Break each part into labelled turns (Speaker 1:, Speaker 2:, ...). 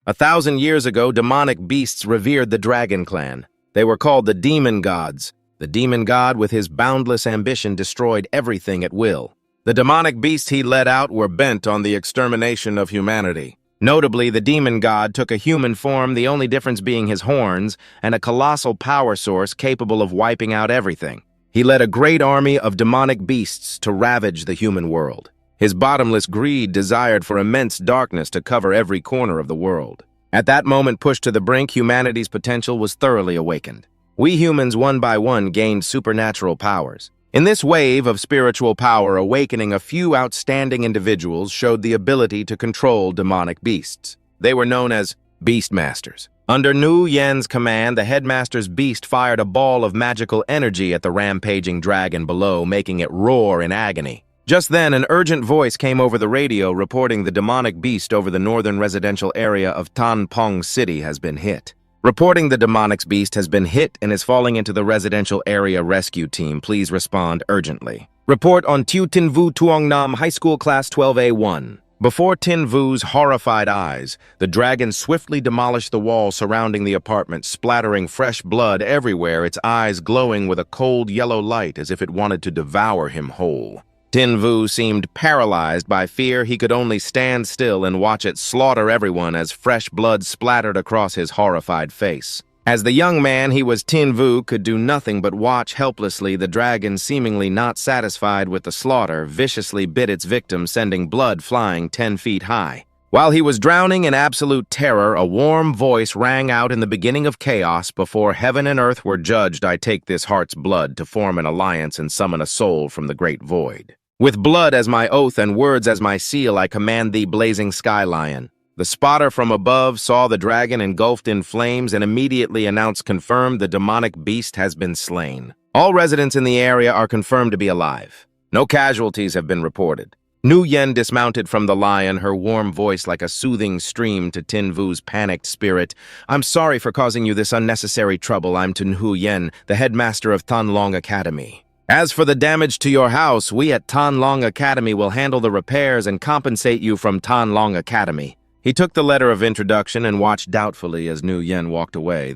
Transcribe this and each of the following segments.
Speaker 1: 1,000 years ago, demonic beasts revered the dragon clan. They were called the demon gods. The demon god, with his boundless ambition, destroyed everything at will. The demonic beasts he led out were bent on the extermination of humanity. Notably, the demon god took a human form, the only difference being his horns, and a colossal power source capable of wiping out everything. He led a great army of demonic beasts to ravage the human world. His bottomless greed desired for immense darkness to cover every corner of the world. At that moment, pushed to the brink, humanity's potential was thoroughly awakened. We humans, one by one, gained supernatural powers. In this wave of spiritual power awakening, a few outstanding individuals showed the ability to control demonic beasts. They were known as Beastmasters. Under Nu Yen's command, the headmaster's beast fired a ball of magical energy at the rampaging dragon below, making it roar in agony. Just then, an urgent voice came over the radio reporting the demonic beast over the northern residential area of Tanpong City has been hit. Reporting the demonic beast has been hit and is falling into the residential area rescue team. Please respond urgently. Report on Tu Tin Vu Tuong Nam High School Class 12A1. Before Tin Vu's horrified eyes, the dragon swiftly demolished the wall surrounding the apartment, splattering fresh blood everywhere, its eyes glowing with a cold yellow light as if it wanted to devour him whole. Tin Vu seemed paralyzed by fear. He could only stand still and watch it slaughter everyone as fresh blood splattered across his horrified face. As the young man he was, Tin Vu could do nothing but watch helplessly. The dragon, seemingly not satisfied with the slaughter, viciously bit its victim, sending blood flying 10 feet high. While he was drowning in absolute terror, a warm voice rang out in the beginning of chaos. Before heaven and earth were judged, I take this heart's blood to form an alliance and summon a soul from the great void. With blood as my oath and words as my seal, I command thee, blazing sky lion. The spotter from above saw the dragon engulfed in flames and immediately announced, confirmed, the demonic beast has been slain. All residents in the area are confirmed to be alive. No casualties have been reported. Nu Yen dismounted from the lion, her warm voice like a soothing stream to Tin Vu's panicked spirit. I'm sorry for causing you this unnecessary trouble. I'm Nu Yen, the headmaster of Tan Long Academy. As for the damage to your house, we at Tan Long Academy will handle the repairs and compensate you from Tan Long Academy. He took the letter of introduction and watched doubtfully as Nu Yen walked away.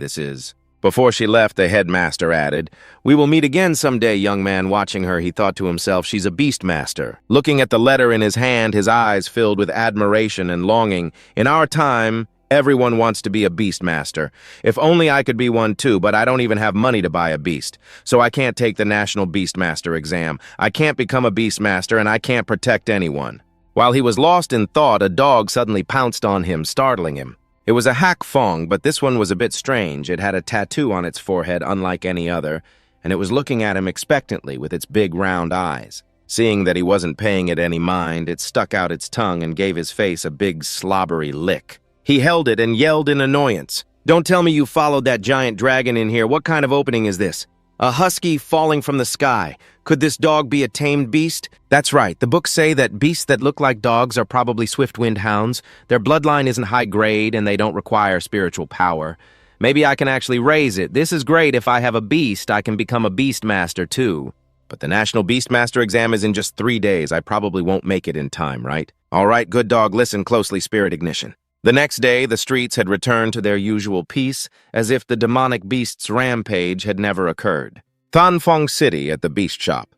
Speaker 1: Before she left, the headmaster added, we will meet again someday, young man. Watching her, he thought to himself, she's a beastmaster. Looking at the letter in his hand, his eyes filled with admiration and longing. In our time, everyone wants to be a beastmaster. If only I could be one too, but I don't even have money to buy a beast. So I can't take the National Beastmaster exam. I can't become a beastmaster, and I can't protect anyone. While he was lost in thought, a dog suddenly pounced on him, startling him. It was a Hak Fong, but this one was a bit strange. It had a tattoo on its forehead unlike any other, and it was looking at him expectantly with its big round eyes. Seeing that he wasn't paying it any mind, it stuck out its tongue and gave his face a big slobbery lick. He held it and yelled in annoyance. Don't tell me you followed that giant dragon in here. What kind of opening is this? A husky falling from the sky. Could this dog be a tamed beast? That's right. The books say that beasts that look like dogs are probably swift-wind hounds. Their bloodline isn't high grade and they don't require spiritual power. Maybe I can actually raise it. This is great. If I have a beast, I can become a beastmaster too. But the National Beastmaster exam is in just 3 days. I probably won't make it in time, right? All right, good dog. Listen closely, Spirit Ignition. The next day, the streets had returned to their usual peace, as if the demonic beast's rampage had never occurred. Tanpong City at the beast shop.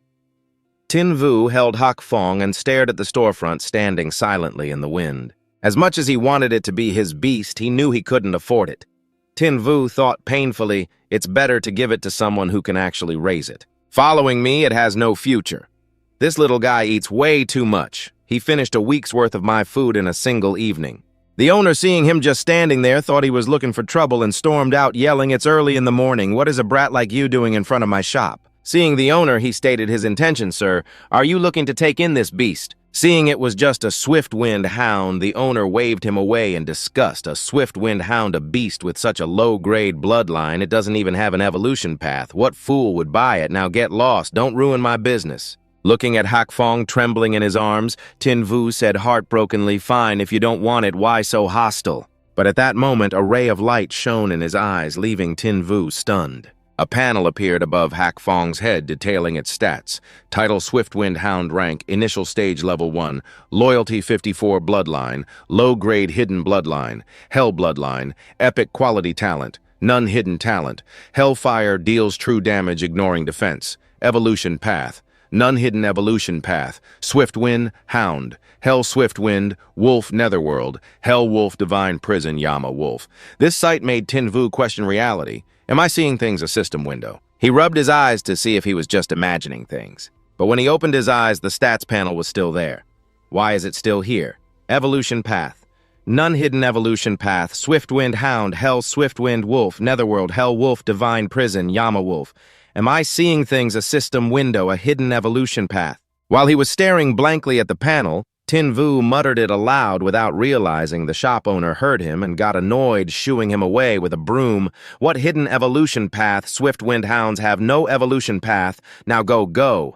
Speaker 1: Tin Vu held Hak Fong and stared at the storefront, standing silently in the wind. As much as he wanted it to be his beast, he knew he couldn't afford it. Tin Vu thought painfully, it's better to give it to someone who can actually raise it. Following me, it has no future. This little guy eats way too much. He finished a week's worth of my food in a single evening. The owner, seeing him just standing there, thought he was looking for trouble and stormed out, yelling, it's early in the morning. What is a brat like you doing in front of my shop? Seeing the owner, he stated his intention, sir. Are you looking to take in this beast? Seeing it was just a swift-wind hound, the owner waved him away in disgust. A swift-wind hound, a beast with such a low-grade bloodline, it doesn't even have an evolution path. What fool would buy it? Now get lost. Don't ruin my business. Looking at Hak Fong trembling in his arms, Tin Vu said heartbrokenly, fine, if you don't want it, why so hostile? But at that moment, a ray of light shone in his eyes, leaving Tin Vu stunned. A panel appeared above Hak Fong's head detailing its stats. Title Swiftwind Hound rank, initial stage level 1, loyalty 54 bloodline, low-grade hidden bloodline, hell bloodline, epic quality talent, none hidden talent, hellfire deals true damage ignoring defense, evolution path, none hidden evolution path, Swiftwind Hound, Hell Swiftwind, Wolf Netherworld, Hell Wolf Divine Prison Yama Wolf. This sight made Tin Vu question reality. Am I seeing things a system window? He rubbed his eyes to see if he was just imagining things. But when he opened his eyes, the stats panel was still there. Why is it still here? Evolution path. None hidden evolution path. Swiftwind Hound, Hell Swiftwind Wolf, Netherworld, Hell Wolf Divine Prison, Yama Wolf. Am I seeing things a system window, a hidden evolution path? While he was staring blankly at the panel, Tin Vu muttered it aloud without realizing the shop owner heard him and got annoyed, shooing him away with a broom. What hidden evolution path? Swiftwind hounds have no evolution path. Now go.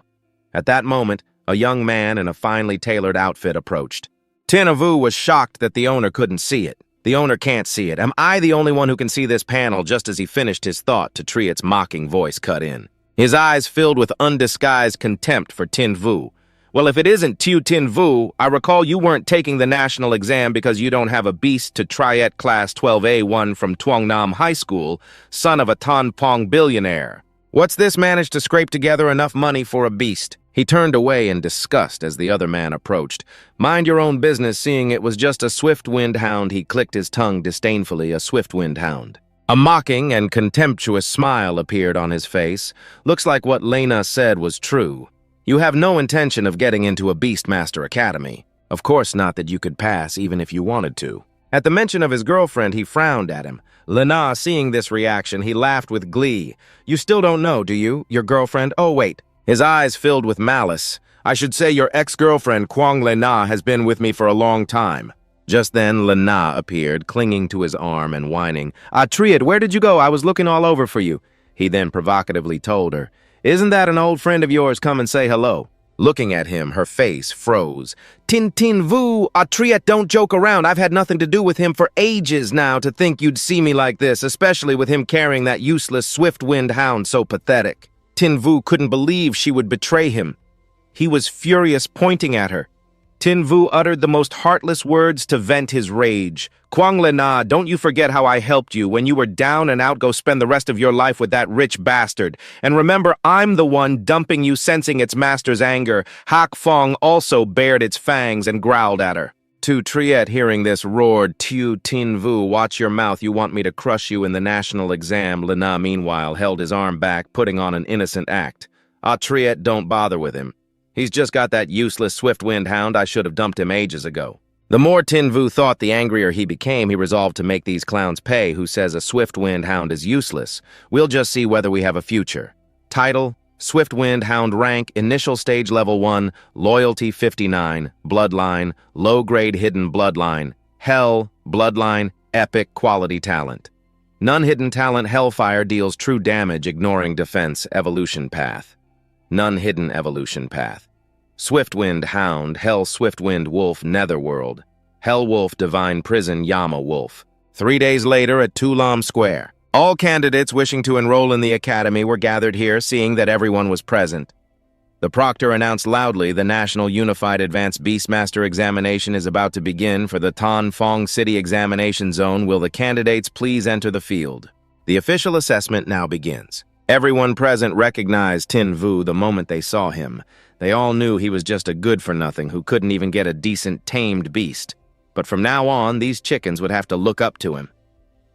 Speaker 1: At that moment, a young man in a finely tailored outfit approached. Tin Vu was shocked that the owner couldn't see it. The owner can't see it. Am I the only one who can see this panel? Just as he finished his thought, Triet's mocking voice cut in. His eyes filled with undisguised contempt for Tin Vu. Well, if it isn't Tin Vu, I recall you weren't taking the national exam because you don't have a beast to Triet Class 12A1 from Tuangnam High School, son of a Tan Pong billionaire. What's this managed to scrape together enough money for a beast? He turned away in disgust as the other man approached. Mind your own business, seeing it was just a Swiftwind hound. He clicked his tongue disdainfully, a Swiftwind hound. A mocking and contemptuous smile appeared on his face. Looks like what Lena said was true. You have no intention of getting into a Beastmaster Academy. Of course not that you could pass even if you wanted to. At the mention of his girlfriend, he frowned at him. Lena, seeing this reaction, he laughed with glee. You still don't know, do you? Your girlfriend? Oh, wait. His eyes filled with malice. I should say your ex-girlfriend, Kwang Lena, has been with me for a long time. Just then, Lena appeared, clinging to his arm and whining. Triet, where did you go? I was looking all over for you. He then provocatively told her. Isn't that an old friend of yours? Come and say hello. Looking at him, her face froze. Tin Vu, Triet, don't joke around. I've had nothing to do with him for ages now. To think you'd see me like this, especially with him carrying that useless Swiftwind hound, so pathetic. Tin Vu couldn't believe she would betray him. He was furious, pointing at her. Tin Vu uttered the most heartless words to vent his rage. Kwang Lena, don't you forget how I helped you. When you were down and out, go spend the rest of your life with that rich bastard. And remember, I'm the one dumping you, sensing its master's anger. Hak Fong also bared its fangs and growled at her. Triet, hearing this, roared, Tin Vu, watch your mouth. You want me to crush you in the national exam. Lena, meanwhile, held his arm back, putting on an innocent act. Triet, don't bother with him. He's just got that useless Swiftwind hound. I should have dumped him ages ago. The more Tin Vu thought, the angrier he became. He resolved to make these clowns pay. Who says a Swiftwind hound is useless? We'll just see whether we have a future. Title, Swiftwind hound rank, initial stage level 1, loyalty 59, bloodline, low-grade hidden bloodline, hell, bloodline, epic quality talent. None hidden talent, hellfire deals true damage, ignoring defense, evolution path. None hidden evolution path. Swiftwind Hound, Hell Swiftwind Wolf Netherworld, Hell Wolf Divine Prison Yama Wolf. 3 days later at Tulam Square. All candidates wishing to enroll in the academy were gathered here, seeing that everyone was present. The proctor announced loudly the National Unified Advanced Beastmaster Examination is about to begin for the Tan Phong City Examination Zone. Will the candidates please enter the field? The official assessment now begins. Everyone present recognized Tin Vu the moment they saw him. They all knew he was just a good-for-nothing who couldn't even get a decent tamed beast. But from now on, these chickens would have to look up to him.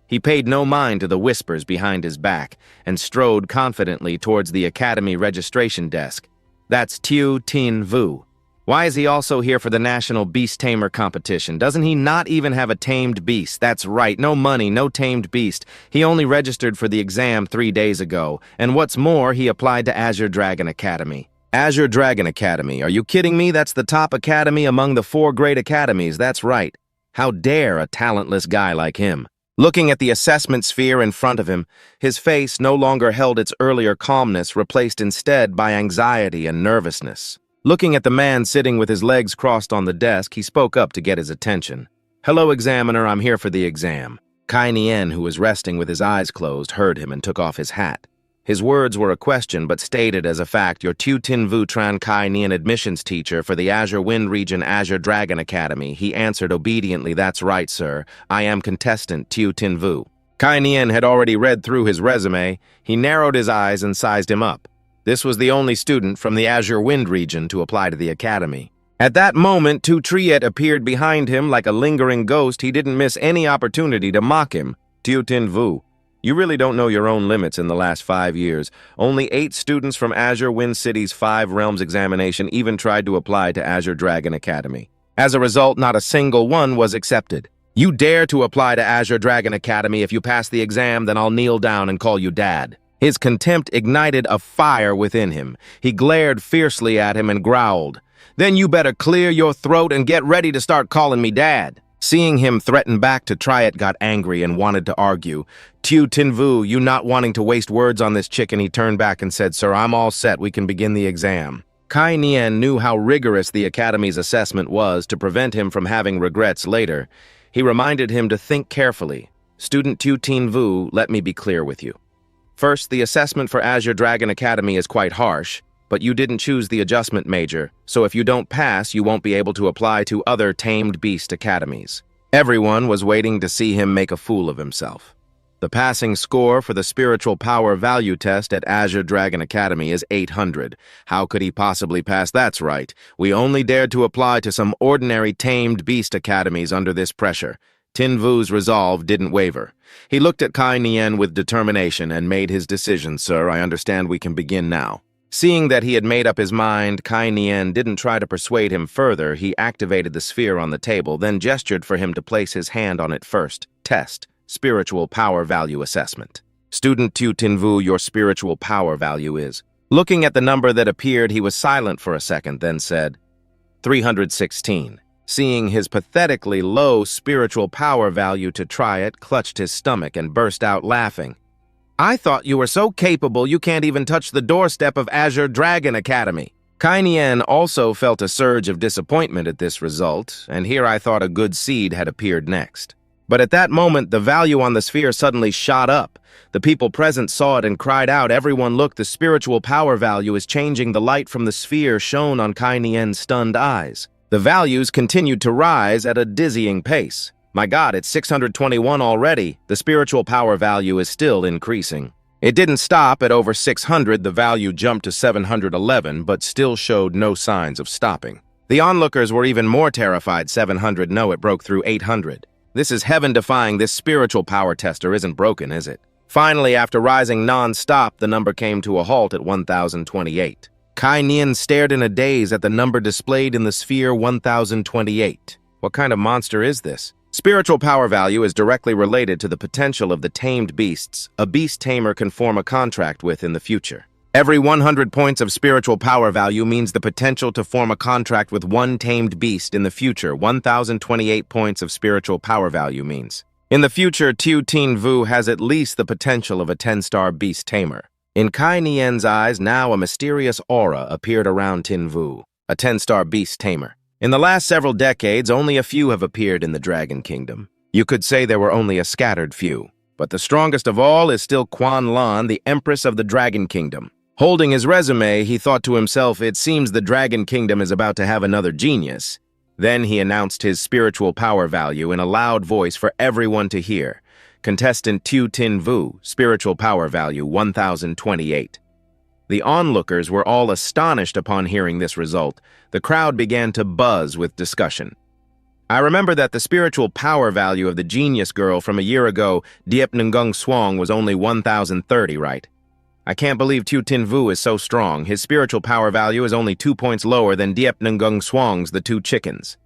Speaker 1: He paid no mind to the whispers behind his back and strode confidently towards the academy registration desk. That's Tin Vu. Why is he also here for the National Beast Tamer competition? Doesn't he not even have a tamed beast? That's right, no money, no tamed beast. He only registered for the exam 3 days ago. And what's more, he applied to Azure Dragon Academy. Azure Dragon Academy, are you kidding me? That's the top academy among the 4 great academies, that's right. How dare a talentless guy like him? Looking at the assessment sphere in front of him, his face no longer held its earlier calmness, replaced instead by anxiety and nervousness. Looking at the man sitting with his legs crossed on the desk, he spoke up to get his attention. Hello, examiner, I'm here for the exam. Kai Nien, who was resting with his eyes closed, heard him and took off his hat. His words were a question, but stated as a fact, "Your Tu Tin Vu Tran Kai Nian admissions teacher for the Azure Wind Region Azure Dragon Academy." He answered obediently, "That's right, sir. I am contestant Tu Tin Vu." Kai Nian had already read through his resume. He narrowed his eyes and sized him up. This was the only student from the Azure Wind region to apply to the academy. At that moment, Tu Triet appeared behind him like a lingering ghost. He didn't miss any opportunity to mock him. "Tu Tin Vu, you really don't know your own limits in the last 5 years. Only 8 students from Azure Wind City's 5 Realms examination even tried to apply to Azure Dragon Academy. As a result, not a single one was accepted. You dare to apply to Azure Dragon Academy. If you pass the exam, then I'll kneel down and call you Dad." His contempt ignited a fire within him. He glared fiercely at him and growled, "Then you better clear your throat and get ready to start calling me Dad." Seeing him threaten back, to Triet got angry and wanted to argue. "Tu Tin Vu, you not wanting to waste words on this chicken," he turned back and said, "Sir, I'm all set. We can begin the exam." Kai Nian knew how rigorous the Academy's assessment was to prevent him from having regrets later. He reminded him to think carefully. "Student Tu Tin Vu, let me be clear with you. First, the assessment for Azure Dragon Academy is quite harsh, but you didn't choose the adjustment major, so if you don't pass, you won't be able to apply to other Tamed Beast academies." Everyone was waiting to see him make a fool of himself. The passing score for the spiritual power value test at Azure Dragon Academy is 800. How could he possibly pass? That's right. We only dared to apply to some ordinary Tamed Beast academies under this pressure. Tin Vu's resolve didn't waver. He looked at Kai Nian with determination and made his decision. "Sir, I understand we can begin now." Seeing that he had made up his mind, Kai Nian didn't try to persuade him further. He activated the sphere on the table, then gestured for him to place his hand on it first. Test. Spiritual Power Value Assessment. "Student Tu Tin Vu, your spiritual power value is..." Looking at the number that appeared, he was silent for a second, then said, 316. Seeing his pathetically low spiritual power value, to Triet clutched his stomach and burst out laughing. "I thought you were so capable you can't even touch the doorstep of Azure Dragon Academy." Kai Nian also felt a surge of disappointment at this result, and here I thought a good seed had appeared next. But at that moment, the value on the sphere suddenly shot up. The people present saw it and cried out. Everyone looked. The spiritual power value is changing. The light from the sphere shone on Kai Nian's stunned eyes. The values continued to rise at a dizzying pace. "My God, it's 621 already. The spiritual power value is still increasing." It didn't stop at over 600. The value jumped to 711, but still showed no signs of stopping. The onlookers were even more terrified. 700, no, it broke through 800. This is heaven-defying. This spiritual power tester isn't broken, is it? Finally, after rising non-stop, the number came to a halt at 1028. Kai Nian stared in a daze at the number displayed in the sphere, 1028. What kind of monster is this? Spiritual power value is directly related to the potential of the tamed beasts a beast tamer can form a contract with in the future. Every 100 points of spiritual power value means the potential to form a contract with one tamed beast in the future. 1028 points of spiritual power value means. In the future, Tu Tin Vu has at least the potential of a 10-star beast tamer. In Kai Nian's eyes, now a mysterious aura appeared around Tin Vu, a 10-star beast tamer. In the last several decades, only a few have appeared in the Dragon Kingdom. You could say there were only a scattered few. But the strongest of all is still Quan Lan, the Empress of the Dragon Kingdom. Holding his resume, he thought to himself, "It seems the Dragon Kingdom is about to have another genius." Then he announced his spiritual power value in a loud voice for everyone to hear. Contestant Tu Tin Vu, spiritual power value 1028. The onlookers were all astonished upon hearing this result. The crowd began to buzz with discussion. "I remember that the spiritual power value of the genius girl from a year ago, Diep Ngung Swang, was only 1030, right? I can't believe Tu Tin Vu is so strong. His spiritual power value is only 2 points lower than Diep Ngung Swang's the two chickens."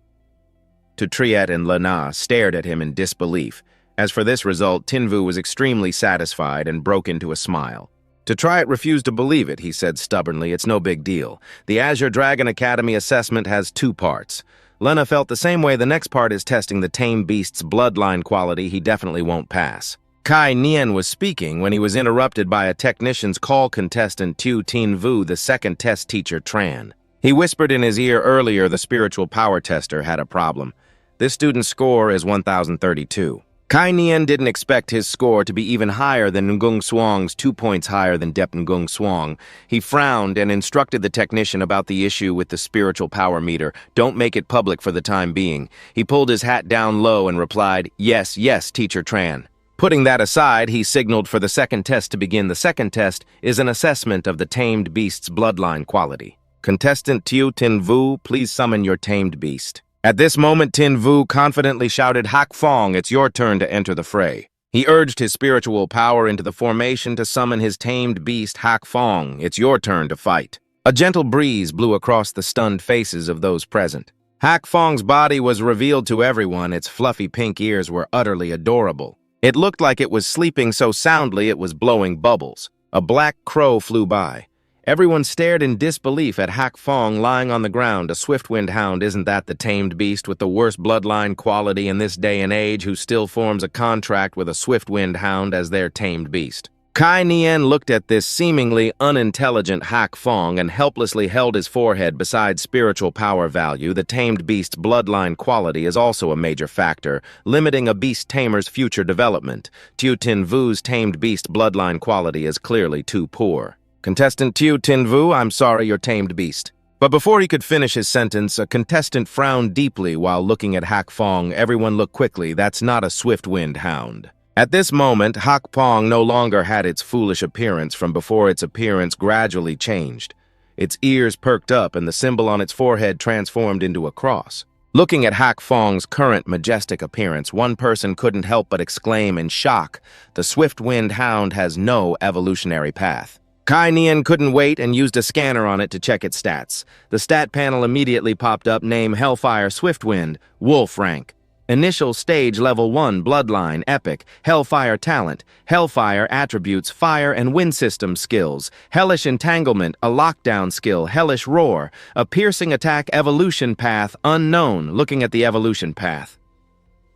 Speaker 1: Tu Triet and Lena stared at him in disbelief. As for this result, Tin Vu was extremely satisfied and broke into a smile. To Triet refused to believe it. He said stubbornly, "It's no big deal. The Azure Dragon Academy assessment has 2 parts. Lena felt the same way. The next part is testing the tame beast's bloodline quality. He definitely won't pass." Kai Nian was speaking when he was interrupted by a technician's call. Contestant Tu Tin Vu, the second test teacher, Tran. He whispered in his ear earlier the spiritual power tester had a problem. "This student's score is 1032. Kai Nian didn't expect his score to be even higher than Ngung Suang's 2 points higher than Dep Ngung Suang. He frowned and instructed the technician about the issue with the spiritual power meter. Don't make it public for the time being. He pulled his hat down low and replied, "Yes, yes, Teacher Tran." Putting that aside, he signaled for the second test to begin. The second test is an assessment of the tamed beast's bloodline quality. Contestant Tiu Tin Vu, please summon your tamed beast. At this moment, Tin Vu confidently shouted, "Hak Fong, it's your turn to enter the fray." He urged his spiritual power into the formation to summon his tamed beast, Hak Fong. It's your turn to fight. A gentle breeze blew across the stunned faces of those present. Hak Fong's body was revealed to everyone. Its fluffy pink ears were utterly adorable. It looked like it was sleeping so soundly it was blowing bubbles. A black crow flew by. Everyone stared in disbelief at Hak Fong lying on the ground. A swift-wind hound, isn't that the tamed beast with the worst bloodline quality in this day and age who still forms a contract with a swift-wind hound as their tamed beast? Kai Nian looked at this seemingly unintelligent Hak Fong and helplessly held his forehead. Besides spiritual power value, the tamed beast's bloodline quality is also a major factor, limiting a beast tamer's future development. Tiu Tin Vu's tamed beast bloodline quality is clearly too poor. Contestant Tiu Tin Vu, I'm sorry, your tamed beast. But before he could finish his sentence, a contestant frowned deeply while looking at Hak Fong. Everyone looked quickly. That's not a swift-wind hound. At this moment, Hak Fong no longer had its foolish appearance from before. Its appearance gradually changed. Its ears perked up and the symbol on its forehead transformed into a cross. Looking at Hak Fong's current majestic appearance, one person couldn't help but exclaim in shock, the swift-wind hound has no evolutionary path. Kai Nian couldn't wait and used a scanner on it to check its stats. The stat panel immediately popped up: name Hellfire Swiftwind, Wolf rank. Initial stage level 1, bloodline, epic, Hellfire talent, Hellfire attributes, fire and wind system skills, Hellish entanglement, a lockdown skill, Hellish roar, a piercing attack, evolution path, unknown. Looking at the evolution path,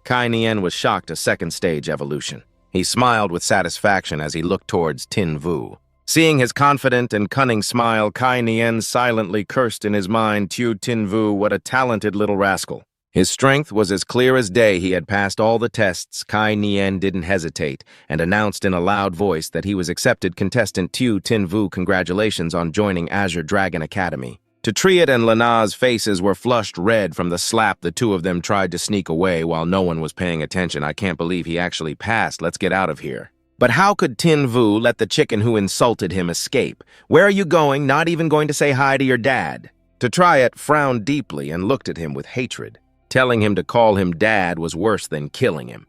Speaker 1: Kai Nian was shocked. A second stage evolution. He smiled with satisfaction as he looked towards Tin Vu. Seeing his confident and cunning smile, Kai Nian silently cursed in his mind, Tiu Tin Vu, what a talented little rascal. His strength was as clear as day. He had passed all the tests. Kai Nian didn't hesitate and announced in a loud voice that he was accepted. Contestant Tiu Tin Vu, congratulations on joining Azure Dragon Academy. Triet and Lana's faces were flushed red from the slap the two of them tried to sneak away while no one was paying attention. I can't believe he actually passed. Let's get out of here. But how could Tin Vu let the chicken who insulted him escape? Where are you going? Not even going to say hi to your dad? Triet frowned deeply and looked at him with hatred. Telling him to call him dad was worse than killing him.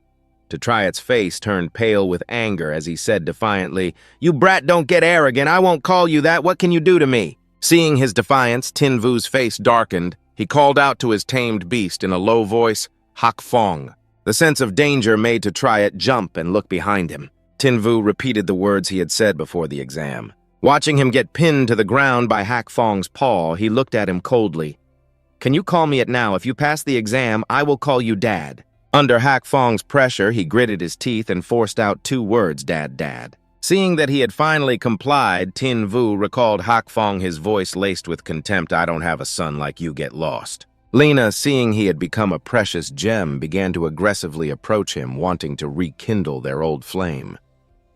Speaker 1: Triet's face turned pale with anger as he said defiantly, "You brat, don't get arrogant. I won't call you that. What can you do to me?" Seeing his defiance, Tin Vu's face darkened. He called out to his tamed beast in a low voice, "Hak Fong." The sense of danger made Triet jump and look behind him. Tin Vu repeated the words he had said before the exam. Watching him get pinned to the ground by Hak Fong's paw, he looked at him coldly. "Can you call me it now? If you pass the exam, I will call you Dad." Under Hak Fong's pressure, he gritted his teeth and forced out 2 words, "Dad, Dad." Seeing that he had finally complied, Tin Vu recalled Hak Fong, his voice laced with contempt, "I don't have a son like you, get lost." Lena, seeing he had become a precious gem, began to aggressively approach him, wanting to rekindle their old flame.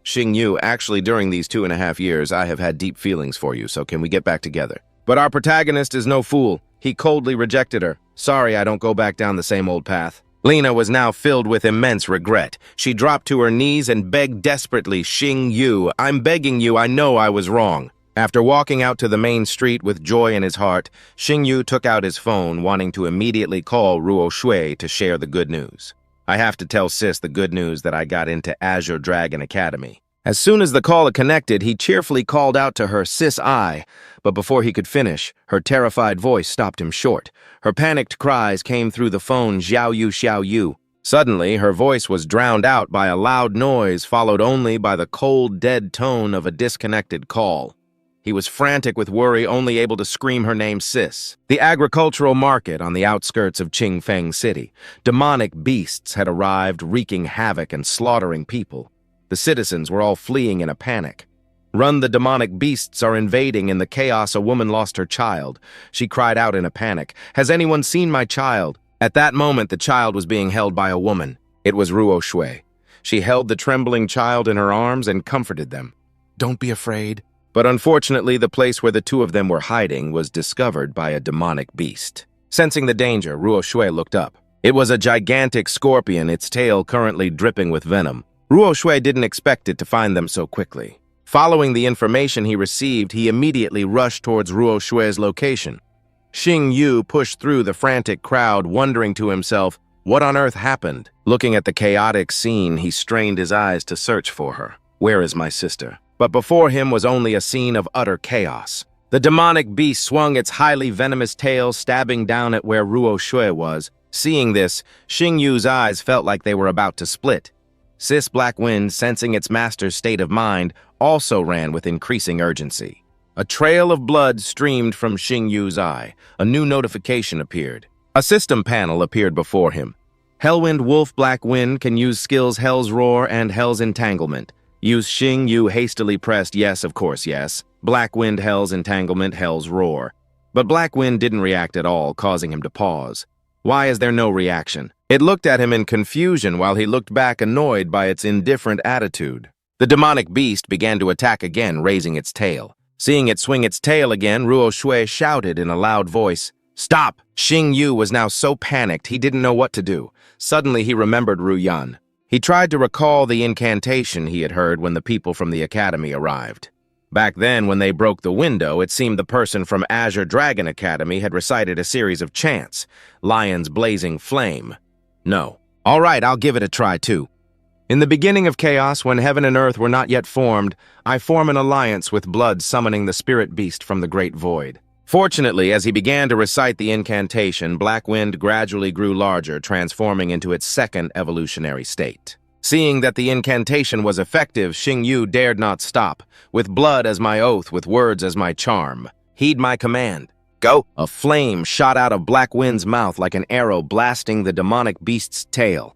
Speaker 1: "Xing Yu, actually during these 2.5 years, I have had deep feelings for you, so can we get back together?" But our protagonist is no fool. He coldly rejected her. "Sorry, I don't go back down the same old path." Lena was now filled with immense regret. She dropped to her knees and begged desperately, "Xing Yu, I'm begging you, I know I was wrong." After walking out to the main street with joy in his heart, Xing Yu took out his phone, wanting to immediately call Ruo Shui to share the good news. "I have to tell Sis the good news that I got into Azure Dragon Academy." As soon as the caller connected, he cheerfully called out to her, "Sis, but before he could finish, her terrified voice stopped him short. Her panicked cries came through the phone, "Xiao Yu, Xiao Yu." Suddenly, her voice was drowned out by a loud noise, followed only by the cold, dead tone of a disconnected call. He was frantic with worry, only able to scream her name, "Sis." The agricultural market on the outskirts of Qingfeng City. Demonic beasts had arrived, wreaking havoc and slaughtering people. The citizens were all fleeing in a panic. "Run, the demonic beasts are invading." In the chaos, a woman lost her child. She cried out in a panic, "Has anyone seen my child?" At that moment, the child was being held by a woman. It was Ruo Shui. She held the trembling child in her arms and comforted them. "Don't be afraid." But unfortunately, the place where the two of them were hiding was discovered by a demonic beast. Sensing the danger, Ruo Shui looked up. It was a gigantic scorpion, its tail currently dripping with venom. Ruo Shui didn't expect it to find them so quickly. Following the information he received, he immediately rushed towards Ruo Shui's location. Xing Yu pushed through the frantic crowd, wondering to himself, what on earth happened? Looking at the chaotic scene, he strained his eyes to search for her. Where is my sister? But before him was only a scene of utter chaos. The demonic beast swung its highly venomous tail, stabbing down at where Ruo Shui was. Seeing this, Xing Yu's eyes felt like they were about to split. Sis Black Wind, sensing its master's state of mind, also ran with increasing urgency. A trail of blood streamed from Xing Yu's eye. A new notification appeared. A system panel appeared before him. Hellwind Wolf Black Wind can use skills Hell's Roar and Hell's Entanglement. Use Xing Yu hastily pressed yes, of course, yes. Black Wind Hell's Entanglement, Hell's Roar. But Black Wind didn't react at all, causing him to pause. Why is there no reaction? It looked at him in confusion while he looked back annoyed by its indifferent attitude. The demonic beast began to attack again, raising its tail. Seeing it swing its tail again, Ruo Shui shouted in a loud voice, "Stop!" Xing Yu was now so panicked he didn't know what to do. Suddenly he remembered Ru Yan. He tried to recall the incantation he had heard when the people from the academy arrived. Back then, when they broke the window, it seemed the person from Azure Dragon Academy had recited a series of chants. Lion's blazing flame. No. All right, I'll give it a try too. In the beginning of chaos, when heaven and earth were not yet formed, I form an alliance with blood summoning the spirit beast from the great void. Fortunately, as he began to recite the incantation, Black Wind gradually grew larger, transforming into its second evolutionary state. Seeing that the incantation was effective, Xing Yu dared not stop. With blood as my oath, with words as my charm. Heed my command. Go! A flame shot out of Black Wind's mouth like an arrow, blasting the demonic beast's tail.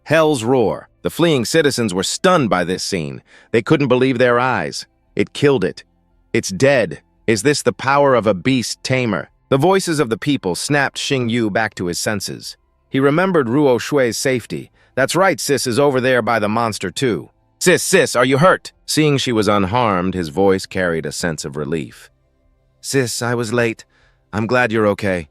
Speaker 1: Hell's Roar. The fleeing citizens were stunned by this scene. They couldn't believe their eyes. It killed it. It's dead. Is this the power of a beast tamer? The voices of the people snapped Xing Yu back to his senses. He remembered Ruo Shui's safety. That's right, sis is over there by the monster too. Sis, are you hurt? Seeing she was unharmed, his voice carried a sense of relief. Sis, I was late. I'm glad you're okay.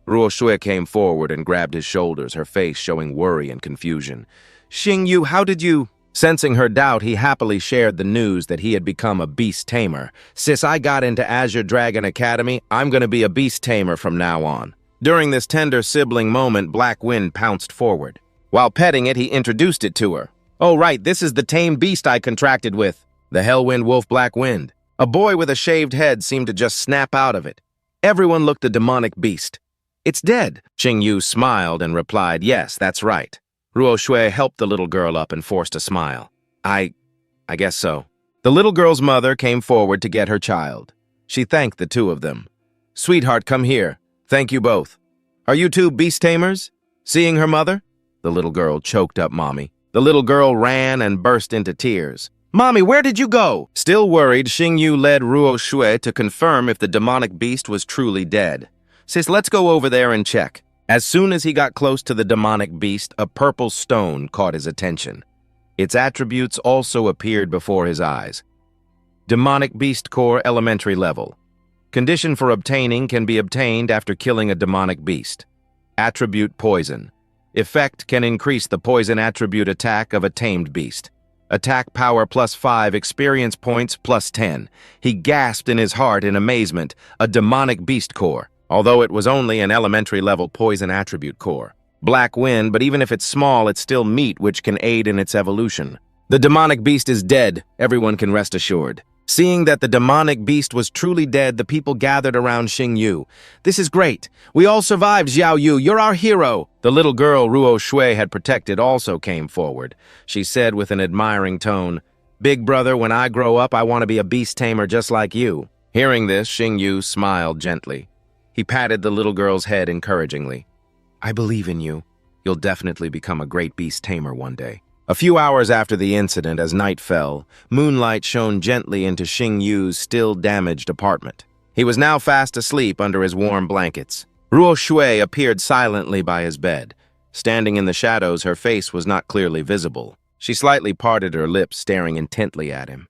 Speaker 1: Ruo Shui came forward and grabbed his shoulders, her face showing worry and confusion. Xing Yu, how did you... Sensing her doubt, he happily shared the news that he had become a beast tamer. Sis, I got into Azure Dragon Academy. I'm gonna be a beast tamer from now on. During this tender sibling moment, Black Wind pounced forward. While petting it, he introduced it to her. Oh right, this is the tame beast I contracted with. The Hellwind Wolf Black Wind. A boy with a shaved head seemed to just snap out of it. Everyone looked the demonic beast. It's dead. Xing Yu smiled and replied, yes, that's right. Ruo Shui helped the little girl up and forced a smile. I guess so. The little girl's mother came forward to get her child. She thanked the two of them. Sweetheart, come here. Thank you both. Are you two beast tamers? Seeing her mother? The little girl choked up Mommy. The little girl ran and burst into tears. Mommy, where did you go? Still worried, Xing Yu led Ruo Shui to confirm if the demonic beast was truly dead. Sis, let's go over there and check. As soon as he got close to the demonic beast, a purple stone caught his attention. Its attributes also appeared before his eyes. Demonic Beast Core Elementary Level. Condition for obtaining can be obtained after killing a demonic beast. Attribute Poison. Effect can increase the poison attribute attack of a tamed beast. Attack power +5, experience points +10. He gasped in his heart in amazement. A demonic beast core. Although it was only an elementary level poison attribute core. Black Wind, but even if it's small, it's still meat which can aid in its evolution. The demonic beast is dead, everyone can rest assured. Seeing that the demonic beast was truly dead, the people gathered around Xing Yu. This is great. We all survived, Xiao Yu. You're our hero. The little girl Ruo Shui had protected also came forward. She said with an admiring tone, Big brother, when I grow up, I want to be a beast tamer just like you. Hearing this, Xing Yu smiled gently. He patted the little girl's head encouragingly. I believe in you. You'll definitely become a great beast tamer one day. A few hours after the incident, as night fell, moonlight shone gently into Xing Yu's still damaged apartment. He was now fast asleep under his warm blankets. Ruo Shui appeared silently by his bed. Standing in the shadows, her face was not clearly visible. She slightly parted her lips, staring intently at him.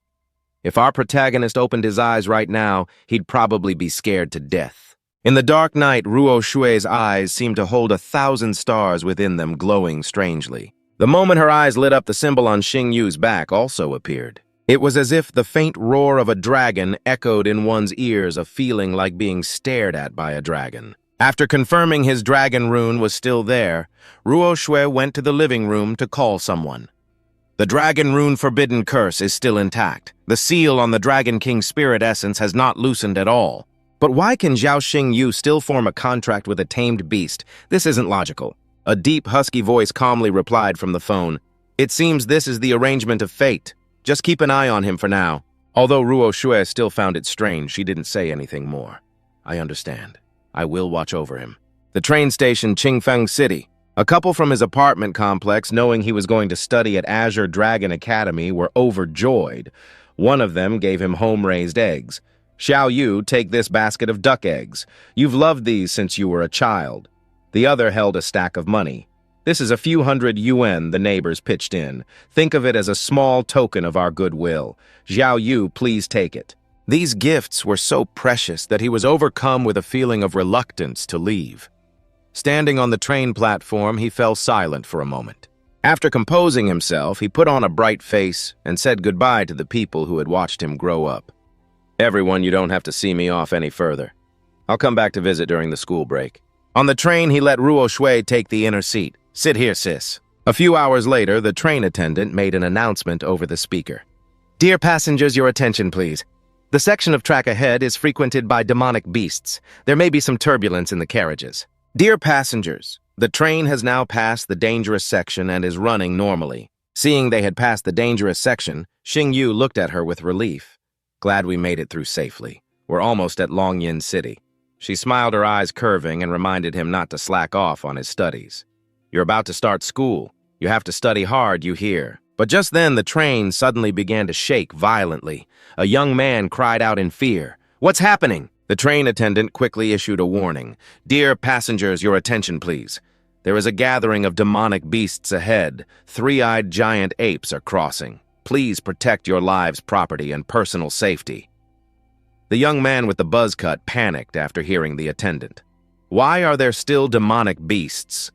Speaker 1: If our protagonist opened his eyes right now, he'd probably be scared to death. In the dark night, Ruo Shui's eyes seemed to hold 1,000 stars within them, glowing strangely. The moment her eyes lit up, the symbol on Xing Yu's back also appeared. It was as if the faint roar of a dragon echoed in one's ears, a feeling like being stared at by a dragon. After confirming his dragon rune was still there, Ruo Shui went to the living room to call someone. The dragon rune forbidden curse is still intact. The seal on the Dragon King's spirit essence has not loosened at all. But why can Zhao Xing Yu still form a contract with a tamed beast? This isn't logical. A deep, husky voice calmly replied from the phone. It seems this is the arrangement of fate. Just keep an eye on him for now. Although Ruo Shui still found it strange, she didn't say anything more. I understand. I will watch over him. The train station, Qingfeng City. A couple from his apartment complex, knowing he was going to study at Azure Dragon Academy, were overjoyed. One of them gave him home-raised eggs. Xiao Yu, take this basket of duck eggs. You've loved these since you were a child. The other held a stack of money. This is a few hundred yuan, the neighbors pitched in. Think of it as a small token of our goodwill. Xiao Yu, please take it. These gifts were so precious that he was overcome with a feeling of reluctance to leave. Standing on the train platform, he fell silent for a moment. After composing himself, he put on a bright face and said goodbye to the people who had watched him grow up. Everyone, you don't have to see me off any further. I'll come back to visit during the school break. On the train, he let Ruo Shui take the inner seat. Sit here, sis. A few hours later, the train attendant made an announcement over the speaker. Dear passengers, your attention, please. The section of track ahead is frequented by demonic beasts. There may be some turbulence in the carriages. Dear passengers, the train has now passed the dangerous section and is running normally. Seeing they had passed the dangerous section, Xing Yu looked at her with relief. Glad we made it through safely. We're almost at Longyin City. She smiled, her eyes curving, and reminded him not to slack off on his studies. You're about to start school. You have to study hard, you hear. But just then, the train suddenly began to shake violently. A young man cried out in fear. What's happening? The train attendant quickly issued a warning. Dear passengers, your attention, please. There is a gathering of demonic beasts ahead. Three-eyed giant apes are crossing. Please protect your lives, property, and personal safety. The young man with the buzz cut panicked after hearing the attendant. Why are there still demonic beasts?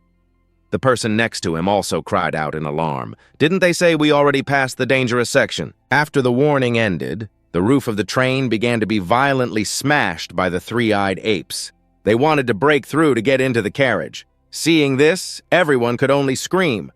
Speaker 1: The person next to him also cried out in alarm. Didn't they say we already passed the dangerous section? After the warning ended, the roof of the train began to be violently smashed by the three-eyed apes. They wanted to break through to get into the carriage. Seeing this, everyone could only scream.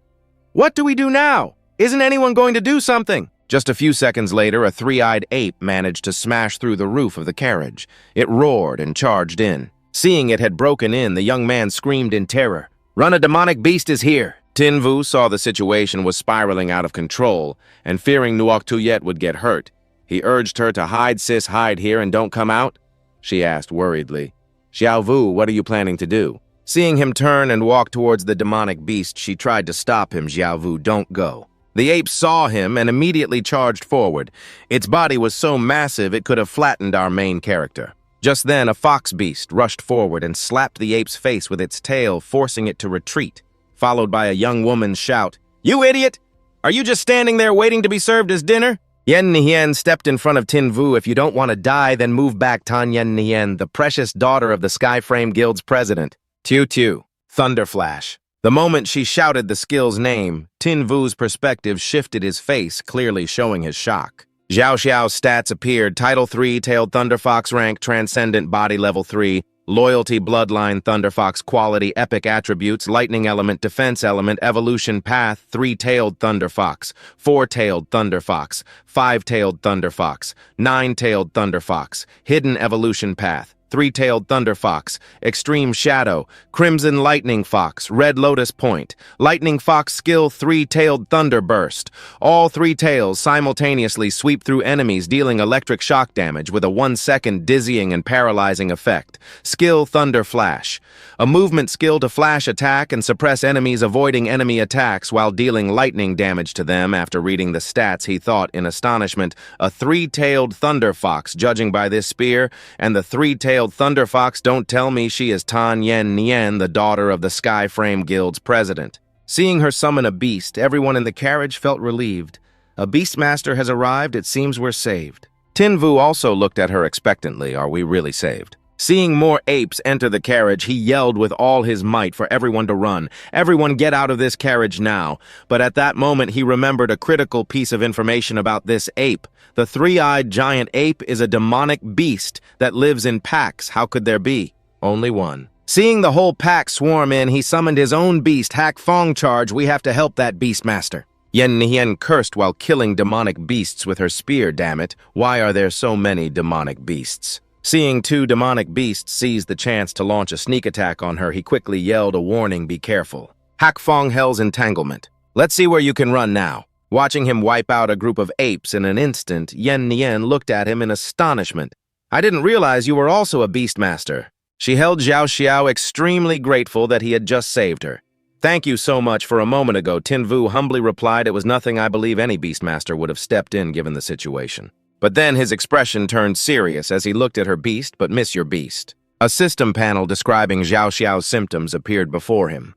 Speaker 1: What do we do now? Isn't anyone going to do something? Just a few seconds later, a three-eyed ape managed to smash through the roof of the carriage. It roared and charged in. Seeing it had broken in, the young man screamed in terror. Run, a demonic beast is here! Tinvu saw the situation was spiraling out of control, and fearing Nuok Tuyet would get hurt, he urged her to hide, sis, hide here and don't come out? She asked worriedly. Xiao Vu, what are you planning to do? Seeing him turn and walk towards the demonic beast, she tried to stop him. Xiao Vu, don't go. The ape saw him and immediately charged forward. Its body was so massive it could have flattened our main character. Just then, a fox beast rushed forward and slapped the ape's face with its tail, forcing it to retreat, followed by a young woman's shout, You idiot! Are you just standing there waiting to be served as dinner? Yen Nian stepped in front of Tin Vu. If you don't want to die, then move back. Tan Yen Nian, the precious daughter of the Skyframe Guild's president. Tiu Tiu, Thunder Flash. The moment she shouted the skill's name, Tin Vu's perspective shifted, his face clearly showing his shock. Zhao Xiao's stats appeared. Title 3, Tailed Thunderfox rank, Transcendent Body Level 3, Loyalty, Bloodline, Thunderfox Quality, Epic Attributes, Lightning Element, Defense Element, Evolution Path, 3-Tailed Thunderfox, 4-Tailed Thunderfox, 5-Tailed Thunderfox, 9-Tailed Thunderfox, Hidden Evolution Path, 3-Tailed Thunderfox, Extreme Shadow, Crimson Lightning Fox, Red Lotus Point, Lightning Fox Skill 3-Tailed Thunderburst. All three tails simultaneously sweep through enemies, dealing electric shock damage with a 1-second dizzying and paralyzing effect. Skill Thunder Flash. A movement skill to flash attack and suppress enemies, avoiding enemy attacks while dealing lightning damage to them. After reading the stats, he thought in astonishment, a 3-Tailed Thunder Fox, judging by this spear, and the 3-Tailed three-tailed thunder fox, don't tell me she is Tan Yen Nien, the daughter of the Skyframe Guild's president. Seeing her summon a beast, everyone in the carriage felt relieved. A beastmaster has arrived, it seems we're saved. Tin Vu also looked at her expectantly. Are we really saved? Seeing more apes enter the carriage, he yelled with all his might for everyone to run. Everyone get out of this carriage now. But at that moment, he remembered a critical piece of information about this ape. The three-eyed giant ape is a demonic beast that lives in packs. How could there be? Only one. Seeing the whole pack swarm in, he summoned his own beast, Hak Fong Charge. We have to help that beastmaster. Yen Nien cursed while killing demonic beasts with her spear, damn it. Why are there so many demonic beasts? Seeing two demonic beasts seize the chance to launch a sneak attack on her, he quickly yelled a warning, be careful. Hak Fong Hell's entanglement. Let's see where you can run now. Watching him wipe out a group of apes in an instant, Yen Nien looked at him in astonishment. I didn't realize you were also a beastmaster. She held Xiao Xiao, extremely grateful that he had just saved her. Thank you so much. For a moment ago, Tin Vu humbly replied it was nothing. I believe any beastmaster would have stepped in given the situation. But then his expression turned serious as he looked at her beast, but miss your beast. A system panel describing Xiao Xiao's symptoms appeared before him.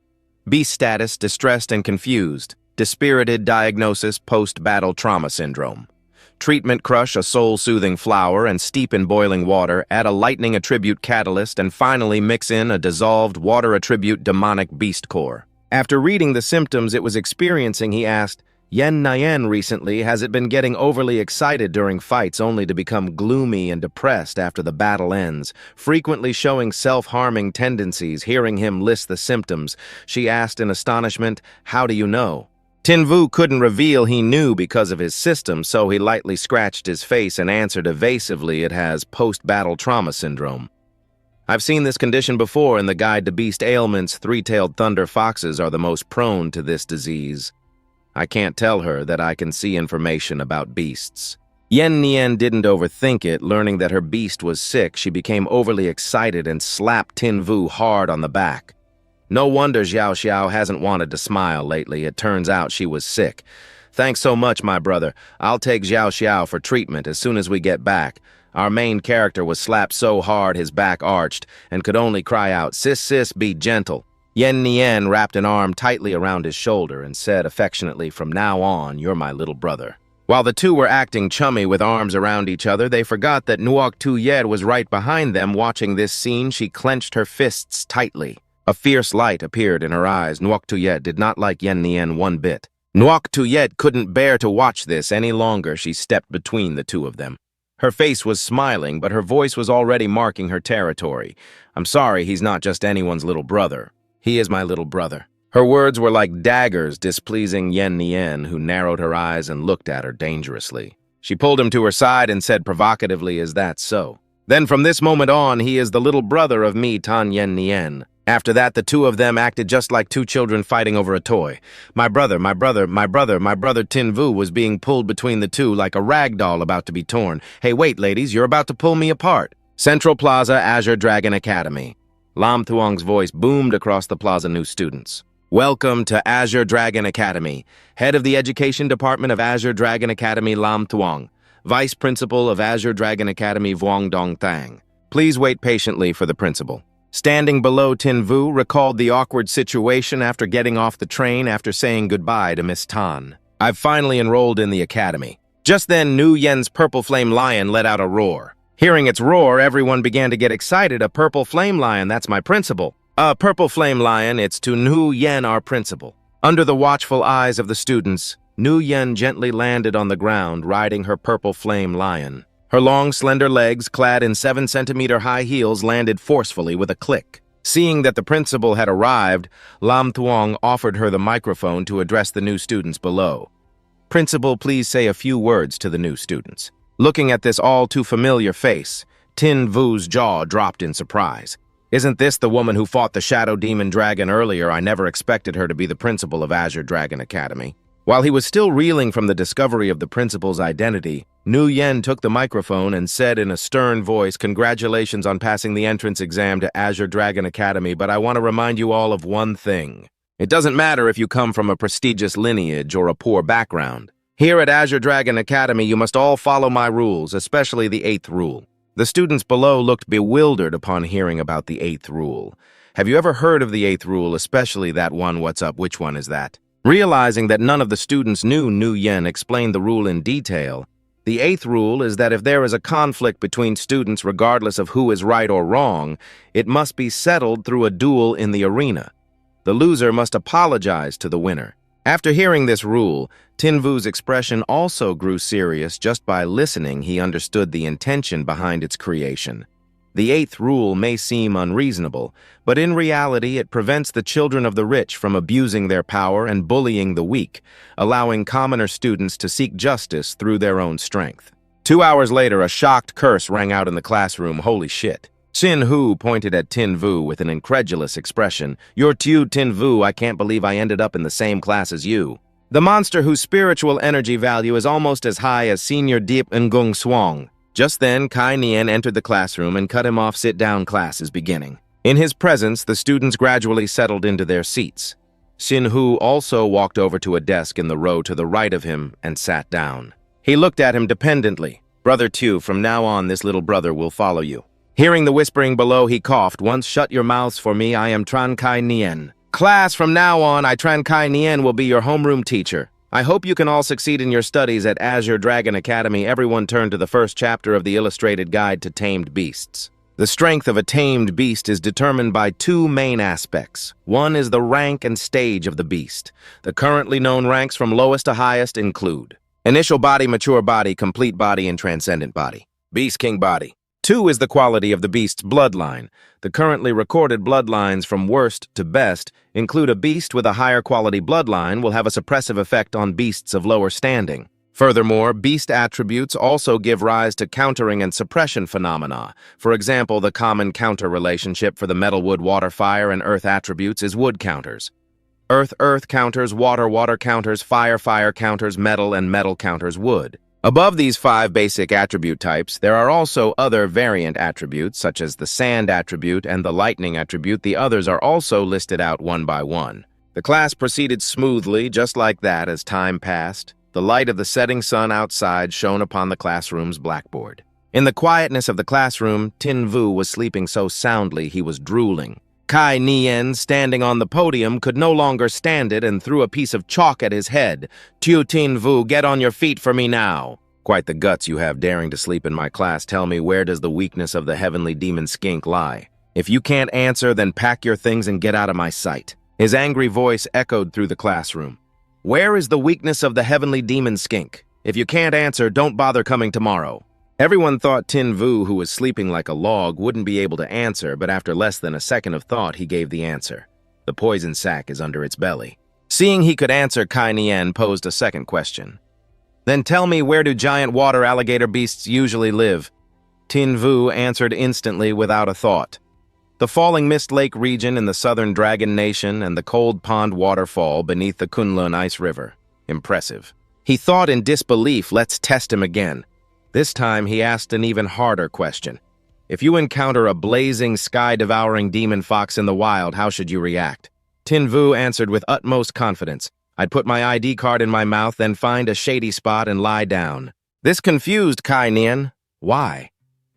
Speaker 1: Beast status, distressed and confused. Dispirited diagnosis, post-battle trauma syndrome. Treatment, crush a soul-soothing flower and steep in boiling water, add a lightning attribute catalyst, and finally mix in a dissolved water attribute demonic beast core. After reading the symptoms it was experiencing, he asked, Yen Nien recently, has it been getting overly excited during fights only to become gloomy and depressed after the battle ends, frequently showing self-harming tendencies? Hearing him list the symptoms, she asked in astonishment, how do you know? Tin Vu couldn't reveal he knew because of his system, so he lightly scratched his face and answered evasively, it has post-battle trauma syndrome. I've seen this condition before in the Guide to Beast Ailments. Three-tailed thunder foxes are the most prone to this disease. I can't tell her that I can see information about beasts. Yen Nien didn't overthink it. Learning that her beast was sick, she became overly excited and slapped Tin Vu hard on the back. No wonder Xiao Xiao hasn't wanted to smile lately. It turns out she was sick. Thanks so much, my brother. I'll take Xiao Xiao for treatment as soon as we get back. Our main character was slapped so hard his back arched and could only cry out, sis, sis, be gentle. Yen Nien wrapped an arm tightly around his shoulder and said affectionately, from now on, you're my little brother. While the two were acting chummy with arms around each other, they forgot that Nuoc Tu Yed was right behind them. Watching this scene, she clenched her fists tightly. A fierce light appeared in her eyes. Nuoc Tu Yed did not like Yen Nien one bit. Nuoc Tu Yed couldn't bear to watch this any longer. She stepped between the two of them. Her face was smiling, but her voice was already marking her territory. I'm sorry, he's not just anyone's little brother. He is my little brother. Her words were like daggers, displeasing Yen Nien, who narrowed her eyes and looked at her dangerously. She pulled him to her side and said provocatively, is that so? Then from this moment on, he is the little brother of me, Tan Yen Nien. After that, the two of them acted just like two children fighting over a toy. My brother Tin Vu was being pulled between the two like a rag doll about to be torn. Hey, wait, ladies, you're about to pull me apart. Central Plaza, Azure Dragon Academy. Lam Thuong's voice boomed across the plaza. New students. Welcome to Azure Dragon Academy. Head of the Education Department of Azure Dragon Academy, Lam Thuong. Vice Principal of Azure Dragon Academy, Vuong Dong Thang. Please wait patiently for the principal. Standing below Tin Vu recalled the awkward situation after getting off the train after saying goodbye to Miss Tan. I've finally enrolled in the academy. Just then, Nu Yen's purple flame lion let out a roar. Hearing its roar, everyone began to get excited. A purple flame lion, that's my principal. A purple flame lion, it's to Nu Yen, our principal. Under the watchful eyes of the students, Nu Yen gently landed on the ground, riding her purple flame lion. Her long, slender legs, clad in 7-centimeter high heels, landed forcefully with a click. Seeing that the principal had arrived, Lam Thuong offered her the microphone to address the new students below. Principal, please say a few words to the new students. Looking at this all-too-familiar face, Tin Vu's jaw dropped in surprise. Isn't this the woman who fought the Shadow Demon Dragon earlier? I never expected her to be the principal of Azure Dragon Academy. While he was still reeling from the discovery of the principal's identity, Nu Yen took the microphone and said in a stern voice, congratulations on passing the entrance exam to Azure Dragon Academy, but I want to remind you all of one thing. It doesn't matter if you come from a prestigious lineage or a poor background. Here at Azure Dragon Academy, you must all follow my rules, especially the 8th rule. The students below looked bewildered upon hearing about the eighth rule. Have you ever heard of the eighth rule, especially that one, what's up, which one is that? Realizing that none of the students knew, Nguyen explained the rule in detail. The eighth rule is that if there is a conflict between students regardless of who is right or wrong, it must be settled through a duel in the arena. The loser must apologize to the winner. After hearing this rule, Tin Vu's expression also grew serious. Just by listening, he understood the intention behind its creation. The eighth rule may seem unreasonable, but in reality it prevents the children of the rich from abusing their power and bullying the weak, allowing commoner students to seek justice through their own strength. 2 hours later, a shocked curse rang out in the classroom. Holy shit. Sin Hu pointed at Tin Vu with an incredulous expression. You're Tin Vu, I can't believe I ended up in the same class as you. The monster whose spiritual energy value is almost as high as Senior Deep Ngung Swang. Just then, Kai Nian entered the classroom and cut him off. Sit down, class is beginning. In his presence, the students gradually settled into their seats. Sin Hu also walked over to a desk in the row to the right of him and sat down. He looked at him dependently. Brother Tu, from now on this little brother will follow you. Hearing the whispering below, he coughed. Once shut your mouths for me, I am Tran Kai Nien. Class, from now on, I Tran Kai Nien will be your homeroom teacher. I hope you can all succeed in your studies at Azure Dragon Academy. Everyone turn to the first chapter of the Illustrated Guide to Tamed Beasts. The strength of a tamed beast is determined by two main aspects. One is the rank and stage of the beast. The currently known ranks from lowest to highest include initial body, mature body, complete body, and transcendent body. Beast King body. 2 is the quality of the beast's bloodline. The currently recorded bloodlines from worst to best include a beast with a higher quality bloodline will have a suppressive effect on beasts of lower standing. Furthermore, beast attributes also give rise to countering and suppression phenomena. For example, the common counter relationship for the metal, wood, water, fire, and earth attributes is wood counters. Earth, earth counters, water, water counters, fire, fire counters, metal, and metal counters wood. Above these 5 basic attribute types, there are also other variant attributes, such as the sand attribute and the lightning attribute. The others are also listed out one by one. The class proceeded smoothly, just like that, as time passed. The light of the setting sun outside shone upon the classroom's blackboard. In the quietness of the classroom, Tin Vu was sleeping so soundly he was drooling. Kai Nien, standing on the podium, could no longer stand it and threw a piece of chalk at his head. Tin Vu, get on your feet for me now. Quite the guts you have daring to sleep in my class. Tell me, where does the weakness of the heavenly demon skink lie? If you can't answer, then pack your things and get out of my sight. His angry voice echoed through the classroom. Where is the weakness of the heavenly demon skink? If you can't answer, don't bother coming tomorrow. Everyone thought Tin Vu, who was sleeping like a log, wouldn't be able to answer, but after less than a second of thought, he gave the answer. The poison sac is under its belly. Seeing he could answer, Kai Nian posed a second question. Then tell me, where do giant water alligator beasts usually live? Tin Vu answered instantly without a thought. The Falling Mist Lake region in the southern Dragon Nation and the Cold Pond waterfall beneath the Kunlun Ice River. Impressive. He thought in disbelief. Let's test him again. This time, he asked an even harder question. If you encounter a blazing, sky-devouring demon fox in the wild, how should you react? Tin Vu answered with utmost confidence. I'd put my ID card in my mouth, then find a shady spot and lie down. This confused Kai Nian. Why?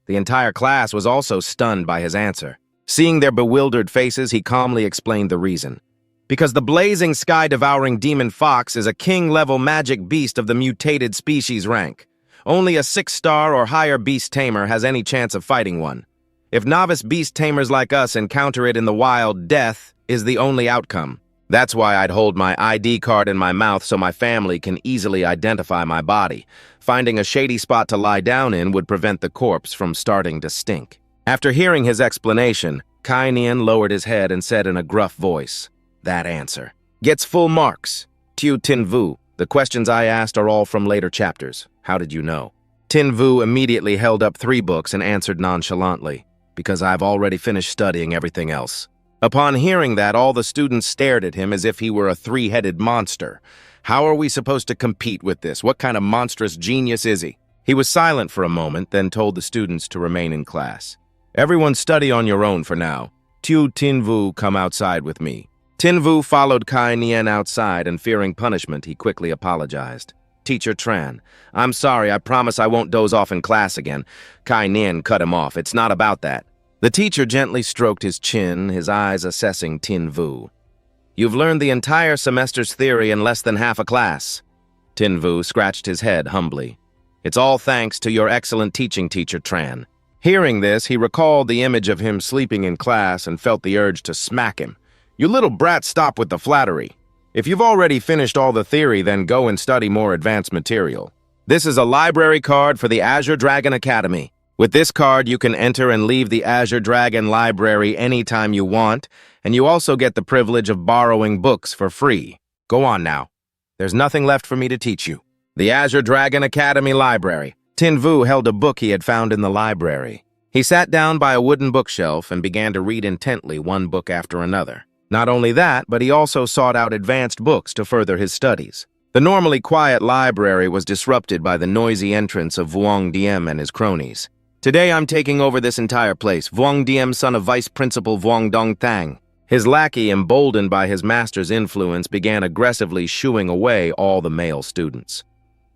Speaker 1: The entire class was also stunned by his answer. Seeing their bewildered faces, he calmly explained the reason. Because the blazing, sky-devouring demon fox is a king-level magic beast of the mutated species rank. Only a 6-star or higher beast tamer has any chance of fighting one. If novice beast tamers like us encounter it in the wild, death is the only outcome. That's why I'd hold my ID card in my mouth so my family can easily identify my body. Finding a shady spot to lie down in would prevent the corpse from starting to stink. After hearing his explanation, Kai Nian lowered his head and said in a gruff voice, That answer gets full marks. Tin Vu, the questions I asked are all from later chapters. How did you know? Tin Vu immediately held up 3 books and answered nonchalantly, Because I've already finished studying everything else. Upon hearing that, all the students stared at him as if he were a 3-headed monster. How are we supposed to compete with this? What kind of monstrous genius is he? He was silent for a moment, then told the students to remain in class. Everyone study on your own for now. Tin Vu, come outside with me. Tin Vu followed Kai Nian outside, and fearing punishment, he quickly apologized. Teacher Tran. I'm sorry, I promise I won't doze off in class again. Kai Nian cut him off. It's not about that. The teacher gently stroked his chin, his eyes assessing Tin Vu. You've learned the entire semester's theory in less than half a class. Tin Vu scratched his head humbly. It's all thanks to your excellent teaching, Teacher Tran. Hearing this, he recalled the image of him sleeping in class and felt the urge to smack him. You little brat, stop with the flattery. If you've already finished all the theory, then go and study more advanced material. This is a library card for the Azure Dragon Academy. With this card, you can enter and leave the Azure Dragon Library anytime you want, and you also get the privilege of borrowing books for free. Go on now. There's nothing left for me to teach you. The Azure Dragon Academy Library. Tin Vu held a book he had found in the library. He sat down by a wooden bookshelf and began to read intently one book after another. Not only that, but he also sought out advanced books to further his studies. The normally quiet library was disrupted by the noisy entrance of Vuong Diem and his cronies. Today I'm taking over this entire place, Vuong Diem, son of Vice Principal Vuong Dong Thang. His lackey, emboldened by his master's influence, began aggressively shooing away all the male students.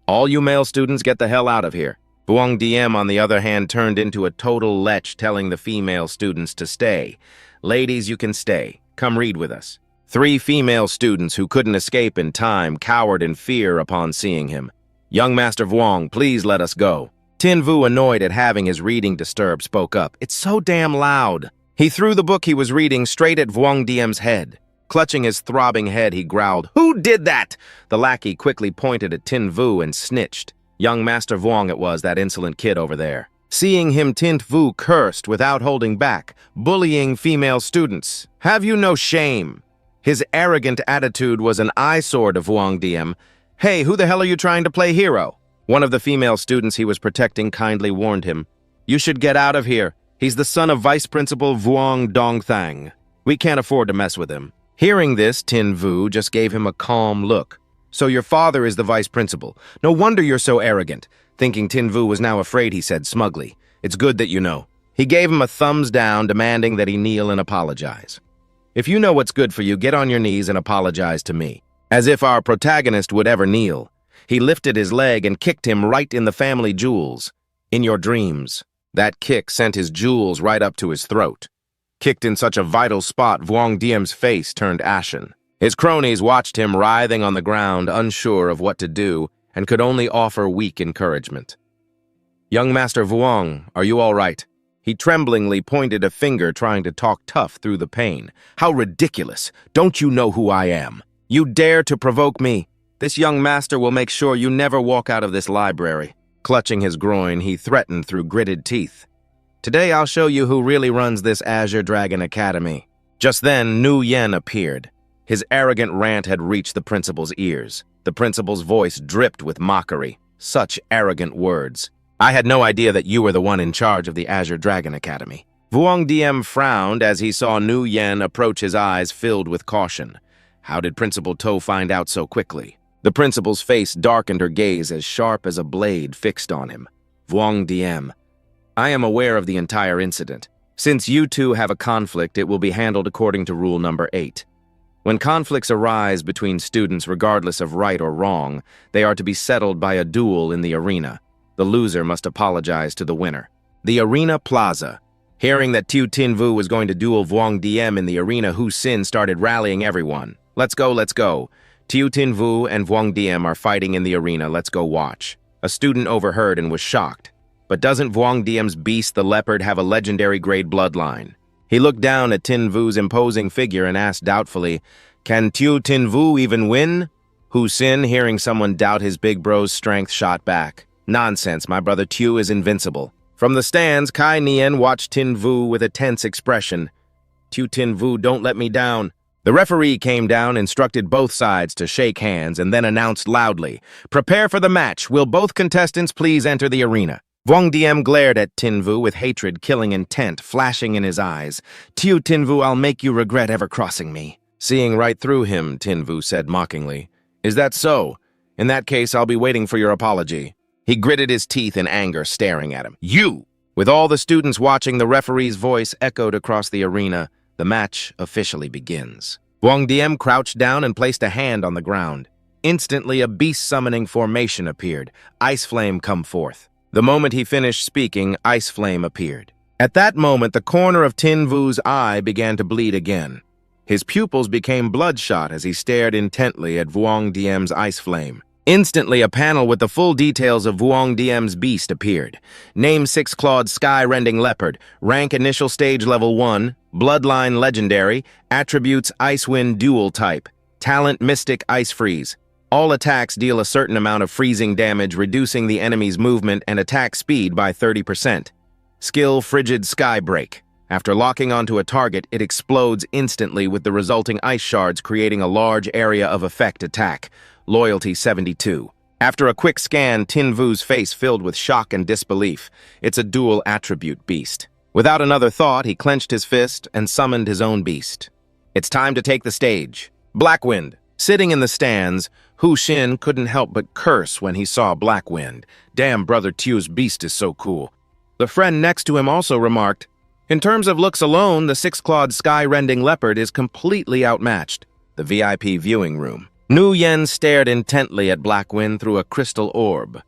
Speaker 1: All you male students, get the hell out of here. Vuong Diem, on the other hand, turned into a total lech, telling the female students to stay. Ladies, you can stay. Come read with us. 3 female students who couldn't escape in time cowered in fear upon seeing him. Young Master Vuong, please let us go. Tin Vu, annoyed at having his reading disturbed, spoke up. It's so damn loud. He threw the book he was reading straight at Vuong Diem's head. Clutching his throbbing head, he growled, Who did that? The lackey quickly pointed at Tin Vu and snitched. Young Master Vuong it was, that insolent kid over there. Seeing him, Tin Vu cursed without holding back, bullying female students. Have you no shame? His arrogant attitude was an eyesore to Vuong Diem. Hey, who the hell are you trying to play hero? One of the female students he was protecting kindly warned him. You should get out of here. He's the son of Vice Principal Vuong Dong Thang. We can't afford to mess with him. Hearing this, Tin Vu just gave him a calm look. So your father is the vice principal. No wonder you're so arrogant. Thinking Tin Vu was now afraid, he said smugly. It's good that you know. He gave him a thumbs down, demanding that he kneel and apologize. If you know what's good for you, get on your knees and apologize to me. As if our protagonist would ever kneel. He lifted his leg and kicked him right in the family jewels. In your dreams. That kick sent his jewels right up to his throat. Kicked in such a vital spot, Vuong Diem's face turned ashen. His cronies watched him writhing on the ground, unsure of what to do, and could only offer weak encouragement. Young Master Vuong, are you all right? He tremblingly pointed a finger, trying to talk tough through the pain. How ridiculous! Don't you know who I am? You dare to provoke me? This young master will make sure you never walk out of this library. Clutching his groin, he threatened through gritted teeth. Today I'll show you who really runs this Azure Dragon Academy. Just then, Nu Yen appeared. His arrogant rant had reached the principal's ears. The principal's voice dripped with mockery. Such arrogant words. I had no idea that you were the one in charge of the Azure Dragon Academy. Vuong Diem frowned as he saw Nu Yen approach, his eyes filled with caution. How did Principal To find out so quickly? The principal's face darkened, her gaze as sharp as a blade fixed on him. Vuong Diem. I am aware of the entire incident. Since you two have a conflict, it will be handled according to rule number 8. When conflicts arise between students regardless of right or wrong, they are to be settled by a duel in the arena. The loser must apologize to the winner. The Arena Plaza. Hearing that Tin Vu was going to duel Vuong Diem in the arena, Hu Xin started rallying everyone. Let's go, let's go. Tin Vu and Vuong Diem are fighting in the arena, let's go watch. A student overheard and was shocked. But doesn't Vuong Diem's beast, the leopard, have a legendary grade bloodline? He looked down at Tin Vu's imposing figure and asked doubtfully, Can Tin Vu even win? Hu Xin, hearing someone doubt his big bro's strength, shot back. Nonsense, my brother Tu is invincible. From the stands, Kai Nian watched Tin Vu with a tense expression. Tin Vu, don't let me down. The referee came down, instructed both sides to shake hands, and then announced loudly, Prepare for the match. Will both contestants please enter the arena? Vuong Diem glared at Tin Vu with hatred, killing intent, flashing in his eyes. Tin Vu, I'll make you regret ever crossing me. Seeing right through him, Tin Vu said mockingly. Is that so? In that case, I'll be waiting for your apology. He gritted his teeth in anger, staring at him. You! With all the students watching, the referee's voice echoed across the arena. The match officially begins. Vuong Diem crouched down and placed a hand on the ground. Instantly, a beast-summoning formation appeared. Ice Flame come forth. The moment he finished speaking, Ice Flame appeared. At that moment, the corner of Tin Vu's eye began to bleed again. His pupils became bloodshot as he stared intently at Vuong Diem's Ice Flame. Instantly, a panel with the full details of Vuong Diem's beast appeared. Name Six-Clawed Sky-Rending Leopard. Rank Initial Stage Level 1. Bloodline Legendary. Attributes Ice Wind Dual Type. Talent Mystic Ice Freeze. All attacks deal a certain amount of freezing damage, reducing the enemy's movement and attack speed by 30%. Skill Frigid Sky Break. After locking onto a target, it explodes instantly with the resulting ice shards, creating a large area of effect attack. Loyalty 72. After a quick scan, Tin Vu's face filled with shock and disbelief. It's a dual attribute beast. Without another thought, he clenched his fist and summoned his own beast. It's time to take the stage. Blackwind. Sitting in the stands, Hu Xin couldn't help but curse when he saw Blackwind. Damn, Brother Tu's beast is so cool. The friend next to him also remarked, in terms of looks alone, the Six-Clawed Sky-Rending Leopard is completely outmatched. The VIP viewing room. Nu Yen stared intently at Blackwind through a crystal orb.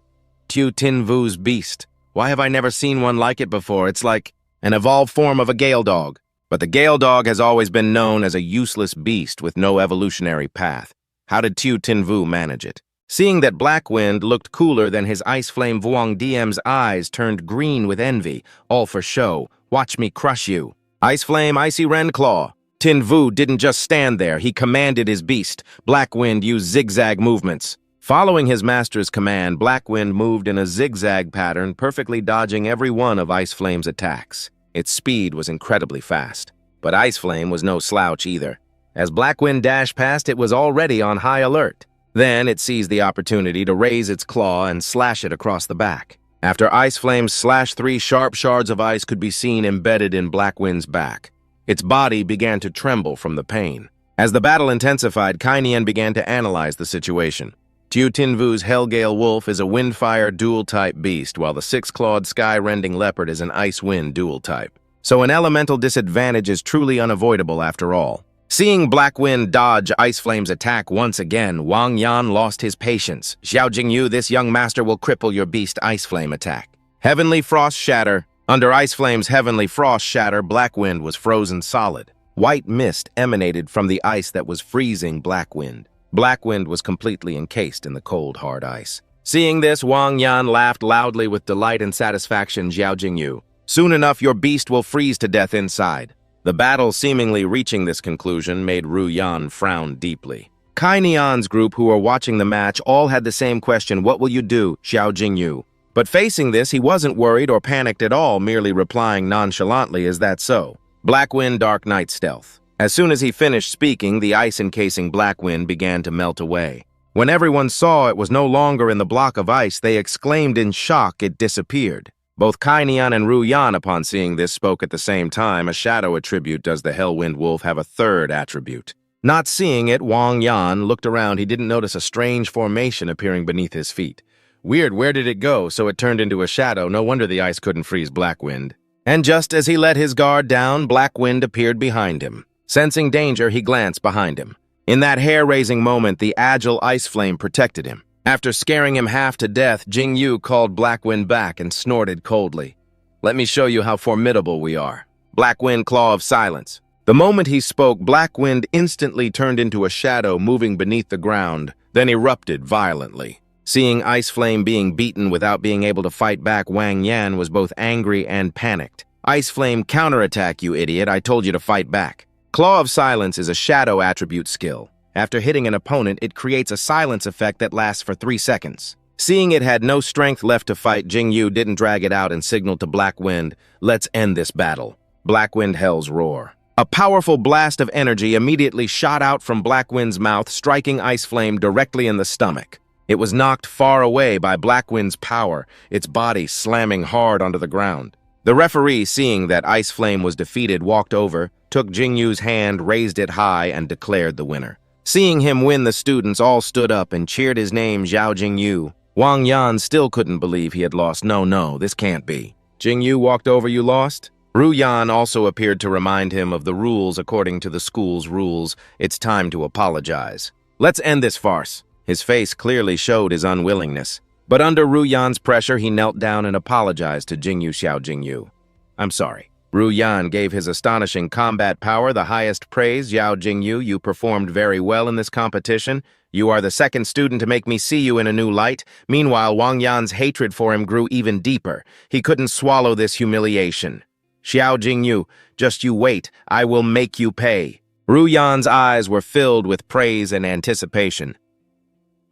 Speaker 1: Tu Tin Vu's beast. Why have I never seen one like it before? It's like an evolved form of a Gale Dog. But the Gale Dog has always been known as a useless beast with no evolutionary path. How did Tu Tin Vu manage it? Seeing that Blackwind looked cooler than his Ice Flame, Vuong Diem's eyes turned green with envy. All for show. Watch me crush you. Ice Flame, Icy Ren Claw. Tin Vu didn't just stand there, he commanded his beast. Blackwind used zigzag movements. Following his master's command, Blackwind moved in a zigzag pattern, perfectly dodging every one of Ice Flame's attacks. Its speed was incredibly fast. But Ice Flame was no slouch either. As Blackwind dashed past, it was already on high alert. Then it seized the opportunity to raise its claw and slash it across the back. After Ice Flame slashed, 3 sharp shards of ice could be seen embedded in Blackwind's back. Its body began to tremble from the pain. As the battle intensified, Kainian began to analyze the situation. Tu Tin Vu's Hellgale Wolf is a Windfire dual-type beast, while the Six-Clawed Sky-Rending Leopard is an Ice-Wind dual-type. So an elemental disadvantage is truly unavoidable after all. Seeing Blackwind dodge Ice Flame's attack once again, Wang Yan lost his patience. Xiao Jingyu, this young master will cripple your beast Ice Flame attack. Heavenly Frost Shatter. Under Ice Flame's Heavenly Frost Shatter, Blackwind was frozen solid. White mist emanated from the ice that was freezing Blackwind. Blackwind was completely encased in the cold, hard ice. Seeing this, Wang Yan laughed loudly with delight and satisfaction. Xiao Jingyu, soon enough your beast will freeze to death inside. The battle seemingly reaching this conclusion made Ru Yan frown deeply. Kai Nian's group, who were watching the match, all had the same question, what will you do, Xiao Jingyu? But facing this, he wasn't worried or panicked at all, merely replying nonchalantly, is that so? Blackwind Dark Knight Stealth. As soon as he finished speaking, the ice encasing Blackwind began to melt away. When everyone saw it was no longer in the block of ice, they exclaimed in shock it disappeared. Both Kai Nian and Ru Yan, upon seeing this, spoke at the same time. A shadow attribute. Does the Hellwind Wolf have a third attribute? Not seeing it, Wang Yan looked around. He didn't notice a strange formation appearing beneath his feet. Weird, where did it go? So it turned into a shadow. No wonder the ice couldn't freeze Blackwind. And just as he let his guard down, Blackwind appeared behind him. Sensing danger, he glanced behind him. In that hair-raising moment, the agile Ice Flame protected him. After scaring him half to death, Jingyu called Blackwind back and snorted coldly. Let me show you how formidable we are. Blackwind Claw of Silence. The moment he spoke, Blackwind instantly turned into a shadow moving beneath the ground, then erupted violently. Seeing Ice Flame being beaten without being able to fight back, Wang Yan was both angry and panicked. Ice Flame, counterattack, you idiot. I told you to fight back. Claw of Silence is a shadow attribute skill. After hitting an opponent, it creates a silence effect that lasts for 3 seconds. Seeing it had no strength left to fight, Jingyu didn't drag it out and signaled to Blackwind, let's end this battle. Blackwind Hell's Roar. A powerful blast of energy immediately shot out from Blackwind's mouth, striking Ice Flame directly in the stomach. It was knocked far away by Blackwind's power, its body slamming hard onto the ground. The referee, seeing that Ice Flame was defeated, walked over, took Jingyu's hand, raised it high, and declared the winner. Seeing him win, the students all stood up and cheered his name, Xiao Jingyu. Wang Yan still couldn't believe he had lost. No, this can't be. Jingyu walked over, you lost? Ru Yan also appeared to remind him of the rules according to the school's rules. It's time to apologize. Let's end this farce. His face clearly showed his unwillingness. But under Ru Yan's pressure, he knelt down and apologized to Jingyu Xiao Jingyu. "I'm sorry." Ru Yan gave his astonishing combat power the highest praise. "Yao Jingyu, you performed very well in this competition. You are the second student to make me see you in a new light." Meanwhile, Wang Yan's hatred for him grew even deeper. He couldn't swallow this humiliation. "Xiao Jingyu, just you wait. I will make you pay." Ru Yan's eyes were filled with praise and anticipation.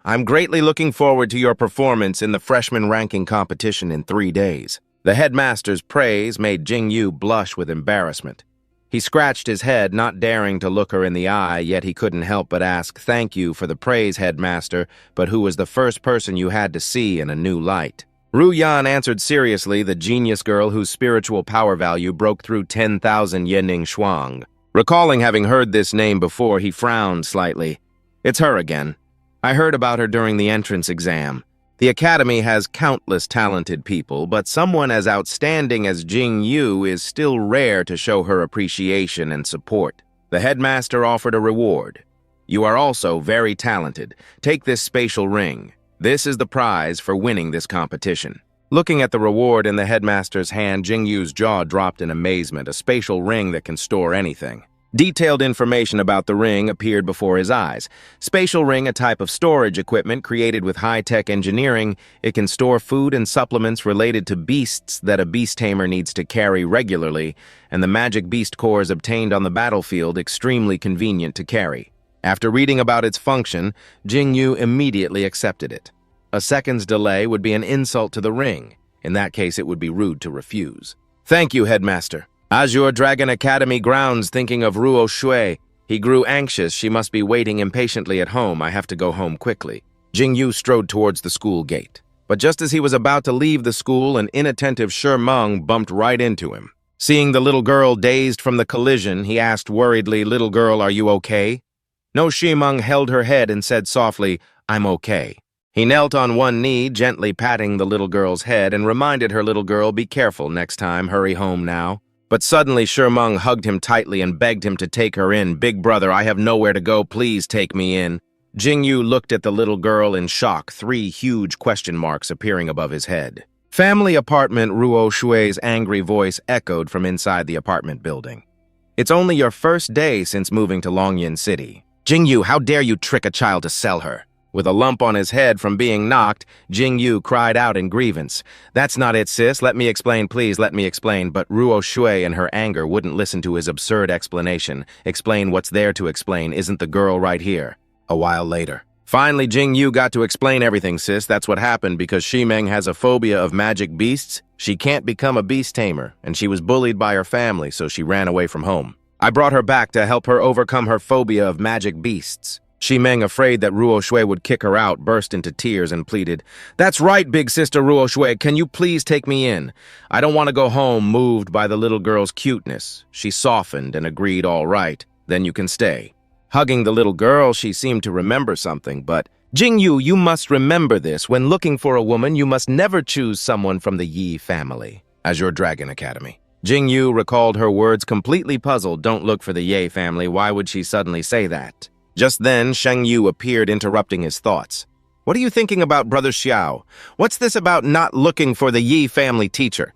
Speaker 1: "I'm greatly looking forward to your performance in the freshman ranking competition in 3 days." The headmaster's praise made Jingyu blush with embarrassment. He scratched his head, not daring to look her in the eye, yet he couldn't help but ask, "Thank you for the praise, headmaster, but who was the first person you had to see in a new light?" Ru Yan answered seriously, "The genius girl whose spiritual power value broke through 10,000 Yening Shuang." Recalling having heard this name before, he frowned slightly. "It's her again. I heard about her during the entrance exam. The academy has countless talented people, but someone as outstanding as Jingyu is still rare to show her appreciation and support." The headmaster offered a reward. "You are also very talented. Take this spatial ring. This is the prize for winning this competition." Looking at the reward in the headmaster's hand, Jingyu's jaw dropped in amazement, a spatial ring that can store anything. Detailed information about the ring appeared before his eyes. Spatial ring, a type of storage equipment created with high-tech engineering. It can store food and supplements related to beasts that a beast tamer needs to carry regularly, and the magic beast cores obtained on the battlefield extremely convenient to carry. After reading about its function, Jingyu immediately accepted it. A second's delay would be an insult to the ring. In that case, it would be rude to refuse. "Thank you, headmaster." Azure Dragon Academy grounds thinking of Ruo Shui. He grew anxious. She must be waiting impatiently at home. I have to go home quickly. Jingyu strode towards the school gate. But just as he was about to leave the school, an inattentive Shimeng bumped right into him. Seeing the little girl dazed from the collision, he asked worriedly, "Little girl, are you okay?" No, Shimeng held her head and said softly, "I'm okay." He knelt on one knee, gently patting the little girl's head, and reminded her little girl, "Be careful next time, hurry home now." But suddenly Shimeng hugged him tightly and begged him to take her in. "Big brother, I have nowhere to go, please take me in." Jingyu looked at the little girl in shock, 3 huge question marks appearing above his head. "Family apartment," Ruo Shui's angry voice echoed from inside the apartment building. "It's only your first day since moving to Longyan City. Jingyu, how dare you trick a child to sell her?" With a lump on his head from being knocked, Jingyu cried out in grievance. "That's not it, sis. Let me explain, please, let me explain." But Ruo Shui in her anger wouldn't listen to his absurd explanation. "Explain what's there to explain. Isn't the girl right here?" A while later. "Finally, Jingyu got to explain everything, sis. That's what happened because Shimeng has a phobia of magic beasts. She can't become a beast tamer, and she was bullied by her family, so she ran away from home. I brought her back to help her overcome her phobia of magic beasts." Shimeng, afraid that Ruo Shui would kick her out, burst into tears and pleaded, "That's right, big sister Ruo Shui, can you please take me in? I don't want to go home," moved by the little girl's cuteness. She softened and agreed, "All right, then you can stay." Hugging the little girl, she seemed to remember something, but, "Jingyu, you must remember this. When looking for a woman, you must never choose someone from the Yi family." Azure Dragon Academy. Jingyu recalled her words, completely puzzled. Don't look for the Ye family. Why would she suddenly say that? Just then, Sheng Yu appeared, interrupting his thoughts. "What are you thinking about, Brother Xiao? What's this about not looking for the Yi family teacher?"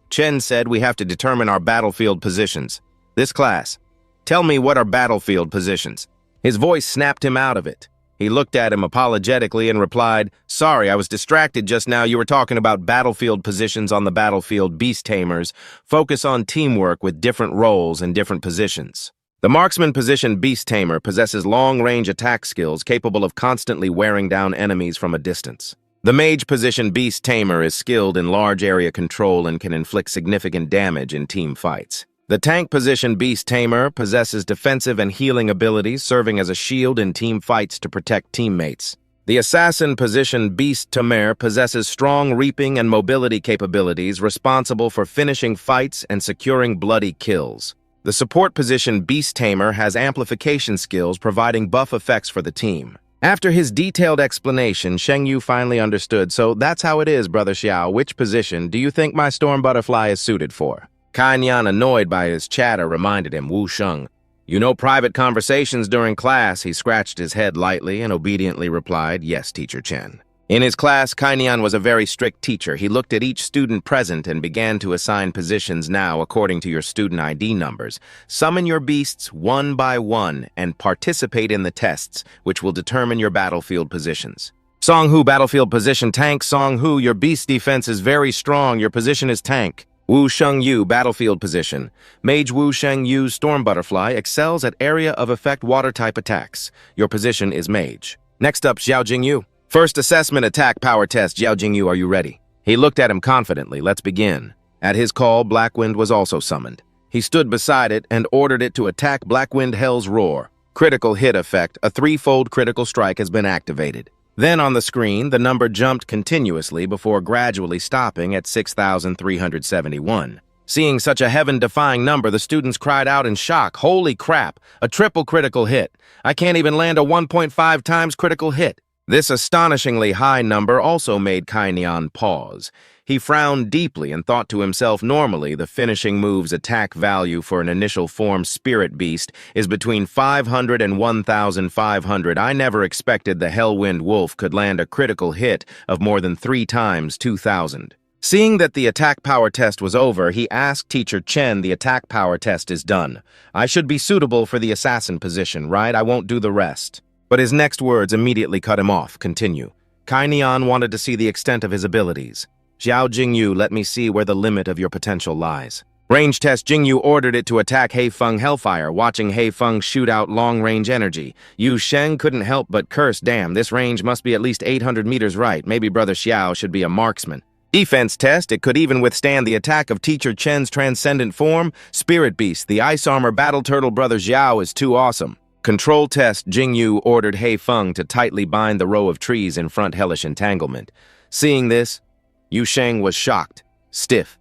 Speaker 1: Chen said, "We have to determine our battlefield positions. This class, tell me what are battlefield positions." His voice snapped him out of it. He looked at him apologetically and replied, "Sorry, I was distracted just now. You were talking about battlefield positions on the battlefield. Beast tamers focus on teamwork with different roles and different positions. The marksman position Beast Tamer possesses long-range attack skills capable of constantly wearing down enemies from a distance. The mage position Beast Tamer is skilled in large area control and can inflict significant damage in team fights. The tank position Beast Tamer possesses defensive and healing abilities, serving as a shield in team fights to protect teammates. The assassin position Beast Tamer possesses strong reaping and mobility capabilities, responsible for finishing fights and securing bloody kills. The support position Beast Tamer has amplification skills, providing buff effects for the team. After his detailed explanation, Sheng Yu finally understood. "So that's how it is, Brother Xiao. Which position do you think my storm butterfly is suited for?" Kai Nian, annoyed by his chatter, reminded him, "Wu Sheng, You know private conversations during class. He scratched his head lightly and obediently replied, yes, Teacher Chen. In his class, Kainian was a very strict teacher. He looked at each student present and began to assign positions now according to your student ID numbers. Summon your beasts one by one and participate in the tests, which will determine your battlefield positions. Song-Hu, battlefield position, tank. Song-Hu, your beast defense is very strong. Your position is tank. Wu Sheng-Yu, battlefield position. Mage Wu Sheng-Yu's Storm Butterfly excels at area of effect water-type attacks. Your position is mage. Next up, Xiao Jingyu. First assessment attack power test. Xiao Jingyu, are you ready? He looked at him confidently. Let's begin. At his call, Blackwind was also summoned. He stood beside it and ordered it to attack Blackwind Hell's Roar. Critical hit effect. A threefold critical strike has been activated. Then on the screen, the number jumped continuously before gradually stopping at 6,371. Seeing such a heaven-defying number, the students cried out in shock, "Holy crap, a triple critical hit! I can't even land a 1.5 times critical hit!" This astonishingly high number also made Kainian pause. He frowned deeply and thought to himself, normally the finishing move's attack value for an initial form spirit beast is between 500 and 1,500. I never expected the Hellwind Wolf could land a critical hit of more than 3 times 2,000. Seeing that the attack power test was over, he asked Teacher Chen, the attack power test is done. I should be suitable for the assassin position, right? I won't do the rest. But his next words immediately cut him off. Continue. Kainian wanted to see the extent of his abilities. Xiao Jingyu, let me see where the limit of your potential lies. Range test. Jingyu ordered it to attack Heifeng Hellfire, watching Heifeng shoot out long-range energy. Yu Sheng couldn't help but curse, damn, this range must be at least 800 meters right. Maybe Brother Xiao should be a marksman. Defense test. It could even withstand the attack of Teacher Chen's transcendent form. Spirit Beast, the Ice Armor Battle Turtle Brother Xiao is too awesome. Control test. Jingyu ordered Heifeng to tightly bind the row of trees in front hellish entanglement. Seeing this, Yu Sheng was shocked, stiff.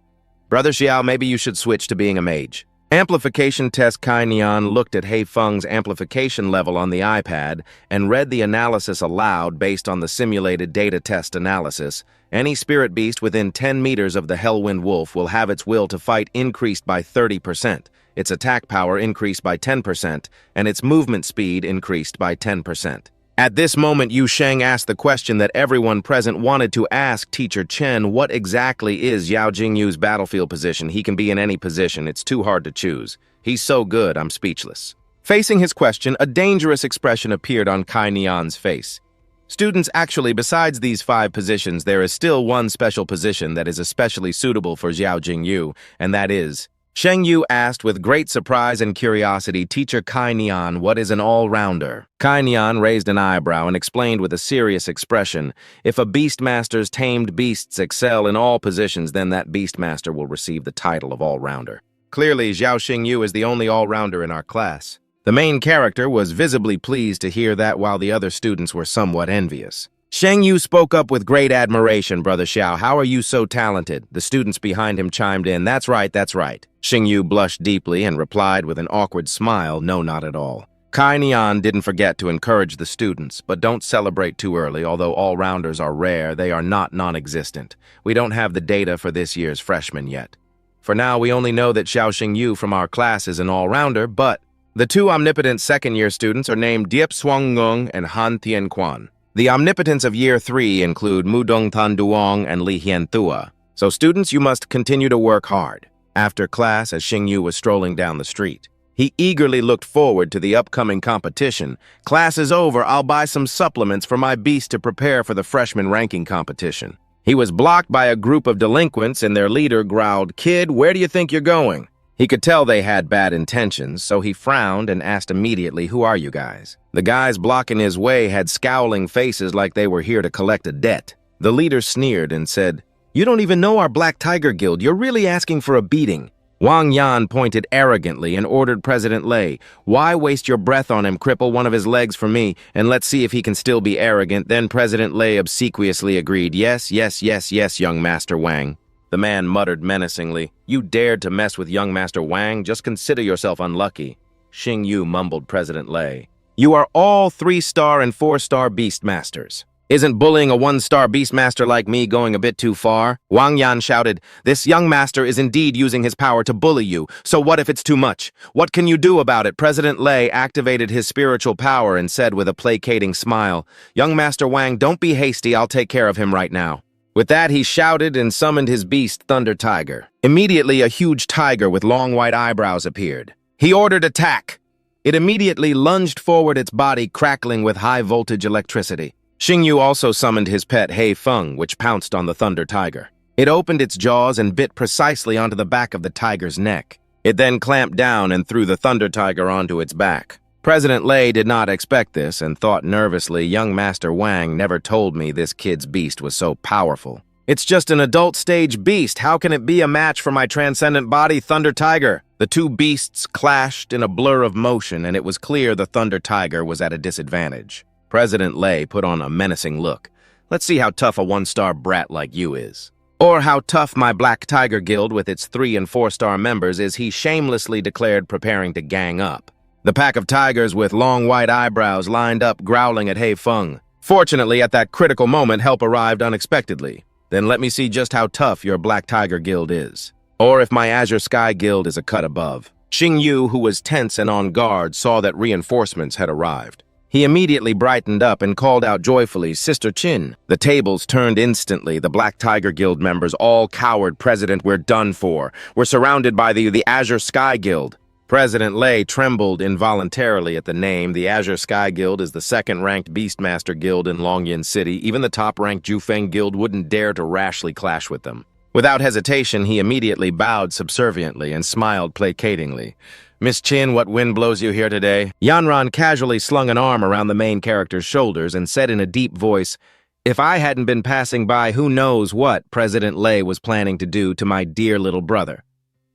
Speaker 1: Brother Xiao, maybe you should switch to being a mage. Amplification test. Kainian looked at Heifeng's amplification level on the iPad and read the analysis aloud based on the simulated data test analysis. Any spirit beast within 10 meters of the Hellwind Wolf will have its will to fight increased by 30%, its attack power increased by 10%, and its movement speed increased by 10%. At this moment, Yu Sheng asked the question that everyone present wanted to ask Teacher Chen, what exactly is Xiao Jingyu's battlefield position? He can be in any position, it's too hard to choose. He's so good, I'm speechless. Facing his question, a dangerous expression appeared on Kainian's face. Students, actually, besides these 5 positions, there is still one special position that is especially suitable for Xiao Jingyu, and that is... Sheng Yu asked with great surprise and curiosity, Teacher Kainian, what is an all-rounder? Kainian raised an eyebrow and explained with a serious expression, if a Beastmaster's tamed beasts excel in all positions, then that Beastmaster will receive the title of all-rounder. Clearly, Xiao Xingyu is the only all-rounder in our class. The main character was visibly pleased to hear that while the other students were somewhat envious. Sheng Yu spoke up with great admiration, Brother Xiao. How are you so talented? The students behind him chimed in, that's right, that's right. Sheng Yu blushed deeply and replied with an awkward smile, no, not at all. Kainian didn't forget to encourage the students, but don't celebrate too early. Although all-rounders are rare, they are not non-existent. We don't have the data for this year's freshmen yet. For now, we only know that Xiao Xingyu from our class is an all-rounder, but the 2 omnipotent second-year students are named Diep Suangngung and Han Tianquan. The omnipotents of Year 3 include Mudong Tanduong and Li Hianthua. So students, you must continue to work hard. After class, as Xingyu was strolling down the street, he eagerly looked forward to the upcoming competition. Class is over, I'll buy some supplements for my beast to prepare for the freshman ranking competition. He was blocked by a group of delinquents and their leader growled, Kid, where do you think you're going? He could tell they had bad intentions, so he frowned and asked immediately, who are you guys? The guys blocking his way had scowling faces like they were here to collect a debt. The leader sneered and said, you don't even know our Black Tiger Guild. You're really asking for a beating. Wang Yan pointed arrogantly and ordered President Lei, why waste your breath on him? Cripple one of his legs for me, and let's see if he can still be arrogant. Then President Lei obsequiously agreed, yes, yes, yes, yes, young Master Wang. The man muttered menacingly, you dared to mess with young Master Wang? Just consider yourself unlucky. Xing Yu mumbled President Lei. You are all 3-star and 4-star Beastmasters. Isn't bullying a one-star beastmaster like me going a bit too far? Wang Yan shouted, "This young master is indeed using his power to bully you, so what if it's too much? What can you do about it?" President Lei activated his spiritual power and said with a placating smile, "Young Master Wang, don't be hasty, I'll take care of him right now." With that, he shouted and summoned his beast, Thunder Tiger. Immediately, a huge tiger with long white eyebrows appeared. He ordered attack. It immediately lunged forward, its body crackling with high-voltage electricity. Xingyu also summoned his pet Hei Feng, which pounced on the Thunder Tiger. It opened its jaws and bit precisely onto the back of the tiger's neck. It then clamped down and threw the Thunder Tiger onto its back. President Lei did not expect this and thought nervously, "Young Master Wang never told me this kid's beast was so powerful. It's just an adult-stage beast. How can it be a match for my transcendent body, Thunder Tiger?" The two beasts clashed in a blur of motion, and it was clear the Thunder Tiger was at a disadvantage. President Lei put on a menacing look. "Let's see how tough a one-star brat like you is. Or how tough my Black Tiger Guild with its 3- and 4-star members is," he shamelessly declared, preparing to gang up. The pack of tigers with long white eyebrows lined up, growling at Hei Feng. Fortunately, at that critical moment, help arrived unexpectedly. "Then let me see just how tough your Black Tiger Guild is. Or if my Azure Sky Guild is a cut above." Xingyu, who was tense and on guard, saw that reinforcements had arrived. He immediately brightened up and called out joyfully, "Sister Qin." The tables turned instantly. The Black Tiger Guild members all cowered. "President, we're done for. We're surrounded by the Azure Sky Guild." President Lei trembled involuntarily at the name. The Azure Sky Guild is the second-ranked Beastmaster Guild in Longyan City. Even the top-ranked Jufeng Guild wouldn't dare to rashly clash with them. Without hesitation, he immediately bowed subserviently and smiled placatingly. "Miss Qin, what wind blows you here today?" Yanran casually slung an arm around the main character's shoulders and said in a deep voice, "If I hadn't been passing by, who knows what President Lei was planning to do to my dear little brother."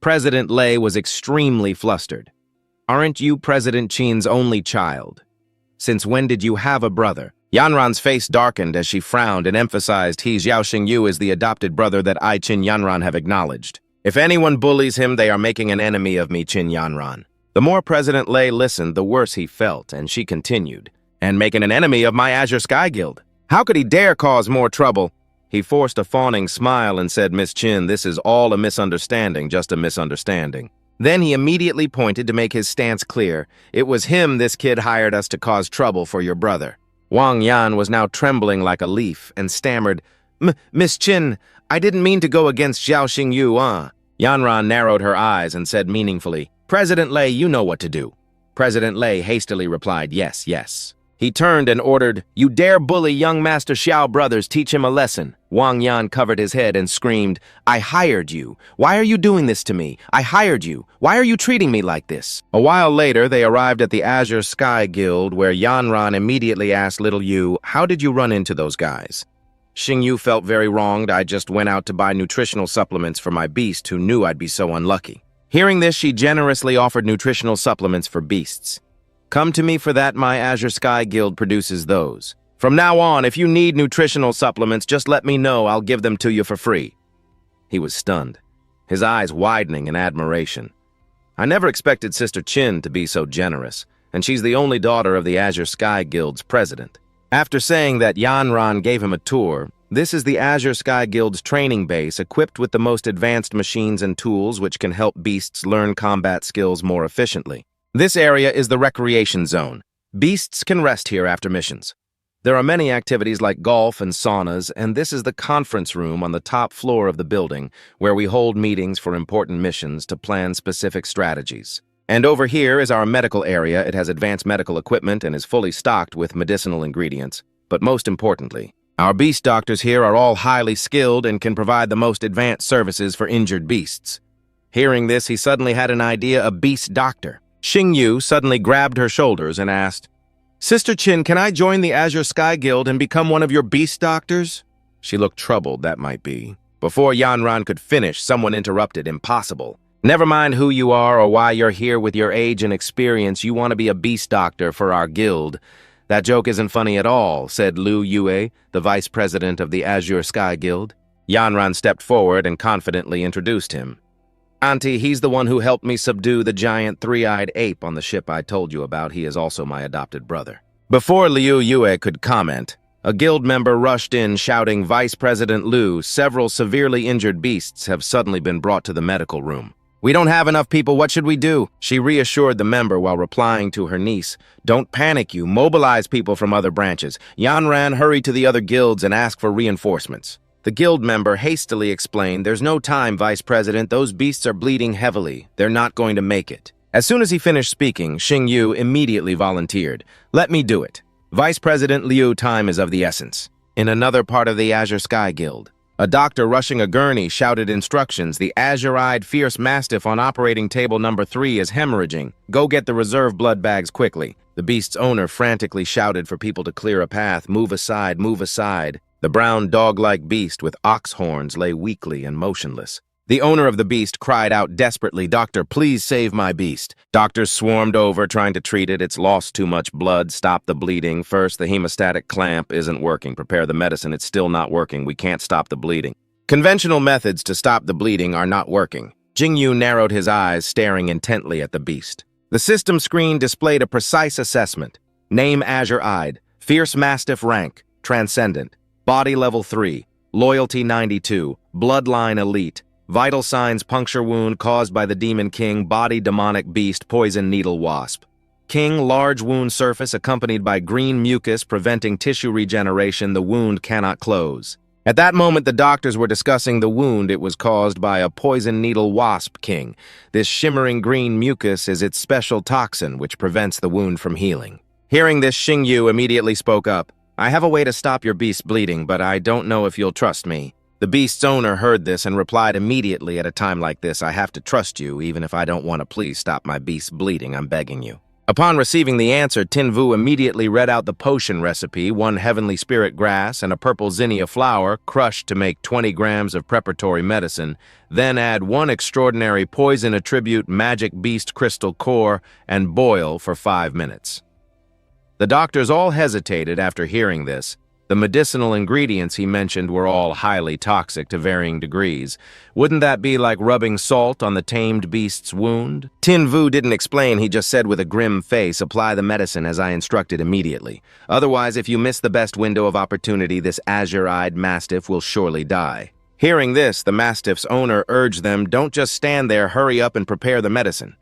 Speaker 1: President Lei was extremely flustered. "Aren't you President Qin's only child? Since when did you have a brother?" Yanran's face darkened as she frowned and emphasized, Xiao Xingyu is the adopted brother that I, Qin Yanran, have acknowledged. If anyone bullies him, they are making an enemy of me, Qin Yanran. The more President Lei listened, the worse he felt, and she continued, "And making an enemy of my Azure Sky Guild. How could he dare cause more trouble?" He forced a fawning smile and said, "Miss Qin, this is all a misunderstanding, just a misunderstanding." Then he immediately pointed to make his stance clear. "It was him this kid hired us to cause trouble for your brother." Wang Yan was now trembling like a leaf and stammered, Miss Qin, I didn't mean to go against Xiao Xingyu, Yanran narrowed her eyes and said meaningfully, "President Lei, you know what to do." President Lei hastily replied, "Yes, yes." He turned and ordered, "You dare bully young Master Xiao brothers, teach him a lesson." Wang Yan covered his head and screamed, "I hired you. Why are you doing this to me? I hired you. Why are you treating me like this?" A while later, they arrived at the Azure Sky Guild, where Yanran immediately asked little Yu, "How did you run into those guys?" Xingyu felt very wronged. "I just went out to buy nutritional supplements for my beast who knew I'd be so unlucky." Hearing this, she generously offered nutritional supplements for beasts. "Come to me for that, my Azure Sky Guild produces those. From now on, if you need nutritional supplements, just let me know, I'll give them to you for free." He was stunned, his eyes widening in admiration. "I never expected Sister Qin to be so generous, and she's the only daughter of the Azure Sky Guild's president." After saying that, Yanran gave him a tour. This is the Azure Sky Guild's training base, equipped with the most advanced machines and tools which can help beasts learn combat skills more efficiently. This area is the recreation zone. Beasts can rest here after missions. There are many activities like golf and saunas, and this is the conference room on the top floor of the building, where we hold meetings for important missions to plan specific strategies. And over here is our medical area. It has advanced medical equipment and is fully stocked with medicinal ingredients. But most importantly, our beast doctors here are all highly skilled and can provide the most advanced services for injured beasts. Hearing this, he suddenly had an idea, a beast doctor. Xingyu suddenly grabbed her shoulders and asked, "Sister Qin, can I join the Azure Sky Guild and become one of your beast doctors?" She looked troubled, that might be. Before Yanran could finish, someone interrupted, "Impossible. Never mind who you are or why you're here. With your age and experience, you want to be a beast doctor for our guild. That joke isn't funny at all," said Lu Yue, the vice president of the Azure Sky Guild. Yanran stepped forward and confidently introduced him. "Auntie, he's the one who helped me subdue the giant three-eyed ape on the ship I told you about. He is also my adopted brother." Before Liu Yue could comment, A guild member rushed in, shouting, "Vice President Liu, several severely injured beasts have suddenly been brought to the medical room." "We don't have enough people, what should we do?" She reassured the member while replying to her niece. "Don't panic, you. Mobilize people from other branches. Yanran, hurry to the other guilds and ask for reinforcements." The guild member hastily explained, "There's no time, Vice President. Those beasts are bleeding heavily. They're not going to make it." As soon as he finished speaking, Xing Yu immediately volunteered. "Let me do it. Vice President Liu, time is of the essence." In another part of the Azure Sky Guild, a doctor rushing a gurney shouted instructions. "The azure-eyed fierce mastiff on operating table number 3 is hemorrhaging. Go get the reserve blood bags quickly." The beast's owner frantically shouted for people to clear a path. "Move aside, move aside." The brown dog-like beast with ox horns lay weakly and motionless. The owner of the beast cried out desperately, "Doctor, please save my beast." Doctors swarmed over, trying to treat it. "It's lost too much blood. Stop the bleeding. First, the hemostatic clamp isn't working. Prepare the medicine. It's still not working. We can't stop the bleeding." Conventional methods to stop the bleeding are not working. Jingyu narrowed his eyes, staring intently at the beast. The system screen displayed a precise assessment. Name azure-eyed. Fierce mastiff rank. Transcendent. Body level 3. Loyalty 92. Bloodline elite. Vital signs: puncture wound caused by the Demon King, body demonic beast, poison needle wasp. King, large wound surface accompanied by green mucus preventing tissue regeneration. The wound cannot close. At that moment, the doctors were discussing the wound. It was caused by a poison needle wasp king. This shimmering green mucus is its special toxin, which prevents the wound from healing. Hearing this, Xing Yu immediately spoke up. "I have a way to stop your beast bleeding, but I don't know if you'll trust me." The beast's owner heard this and replied immediately, "At a time like this, I have to trust you, even if I don't want to. Please stop my beast's bleeding, I'm begging you." Upon receiving the answer, Tinvu immediately read out the potion recipe: 1 heavenly spirit grass and a purple zinnia flower, crushed to make 20 grams of preparatory medicine. Then add 1 extraordinary poison attribute magic beast crystal core and boil for 5 minutes. The doctors all hesitated after hearing this. The medicinal ingredients he mentioned were all highly toxic to varying degrees. Wouldn't that be like rubbing salt on the tamed beast's wound? Tinvu didn't explain, he just said with a grim face, "Apply the medicine as I instructed immediately. Otherwise, if you miss the best window of opportunity, this azure-eyed mastiff will surely die." Hearing this, the mastiff's owner urged them, "Don't just stand there, hurry up and prepare the medicine."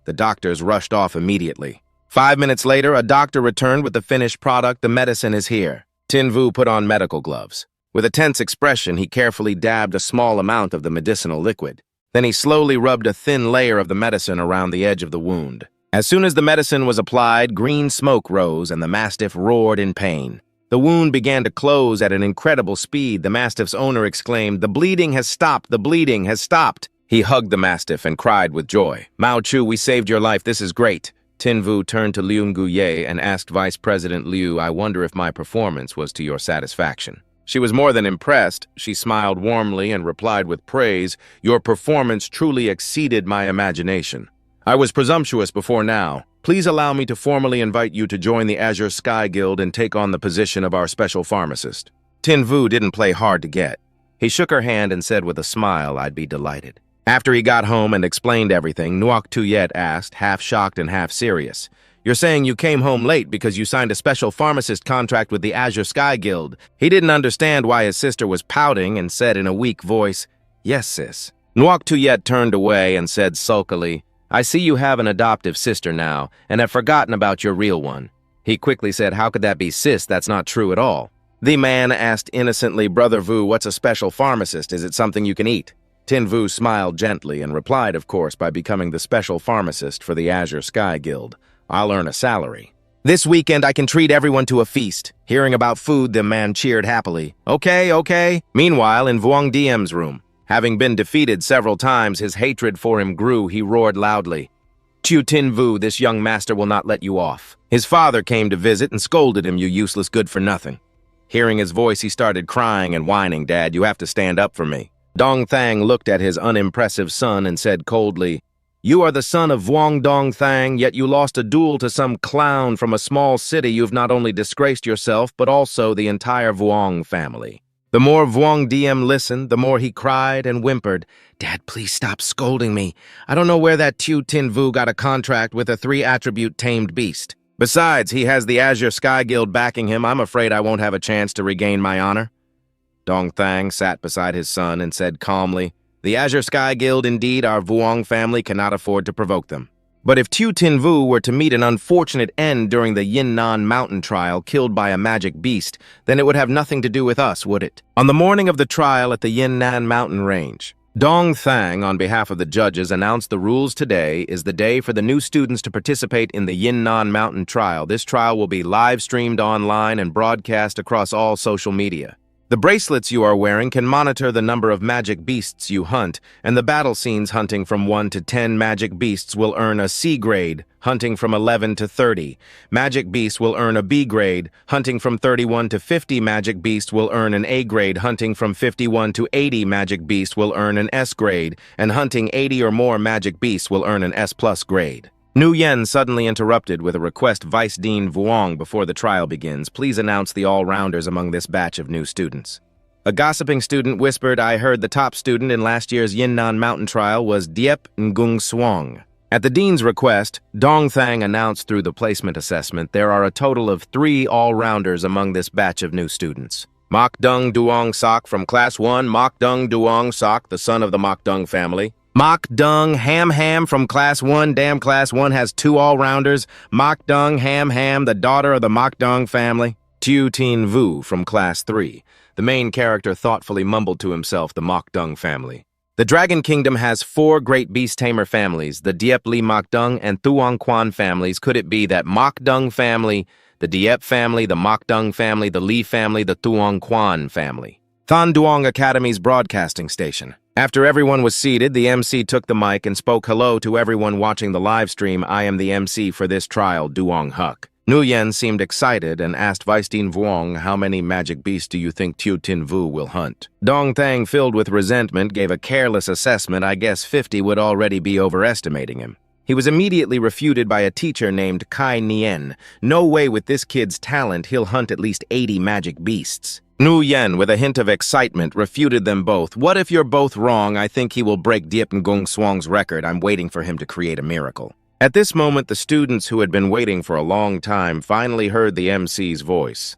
Speaker 1: The doctors rushed off immediately. 5 minutes later, a doctor returned with the finished product. "The medicine is here." Tinvu put on medical gloves. With a tense expression, he carefully dabbed a small amount of the medicinal liquid. Then he slowly rubbed a thin layer of the medicine around the edge of the wound. As soon as the medicine was applied, green smoke rose and the mastiff roared in pain. The wound began to close at an incredible speed. The mastiff's owner exclaimed, "The bleeding has stopped! The bleeding has stopped!" He hugged the mastiff and cried with joy. "Mao Chu, we saved your life. This is great." Tinvu turned to Liu Nguye and asked Vice President Liu, "I wonder if my performance was to your satisfaction." She was more than impressed. She smiled warmly and replied with praise, "Your performance truly exceeded my imagination. I was presumptuous before now. Please allow me to formally invite you to join the Azure Sky Guild and take on the position of our special pharmacist." Tinvu didn't play hard to get. He shook her hand and said with a smile, "I'd be delighted." After he got home and explained everything, Nuoc Tuyet asked, half shocked and half serious, "You're saying you came home late because you signed a special pharmacist contract with the Azure Sky Guild?" He didn't understand why his sister was pouting and said in a weak voice, "Yes, sis." Nuoc Tuyet turned away and said sulkily, "I see you have an adoptive sister now and have forgotten about your real one." He quickly said, "How could that be, sis? That's not true at all." The man asked innocently, "Brother Vu, what's a special pharmacist? Is it something you can eat?" Tinvu smiled gently and replied, of course, by becoming the special pharmacist for the Azure Sky Guild. "I'll earn a salary. This weekend I can treat everyone to a feast." Hearing about food, the man cheered happily. Okay, okay." Meanwhile, in Vuong Diem's room, having been defeated several times, his hatred for him grew. He roared loudly, "Chu Tinvu, this young master will not let you off." His father came to visit and scolded him, "You useless good-for-nothing." Hearing his voice, he started crying and whining, "Dad, you have to stand up for me." Dong Thang looked at his unimpressive son and said coldly, "You are the son of Vuong Dong Thang, yet you lost a duel to some clown from a small city. You've not only disgraced yourself, but also the entire Vuong family." The more Vuong Diem listened, the more he cried and whimpered, "Dad, please stop scolding me. I don't know where that Tu Tin Vu got a contract with a 3-attribute tamed beast." Besides, he has the Azure Sky Guild backing him. I'm afraid I won't have a chance to regain my honor." Dong Thang sat beside his son and said calmly, "The Azure Sky Guild, indeed, our Vuong family cannot afford to provoke them. But if Tu Tin Vu were to meet an unfortunate end during the Yinnan mountain trial, killed by a magic beast, then it would have nothing to do with us, would it?" On the morning of the trial at the Yinnan mountain range, Dong Thang, on behalf of the judges, announced the rules. Today is the day for the new students to participate in the Yinnan mountain trial. This trial will be live-streamed online and broadcast across all social media. The bracelets you are wearing can monitor the number of magic beasts you hunt, and the battle scenes hunting from 1 to 10 magic beasts will earn a C grade, hunting from 11 to 30. Magic beasts will earn a B grade, hunting from 31 to 50. Magic beasts will earn an A grade, hunting from 51 to 80. Magic beasts will earn an S grade, and hunting 80 or more magic beasts will earn an S+ grade. Nu Yen suddenly interrupted with a request. "Vice Dean Vuong, before the trial begins, please announce the all-rounders among this batch of new students." A gossiping student whispered, "I heard the top student in last year's Yinnan mountain trial was Diep Ngung Swang." At the dean's request, Dong Thang announced through the placement assessment there are a total of 3 all-rounders among this batch of new students. Mok Dung Duong Sok from Class 1, Mok Dung Duong Sok, the son of the Mok Dung family. Mok Dung Ham from Class 1. Damn, Class 1 has 2 all-rounders. Mok Dung Ham, the daughter of the Mok Dung family. Tu Tin Vu from Class 3. The main character thoughtfully mumbled to himself, the Mok Dung family. The Dragon Kingdom has 4 great beast tamer families, the Diep Li Mok Dung and Thuong Quan families. Could it be that Mok Dung family, the Diep family, the Mok Dung family, the Li family, the Thuong Quan family? Than Duong Academy's broadcasting station. After everyone was seated, the MC took the mic and spoke hello to everyone watching the live stream. "I am the MC for this trial, Duong Huck." Nu Yen seemed excited and asked Vice Dean Vuong, "How many magic beasts do you think Tu Tin Vu will hunt?" Dong Thang, filled with resentment, gave a careless assessment. "I guess 50 would already be overestimating him." He was immediately refuted by a teacher named Kai Nien. "No way, with this kid's talent, he'll hunt at least 80 magic beasts." Nu Yen, with a hint of excitement, refuted them both. "What if you're both wrong? I think he will break Diep Ngung Swang's record. I'm waiting for him to create a miracle." At this moment, the students who had been waiting for a long time finally heard the MC's voice.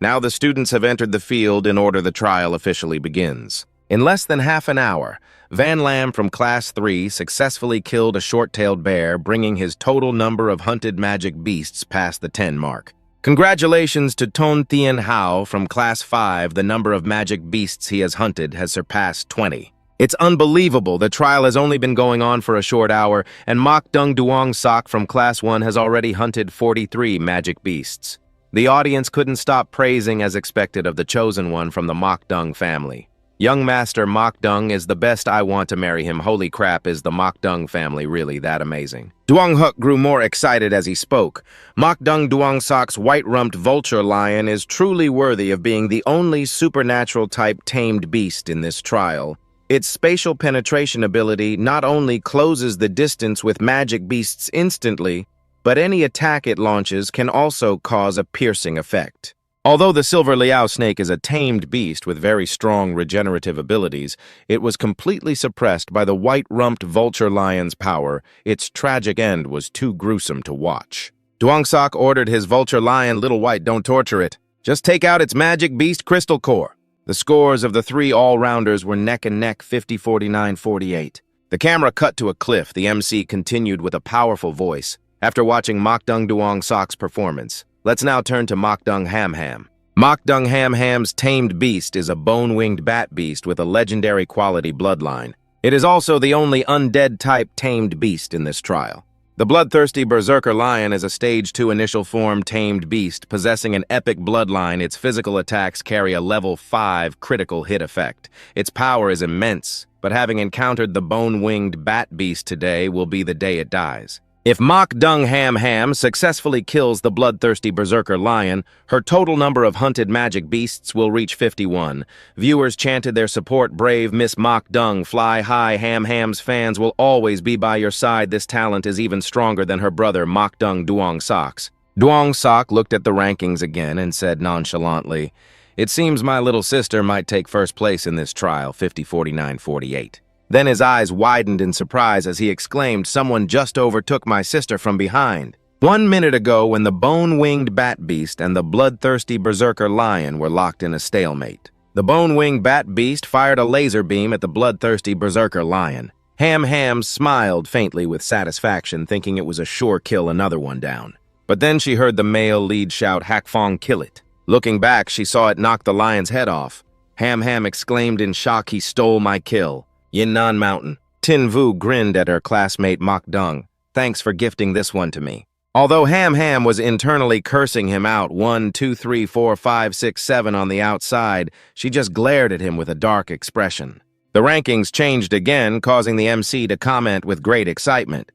Speaker 1: Now the students have entered the field in order the trial officially begins. In less than half an hour, Van Lam from Class 3 successfully killed a short-tailed bear, bringing his total number of hunted magic beasts past the 10 mark. Congratulations to Ton Thien Hao from Class 5. The number of magic beasts he has hunted has surpassed 20. It's unbelievable. The trial has only been going on for a short hour, and Mok Dung Duong Sok from Class 1 has already hunted 43 magic beasts. The audience couldn't stop praising, as expected, of the chosen one from the Mok Dung family. "Young Master Mok Dung is the best. I want to marry him. Holy crap, is the Mok Dung family really that amazing?" Duong Huk grew more excited as he spoke. "Mok Dung Duong Sok's white-rumped vulture lion is truly worthy of being the only supernatural-type tamed beast in this trial. Its spatial penetration ability not only closes the distance with magic beasts instantly, but any attack it launches can also cause a piercing effect. Although the silver liao snake is a tamed beast with very strong regenerative abilities, it was completely suppressed by the white-rumped vulture lion's power. Its tragic end was too gruesome to watch. Duong Sok ordered his vulture lion, "Little White, don't torture it. Just take out its magic beast crystal core." The scores of the 3 all-rounders were neck and neck, 50-49-48. The camera cut to a cliff. The MC continued with a powerful voice. After watching Mok Dung Duong Sok's performance, let's now turn to Mok Dung Ham. Mok Dung Ham's tamed beast is a bone-winged bat beast with a legendary quality bloodline. It is also the only undead-type tamed beast in this trial. The bloodthirsty berserker lion is a Stage 2 initial form tamed beast possessing an epic bloodline. Its physical attacks carry a level 5 critical hit effect. Its power is immense, but having encountered the bone-winged bat beast today will be the day it dies. If Mok Dung Ham successfully kills the bloodthirsty berserker lion, her total number of hunted magic beasts will reach 51. Viewers chanted their support. "Brave Miss Mok Dung, fly high. Ham's fans will always be by your side. This talent is even stronger than her brother Mok Dung Duong Sok's." Duong Sok looked at the rankings again and said nonchalantly, "It seems my little sister might take first place in this trial, 50-49-48. Then his eyes widened in surprise as he exclaimed, "Someone just overtook my sister from behind." 1 minute ago, when the bone-winged bat beast and the bloodthirsty berserker lion were locked in a stalemate. The bone-winged bat beast fired a laser beam at the bloodthirsty berserker lion. Ham smiled faintly with satisfaction, thinking it was a sure kill another one down. But then she heard the male lead shout, "Hakfong, kill it." Looking back, she saw it knock the lion's head off. Ham exclaimed in shock, "He stole my kill." Yinnan Mountain. Tin Vu grinned at her classmate Mok Dung. "Thanks for gifting this one to me." Although Ham was internally cursing him out 1, 2, 3, 4, 5, 6, 7 on the outside, she just glared at him with a dark expression. The rankings changed again, causing the MC to comment with great excitement.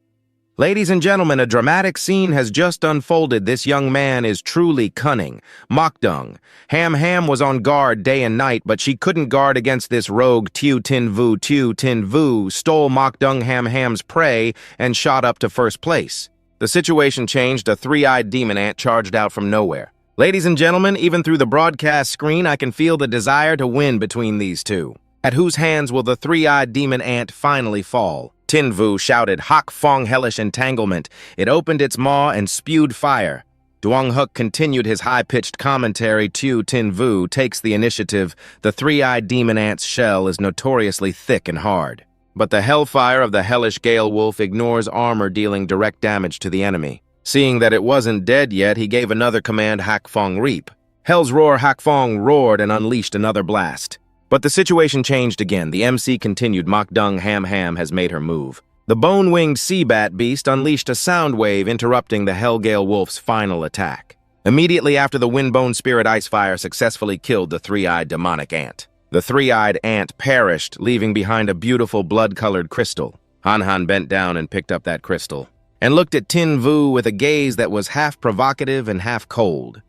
Speaker 1: "Ladies and gentlemen, a dramatic scene has just unfolded. This young man is truly cunning. Mokdung. Ham was on guard day and night, but she couldn't guard against this rogue Tin Vu stole Mokdung Ham's prey and shot up to first place." The situation changed. A three-eyed demon ant charged out from nowhere. "Ladies and gentlemen, even through the broadcast screen, I can feel the desire to win between these two. At whose hands will the three-eyed demon ant finally fall?" Tin Vu shouted, "Hak Fong hellish entanglement." It opened its maw and spewed fire. Duong Huk continued his high-pitched commentary. Tin Vu takes the initiative. The three-eyed demon ant's shell is notoriously thick and hard. But the hellfire of the hellish Gale Wolf ignores armor, dealing direct damage to the enemy. Seeing that it wasn't dead yet, he gave another command, "Hak Fong reap." Hell's Roar Hak Fong roared and unleashed another blast. But the situation changed again. The MC continued. Mokdung Ham has made her move. The bone-winged sea bat beast unleashed a sound wave, interrupting the Hellgale Wolf's final attack. Immediately after, the Windbone Spirit Icefire successfully killed the three-eyed demonic ant. The three-eyed ant perished, leaving behind a beautiful blood-colored crystal. Han bent down and picked up that crystal, and looked at Tin Vu with a gaze that was half provocative and half cold.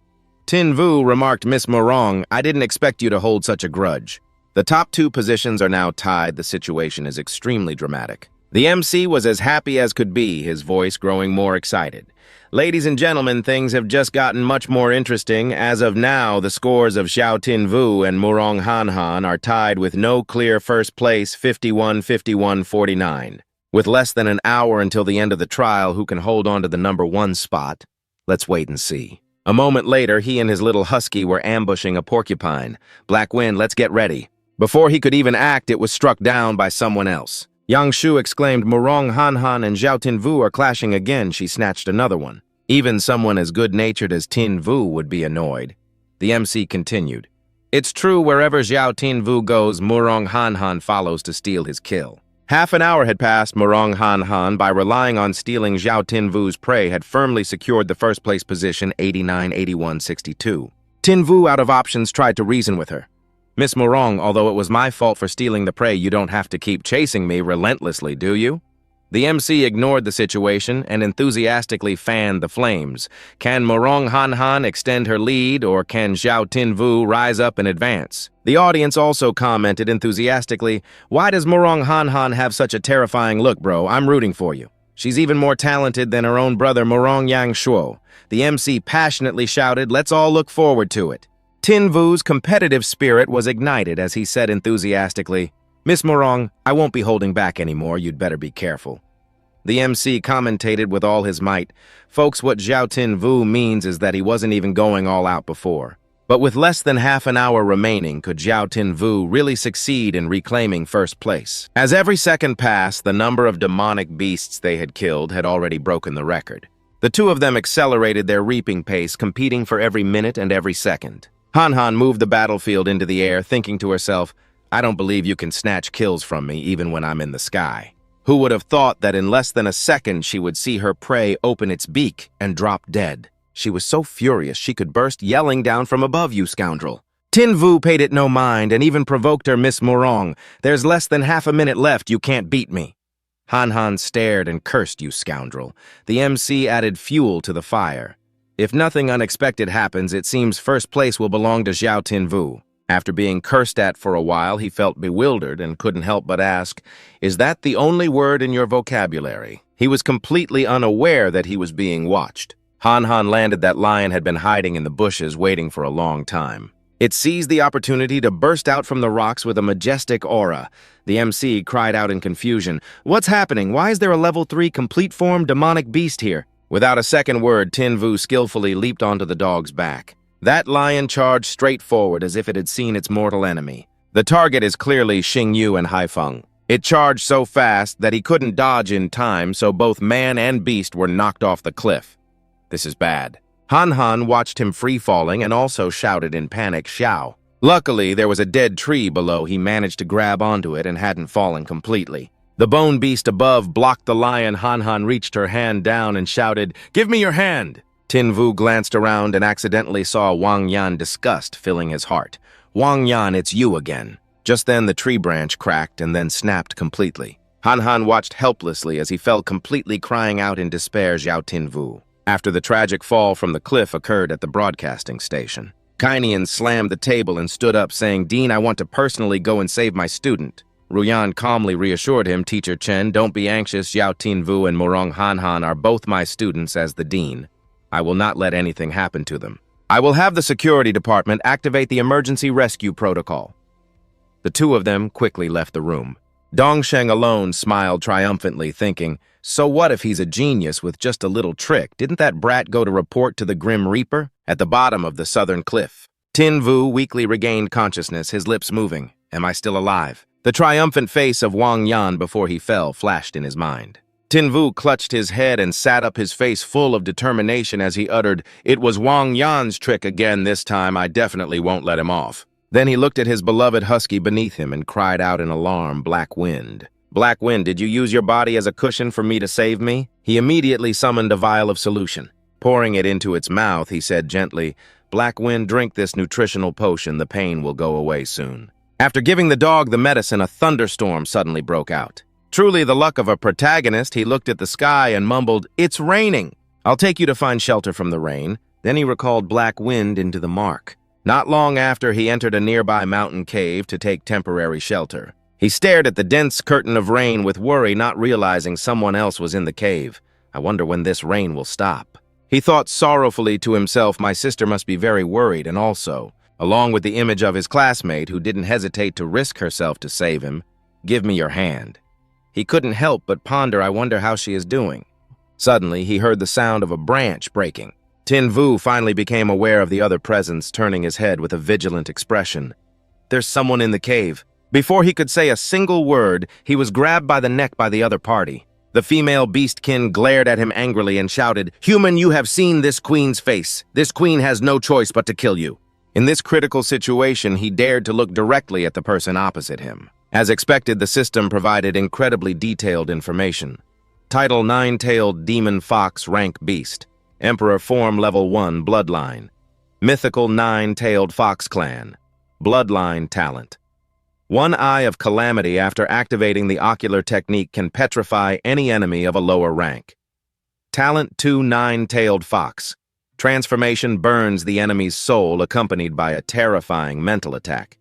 Speaker 1: Tin Vu remarked, "Miss Morong, I didn't expect you to hold such a grudge." The top two positions are now tied. The situation is extremely dramatic. The MC was as happy as could be, his voice growing more excited. "Ladies and gentlemen, things have just gotten much more interesting. As of now, the scores of Xiao Tin Vu and Murong Han are tied with no clear first place, 51-49. With less than an hour until the end of the trial, who can hold on to the number 1 spot? Let's wait and see." A moment later, he and his little Husky were ambushing a porcupine. "Black Wind, let's get ready." Before he could even act, it was struck down by someone else. Yang Shu exclaimed, "Murong Han and Xiao Tin Vu are clashing again." She snatched another one. Even someone as good-natured as Tin Vu would be annoyed. The MC continued. "It's true, wherever Xiao Tin Vu goes, Murong Han follows to steal his kill." Half an hour had passed. Murong Han, by relying on stealing Xiao Tin Vu's prey, had firmly secured the first-place position, 89-81-62. Tin Vu, out of options, tried to reason with her. "Miss Murong, although it was my fault for stealing the prey, you don't have to keep chasing me relentlessly, do you?" The MC ignored the situation and enthusiastically fanned the flames. Can Murong Han extend her lead, or can Xiao Tin Vu rise up and advance? The audience also commented enthusiastically, "Why does Murong Han have such a terrifying look, bro? I'm rooting for you. She's even more talented than her own brother Murong Yang Shuo." The MC passionately shouted, "Let's all look forward to it." Tin Vu's competitive spirit was ignited as he said enthusiastically, "Miss Morong, I won't be holding back anymore. You'd better be careful." The MC commentated with all his might, "Folks, what Xiao Tin Vu means is that he wasn't even going all out before." But with less than half an hour remaining, could Xiao Tin Vu really succeed in reclaiming first place? As every second passed, the number of demonic beasts they had killed had already broken the record. The two of them accelerated their reaping pace, competing for every minute and every second. Han moved the battlefield into the air, thinking to herself, "I don't believe you can snatch kills from me even when I'm in the sky." Who would have thought that in less than a second she would see her prey open its beak and drop dead? She was so furious she could burst yelling down from above, "You scoundrel!" Tin Vu paid it no mind and even provoked her, "Miss Morong, there's less than half a minute left. You can't beat me." Han stared and cursed, "You scoundrel." The MC added fuel to the fire. If nothing unexpected happens, it seems first place will belong to Xiao Tin Vu. After being cursed at for a while, he felt bewildered and couldn't help but ask, "Is that the only word in your vocabulary?" He was completely unaware that he was being watched. Han landed that lion had been hiding in the bushes waiting for a long time. It seized the opportunity to burst out from the rocks with a majestic aura. The MC cried out in confusion, "What's happening? Why is there a level 3 complete form demonic beast here?" Without a second word, Tin-Vu skillfully leaped onto the dog's back. That lion charged straight forward as if it had seen its mortal enemy. The target is clearly Xingyu and Haifeng. It charged so fast that he couldn't dodge in time, so both man and beast were knocked off the cliff. This is bad. Han Han watched him free-falling and also shouted in panic, "Xiao." Luckily, there was a dead tree below. He managed to grab onto it and hadn't fallen completely. The bone beast above blocked the lion. Han Han reached her hand down and shouted, "Give me your hand!" Tin-Vu glanced around and accidentally saw Wang Yan disgust filling his heart. "Wang Yan, it's you again." Just then the tree branch cracked and then snapped completely. Han Han watched helplessly as he fell completely, crying out in despair, "Xiao Tin-Vu." After the tragic fall from the cliff occurred at the broadcasting station. Kainian slammed the table and stood up saying, "Dean, I want to personally go and save my student." Ruyan calmly reassured him, "Teacher Chen, don't be anxious. Xiao Tin-Vu and Murong Han Han are both my students as the dean. I will not let anything happen to them. I will have the security department activate the emergency rescue protocol." The two of them quickly left the room. Dongsheng alone smiled triumphantly, thinking, so what if he's a genius with just a little trick? Didn't that brat go to report to the Grim Reaper at the bottom of the southern cliff? Tin-Vu weakly regained consciousness, his lips moving. Am I still alive? The triumphant face of Wang Yan before he fell flashed in his mind. Tin-Vu clutched his head and sat up, his face full of determination as he uttered, "It was Wang Yan's trick again this time. I definitely won't let him off." Then he looked at his beloved Husky beneath him and cried out in alarm, "Black Wind. Black Wind, did you use your body as a cushion for me to save me?" He immediately summoned a vial of solution. Pouring it into its mouth, he said gently, "Black Wind, drink this nutritional potion. The pain will go away soon." After giving the dog the medicine, a thunderstorm suddenly broke out. Truly the luck of a protagonist, he looked at the sky and mumbled, "It's raining. I'll take you to find shelter from the rain." Then he recalled Black Wind into the mark. Not long after, he entered a nearby mountain cave to take temporary shelter. He stared at the dense curtain of rain with worry, not realizing someone else was in the cave. I wonder when this rain will stop. He thought sorrowfully to himself, my sister must be very worried, and also, along with the image of his classmate who didn't hesitate to risk herself to save him, "Give me your hand." He couldn't help but ponder, I wonder how she is doing. Suddenly, he heard the sound of a branch breaking. Tin-Vu finally became aware of the other presence, turning his head with a vigilant expression. There's someone in the cave. Before he could say a single word, he was grabbed by the neck by the other party. The female beastkin glared at him angrily and shouted, "Human, you have seen this queen's face. This queen has no choice but to kill you." In this critical situation, he dared to look directly at the person opposite him. As expected, the system provided incredibly detailed information. Title: Nine-Tailed Demon Fox, Rank Beast. Emperor Form Level 1, Bloodline. Mythical Nine-Tailed Fox Clan. Bloodline Talent. One Eye of Calamity after activating the ocular technique can petrify any enemy of a lower rank. Talent 2, Nine-Tailed Fox. Transformation burns the enemy's soul accompanied by a terrifying mental attack.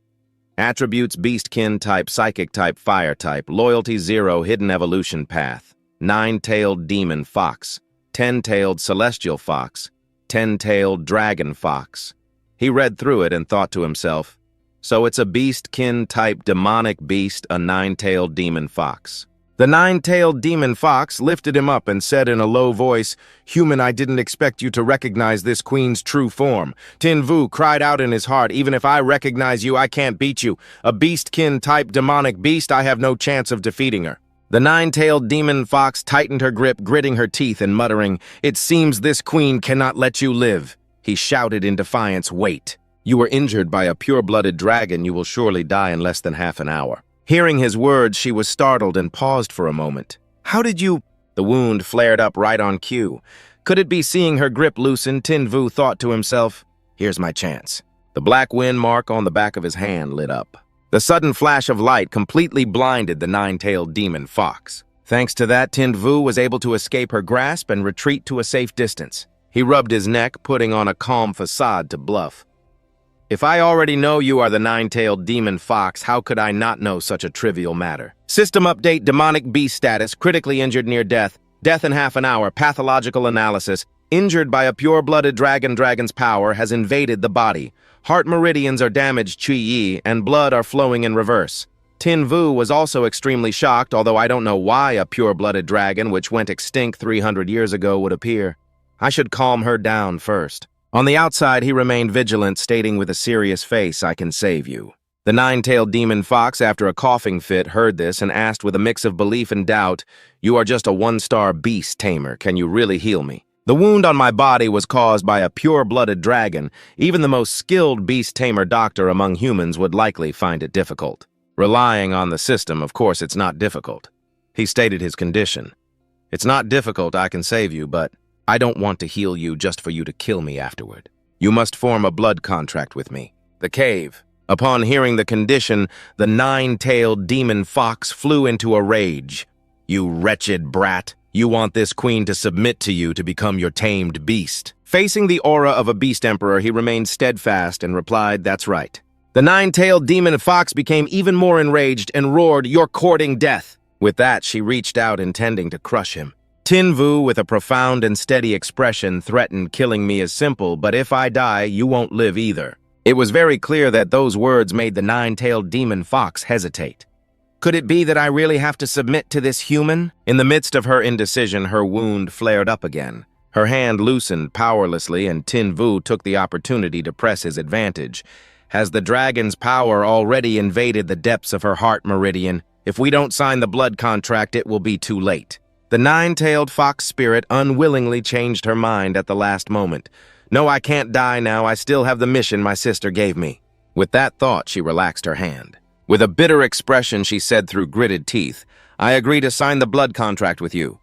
Speaker 1: Attributes: Beastkin type, Psychic type, Fire type. Loyalty 0, Hidden Evolution Path. Nine-Tailed Demon Fox. 10-tailed Celestial Fox, 10-tailed Dragon Fox. He read through it and thought to himself, so it's a beastkin type demonic beast, a nine-tailed demon fox. The nine-tailed demon fox lifted him up and said in a low voice, "Human, I didn't expect you to recognize this queen's true form." Tin-Vu cried out in his heart, "Even if I recognize you, I can't beat you. A beastkin type demonic beast, I have no chance of defeating her." The nine-tailed demon fox tightened her grip, gritting her teeth and muttering, "It seems this queen cannot let you live." He shouted in defiance, "Wait. You were injured by a pure-blooded dragon. You will surely die in less than half an hour." Hearing his words, she was startled and paused for a moment. "How did you—" The wound flared up right on cue. Could it be seeing her grip loosen? Tin-Vu thought to himself, "Here's my chance." The black wind mark on the back of his hand lit up. The sudden flash of light completely blinded the nine-tailed demon fox. Thanks to that, Tin-Vu was able to escape her grasp and retreat to a safe distance. He rubbed his neck, putting on a calm facade to bluff. "If I already know you are the nine-tailed demon fox, how could I not know such a trivial matter?" System update: demonic beast status, critically injured near death, death in half an hour, pathological analysis, injured by a pure-blooded dragon's power has invaded the body. Heart meridians are damaged, Qi Yi, and blood are flowing in reverse. Tin Vu was also extremely shocked, although I don't know why a pure-blooded dragon which went extinct 300 years ago would appear. I should calm her down first. On the outside, he remained vigilant, stating with a serious face, "I can save you." The nine-tailed demon fox, after a coughing fit, heard this and asked with a mix of belief and doubt, "You are just a one-star beast, Tamer. Can you really heal me?" The wound on my body was caused by a pure-blooded dragon. Even the most skilled beast-tamer doctor among humans would likely find it difficult. Relying on the system, of course, it's not difficult. He stated his condition. "It's not difficult, I can save you, but I don't want to heal you just for you to kill me afterward. You must form a blood contract with me." The cave. Upon hearing the condition, the nine-tailed demon fox flew into a rage. "You wretched brat. You want this queen to submit to you to become your tamed beast." Facing the aura of a beast emperor, he remained steadfast and replied, "That's right." The nine-tailed demon fox became even more enraged and roared, "You're courting death." With that, she reached out, intending to crush him. Tin Vu, with a profound and steady expression, threatened, "Killing me is simple, but if I die, you won't live either." It was very clear that those words made the nine-tailed demon fox hesitate. Could it be that I really have to submit to this human? In the midst of her indecision, her wound flared up again. Her hand loosened powerlessly, and Tin Vu took the opportunity to press his advantage. Has the dragon's power already invaded the depths of her heart meridian? If we don't sign the blood contract, it will be too late. The nine-tailed fox spirit unwillingly changed her mind at the last moment. "No, I can't die now. I still have the mission my sister gave me." With that thought, she relaxed her hand. With a bitter expression, she said through gritted teeth, "I agree to sign the blood contract with you."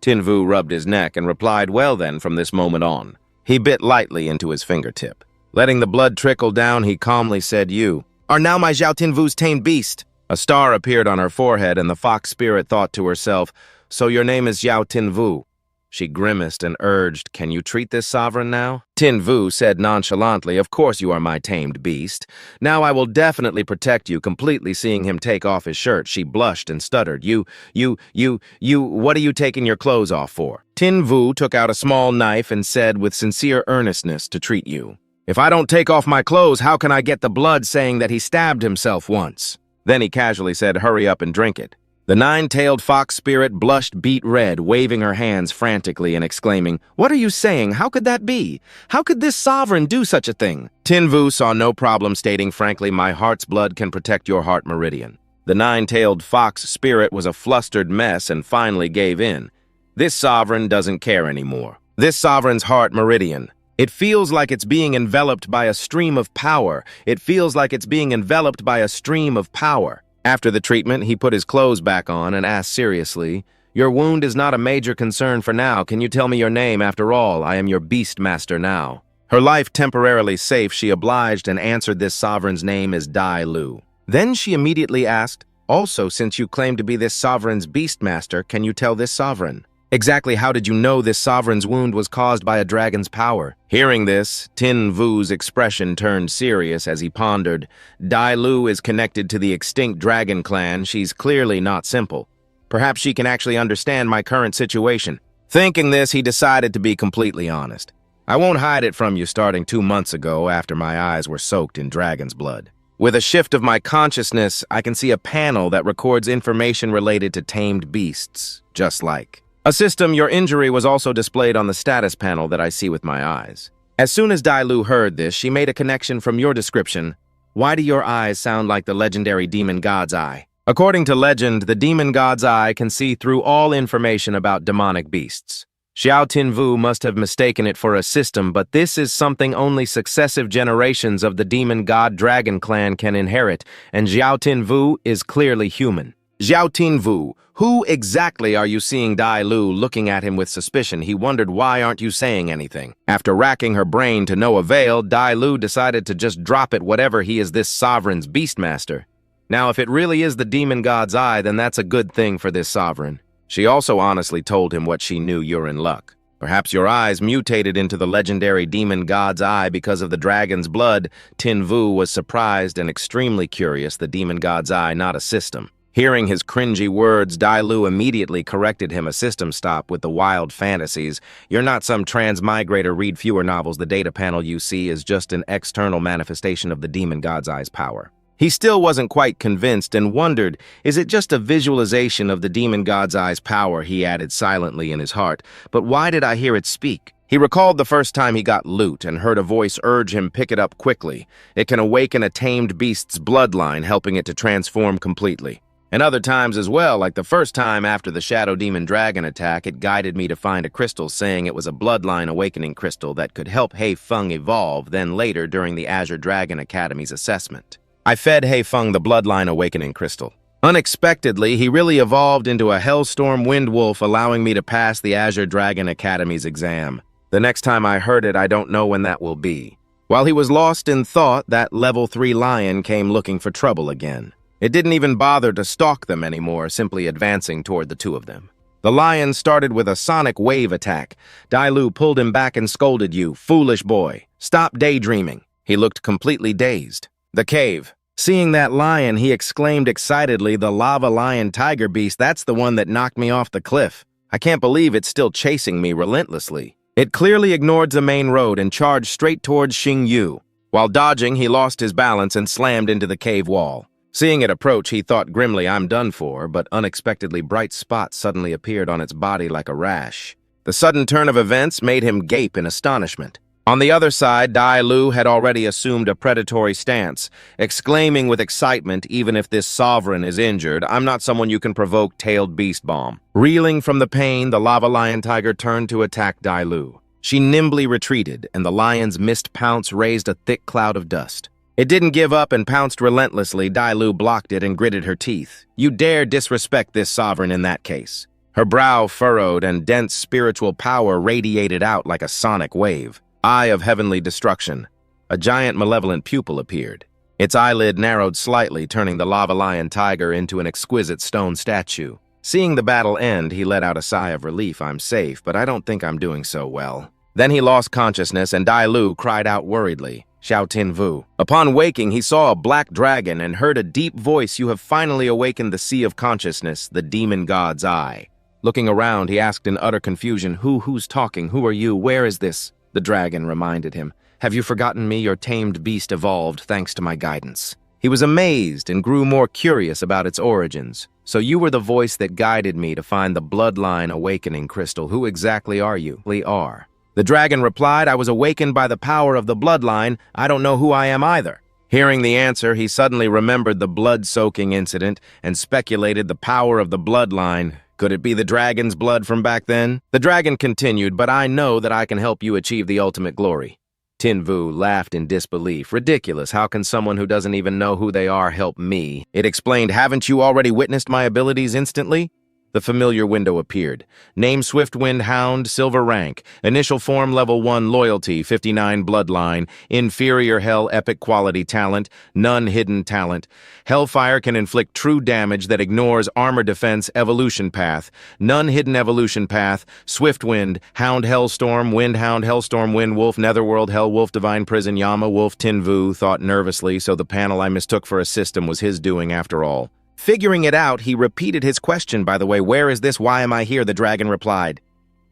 Speaker 1: Tin Vu rubbed his neck and replied, "Well then, from this moment on." He bit lightly into his fingertip. Letting the blood trickle down, he calmly said, "You are now my Zhao Tin Vu's tamed beast." A star appeared on her forehead, and the fox spirit thought to herself, "So your name is Zhao Tin Vu." She grimaced and urged, "Can you treat this sovereign now?" Tin Vu said nonchalantly, "Of course you are my tamed beast. Now I will definitely protect you," completely seeing him take off his shirt. She blushed and stuttered, You, what are you taking your clothes off for?" Tin Vu took out a small knife and said with sincere earnestness, "To treat you. If I don't take off my clothes, how can I get the blood saying that he stabbed himself once?" Then he casually said, "Hurry up and drink it." The nine-tailed fox spirit blushed beet red, waving her hands frantically and exclaiming, "What are you saying? How could that be? How could this sovereign do such a thing?" Tin Vu saw no problem, stating frankly, "My heart's blood can protect your heart meridian." The nine-tailed fox spirit was a flustered mess and finally gave in. This sovereign doesn't care anymore. This sovereign's heart meridian. It feels like it's being enveloped by a stream of power. It feels like it's being enveloped by a stream of power. After the treatment, he put his clothes back on and asked seriously, "Your wound is not a major concern for now. Can you tell me your name? After all, I am your beast master now." Her life temporarily safe, she obliged and answered this sovereign's name as Dai Lu. Then she immediately asked, "Also, since you claim to be this sovereign's beast master, can you tell this sovereign exactly how did you know this sovereign's wound was caused by a dragon's power?" Hearing this, Tin Vu's expression turned serious as he pondered. Dai Lu is connected to the extinct dragon clan. She's clearly not simple. Perhaps she can actually understand my current situation. Thinking this, he decided to be completely honest. "I won't hide it from you starting 2 months ago after my eyes were soaked in dragon's blood. With a shift of my consciousness, I can see a panel that records information related to tamed beasts, just like a system. Your injury was also displayed on the status panel that I see with my eyes." As soon as Dai Lu heard this, she made a connection from your description. "Why do your eyes sound like the legendary demon god's eye?" According to legend, the demon god's eye can see through all information about demonic beasts. Xiao Tin Vu must have mistaken it for a system, but this is something only successive generations of the demon god dragon clan can inherit, and Xiao Tin Vu is clearly human. Xiao Tin Vu, who exactly are you seeing? Dai Lu looking at him with suspicion. He wondered, why aren't you saying anything? After racking her brain to no avail, Dai Lu decided to just drop it, whatever he is this sovereign's beastmaster. Now, if it really is the demon god's eye, then that's a good thing for this sovereign. She also honestly told him what she knew. You're in luck. Perhaps your eyes mutated into the legendary demon god's eye because of the dragon's blood. Tin Vu was surprised and extremely curious. The demon god's eye, not a system. Hearing his cringy words, Dai Lu immediately corrected him. A system stop with the wild fantasies. You're not some transmigrator. Read fewer novels. The data panel you see is just an external manifestation of the demon god's eye's power. He still wasn't quite convinced and wondered, is it just a visualization of the demon god's eye's power, he added silently in his heart, but why did I hear it speak? He recalled the first time he got loot and heard a voice urge him pick it up quickly. It can awaken a tamed beast's bloodline, helping it to transform completely. And other times as well, like the first time after the Shadow Demon Dragon attack, it guided me to find a crystal saying it was a bloodline awakening crystal that could help Hei Feng evolve, then later during the Azure Dragon Academy's assessment. I fed Hei Feng the bloodline awakening crystal. Unexpectedly, he really evolved into a Hellstorm Wind Wolf, allowing me to pass the Azure Dragon Academy's exam. The next time I heard it, I don't know when that will be. While he was lost in thought, that level 3 lion came looking for trouble again. It didn't even bother to stalk them anymore, simply advancing toward the two of them. The lion started with a sonic wave attack. Dai Lu pulled him back and scolded, "You foolish boy. Stop daydreaming." He looked completely dazed. The cave. Seeing that lion, he exclaimed excitedly, "The lava lion tiger beast, that's the one that knocked me off the cliff. I can't believe it's still chasing me relentlessly." It clearly ignored the main road and charged straight towards Xing Yu. While dodging, he lost his balance and slammed into the cave wall. Seeing it approach, he thought grimly, "I'm done for," but unexpectedly bright spots suddenly appeared on its body like a rash. The sudden turn of events made him gape in astonishment. On the other side, Dai Lu had already assumed a predatory stance, exclaiming with excitement, "Even if this sovereign is injured, I'm not someone you can provoke tailed beast bomb." Reeling from the pain, the lava lion tiger turned to attack Dai Lu. She nimbly retreated, and the lion's missed pounce raised a thick cloud of dust. It didn't give up and pounced relentlessly. Dai Lu blocked it and gritted her teeth. "You dare disrespect this sovereign in that case." Her brow furrowed and dense spiritual power radiated out like a sonic wave. Eye of heavenly destruction. A giant malevolent pupil appeared. Its eyelid narrowed slightly, turning the lava lion tiger into an exquisite stone statue. Seeing the battle end, he let out a sigh of relief. "I'm safe, but I don't think I'm doing so well." Then he lost consciousness, and Dai Lu cried out worriedly, "Xiao Tinvu." Upon waking, he saw a black dragon and heard a deep voice, "You have finally awakened the sea of consciousness, the demon god's eye." Looking around, he asked in utter confusion, Who's talking? Who are you? Where is this?" The dragon reminded him, "Have you forgotten me? Your tamed beast evolved thanks to my guidance." He was amazed and grew more curious about its origins. "So you were the voice that guided me to find the bloodline awakening crystal. Who exactly are you?" "We are." The dragon replied, "I was awakened by the power of the bloodline. I don't know who I am either." Hearing the answer, he suddenly remembered the blood-soaking incident and speculated the power of the bloodline. Could it be the dragon's blood from back then? The dragon continued, "But I know that I can help you achieve the ultimate glory." Tinvu laughed in disbelief. "Ridiculous. How can someone who doesn't even know who they are help me?" It explained, "Haven't you already witnessed my abilities instantly?" The familiar window appeared. Name Swiftwind Hound, silver rank. Initial form level 1 loyalty, 59 bloodline. Inferior hell epic quality talent, none hidden talent. Hellfire can inflict true damage that ignores armor defense evolution path. None hidden evolution path. Swiftwind, Hound Hellstorm, Windhound Hellstorm Wind Wolf, Netherworld Hell Wolf Divine Prison Yama Wolf Tinvu thought nervously, so the panel I mistook for a system was his doing after all. Figuring it out, he repeated his question, by the way, "Where is this? Why am I here?" The dragon replied,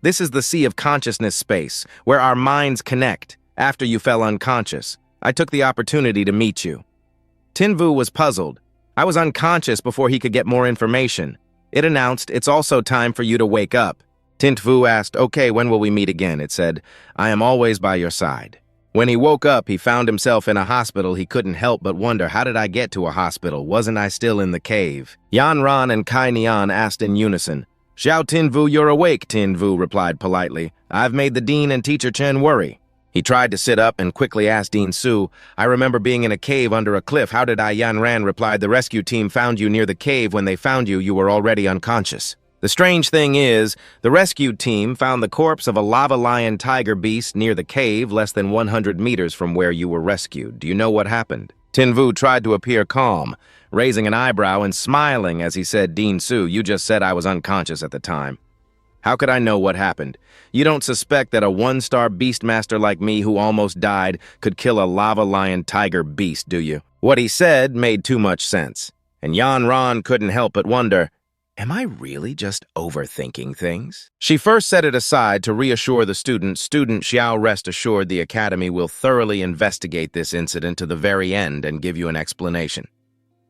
Speaker 1: "This is the sea of consciousness space, where our minds connect. After you fell unconscious, I took the opportunity to meet you." Tinvu was puzzled. "I was unconscious before he could get more information." It announced, "It's also time for you to wake up." Tinvu asked, "Okay, when will we meet again?" It said, "I am always by your side." When he woke up, he found himself in a hospital. He couldn't help but wonder, how did I get to a hospital? Wasn't I still in the cave? Yan Ran and Kai Nian asked in unison. "Xiao Tinvu, you're awake," Tinvu replied politely. "I've made the dean and teacher Chen worry." He tried to sit up and quickly asked Dean Su, "I remember being in a cave under a cliff. How did I?" Yan Ran replied, "The rescue team found you near the cave. When they found you, you were already unconscious." The strange thing is, the rescue team found the corpse of a lava lion tiger beast near the cave less than 100 meters from where you were rescued. Do you know what happened? Tinvu tried to appear calm, raising an eyebrow and smiling as he said, "Dean Su, you just said I was unconscious at the time. How could I know what happened? You don't suspect that a one-star beastmaster like me who almost died could kill a lava lion tiger beast, do you?" What he said made too much sense, and Yan Ran couldn't help but wonder, am I really just overthinking things? She first set it aside to reassure the student. "Student Xiao, rest assured the Academy will thoroughly investigate this incident to the very end and give you an explanation."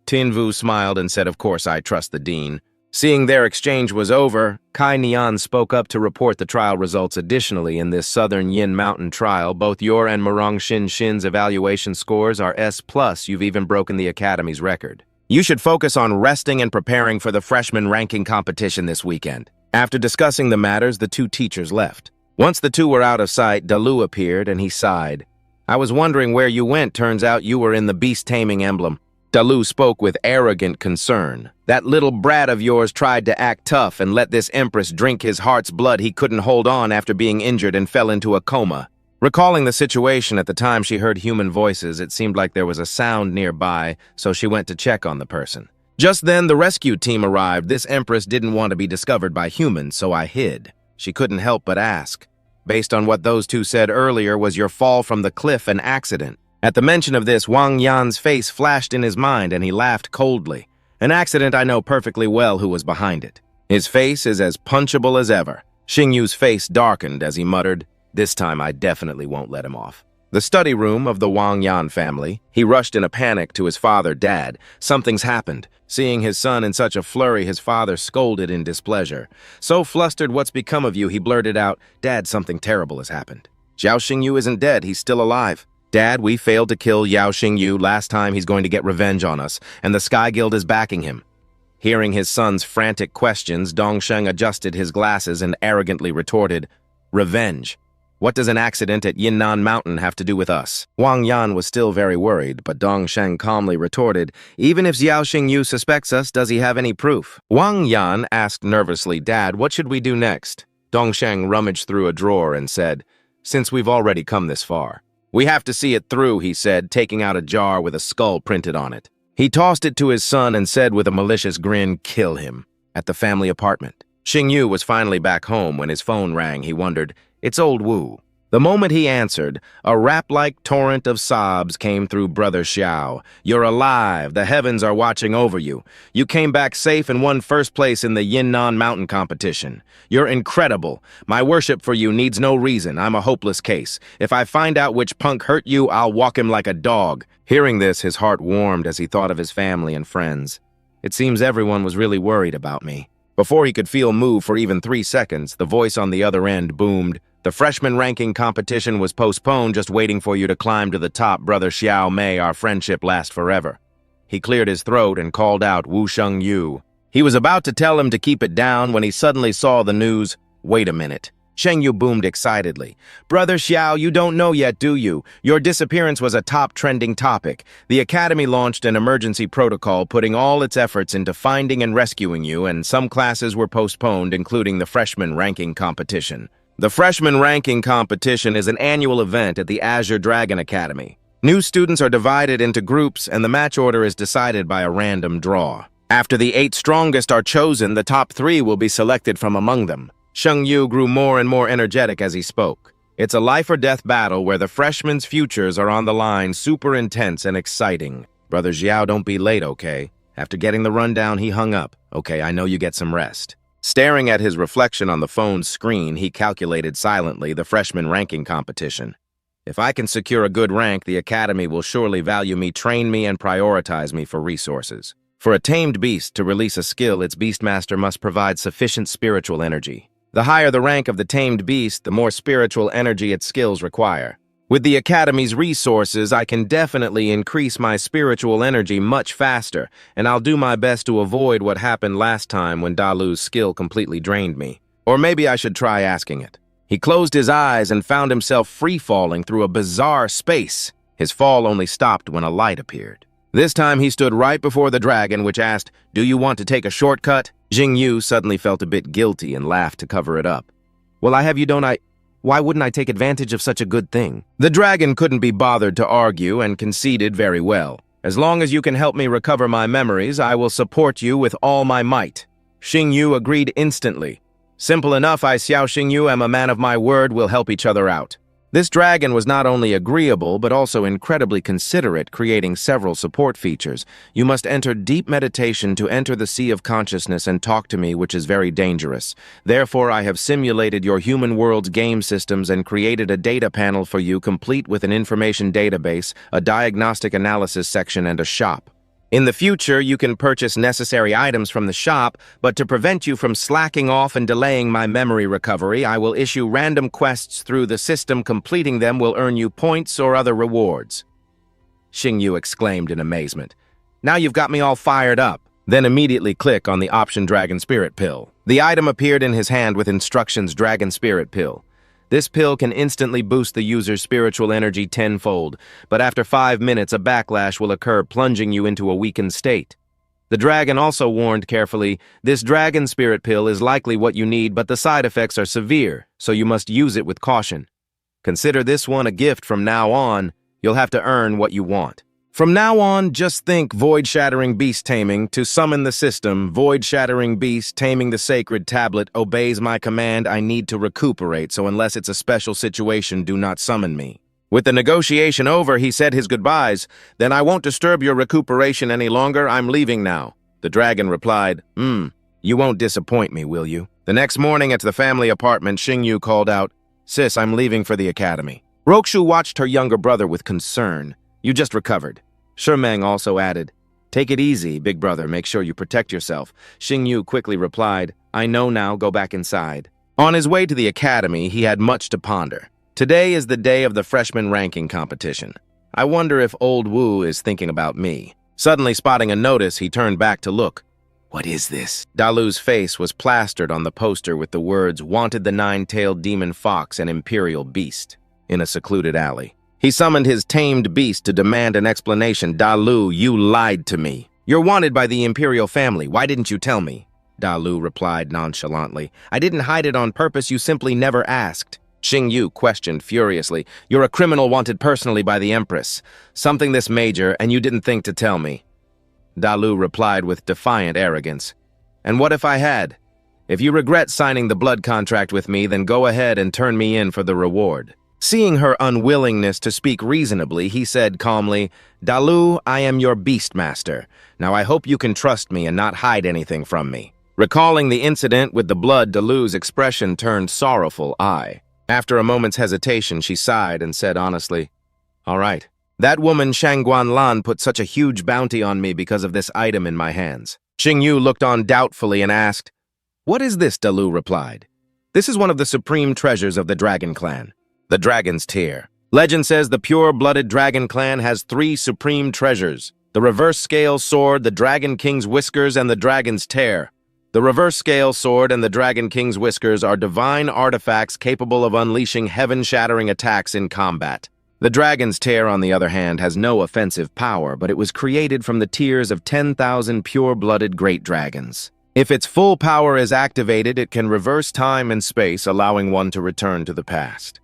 Speaker 1: Tinvu smiled and said, of course I trust the dean. Seeing their exchange was over, Kai Nian spoke up to report the trial results. Additionally, in this Southern Yin Mountain trial, both your and Murong Shin Shin's evaluation scores are S+. You've even broken the Academy's record. You should focus on resting and preparing for the freshman ranking competition this weekend. After discussing the matters, the two teachers left. Once the two were out of sight, Dalu appeared and he sighed. I was wondering where you went. Turns out you were in the beast-taming emblem. Dalu spoke with arrogant concern. That little brat of yours tried to act tough and let this empress drink his heart's blood. He couldn't hold on after being injured and fell into a coma. Recalling the situation at the time she heard human voices, it seemed like there was a sound nearby, so she went to check on the person. Just then, the rescue team arrived. This empress didn't want to be discovered by humans, so I hid. She couldn't help but ask. Based on what those two said earlier, was your fall from the cliff an accident? At the mention of this, Wang Yan's face flashed in his mind and he laughed coldly. An accident. I know perfectly well who was behind it. His face is as punchable as ever. Xingyu's face darkened as he muttered, this time I definitely won't let him off. The study room of the Wang Yan family. He rushed in a panic to his father. Dad, something's happened. Seeing his son in such a flurry, his father scolded in displeasure. So flustered, what's become of you? He blurted out, Dad, something terrible has happened. Xiao Xingyu isn't dead, he's still alive. Dad, we failed to kill Yao Xingyu last time. He's going to get revenge on us, and the Sky Guild is backing him. Hearing his son's frantic questions, Dongsheng adjusted his glasses and arrogantly retorted, revenge. What does an accident at Yinnan Mountain have to do with us? Wang Yan was still very worried, but Dongsheng calmly retorted, even if Xiao Xingyu suspects us, does he have any proof? Wang Yan asked nervously, Dad, what should we do next? Dongsheng rummaged through a drawer and said, since we've already come this far. We have to see it through, he said, taking out a jar with a skull printed on it. He tossed it to his son and said with a malicious grin, kill him. At the family apartment. Xingyu was finally back home when his phone rang. He wondered, it's old Wu. The moment he answered, a rap-like torrent of sobs came through Brother Xiao. You're alive. The heavens are watching over you. You came back safe and won first place in the Yinnan Mountain competition. You're incredible. My worship for you needs no reason. I'm a hopeless case. If I find out which punk hurt you, I'll walk him like a dog. Hearing this, his heart warmed as he thought of his family and friends. It seems everyone was really worried about me. Before he could feel move for even 3 seconds, the voice on the other end boomed, the freshman ranking competition was postponed, just waiting for you to climb to the top. Brother Xiao, may our friendship last forever. He cleared his throat and called out Wu Sheng Yu. He was about to tell him to keep it down when he suddenly saw the news. Wait a minute. Sheng Yu boomed excitedly. Brother Xiao, you don't know yet, do you? Your disappearance was a top trending topic. The Academy launched an emergency protocol, putting all its efforts into finding and rescuing you, and some classes were postponed, including the freshman ranking competition. The freshman ranking competition is an annual event at the Azure Dragon Academy. New students are divided into groups, and the match order is decided by a random draw. After the 8 strongest are chosen, the top 3 will be selected from among them. Sheng Yu grew more and more energetic as he spoke. It's a life-or-death battle where the freshmen's futures are on the line, super intense and exciting. Brother Xiao, don't be late, okay? After getting the rundown, he hung up. Okay, I know you get some rest. Staring at his reflection on the phone's screen, he calculated silently the freshman ranking competition. If I can secure a good rank, the Academy will surely value me, train me, and prioritize me for resources. For a tamed beast to release a skill, its beastmaster must provide sufficient spiritual energy. The higher the rank of the tamed beast, the more spiritual energy its skills require. With the Academy's resources, I can definitely increase my spiritual energy much faster, and I'll do my best to avoid what happened last time when Dalu's skill completely drained me. Or maybe I should try asking it. He closed his eyes and found himself free-falling through a bizarre space. His fall only stopped when a light appeared. This time he stood right before the dragon, which asked, "Do you want to take a shortcut?" Xingyu suddenly felt a bit guilty and laughed to cover it up. "Well, I have you, don't I? Why wouldn't I take advantage of such a good thing?" The dragon couldn't be bothered to argue and conceded very well. "As long as you can help me recover my memories, I will support you with all my might." Xingyu agreed instantly. "Simple enough, I, Xiao Xingyu, am a man of my word. We'll help each other out." This dragon was not only agreeable, but also incredibly considerate, creating several support features. "You must enter deep meditation to enter the sea of consciousness and talk to me, which is very dangerous. Therefore, I have simulated your human world's game systems and created a data panel for you, complete with an information database, a diagnostic analysis section, and a shop. In the future, you can purchase necessary items from the shop, but to prevent you from slacking off and delaying my memory recovery, I will issue random quests through the system. Completing them will earn you points or other rewards. Xingyu exclaimed in amazement. Now you've got me all fired up. Then immediately click on the option Dragon Spirit Pill. The item appeared in his hand with instructions Dragon Spirit Pill. This pill can instantly boost the user's spiritual energy tenfold, but after 5 minutes a backlash will occur, plunging you into a weakened state. The dragon also warned carefully, this Dragon Spirit Pill is likely what you need, but the side effects are severe, so you must use it with caution. Consider this one a gift from now on. You'll have to earn what you want. From now on, just think void-shattering beast taming. To summon the system, void-shattering beast taming the sacred tablet obeys my command. I need to recuperate, so unless it's a special situation, do not summon me. With the negotiation over, he said his goodbyes. Then I won't disturb your recuperation any longer. I'm leaving now. The dragon replied, You won't disappoint me, will you? The next morning at the family apartment, Xingyu called out, Sis, I'm leaving for the academy. Rokshu watched her younger brother with concern. You just recovered. Shimeng also added, Take it easy, big brother, make sure you protect yourself. Xingyu quickly replied, I know now, go back inside. On his way to the academy, he had much to ponder. Today is the day of the freshman ranking competition. I wonder if old Wu is thinking about me. Suddenly spotting a notice, he turned back to look. What is this? Dalu's face was plastered on the poster with the words, Wanted the Nine-Tailed Demon Fox and Imperial Beast, in a secluded alley. He summoned his tamed beast to demand an explanation. Dalu, you lied to me. You're wanted by the Imperial family. Why didn't you tell me? Dalu replied nonchalantly. I didn't hide it on purpose. You simply never asked. Xingyu questioned furiously. You're a criminal wanted personally by the Empress. Something this major, and you didn't think to tell me. Dalu replied with defiant arrogance. And what if I had? If you regret signing the blood contract with me, then go ahead and turn me in for the reward. Seeing her unwillingness to speak reasonably, he said calmly, Dalu, I am your beastmaster. Now I hope you can trust me and not hide anything from me. Recalling the incident with the blood, Dalu's expression turned sorrowful. After a moment's hesitation, she sighed and said honestly, All right. That woman Shangguan Lan put such a huge bounty on me because of this item in my hands. Xingyu looked on doubtfully and asked, What is this? Dalu replied. This is one of the supreme treasures of the Dragon Clan. The Dragon's Tear. Legend says the pure-blooded Dragon Clan has 3 supreme treasures. The Reverse Scale Sword, the Dragon King's Whiskers, and the Dragon's Tear. The Reverse Scale Sword and the Dragon King's Whiskers are divine artifacts capable of unleashing heaven-shattering attacks in combat. The Dragon's Tear, on the other hand, has no offensive power, but it was created from the tears of 10,000 pure-blooded great dragons. If its full power is activated, it can reverse time and space, allowing one to return to the past.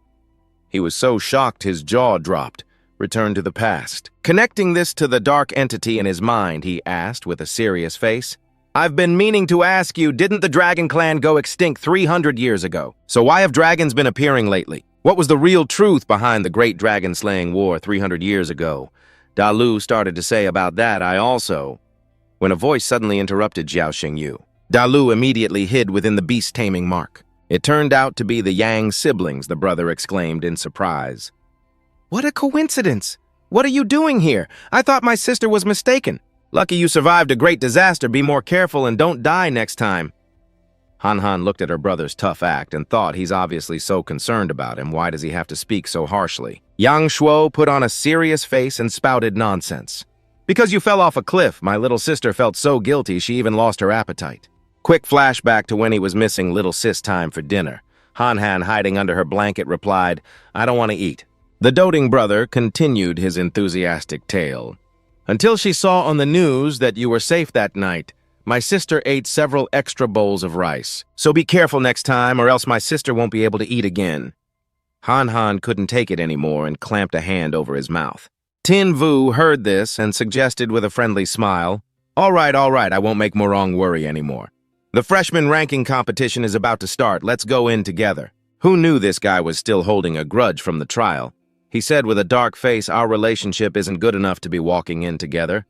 Speaker 1: He was so shocked his jaw dropped. Return to the past. Connecting this to the dark entity in his mind, he asked with a serious face, I've been meaning to ask you, didn't the Dragon Clan go extinct 300 years ago? So why have dragons been appearing lately? What was the real truth behind the great dragon-slaying war 300 years ago? Dalu started to say about that, when a voice suddenly interrupted Xiao Xingyu. Dalu immediately hid within the beast-taming mark. It turned out to be the Yang siblings, the brother exclaimed in surprise. What a coincidence! What are you doing here? I thought my sister was mistaken. Lucky you survived a great disaster. Be more careful and don't die next time. Han looked at her brother's tough act and thought he's obviously so concerned about him. Why does he have to speak so harshly? Yang Shuo put on a serious face and spouted nonsense. Because you fell off a cliff, my little sister felt so guilty she even lost her appetite. Quick flashback to when he was missing little sis time for dinner. Han, hiding under her blanket, replied, I don't want to eat. The doting brother continued his enthusiastic tale. Until she saw on the news that you were safe that night, my sister ate several extra bowls of rice. So be careful next time or else my sister won't be able to eat again. Han couldn't take it anymore and clamped a hand over his mouth. Tin Vu heard this and suggested with a friendly smile, All right, I won't make Morong worry anymore. The freshman ranking competition is about to start. Let's go in together. Who knew this guy was still holding a grudge from the trial? He said with a dark face, our relationship isn't good enough to be walking in together.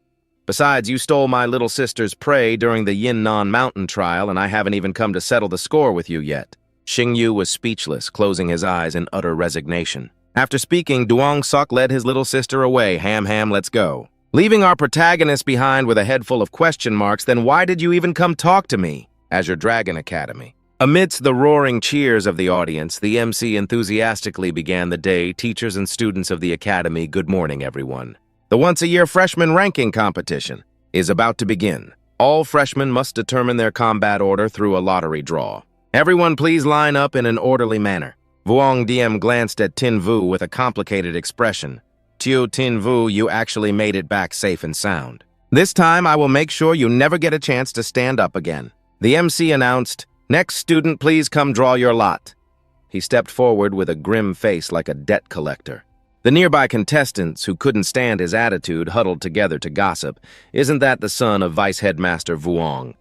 Speaker 1: Besides, you stole my little sister's prey during the Yinnan Mountain trial, and I haven't even come to settle the score with you yet. Xingyu was speechless, closing his eyes in utter resignation. After speaking, Duong Sok led his little sister away. Ham, let's go. Leaving our protagonist behind with a head full of question marks, then why did you even come talk to me? Azure Dragon Academy. Amidst the roaring cheers of the audience, the MC enthusiastically began the day. Teachers and students of the academy, good morning, everyone. The once-a-year freshman ranking competition is about to begin. All freshmen must determine their combat order through a lottery draw. Everyone please line up in an orderly manner. Vuong DM glanced at Tin Vu with a complicated expression. Tin Vu, you actually made it back safe and sound. This time I will make sure you never get a chance to stand up again. The MC announced, "Next student, please come draw your lot." He stepped forward with a grim face like a debt collector. The nearby contestants, who couldn't stand his attitude, huddled together to gossip. Isn't that the son of Vice Headmaster Vuong?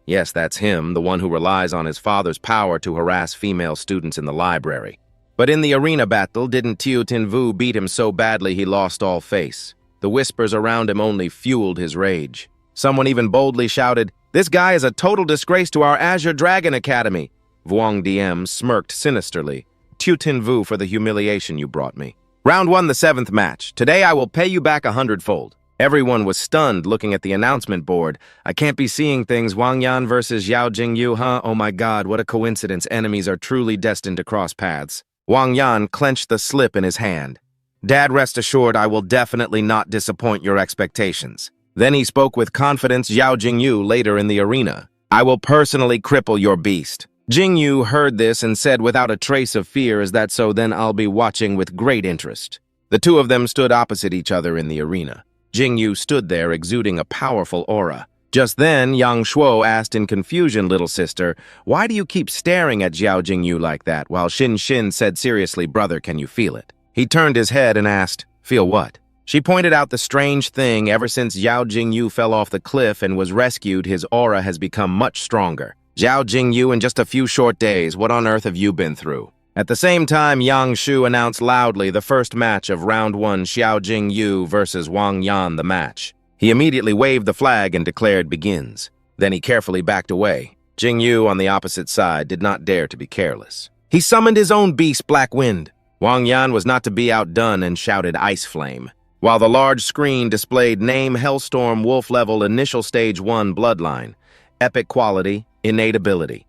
Speaker 1: Yes, that's him, the one who relies on his father's power to harass female students in the library. But in the arena battle, didn't Tin Vu beat him so badly he lost all face? The whispers around him only fueled his rage. Someone even boldly shouted, "This guy is a total disgrace to our Azure Dragon Academy." Vuong DM smirked sinisterly. Tin Vu, for the humiliation you brought me. Round 1, the 7th match. Today I will pay you back 100-fold. Everyone was stunned looking at the announcement board. I can't be seeing things. Wang Yan versus Yao Jingyu, huh? Oh my god, what a coincidence. Enemies are truly destined to cross paths. Wang Yan clenched the slip in his hand. Dad, rest assured I will definitely not disappoint your expectations. Then he spoke with confidence. Yao Jingyu later in the arena. I will personally cripple your beast. Jingyu heard this and said without a trace of fear, "Is that so? Then I'll be watching with great interest." The two of them stood opposite each other in the arena. Jingyu stood there exuding a powerful aura. Just then, Yang Shuo asked in confusion, "Little sister, why do you keep staring at Xiao Jingyu like that?" While Xin said seriously, "Brother, can you feel it?" He turned his head and asked, "Feel what?" She pointed out the strange thing. Ever since Xiao Jingyu fell off the cliff and was rescued, his aura has become much stronger. Xiao Jingyu, in just a few short days, what on earth have you been through? At the same time, Yang Shu announced loudly the first match of round 1, Xiao Jingyu versus Wang Yan, the match. He immediately waved the flag and declared begins. Then he carefully backed away. Jingyu, on the opposite side, did not dare to be careless. He summoned his own beast, Black Wind. Wang Yan was not to be outdone and shouted Ice Flame. While the large screen displayed name Hellstorm Wolf level initial stage 1 bloodline, epic quality, innate ability.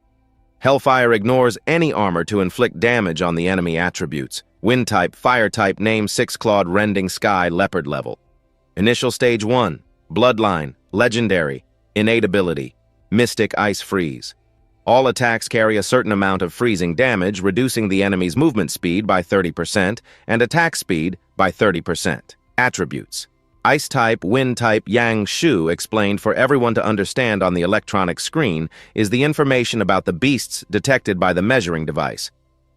Speaker 1: Hellfire ignores any armor to inflict damage on the enemy attributes. Wind type, fire type, name 6-clawed rending sky leopard level. Initial stage 1, bloodline, legendary, innate ability, mystic ice freeze. All attacks carry a certain amount of freezing damage, reducing the enemy's movement speed by 30% and attack speed by 30%. Attributes. Ice type, wind type, Yang Shu explained for everyone to understand on the electronic screen is the information about the beasts detected by the measuring device.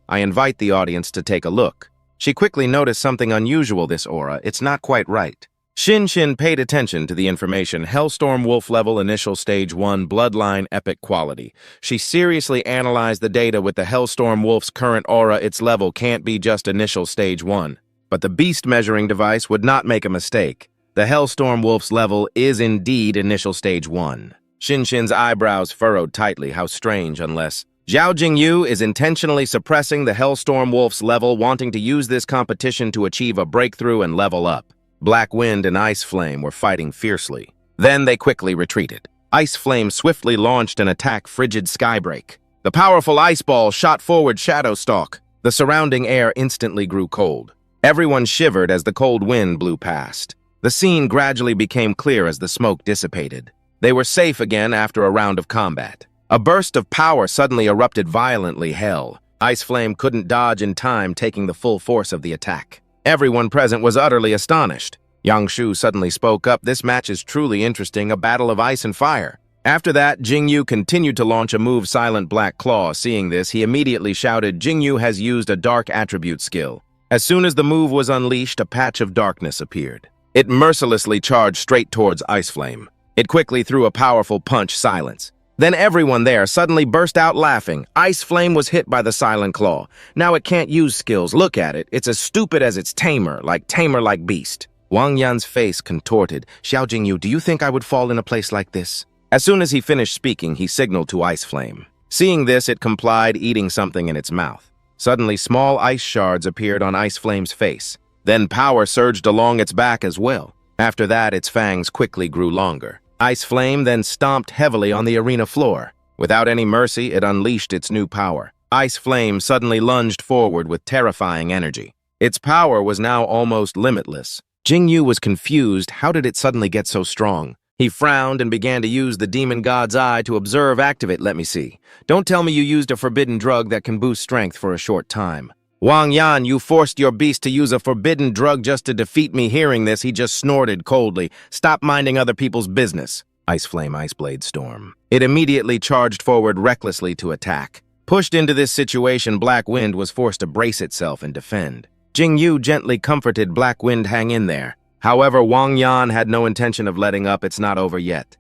Speaker 1: I invite the audience to take a look. She quickly noticed something unusual, this aura. It's not quite right. Xin paid attention to the information. Hellstorm Wolf level initial stage 1 bloodline epic quality. She seriously analyzed the data with the Hellstorm Wolf's current aura. Its level can't be just initial stage 1. But the beast measuring device would not make a mistake. The Hellstorm Wolf's level is indeed initial stage 1. Xin's eyebrows furrowed tightly. How strange, unless Xiao Jingyu is intentionally suppressing the Hellstorm Wolf's level, wanting to use this competition to achieve a breakthrough and level up. Black Wind and Ice Flame were fighting fiercely. Then they quickly retreated. Ice Flame swiftly launched an attack, Frigid Skybreak. The powerful ice ball shot forward Shadow Stalk. The surrounding air instantly grew cold. Everyone shivered as the cold wind blew past. The scene gradually became clear as the smoke dissipated. They were safe again after a round of combat. A burst of power suddenly erupted violently. Hell, Ice Flame couldn't dodge in time, taking the full force of the attack. Everyone present was utterly astonished. Yang Shu suddenly spoke up. This match is truly interesting, a battle of ice and fire. After that, Jingyu continued to launch a move, Silent Black Claw. Seeing this, he immediately shouted, Jingyu has used a dark attribute skill. As soon as the move was unleashed, a patch of darkness appeared. It mercilessly charged straight towards Ice Flame. It quickly threw a powerful punch, Silence. Then everyone there suddenly burst out laughing. Ice Flame was hit by the Silent Claw. Now it can't use skills. Look at it. It's as stupid as its Tamer like beast. Wang Yan's face contorted. Xiao Jingyu, do you think I would fall in a place like this? As soon as he finished speaking, he signaled to Ice Flame. Seeing this, it complied, eating something in its mouth. Suddenly, small ice shards appeared on Ice Flame's face. Then power surged along its back as well. After that, its fangs quickly grew longer. Ice Flame then stomped heavily on the arena floor. Without any mercy, it unleashed its new power. Ice Flame suddenly lunged forward with terrifying energy. Its power was now almost limitless. Jingyu was confused. How did it suddenly get so strong? He frowned and began to use the demon god's eye to observe. Activate, let me see. Don't tell me you used a forbidden drug that can boost strength for a short time. Wang Yan, you forced your beast to use a forbidden drug just to defeat me. Hearing this, he just snorted coldly. Stop minding other people's business. Ice Flame, Ice Blade, Storm. It immediately charged forward recklessly to attack. Pushed into this situation, Black Wind was forced to brace itself and defend. Jingyu gently comforted Black Wind, hang in there. However, Wang Yan had no intention of letting up. It's not over yet.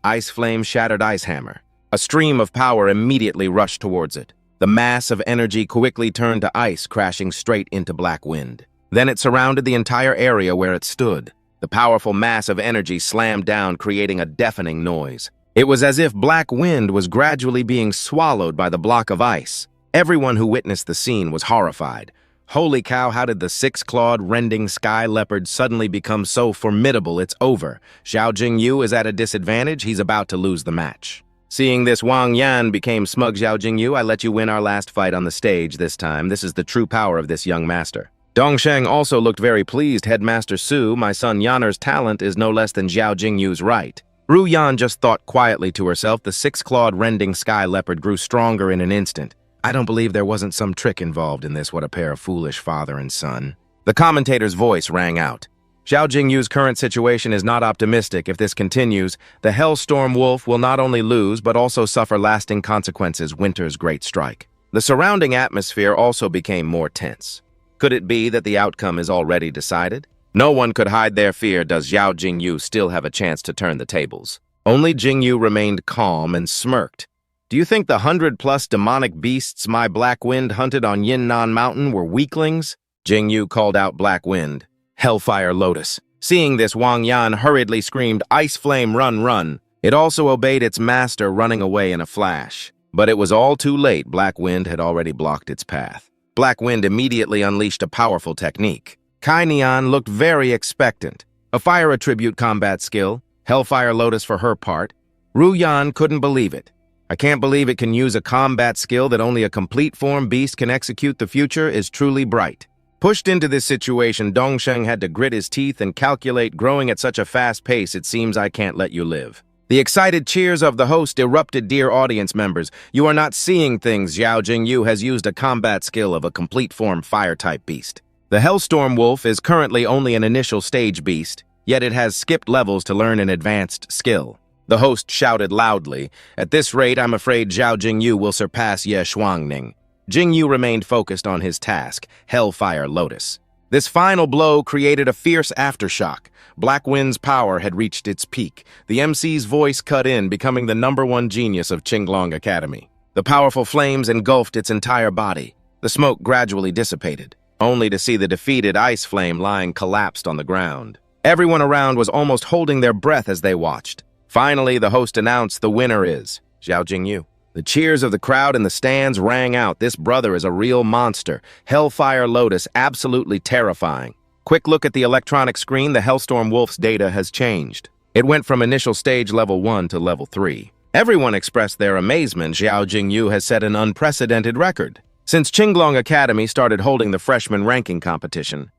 Speaker 1: Ice Flame shattered Ice Hammer. A stream of power immediately rushed towards it. The mass of energy quickly turned to ice, crashing straight into Black Wind. Then it surrounded the entire area where it stood. The powerful mass of energy slammed down, creating a deafening noise. It was as if Black Wind was gradually being swallowed by the block of ice. Everyone who witnessed the scene was horrified. Holy cow, how did the six-clawed, rending sky leopard suddenly become so formidable? It's over. Xiao Jingyu is at a disadvantage. He's about to lose the match. Seeing this, Wang Yan became smug. Xiao Jingyu, I let you win our last fight on the stage this time. This is the true power of this young master. Dongsheng also looked very pleased. Headmaster Su, my son Yanner's talent is no less than Xiao Jingyu's right. Ru Yan just thought quietly to herself. The six-clawed, rending sky leopard grew stronger in an instant. I don't believe there wasn't some trick involved in this. What a pair of foolish father and son. The commentator's voice rang out. Xiao Jingyu's current situation is not optimistic. If this continues, the Hellstorm Wolf will not only lose, but also suffer lasting consequences. Winter's great strike. The surrounding atmosphere also became more tense. Could it be that the outcome is already decided? No one could hide their fear. Does Xiao Jingyu still have a chance to turn the tables? Only Jingyu remained calm and smirked. Do you think the 100+ demonic beasts my Black Wind hunted on Yinnan Mountain were weaklings? Jingyu called out Black Wind. Hellfire Lotus. Seeing this, Wang Yan hurriedly screamed, Ice Flame, run, run. It also obeyed its master, running away in a flash. But it was all too late. Black Wind had already blocked its path. Black Wind immediately unleashed a powerful technique. Kai Nian looked very expectant. A fire attribute combat skill, Hellfire Lotus for her part. Ru Yan couldn't believe it. I can't believe it can use a combat skill that only a complete form beast can execute. The future is truly bright. Pushed into this situation, Dongsheng had to grit his teeth and calculate. Growing at such a fast pace, it seems I can't let you live. The excited cheers of the host erupted. Dear audience members, you are not seeing things. Xiao Jingyu has used a combat skill of a complete form fire-type beast. The Hellstorm Wolf is currently only an initial stage beast, yet it has skipped levels to learn an advanced skill. The host shouted loudly, at this rate, I'm afraid Xiao Jingyu will surpass Ye Shuangning. Jingyu remained focused on his task, Hellfire Lotus. This final blow created a fierce aftershock. Black Wind's power had reached its peak. The MC's voice cut in, becoming the #1 genius of Qinglong Academy. The powerful flames engulfed its entire body. The smoke gradually dissipated, only to see the defeated Ice Flame lying collapsed on the ground. Everyone around was almost holding their breath as they watched. Finally, the host announced the winner is Xiao Jingyu. The cheers of the crowd in the stands rang out. This brother is a real monster. Hellfire Lotus, absolutely terrifying. Quick look at the electronic screen. The Hellstorm Wolf's data has changed. It went from initial stage level 1 to level 3. Everyone expressed their amazement. Xiao Jingyu has set an unprecedented record. Since Qinglong Academy started holding the freshman ranking competition,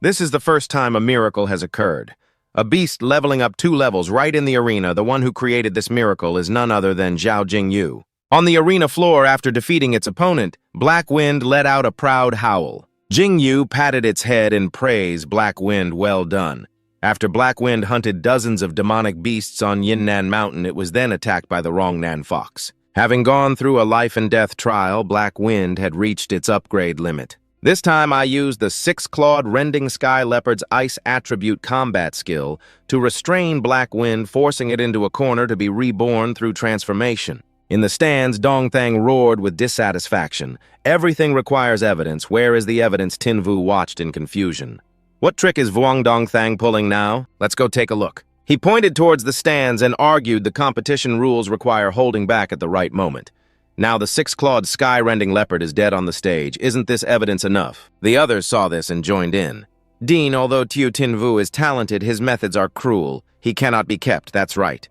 Speaker 1: this is the first time a miracle has occurred. A beast leveling up 2 levels right in the arena. The one who created this miracle is none other than Xiao Jingyu. On the arena floor, after defeating its opponent, Black Wind let out a proud howl. Jingyu patted its head in praise. Black Wind, well done. After Black Wind hunted dozens of demonic beasts on Yinnan Mountain, it was then attacked by the Rongnan Fox. Having gone through a life-and-death trial, Black Wind had reached its upgrade limit. This time I used the six-clawed rending sky leopard's ice attribute combat skill to restrain Black Wind, forcing it into a corner to be reborn through transformation. In the stands, Dongthang roared with dissatisfaction. Everything requires evidence. Where is the evidence? Tinvu watched in confusion. What trick is Vuong Dongthang pulling now? Let's go take a look. He pointed towards the stands and argued the competition rules require holding back at the right moment. Now the six-clawed sky-rending leopard is dead on the stage. Isn't this evidence enough? The others saw this and joined in. Dean, although Tiu Tinvu is talented, his methods are cruel. He cannot be kept, that's right.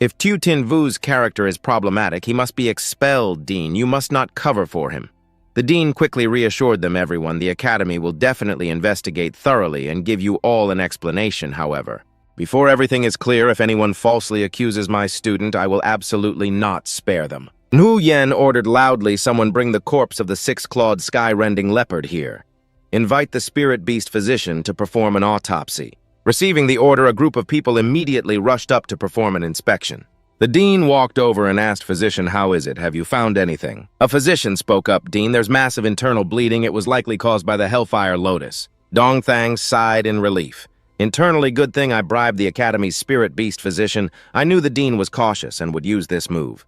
Speaker 1: If Tiu Tinvu's character is problematic, he must be expelled, Dean. You must not cover for him. The dean quickly reassured them everyone. The academy will definitely investigate thoroughly and give you all an explanation, however. Before everything is clear, if anyone falsely accuses my student, I will absolutely not spare them. Nu Yen ordered loudly, someone bring the corpse of the six-clawed sky-rending leopard here. Invite the spirit beast physician to perform an autopsy. Receiving the order, a group of people immediately rushed up to perform an inspection. The dean walked over and asked physician, "How is it? Have you found anything?" A physician spoke up, "Dean, there's massive internal bleeding. It was likely caused by the Hellfire Lotus." Dong Thang sighed in relief. "Internally, good thing I bribed the academy's spirit beast physician. I knew the dean was cautious and would use this move."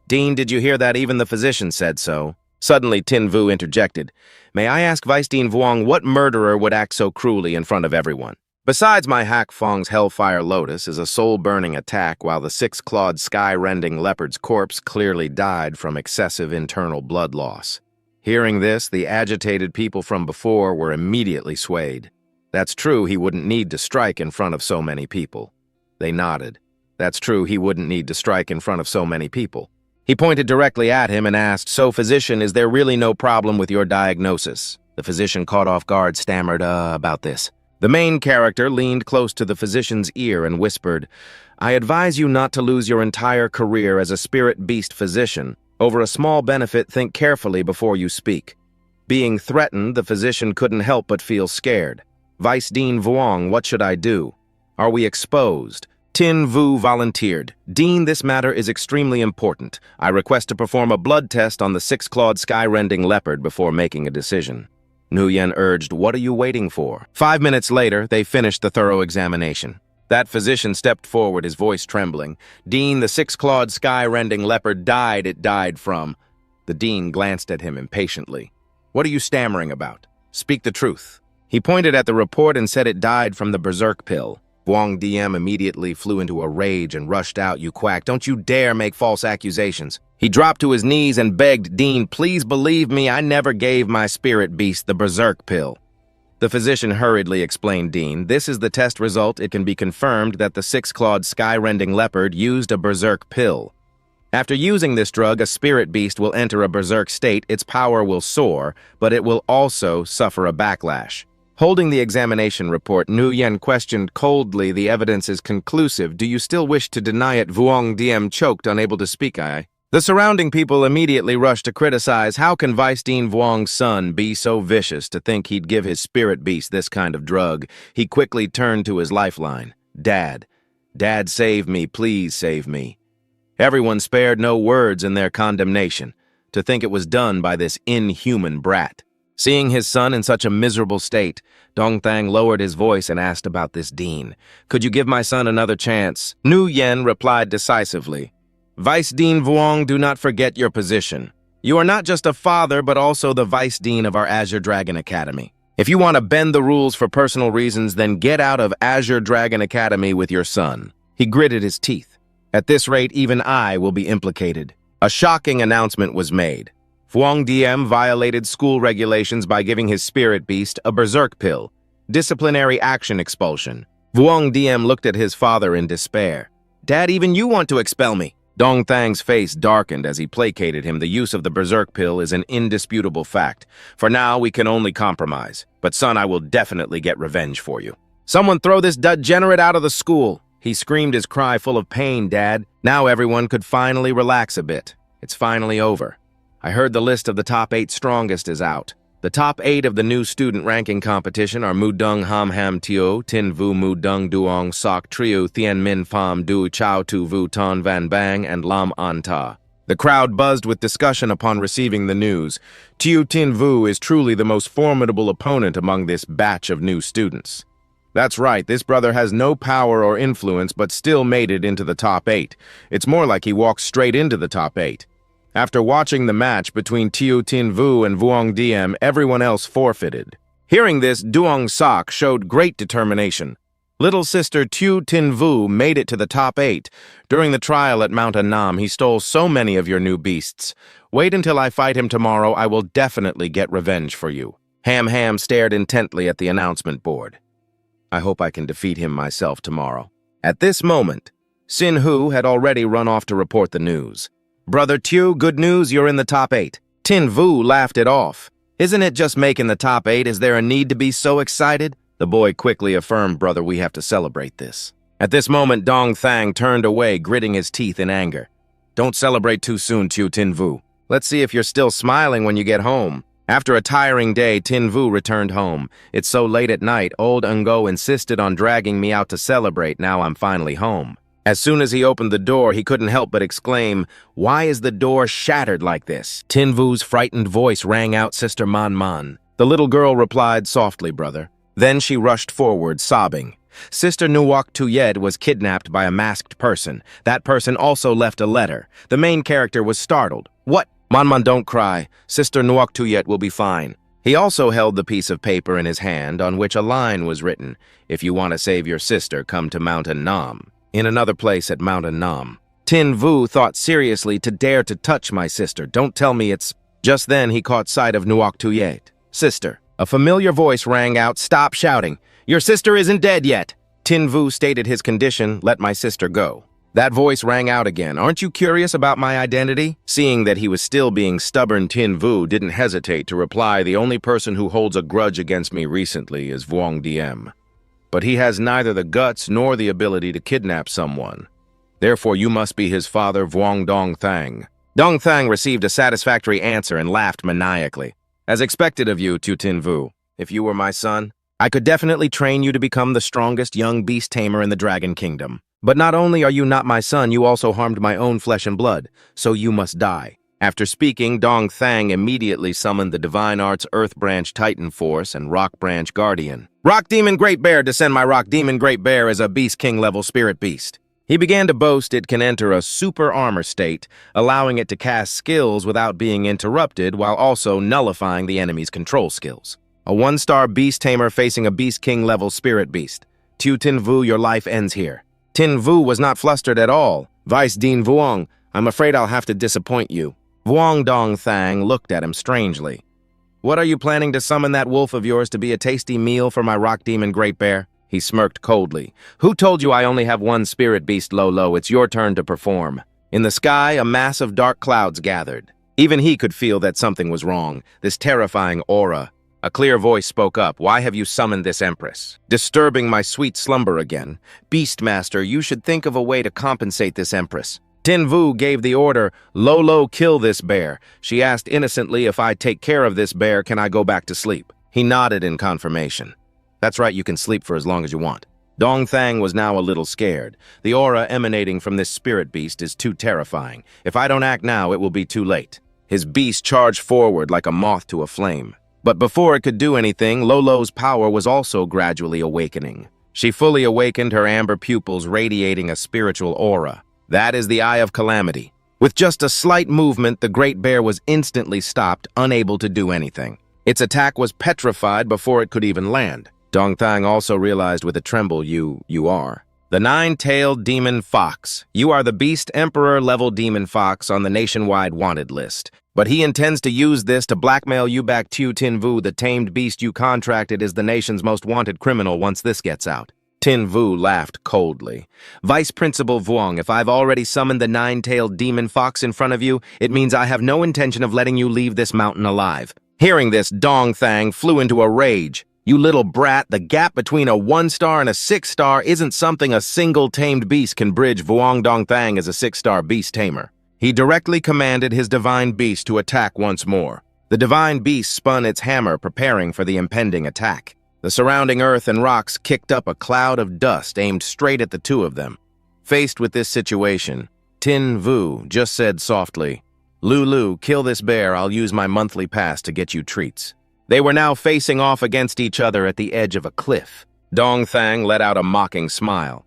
Speaker 1: "Dean, did you hear that? Even the physician said so." Suddenly, Tin Vu interjected. "May I ask Vice Dean Vuong what murderer would act so cruelly in front of everyone? Besides, my Hak Fong's Hellfire Lotus is a soul-burning attack, while the six-clawed sky-rending leopard's corpse clearly died from excessive internal blood loss." Hearing this, the agitated people from before were immediately swayed. "That's true, he wouldn't need to strike in front of so many people." They nodded. "That's true, he wouldn't need to strike in front of so many people." He pointed directly at him and asked, "So, physician, is there really no problem with your diagnosis?" The physician, caught off guard, stammered, about this." The main character leaned close to the physician's ear and whispered, "I advise you not to lose your entire career as a spirit beast physician. Over a small benefit, think carefully before you speak." Being threatened, the physician couldn't help but feel scared. "Vice Dean Vuong, what should I do? Are we exposed?" Tin Vu volunteered. "Dean, this matter is extremely important. I request to perform a blood test on the six-clawed sky-rending leopard before making a decision." Nu Yen urged, "What are you waiting for?" 5 minutes later, they finished the thorough examination. That physician stepped forward, his voice trembling. "Dean, the six-clawed sky-rending leopard died. It died from..." The dean glanced at him impatiently. "What are you stammering about? Speak the truth." He pointed at the report and said it died from the berserk pill. Vuong DM immediately flew into a rage and rushed out. "You quack, don't you dare make false accusations." He dropped to his knees and begged, "Dean, please believe me, I never gave my spirit beast the berserk pill." The physician hurriedly explained, "Dean, this is the test result. It can be confirmed that the six-clawed sky-rending leopard used a berserk pill. After using this drug, a spirit beast will enter a berserk state. Its power will soar, but it will also suffer a backlash." Holding the examination report, Nu Yen questioned coldly, "The evidence is conclusive. Do you still wish to deny it?" Vuong DM choked, unable to speak. The surrounding people immediately rushed to criticize. How can Vice Dean Vuong's son be so vicious to think he'd give his spirit beast this kind of drug? He quickly turned to his lifeline. "Dad. Dad, save me. Please save me." Everyone spared no words in their condemnation. To think it was done by this inhuman brat. Seeing his son in such a miserable state, Dong Thang lowered his voice and asked about this dean. "Could you give my son another chance?" Nu Yen replied decisively. "Vice Dean Vuong, do not forget your position. You are not just a father, but also the Vice Dean of our Azure Dragon Academy. If you want to bend the rules for personal reasons, then get out of Azure Dragon Academy with your son." He gritted his teeth. "At this rate, even I will be implicated." A shocking announcement was made. Vuong DM violated school regulations by giving his spirit beast a berserk pill. Disciplinary action expulsion. Vuong DM looked at his father in despair. "Dad, even you want to expel me." Dong Thang's face darkened as he placated him. "The use of the berserk pill is an indisputable fact. For now, we can only compromise. But son, I will definitely get revenge for you." "Someone throw this degenerate out of the school." He screamed his cry full of pain, "Dad." Now everyone could finally relax a bit. It's finally over. I heard the list of the top 8 strongest is out. The top 8 of the new student ranking competition are Mudung Ham Ham Tio, Tin Vu Mudung Duong Sok Trio Thien Min Pham Du Chao Tu Vu Ton Van Bang and Lam An Ta. The crowd buzzed with discussion upon receiving the news. Tiu Tin Vu is truly the most formidable opponent among this batch of new students. That's right, this brother has no power or influence but still made it into the top 8. It's more like he walked straight into the top 8. After watching the match between Tiu Tin Vu and Vuong DM, everyone else forfeited. Hearing this, Duong Sok showed great determination. Little sister Tiu Tin Vu made it to the top 8. During the trial at Mount Annam, he stole so many of your new beasts. Wait until I fight him tomorrow. I will definitely get revenge for you. Ham Ham stared intently at the announcement board. I hope I can defeat him myself tomorrow. At this moment, Sin Hu had already run off to report the news. Brother Tu, good news, you're in the top 8. Tin Vu laughed it off. Isn't it just making the top 8? Is there a need to be so excited? The boy quickly affirmed, brother, we have to celebrate this. At this moment, Dong Thang turned away, gritting his teeth in anger. Don't celebrate too soon, Tu Tin Vu. Let's see if you're still smiling when you get home. After a tiring day, Tin Vu returned home. It's so late at night, old Ngo insisted on dragging me out to celebrate. Now I'm finally home. As soon as he opened the door, he couldn't help but exclaim, why is the door shattered like this? Tin Vu's frightened voice rang out, Sister Man Man. The little girl replied, softly, brother. Then she rushed forward, sobbing. Sister Nuok Tuyed was kidnapped by a masked person. That person also left a letter. The main character was startled. What? Man Man, don't cry. Sister Nuok Tuyed will be fine. He also held the piece of paper in his hand on which a line was written, if you want to save your sister, come to Mountain Nam. In another place at Mountain Nam. Tin Vu thought seriously to dare to touch my sister. Don't tell me it's... Just then he caught sight of Nuok Tuyed. Sister. A familiar voice rang out, stop shouting. Your sister isn't dead yet. Tin Vu stated his condition, let my sister go. That voice rang out again. Aren't you curious about my identity? Seeing that he was still being stubborn, Tin Vu didn't hesitate to reply, the only person who holds a grudge against me recently is Vuong Diem. But he has neither the guts nor the ability to kidnap someone. Therefore, you must be his father, Vuong Dong Thang. Dong Thang received a satisfactory answer and laughed maniacally. As expected of you, Tu Tin Vu. If you were my son, I could definitely train you to become the strongest young beast tamer in the Dragon Kingdom. But not only are you not my son, you also harmed my own flesh and blood, so you must die. After speaking, Dong Thang immediately summoned the Divine Arts Earth Branch Titan Force and Rock Branch Guardian. Rock Demon Great Bear, descend my Rock Demon Great Bear as a Beast King level spirit beast. He began to boast it can enter a super armor state, allowing it to cast skills without being interrupted while also nullifying the enemy's control skills. A 1-star beast tamer facing a Beast King level spirit beast. Tu Tin Vu, your life ends here. Tin Vu was not flustered at all. Vice Dean Vuong, I'm afraid I'll have to disappoint you. Vuong Dong Thang looked at him strangely. What are you planning to summon that wolf of yours to be a tasty meal for my Rock Demon Great Bear? He smirked coldly. Who told you I only have one spirit beast, Lolo? It's your turn to perform. In the sky, a mass of dark clouds gathered. Even he could feel that something was wrong, this terrifying aura. A clear voice spoke up. Why have you summoned this Empress? Disturbing my sweet slumber again. Beastmaster, you should think of a way to compensate this Empress. Tin Vu gave the order, Lolo, kill this bear. She asked innocently, if I take care of this bear, can I go back to sleep? He nodded in confirmation. That's right, you can sleep for as long as you want. Dong Thang was now a little scared. The aura emanating from this spirit beast is too terrifying. If I don't act now, it will be too late. His beast charged forward like a moth to a flame. But before it could do anything, Lolo's power was also gradually awakening. She fully awakened, her amber pupils radiating a spiritual aura. That is the Eye of Calamity. With just a slight movement, the great bear was instantly stopped, unable to do anything. Its attack was petrified before it could even land. Dong Thang also realized with a tremble, you are. The 9-tailed demon fox. You are the Beast Emperor level demon fox on the nationwide wanted list. But he intends to use this to blackmail you back. Tu Tin Vu, the tamed beast you contracted, is the nation's most wanted criminal once this gets out. Tin Vu laughed coldly. Vice Principal Vuong, if I've already summoned the 9-tailed demon fox in front of you, it means I have no intention of letting you leave this mountain alive. Hearing this, Dong Thang flew into a rage. You little brat, the gap between a 1-star and a 6-star isn't something a single tamed beast can bridge. Vuong Dong Thang is a 6-star beast tamer. He directly commanded his divine beast to attack once more. The divine beast spun its hammer, preparing for the impending attack. The surrounding earth and rocks kicked up a cloud of dust aimed straight at the two of them. Faced with this situation, Tin Vu just said softly, Lulu, kill this bear, I'll use my monthly pass to get you treats. They were now facing off against each other at the edge of a cliff. Dong Thang let out a mocking smile.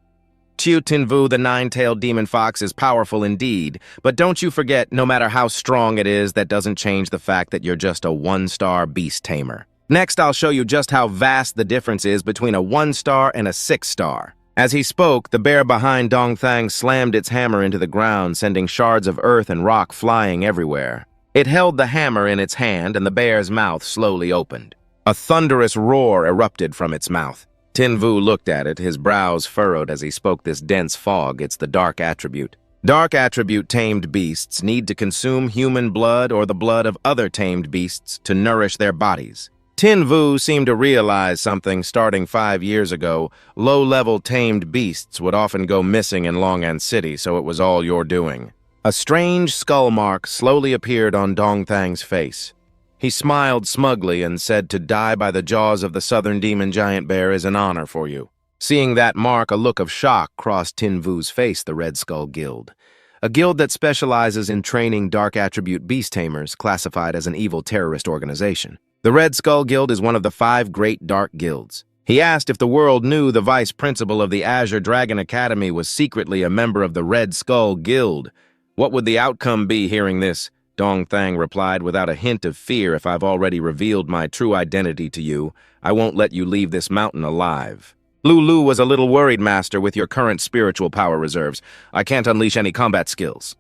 Speaker 1: Tu Tin Vu, the 9-tailed demon fox, is powerful indeed, but don't you forget, no matter how strong it is, that doesn't change the fact that you're just a 1-star beast tamer. Next, I'll show you just how vast the difference is between a 1-star and a 6-star. As he spoke, the bear behind Dong Thang slammed its hammer into the ground, sending shards of earth and rock flying everywhere. It held the hammer in its hand, and the bear's mouth slowly opened. A thunderous roar erupted from its mouth. Tin Vu looked at it, his brows furrowed as he spoke this dense fog. It's the dark attribute. Dark attribute tamed beasts need to consume human blood or the blood of other tamed beasts to nourish their bodies. Tin Vu seemed to realize something starting 5 years ago. Low-level tamed beasts would often go missing in Longan City, so it was all your doing. A strange skull mark slowly appeared on Dongthang's face. He smiled smugly and said to die by the jaws of the southern demon giant bear is an honor for you. Seeing that mark, a look of shock crossed Tin Vu's face. The Red Skull Guild, a guild that specializes in training dark attribute beast tamers, classified as an evil terrorist organization. The Red Skull Guild is one of the 5 great dark guilds. He asked if the world knew the vice principal of the Azure Dragon Academy was secretly a member of the Red Skull Guild. What would the outcome be hearing this? Dongthang replied without a hint of fear. If I've already revealed my true identity to you, I won't let you leave this mountain alive. Lulu was a little worried, Master, with your current spiritual power reserves. I can't unleash any combat skills.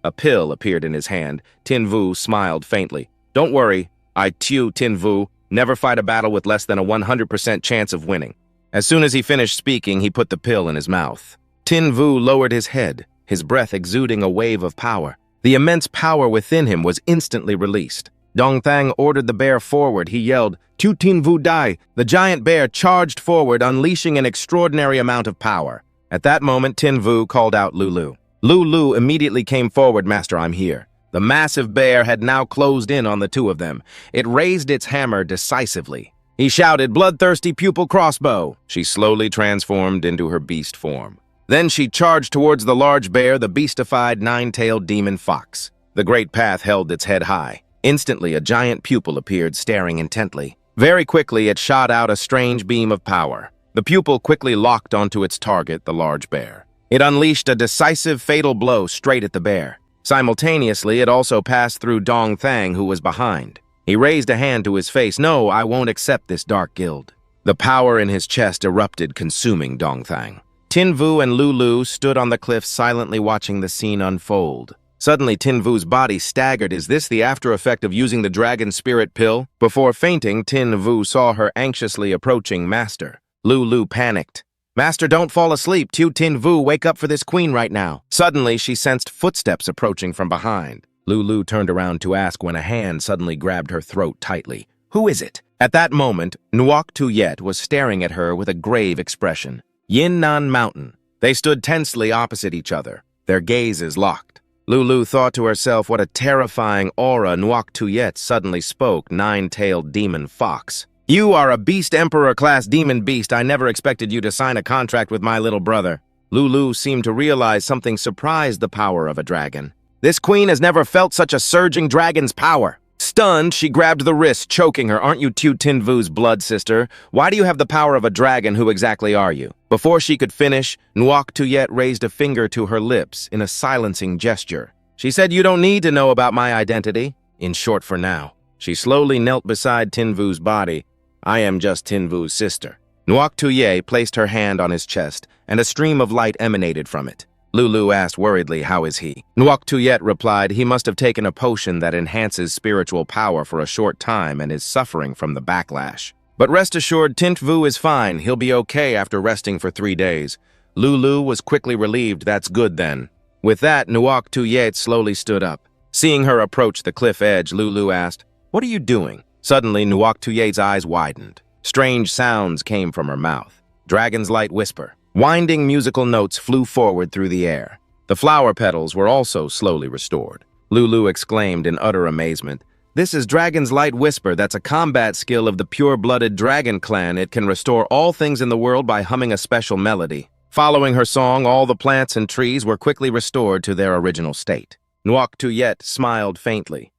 Speaker 1: A pill appeared in his hand. Tin Vu smiled faintly. Don't worry, I too, Tin Vu, never fight a battle with less than a 100% chance of winning. As soon as he finished speaking, he put the pill in his mouth. Tin Vu lowered his head, his breath exuding a wave of power. The immense power within him was instantly released. Dongthang ordered the bear forward. He yelled, "Tu Tin Vu Dai!" The giant bear charged forward, unleashing an extraordinary amount of power. At that moment, Tin Vu called out Lulu. Lulu immediately came forward. Master, I'm here. The massive bear had now closed in on the two of them. It raised its hammer decisively. He shouted, "Bloodthirsty pupil crossbow!" She slowly transformed into her beast form. Then she charged towards the large bear, the beastified 9-tailed demon fox. The great path held its head high. Instantly, a giant pupil appeared, staring intently. Very quickly, it shot out a strange beam of power. The pupil quickly locked onto its target, the large bear. It unleashed a decisive, fatal blow straight at the bear. Simultaneously, it also passed through Dongthang, who was behind. He raised a hand to his face. "No, I won't accept this dark guild." The power in his chest erupted, consuming Dongthang. Tin Vu and Lulu stood on the cliff silently watching the scene unfold. Suddenly, Tin Vu's body staggered. Is this the after effect of using the dragon spirit pill? Before fainting, Tin Vu saw her anxiously approaching Master. Lulu panicked. "Master, don't fall asleep. Tin Vu, wake up for this queen right now." Suddenly, she sensed footsteps approaching from behind. Lulu turned around to ask when a hand suddenly grabbed her throat tightly. "Who is it?" At that moment, Nuoc Tuyet was staring at her with a grave expression. Yinnan Mountain. They stood tensely opposite each other, their gazes locked. Lulu thought to herself what a terrifying aura. Nuoc Tuyet suddenly spoke, 9-tailed demon fox. "You are a beast emperor-class demon beast. I never expected you to sign a contract with my little brother." Lulu seemed to realize something surprised the power of a dragon. "This queen has never felt such a surging dragon's power." Stunned, she grabbed the wrist, choking her. "Aren't you Tin Vu's blood sister? Why do you have the power of a dragon? Who exactly are you?" Before she could finish, Nuoc Tuyet raised a finger to her lips in a silencing gesture. She said, "You don't need to know about my identity. In short, for now." She slowly knelt beside Tin Vu's body. "I am just Tin Vu's sister." Nuoc Tuyet placed her hand on his chest, and a stream of light emanated from it. Lulu asked worriedly, "How is he?" Nuoc Tuyet replied, "He must have taken a potion that enhances spiritual power for a short time and is suffering from the backlash. But rest assured, Tin Vu is fine. He'll be okay after resting for 3 days." Lulu was quickly relieved. "That's good then." With that, Nuoc Tuyet slowly stood up. Seeing her approach the cliff edge, Lulu asked, "What are you doing?" Suddenly, Nuoc Tuyet's eyes widened. Strange sounds came from her mouth. Dragon's light whisper. Winding musical notes flew forward through the air. The flower petals were also slowly restored. Lulu exclaimed in utter amazement, "This is Dragon's Light Whisper. That's a combat skill of the pure-blooded dragon clan. It can restore all things in the world by humming a special melody." Following her song, all the plants and trees were quickly restored to their original state. Nuoc Tuyet smiled faintly.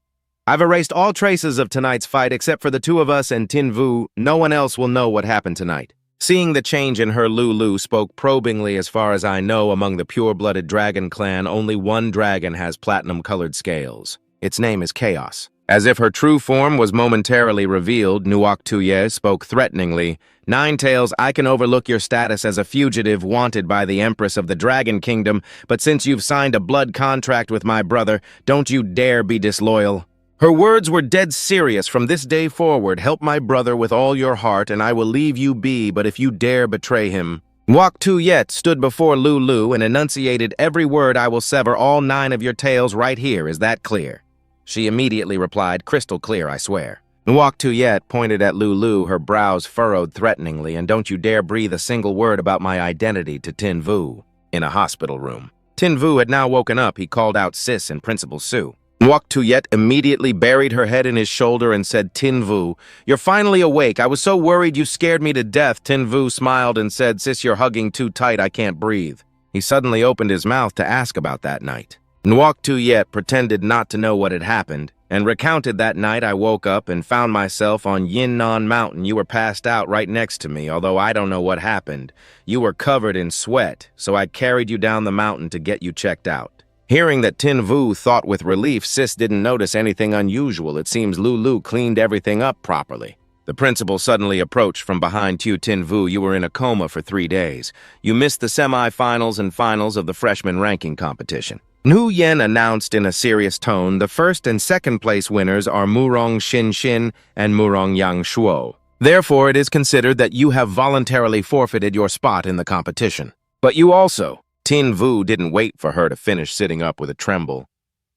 Speaker 1: "I've erased all traces of tonight's fight except for the two of us and Tin Vu. No one else will know what happened tonight." Seeing the change in her, Lulu spoke probingly. "As far as I know, among the pure-blooded dragon clan, only one dragon has platinum-colored scales. Its name is Chaos." As if her true form was momentarily revealed, Nuoc Tuyet spoke threateningly. "Ninetails, I can overlook your status as a fugitive wanted by the Empress of the Dragon Kingdom, but since you've signed a blood contract with my brother, don't you dare be disloyal." Her words were dead serious. From this day forward, help my brother with all your heart, and I will leave you be, but if you dare betray him. Ngoc Tu Yet stood before Lulu and enunciated every word. I will sever all 9 of your tails right here. Is that clear? She immediately replied, crystal clear, I swear. Ngoc Tu Yet pointed at Lulu, her brows furrowed threateningly, and don't you dare breathe a single word about my identity to Tin Vu. In a hospital room. Tin Vu had now woken up. He called out Sis and Principal Su. Ngoc Tu Yet immediately buried her head in his shoulder and said, Tin Vu, you're finally awake. I was so worried you scared me to death. Tin Vu smiled and said, Sis, you're hugging too tight. I can't breathe. He suddenly opened his mouth to ask about that night. Ngoc Tu Yet pretended not to know what had happened and recounted that night I woke up and found myself on Yinnan Mountain. You were passed out right next to me, although I don't know what happened. You were covered in sweat, so I carried you down the mountain to get you checked out. Hearing that Tin Vu thought with relief, Sis didn't notice anything unusual. It seems Lulu cleaned everything up properly. The principal suddenly approached from behind Tin Vu. You were in a coma for 3 days. You missed the semi-finals and finals of the freshman ranking competition. Nu Yen announced in a serious tone, the first and second place winners are Murong Xin Xin and Murong Yang Shuo. Therefore, it is considered that you have voluntarily forfeited your spot in the competition. But you also... Tin Vu didn't wait for her to finish sitting up with a tremble.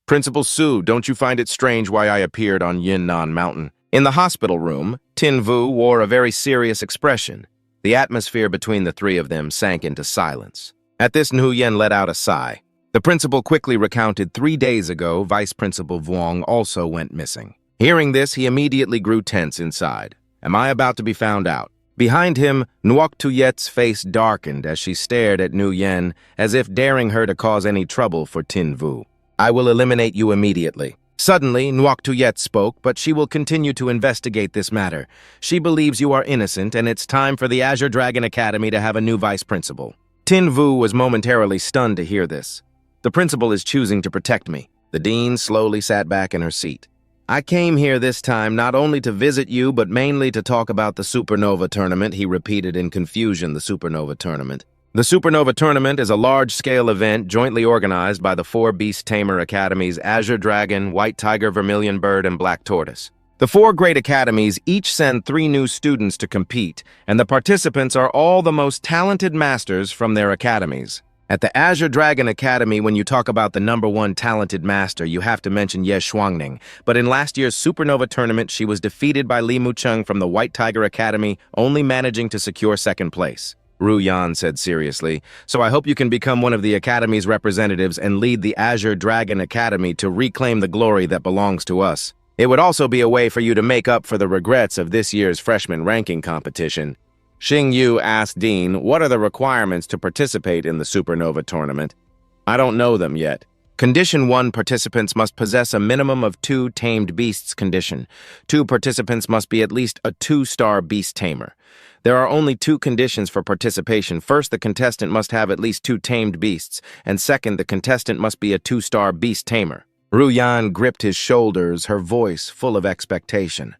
Speaker 1: Principal Su, don't you find it strange why I appeared on Yinnan Mountain? In the hospital room, Tin Vu wore a very serious expression. The atmosphere between the 3 of them sank into silence. At this, Nu Yen let out a sigh. The principal quickly recounted 3 days ago, Vice Principal Vuong also went missing. Hearing this, he immediately grew tense inside. Am I about to be found out? Behind him, Ngoc Tu Yet's face darkened as she stared at Nu Yen, as if daring her to cause any trouble for Tin Vu. I will eliminate you immediately. Suddenly, Ngoc Tu Yet spoke, but she will continue to investigate this matter. She believes you are innocent, and it's time for the Azure Dragon Academy to have a new vice principal. Tin Vu was momentarily stunned to hear this. The principal is choosing to protect me. The dean slowly sat back in her seat. I came here this time not only to visit you, but mainly to talk about the Supernova Tournament. He repeated in confusion, the Supernova Tournament. The Supernova Tournament is a large-scale event jointly organized by the 4 Beast Tamer Academies, Azure Dragon, White Tiger, Vermilion Bird, and Black Tortoise. The 4 great academies each send 3 new students to compete, and the participants are all the most talented masters from their academies. At the Azure Dragon Academy, when you talk about the #1 talented master, you have to mention Ye Shuangning. But in last year's Supernova Tournament, she was defeated by Li Mucheng from the White Tiger Academy, only managing to secure 2nd place. Ru Yan said seriously, so I hope you can become one of the Academy's representatives and lead the Azure Dragon Academy to reclaim the glory that belongs to us. It would also be a way for you to make up for the regrets of this year's freshman ranking competition. Xing Yu asked Dean, what are the requirements to participate in the Supernova Tournament? I don't know them yet. Condition 1, participants must possess a minimum of 2 tamed beasts condition. 2 participants must be at least a 2-star beast tamer. There are only 2 conditions for participation. First, the contestant must have at least 2 tamed beasts, and second, the contestant must be a 2-star beast tamer. Ru Yan gripped his shoulders, her voice full of expectation.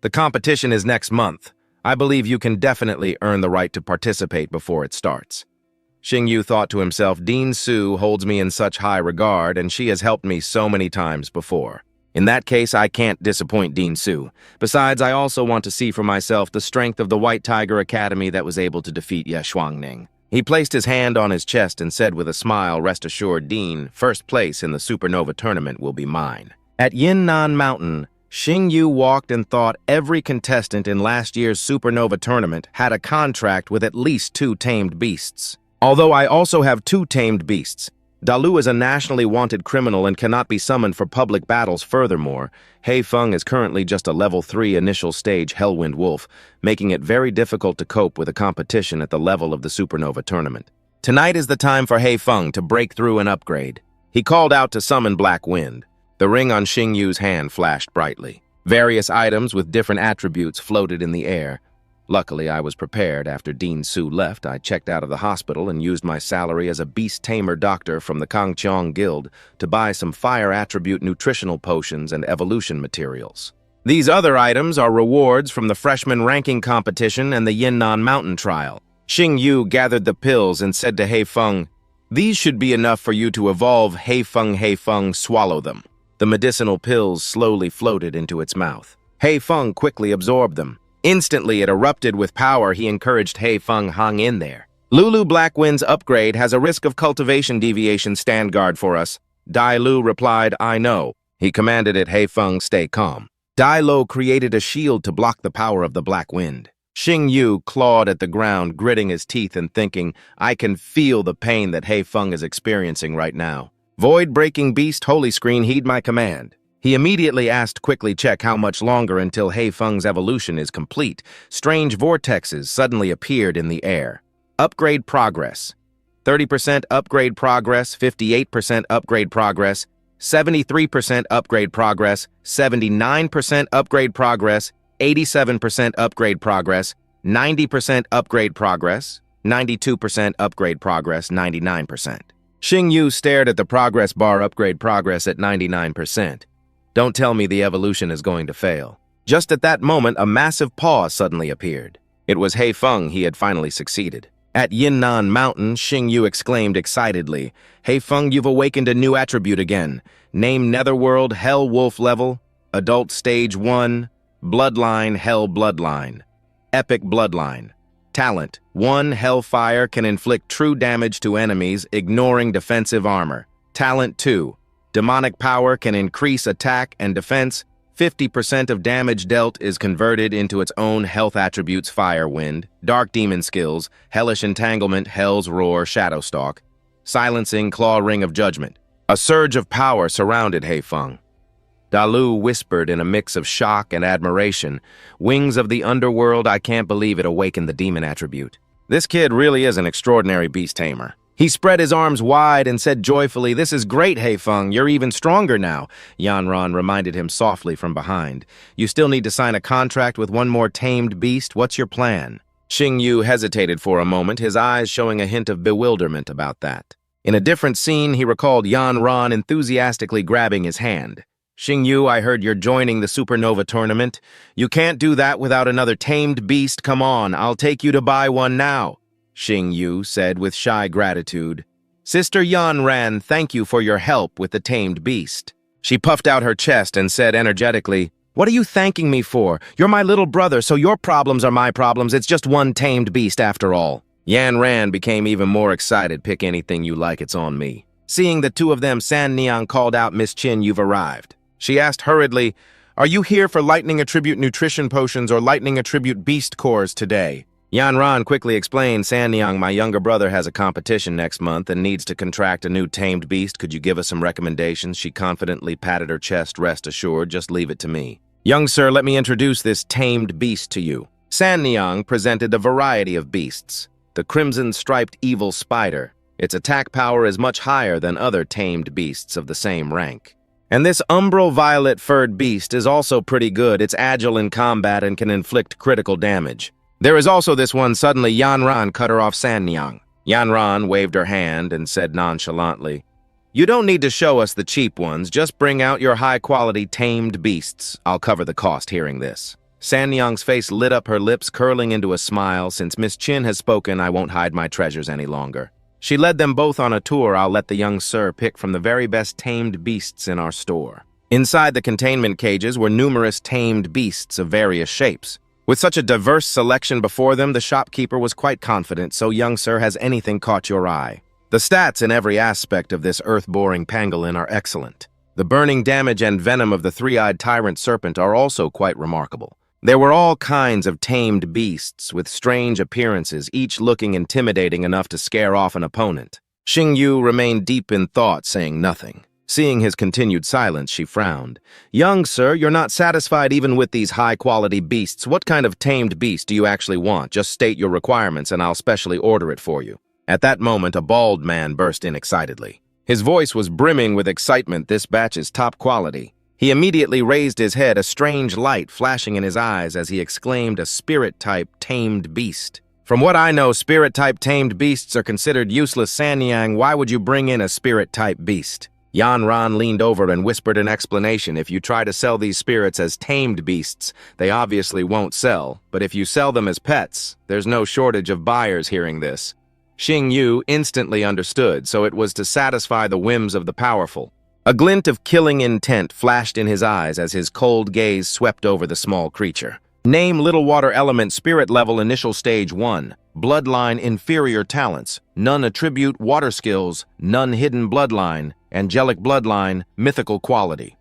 Speaker 1: The competition is next month. I believe you can definitely earn the right to participate before it starts. Xing Yu thought to himself, Dean Su holds me in such high regard, and she has helped me so many times before. In that case, I can't disappoint Dean Su. Besides, I also want to see for myself the strength of the White Tiger Academy that was able to defeat Ye Shuangning. He placed his hand on his chest and said with a smile, rest assured, Dean, 1st place in the Supernova Tournament will be mine. At Yinnan Mountain, Xing Yu walked and thought every contestant in last year's Supernova Tournament had a contract with at least 2 tamed beasts. Although I also have 2 tamed beasts. Dalu is a nationally wanted criminal and cannot be summoned for public battles. Furthermore, Hei Feng is currently just a level 3 initial stage Hellwind Wolf, making it very difficult to cope with a competition at the level of the Supernova Tournament. Tonight is the time for Hei Feng to break through and upgrade. He called out to summon Black Wind. The ring on Xing Yu's hand flashed brightly. Various items with different attributes floated in the air. Luckily, I was prepared. After Dean Su left, I checked out of the hospital and used my salary as a beast tamer doctor from the Kangqiang Guild to buy some fire attribute nutritional potions and evolution materials. These other items are rewards from the freshman ranking competition and the Yinnan Mountain trial. Xing Yu gathered the pills and said to Hei Feng, these should be enough for you to evolve. Hei Feng, swallow them. The medicinal pills slowly floated into its mouth. Hei Feng quickly absorbed them. Instantly, it erupted with power. He encouraged Hei Feng hang in there. Lulu Blackwind's upgrade has a risk of cultivation deviation. Stand guard for us. Dai Lu replied, I know. He commanded it, Hei Feng, stay calm. Dai Lo created a shield to block the power of the Black Wind. Xing Yu clawed at the ground, gritting his teeth and thinking, I can feel the pain that Hei Feng is experiencing right now. Void-breaking beast, holy screen, heed my command. He immediately asked, quickly check how much longer until Hei Feng's evolution is complete. Strange vortexes suddenly appeared in the air. Upgrade progress. 30% upgrade progress, 58% upgrade progress, 73% upgrade progress, 79% upgrade progress, 87% upgrade progress, 90% upgrade progress, 92% upgrade progress, 99%. Xing Yu stared at the progress bar. Upgrade progress at 99%. Don't tell me the evolution is going to fail. Just at that moment, a massive pause suddenly appeared. It was Hei Feng. He had finally succeeded. At Yinnan Mountain, Xing Yu exclaimed excitedly, Hei Feng, you've awakened a new attribute again. Name Netherworld, Hell Wolf level, Adult Stage 1, Bloodline, Hell Bloodline, Epic Bloodline. Talent, 1 Hellfire can inflict true damage to enemies, ignoring defensive armor. Talent 2, Demonic Power can increase attack and defense. 50% of damage dealt is converted into its own health attributes. Fire Wind, Dark Demon Skills, Hellish Entanglement, Hell's Roar, Shadow Stalk, Silencing, Claw Ring of Judgment. A surge of power surrounded Hei Feng. Dalu whispered in a mix of shock and admiration, Wings of the Underworld, I can't believe it awakened the demon attribute. This kid really is an extraordinary beast tamer. He spread his arms wide and said joyfully, This is great, Hei Feng. You're even stronger now. Yanran reminded him softly from behind. You still need to sign a contract with one more tamed beast. What's your plan? Xing Yu hesitated for a moment, his eyes showing a hint of bewilderment about that. In a different scene, he recalled Yanran enthusiastically grabbing his hand. Xing Yu, I heard you're joining the Supernova tournament. You can't do that without another tamed beast. Come on, I'll take you to buy one now. Xing Yu said with shy gratitude. Sister Yanran, thank you for your help with the tamed beast. She puffed out her chest and said energetically, What are you thanking me for? You're my little brother, so your problems are my problems. It's just one tamed beast after all. Yanran became even more excited. Pick anything you like, it's on me. Seeing the two of them, San Niang called out, Miss Chin, you've arrived. She asked hurriedly, Are you here for Lightning Attribute Nutrition Potions or Lightning Attribute Beast Cores today? Yanran quickly explained, Sanyang, my younger brother has a competition next month and needs to contract a new tamed beast. Could you give us some recommendations? She confidently patted her chest. Rest assured, just leave it to me. Young sir, let me introduce this tamed beast to you. Sanyang presented a variety of beasts. The crimson-striped evil spider. Its attack power is much higher than other tamed beasts of the same rank. And this umbral violet-furred beast is also pretty good. It's agile in combat and can inflict critical damage. There is also this one. Suddenly, Yanran cut her off. Sanyang. Yanran waved her hand and said nonchalantly, You don't need to show us the cheap ones. Just bring out your high-quality tamed beasts. I'll cover the cost. Hearing this, Sanyang's face lit up, her lips curling into a smile. Since Miss Chin has spoken, I won't hide my treasures any longer. She led them both on a tour. I'll let the young sir pick from the very best tamed beasts in our store. Inside the containment cages were numerous tamed beasts of various shapes. With such a diverse selection before them, the shopkeeper was quite confident. So, young sir, has anything caught your eye? The stats in every aspect of this earth-boring pangolin are excellent. The burning damage and venom of the three-eyed tyrant serpent are also quite remarkable. There were all kinds of tamed beasts with strange appearances, each looking intimidating enough to scare off an opponent. Xing Yu remained deep in thought, saying nothing. Seeing his continued silence, she frowned. Young sir, you're not satisfied even with these high-quality beasts. What kind of tamed beast do you actually want? Just state your requirements and I'll specially order it for you. At that moment, a bald man burst in excitedly. His voice was brimming with excitement. This batch is top quality. He immediately raised his head, a strange light flashing in his eyes as he exclaimed, a spirit-type tamed beast. From what I know, spirit-type tamed beasts are considered useless. Sanyang, why would you bring in a spirit-type beast? Yanran leaned over and whispered an explanation. If you try to sell these spirits as tamed beasts, they obviously won't sell. But if you sell them as pets, there's no shortage of buyers. Hearing this, Xing Yu instantly understood, so it was to satisfy the whims of the powerful. A glint of killing intent flashed in his eyes as his cold gaze swept over the small creature. Name Little Water Element Spirit Level Initial Stage 1. Bloodline Inferior Talents. None Attribute Water Skills. None Hidden Bloodline. Angelic Bloodline. Mythical Quality.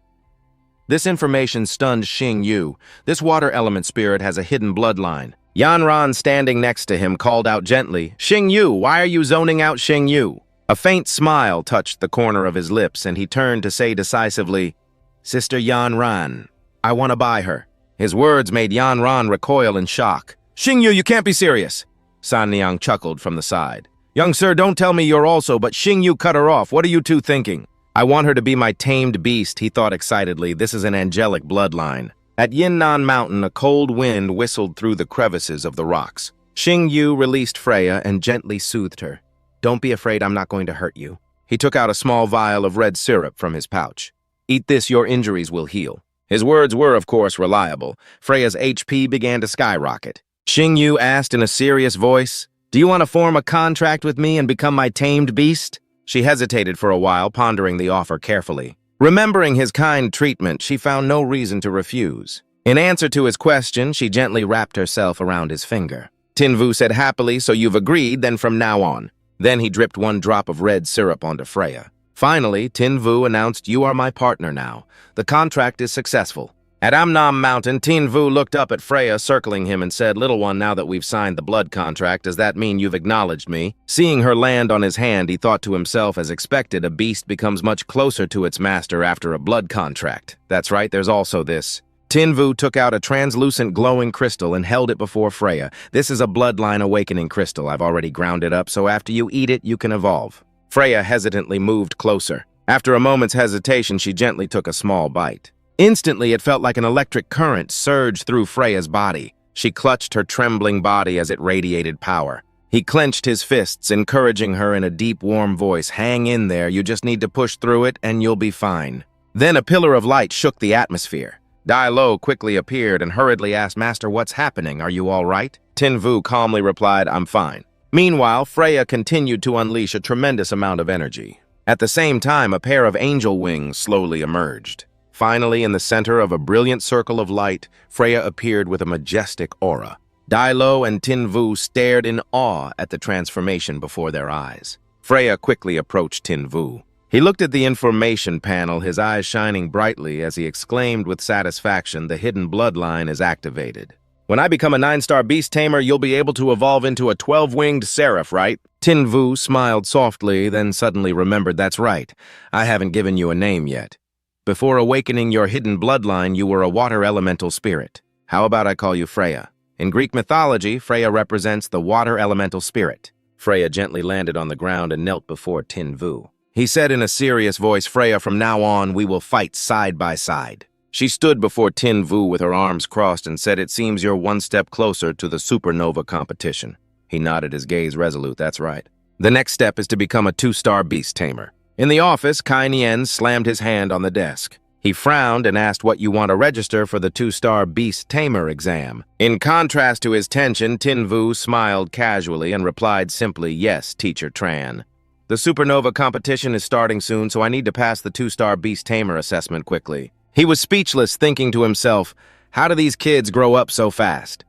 Speaker 1: This information stunned Xing Yu. This water element spirit has a hidden bloodline. Yanran, standing next to him, called out gently, "Xing Yu, why are you zoning out Xing Yu?" A faint smile touched the corner of his lips, and he turned to say decisively, "Sister Yanran, I want to buy her." His words made Yanran recoil in shock. "Xing Yu, you can't be serious." San Niang chuckled from the side. "Young sir, don't tell me you're also, but Xing Yu cut her off. What are you two thinking?" "I want her to be my tamed beast," he thought excitedly. "This is an angelic bloodline." At Yinnan Mountain, a cold wind whistled through the crevices of the rocks. Xing Yu released Freya and gently soothed her. "Don't be afraid, I'm not going to hurt you." He took out a small vial of red syrup from his pouch. "Eat this, your injuries will heal." His words were, of course, reliable. Freya's HP began to skyrocket. Xing Yu asked in a serious voice, "Do you want to form a contract with me and become my tamed beast?" She hesitated for a while, pondering the offer carefully. Remembering his kind treatment, she found no reason to refuse. In answer to his question, she gently wrapped herself around his finger. Tinvu said happily, "So you've agreed, then from now on." Then he dripped one drop of red syrup onto Freya. Finally, Tinvu announced, "You are my partner now. The contract is successful." At Amnam Mountain, Tinvu looked up at Freya, circling him, and said, "Little one, now that we've signed the blood contract, does that mean you've acknowledged me?" Seeing her land on his hand, he thought to himself, as expected, a beast becomes much closer to its master after a blood contract. That's right, there's also this. Tinvu took out a translucent glowing crystal and held it before Freya. "This is a bloodline awakening crystal. I've already ground it up, so after you eat it, you can evolve." Freya hesitantly moved closer. After a moment's hesitation, she gently took a small bite. Instantly, it felt like an electric current surged through Freya's body. She clutched her trembling body as it radiated power. He clenched his fists, encouraging her in a deep, warm voice, "Hang in there, you just need to push through it and you'll be fine." Then a pillar of light shook the atmosphere. Dai Lo quickly appeared and hurriedly asked, "Master, what's happening? Are you all right?" Tinvu calmly replied, "I'm fine." Meanwhile, Freya continued to unleash a tremendous amount of energy. At the same time, a pair of angel wings slowly emerged. Finally, in the center of a brilliant circle of light, Freya appeared with a majestic aura. Dai Lo and Tinvu stared in awe at the transformation before their eyes. Freya quickly approached Tinvu. He looked at the information panel, his eyes shining brightly as he exclaimed with satisfaction, "The hidden bloodline is activated. When I become a 9-star beast tamer, you'll be able to evolve into a 12-winged seraph, right?" Tinvu smiled softly, then suddenly remembered, "That's right. I haven't given you a name yet. Before awakening your hidden bloodline, you were a water elemental spirit. How about I call you Freya? In Greek mythology, Freya represents the water elemental spirit." Freya gently landed on the ground and knelt before Tinvu. He said in a serious voice, "Freya, from now on, we will fight side by side." She stood before Tinvu with her arms crossed and said, "It seems you're one step closer to the supernova competition." He nodded, his gaze resolute. "That's right. The next step is to become a 2-star beast tamer." In the office, Kai Nian slammed his hand on the desk. He frowned and asked, "What you want to register for the 2-star beast tamer exam?" In contrast to his tension, Tinvu smiled casually and replied simply, "Yes, Teacher Tran. The supernova competition is starting soon, so I need to pass the 2-star beast tamer assessment quickly." He was speechless, thinking to himself, how do these kids grow up so fast?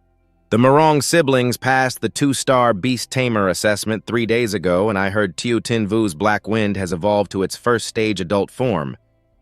Speaker 1: The Morong siblings passed the 2-star beast tamer assessment 3 days ago, and I heard Tiu Tinvu's Black Wind has evolved to its first stage adult form.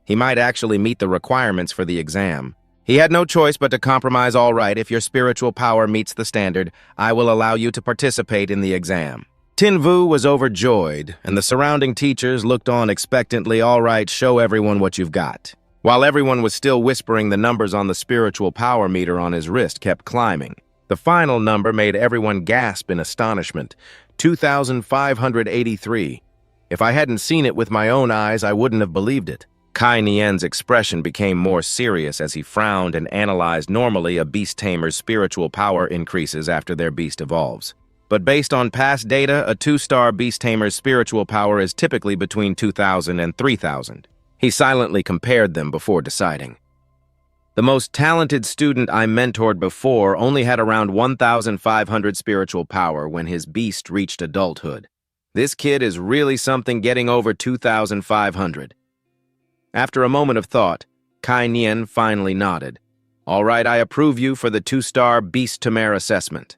Speaker 1: He might actually meet the requirements for the exam. He had no choice but to compromise. "All right, if your spiritual power meets the standard, I will allow you to participate in the exam." Tinvu was overjoyed, and the surrounding teachers looked on expectantly. "All right, show everyone what you've got." While everyone was still whispering, the numbers on the spiritual power meter on his wrist kept climbing. The final number made everyone gasp in astonishment, 2,583. If I hadn't seen it with my own eyes, I wouldn't have believed it. Kai Nian's expression became more serious as he frowned and analyzed. Normally, a beast tamer's spiritual power increases after their beast evolves. But based on past data, a 2-star beast tamer's spiritual power is typically between 2,000 and 3,000. He silently compared them before deciding. The most talented student I mentored before only had around 1,500 spiritual power when his beast reached adulthood. This kid is really something, getting over 2,500. After a moment of thought, Kai Nian finally nodded. All right, I approve you for the 2-star Beast Tamer assessment.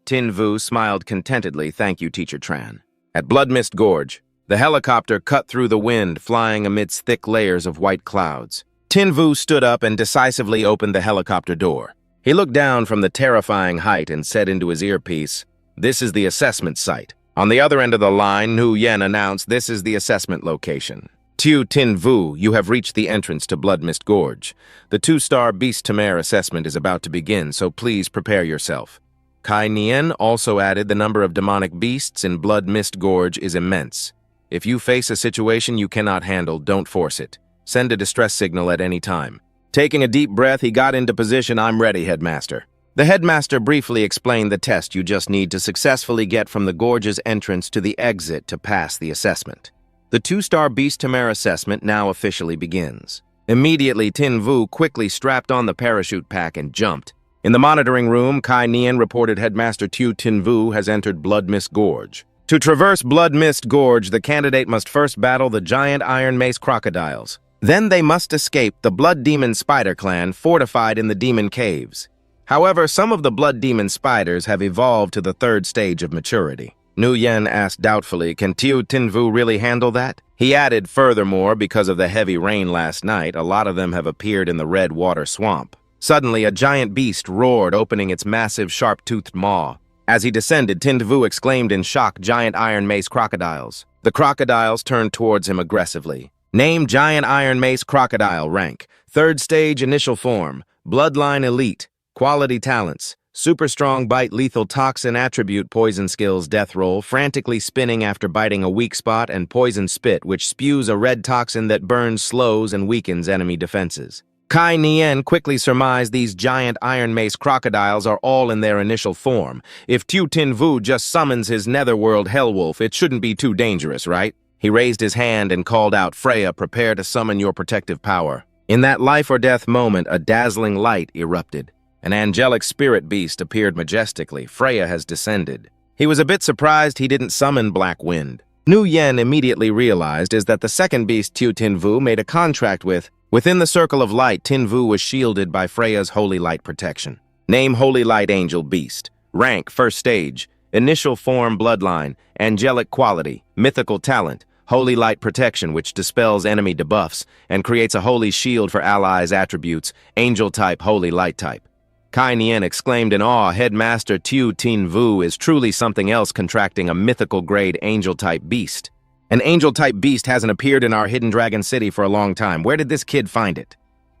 Speaker 1: Tin Vu smiled contentedly, thank you, Teacher Tran. At Blood Mist Gorge, the helicopter cut through the wind, flying amidst thick layers of white clouds. Tin Vu stood up and decisively opened the helicopter door. He looked down from the terrifying height and said into his earpiece, "This is the assessment site." On the other end of the line, Nu Yen announced, "This is the assessment location. Tu Tin Vu, you have reached the entrance to Blood Mist Gorge. The 2-star Beast Tamer assessment is about to begin, so please prepare yourself." Kai Nian also added, "The number of demonic beasts in Blood Mist Gorge is immense. If you face a situation you cannot handle, don't force it. Send a distress signal at any time." Taking a deep breath, he got into position. "I'm ready, Headmaster." The headmaster briefly explained the test you just need to successfully get from the gorge's entrance to the exit to pass the assessment. The 2-star Beast Tamer assessment now officially begins. Immediately, Tin Vu quickly strapped on the parachute pack and jumped. In the monitoring room, Kai Nian reported Headmaster Tu Tin Vu has entered Blood Mist Gorge. To traverse Blood Mist Gorge, the candidate must first battle the giant iron mace crocodiles. Then they must escape the Blood Demon Spider clan fortified in the Demon Caves. However, some of the Blood Demon Spiders have evolved to the 3rd stage of maturity. Nu Yen asked doubtfully, "Can Tu Tin Vu really handle that?" He added, "Furthermore, because of the heavy rain last night, a lot of them have appeared in the Red Water Swamp." Suddenly, a giant beast roared, opening its massive, sharp-toothed maw. As he descended, Tin Vu exclaimed in shock, "Giant iron mace crocodiles." The crocodiles turned towards him aggressively. Name: Giant iron mace crocodile. Rank: 3rd stage, initial form. Bloodline elite. Quality talents: super strong bite, lethal toxin attribute, poison skills, death roll, frantically spinning after biting a weak spot, and poison spit, which spews a red toxin that burns, slows, and weakens enemy defenses. Kai Nian quickly surmised these giant iron mace crocodiles are all in their initial form. If Tu Tin Vu just summons his netherworld hellwolf, it shouldn't be too dangerous, right? He raised his hand and called out, "Freya, prepare to summon your protective power." In that life-or-death moment, a dazzling light erupted. An angelic spirit beast appeared majestically. "Freya has descended." He was a bit surprised he didn't summon Black Wind. Nu Yen immediately realized is that the second beast Tu Tin Vu made a contract with. Within the circle of light, Tin Vu was shielded by Freya's Holy Light protection. Name: Holy Light Angel Beast. Rank: 1st stage. Initial form: Bloodline. Angelic quality. Mythical talent. Holy Light protection, which dispels enemy debuffs and creates a holy shield for allies' attributes. Angel type, Holy Light type. Kai Nian exclaimed in awe, "Headmaster Tu Tin Vu is truly something else, contracting a mythical-grade angel-type beast. An angel-type beast hasn't appeared in our Hidden Dragon City for a long time. Where did this kid find it?"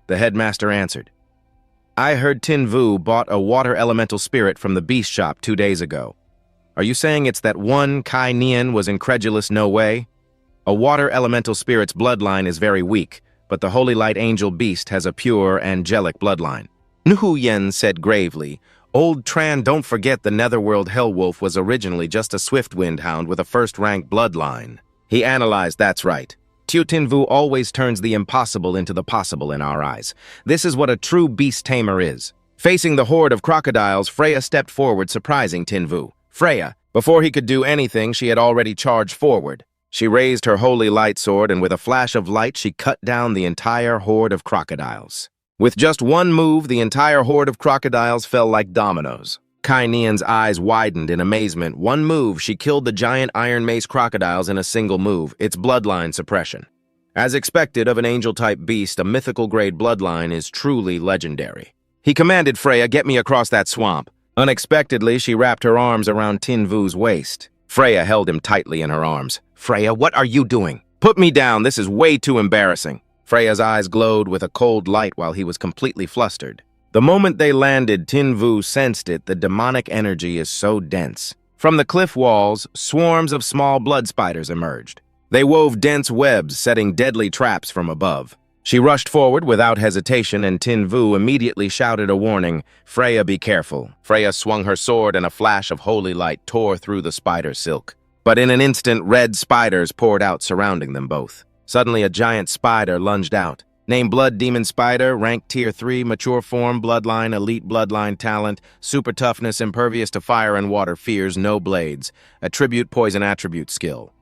Speaker 1: The headmaster answered, "I heard Tin Vu bought a water elemental spirit from the beast shop 2 days ago. Are you saying it's that one?" Kai Nian was incredulous. "No way. A water elemental spirit's bloodline is very weak, but the Holy Light Angel Beast has a pure, angelic bloodline." Nu Yen said gravely, "Old Tran, don't forget the Netherworld Hellwolf was originally just a swift wind hound with a 1st-rank bloodline." He analyzed, "That's right. Tu Tin Vu always turns the impossible into the possible in our eyes. This is what a true beast tamer is." Facing the horde of crocodiles, Freya stepped forward, surprising Tin Vu. Freya, before he could do anything, she had already charged forward. She raised her holy light sword, and with a flash of light, she cut down the entire horde of crocodiles. With just one move, the entire horde of crocodiles fell like dominoes. Kai Nian's eyes widened in amazement. One move, she killed the giant iron mace crocodiles in a single move. It's bloodline suppression. As expected of an angel-type beast, a mythical-grade bloodline is truly legendary. He commanded Freya, "Get me across that swamp." Unexpectedly, she wrapped her arms around Tin Vu's waist. Freya held him tightly in her arms. "Freya, what are you doing? Put me down. This is way too embarrassing." Freya's eyes glowed with a cold light while he was completely flustered. The moment they landed, Tin Vu sensed it. The demonic energy is so dense. From the cliff walls, swarms of small blood spiders emerged. They wove dense webs, setting deadly traps from above. She rushed forward without hesitation, and Tin Vu immediately shouted a warning, "Freya, be careful." Freya swung her sword, and a flash of holy light tore through the spider silk. But in an instant, red spiders poured out, surrounding them both. Suddenly, a giant spider lunged out. Name: Blood Demon Spider, rank Tier 3, mature form, bloodline, elite bloodline talent, super toughness, impervious to fire and water, fears no blades, attribute poison attribute skill.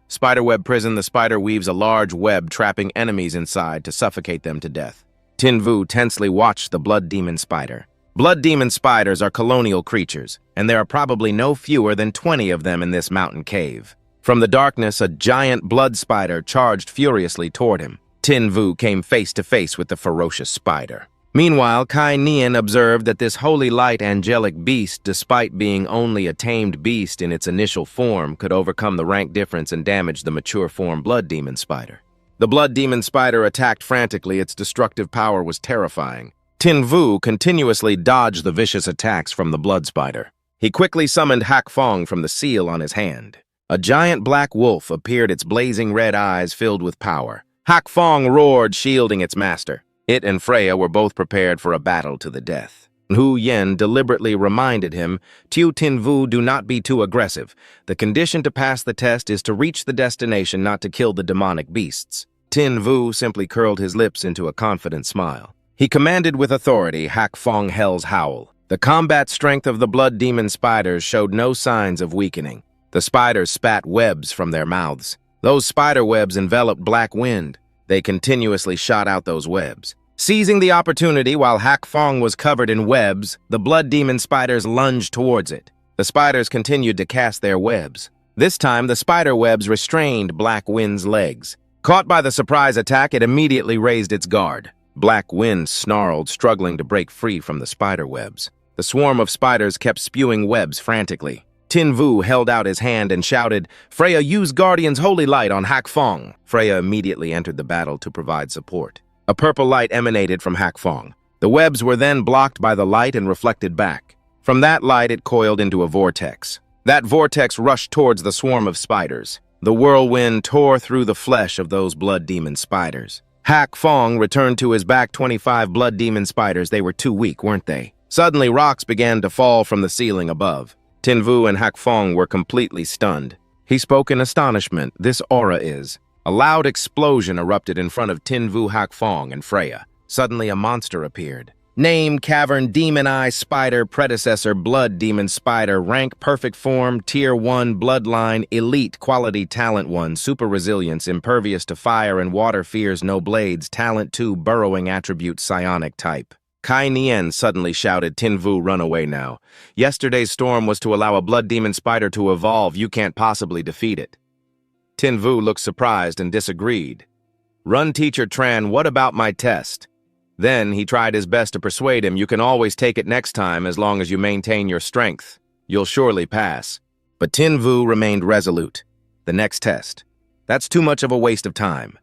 Speaker 1: Spiderweb prison, the spider weaves a large web trapping enemies inside to suffocate them to death. Tin Vu tensely watched the blood demon spider. Blood demon spiders are colonial creatures, and there are probably no fewer than 20 of them in this mountain cave. From the darkness, a giant blood spider charged furiously toward him. Tin Vu came face to face with the ferocious spider. Meanwhile, Kai Nian observed that this holy light angelic beast, despite being only a tamed beast in its initial form, could overcome the rank difference and damage the mature form blood demon spider. The blood demon spider attacked frantically. Its destructive power was terrifying. Tin Vu continuously dodged the vicious attacks from the blood spider. He quickly summoned Hak Fong from the seal on his hand. A giant black wolf appeared, its blazing red eyes filled with power. Hak Fong roared, shielding its master. It and Freya were both prepared for a battle to the death. Hu Yen deliberately reminded him, Tin Vu, do not be too aggressive. The condition to pass the test is to reach the destination, not to kill the demonic beasts. Tin Vu simply curled his lips into a confident smile. He commanded with authority, Hak Fong Hell's Howl. The combat strength of the blood demon spiders showed no signs of weakening. The spiders spat webs from their mouths. Those spider webs enveloped Black Wind. They continuously shot out those webs. Seizing the opportunity while Hak Fong was covered in webs, the blood demon spiders lunged towards it. The spiders continued to cast their webs. This time, the spider webs restrained Black Wind's legs. Caught by the surprise attack, it immediately raised its guard. Black Wind snarled, struggling to break free from the spider webs. The swarm of spiders kept spewing webs frantically. Tin Vu held out his hand and shouted, Freya, use Guardian's holy light on Hak Fong. Freya immediately entered the battle to provide support. A purple light emanated from Hak Fong. The webs were then blocked by the light and reflected back. From that light, it coiled into a vortex. That vortex rushed towards the swarm of spiders. The whirlwind tore through the flesh of those blood demon spiders. Hak Fong returned to his back. 25 blood demon spiders. They were too weak, weren't they? Suddenly, rocks began to fall from the ceiling above. Tin Vu and Hak Fong were completely stunned. He spoke in astonishment. This aura is. A loud explosion erupted in front of Tin Vu, Hak Fong, and Freya. Suddenly, a monster appeared. Name, Cavern, Demon Eye, Spider, Predecessor, Blood Demon Spider, Rank, Perfect Form, Tier 1, Bloodline, Elite, Quality, Talent 1, Super Resilience, Impervious to Fire and Water, Fears no Blades, Talent 2, Burrowing Attribute, Psionic Type. Kai Nian suddenly shouted, Tin Vu, run away now. Yesterday's storm was to allow a blood demon spider to evolve. You can't possibly defeat it. Tin Vu looked surprised and disagreed. Run, Teacher Tran, what about my test? Then he tried his best to persuade him, you can always take it next time as long as you maintain your strength. You'll surely pass. But Tin Vu remained resolute. The next test. That's too much of a waste of time.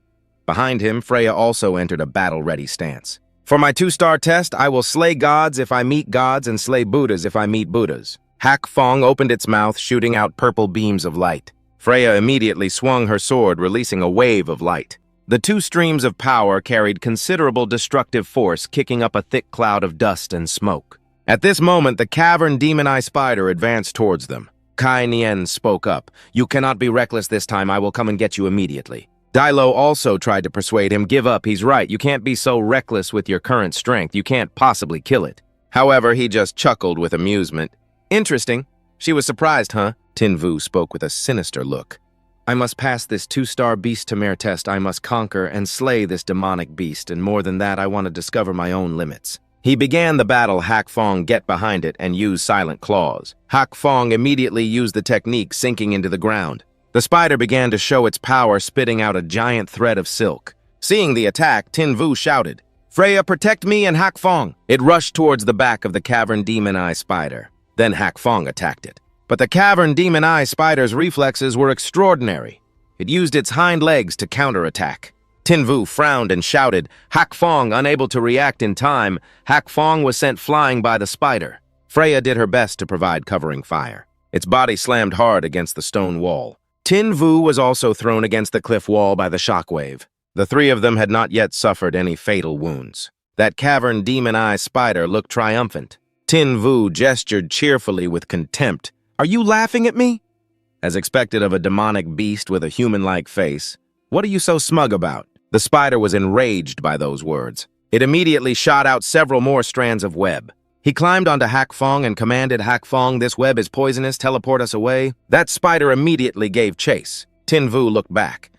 Speaker 1: Behind him, Freya also entered a battle-ready stance. For my 2-star test, I will slay gods if I meet gods and slay Buddhas if I meet Buddhas. Hak Fong opened its mouth, shooting out purple beams of light. Freya immediately swung her sword, releasing a wave of light. The 2 streams of power carried considerable destructive force, kicking up a thick cloud of dust and smoke. At this moment, the Cavern Demon Eye Spider advanced towards them. Kai Nian spoke up. You cannot be reckless this time. I will come and get you immediately. Dilo also tried to persuade him, give up, he's right. You can't be so reckless with your current strength. You can't possibly kill it. However, he just chuckled with amusement. Interesting. She was surprised, huh? Tin Vu spoke with a sinister look. I must pass this 2-star beast Tamer test. I must conquer and slay this demonic beast, and more than that, I want to discover my own limits. He began the battle. Hak Fong get behind it and use silent claws. Hak Fong immediately used the technique, sinking into the ground. The spider began to show its power, spitting out a giant thread of silk. Seeing the attack, Tin Vu shouted, Freya, protect me and Hak Fong. It rushed towards the back of the Cavern Demon Eye Spider. Then Hak Fong attacked it. But the Cavern Demon Eye Spider's reflexes were extraordinary. It used its hind legs to counterattack. Tin Vu frowned and shouted. Hak Fong, unable to react in time, Hak Fong was sent flying by the spider. Freya did her best to provide covering fire. Its body slammed hard against the stone wall. Tin Vu was also thrown against the cliff wall by the shockwave. The 3 of them had not yet suffered any fatal wounds. That Cavern Demon Eye Spider looked triumphant. Tin Vu gestured cheerfully with contempt. Are you laughing at me? As expected of a demonic beast with a human-like face, what are you so smug about? The spider was enraged by those words. It immediately shot out several more strands of web. He climbed onto Hak Fong and commanded Hak Fong, this web is poisonous, teleport us away. That spider immediately gave chase. Tin Vu looked back.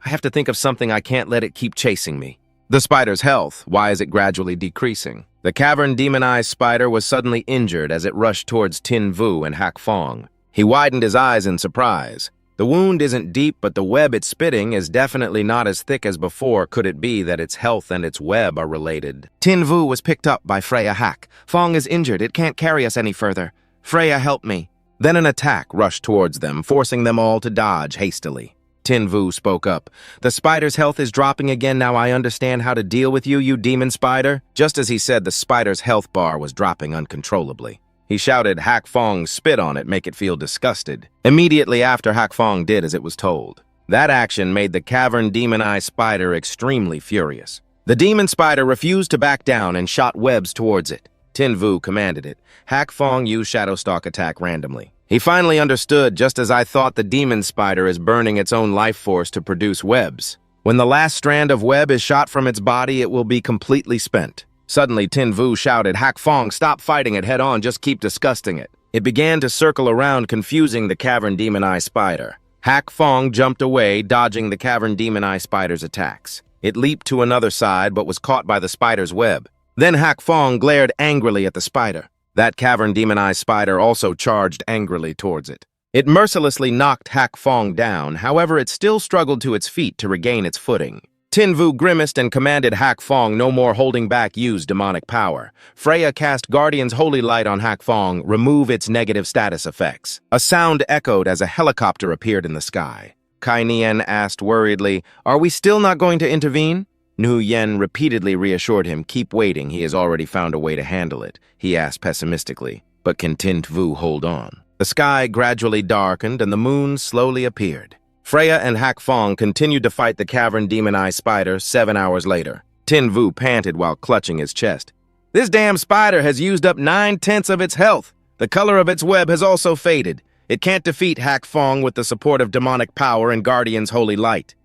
Speaker 1: I have to think of something. I can't let it keep chasing me. The spider's health. Why is it gradually decreasing? The cavern demonized spider was suddenly injured as it rushed towards Tin Vu and Hak Fong. He widened his eyes in surprise. The wound isn't deep, but the web it's spitting is definitely not as thick as before. Could it be that its health and its web are related? Tin Vu was picked up by Freya. Hak Fong is injured. It can't carry us any further. Freya, help me. Then an attack rushed towards them, forcing them all to dodge hastily. Tin Vu spoke up. The spider's health is dropping again. Now I understand how to deal with you, you demon spider. Just as he said, the spider's health bar was dropping uncontrollably. He shouted, Hak Fong, spit on it, make it feel disgusted. Immediately after, Hak Fong did as it was told. That action made the cavern demon-eye spider extremely furious. The demon spider refused to back down and shot webs towards it. Tin Vu commanded it. Hak Fong used Shadow Stalk attack randomly. He finally understood, just as I thought, the demon spider is burning its own life force to produce webs. When the last strand of web is shot from its body, it will be completely spent. Suddenly, Tin Vu shouted, Hak Fong, stop fighting it head-on, just keep disgusting it. It began to circle around, confusing the cavern demon-eye spider. Hak Fong jumped away, dodging the cavern demon-eye spider's attacks. It leaped to another side, but was caught by the spider's web. Then Hak Fong glared angrily at the spider. That cavern demon-eye spider also charged angrily towards it. It mercilessly knocked Hak Fong down, however it still struggled to its feet to regain its footing. Tin Vu grimaced and commanded Hak Fong, no more holding back, use demonic power. Freya cast Guardian's Holy Light on Hak Fong, remove its negative status effects. A sound echoed as a helicopter appeared in the sky. Kai Nian asked worriedly, are we still not going to intervene? Nu Yen repeatedly reassured him, keep waiting, he has already found a way to handle it. He asked pessimistically, but can Tin Vu hold on? The sky gradually darkened and the moon slowly appeared. Freya and Hak Fong continued to fight the cavern demon-eye spider 7 hours later. Tin Vu panted while clutching his chest. This damn spider has used up 9/10 of its health. The color of its web has also faded. It can't defeat Hak Fong with the support of demonic power and Guardian's Holy Light.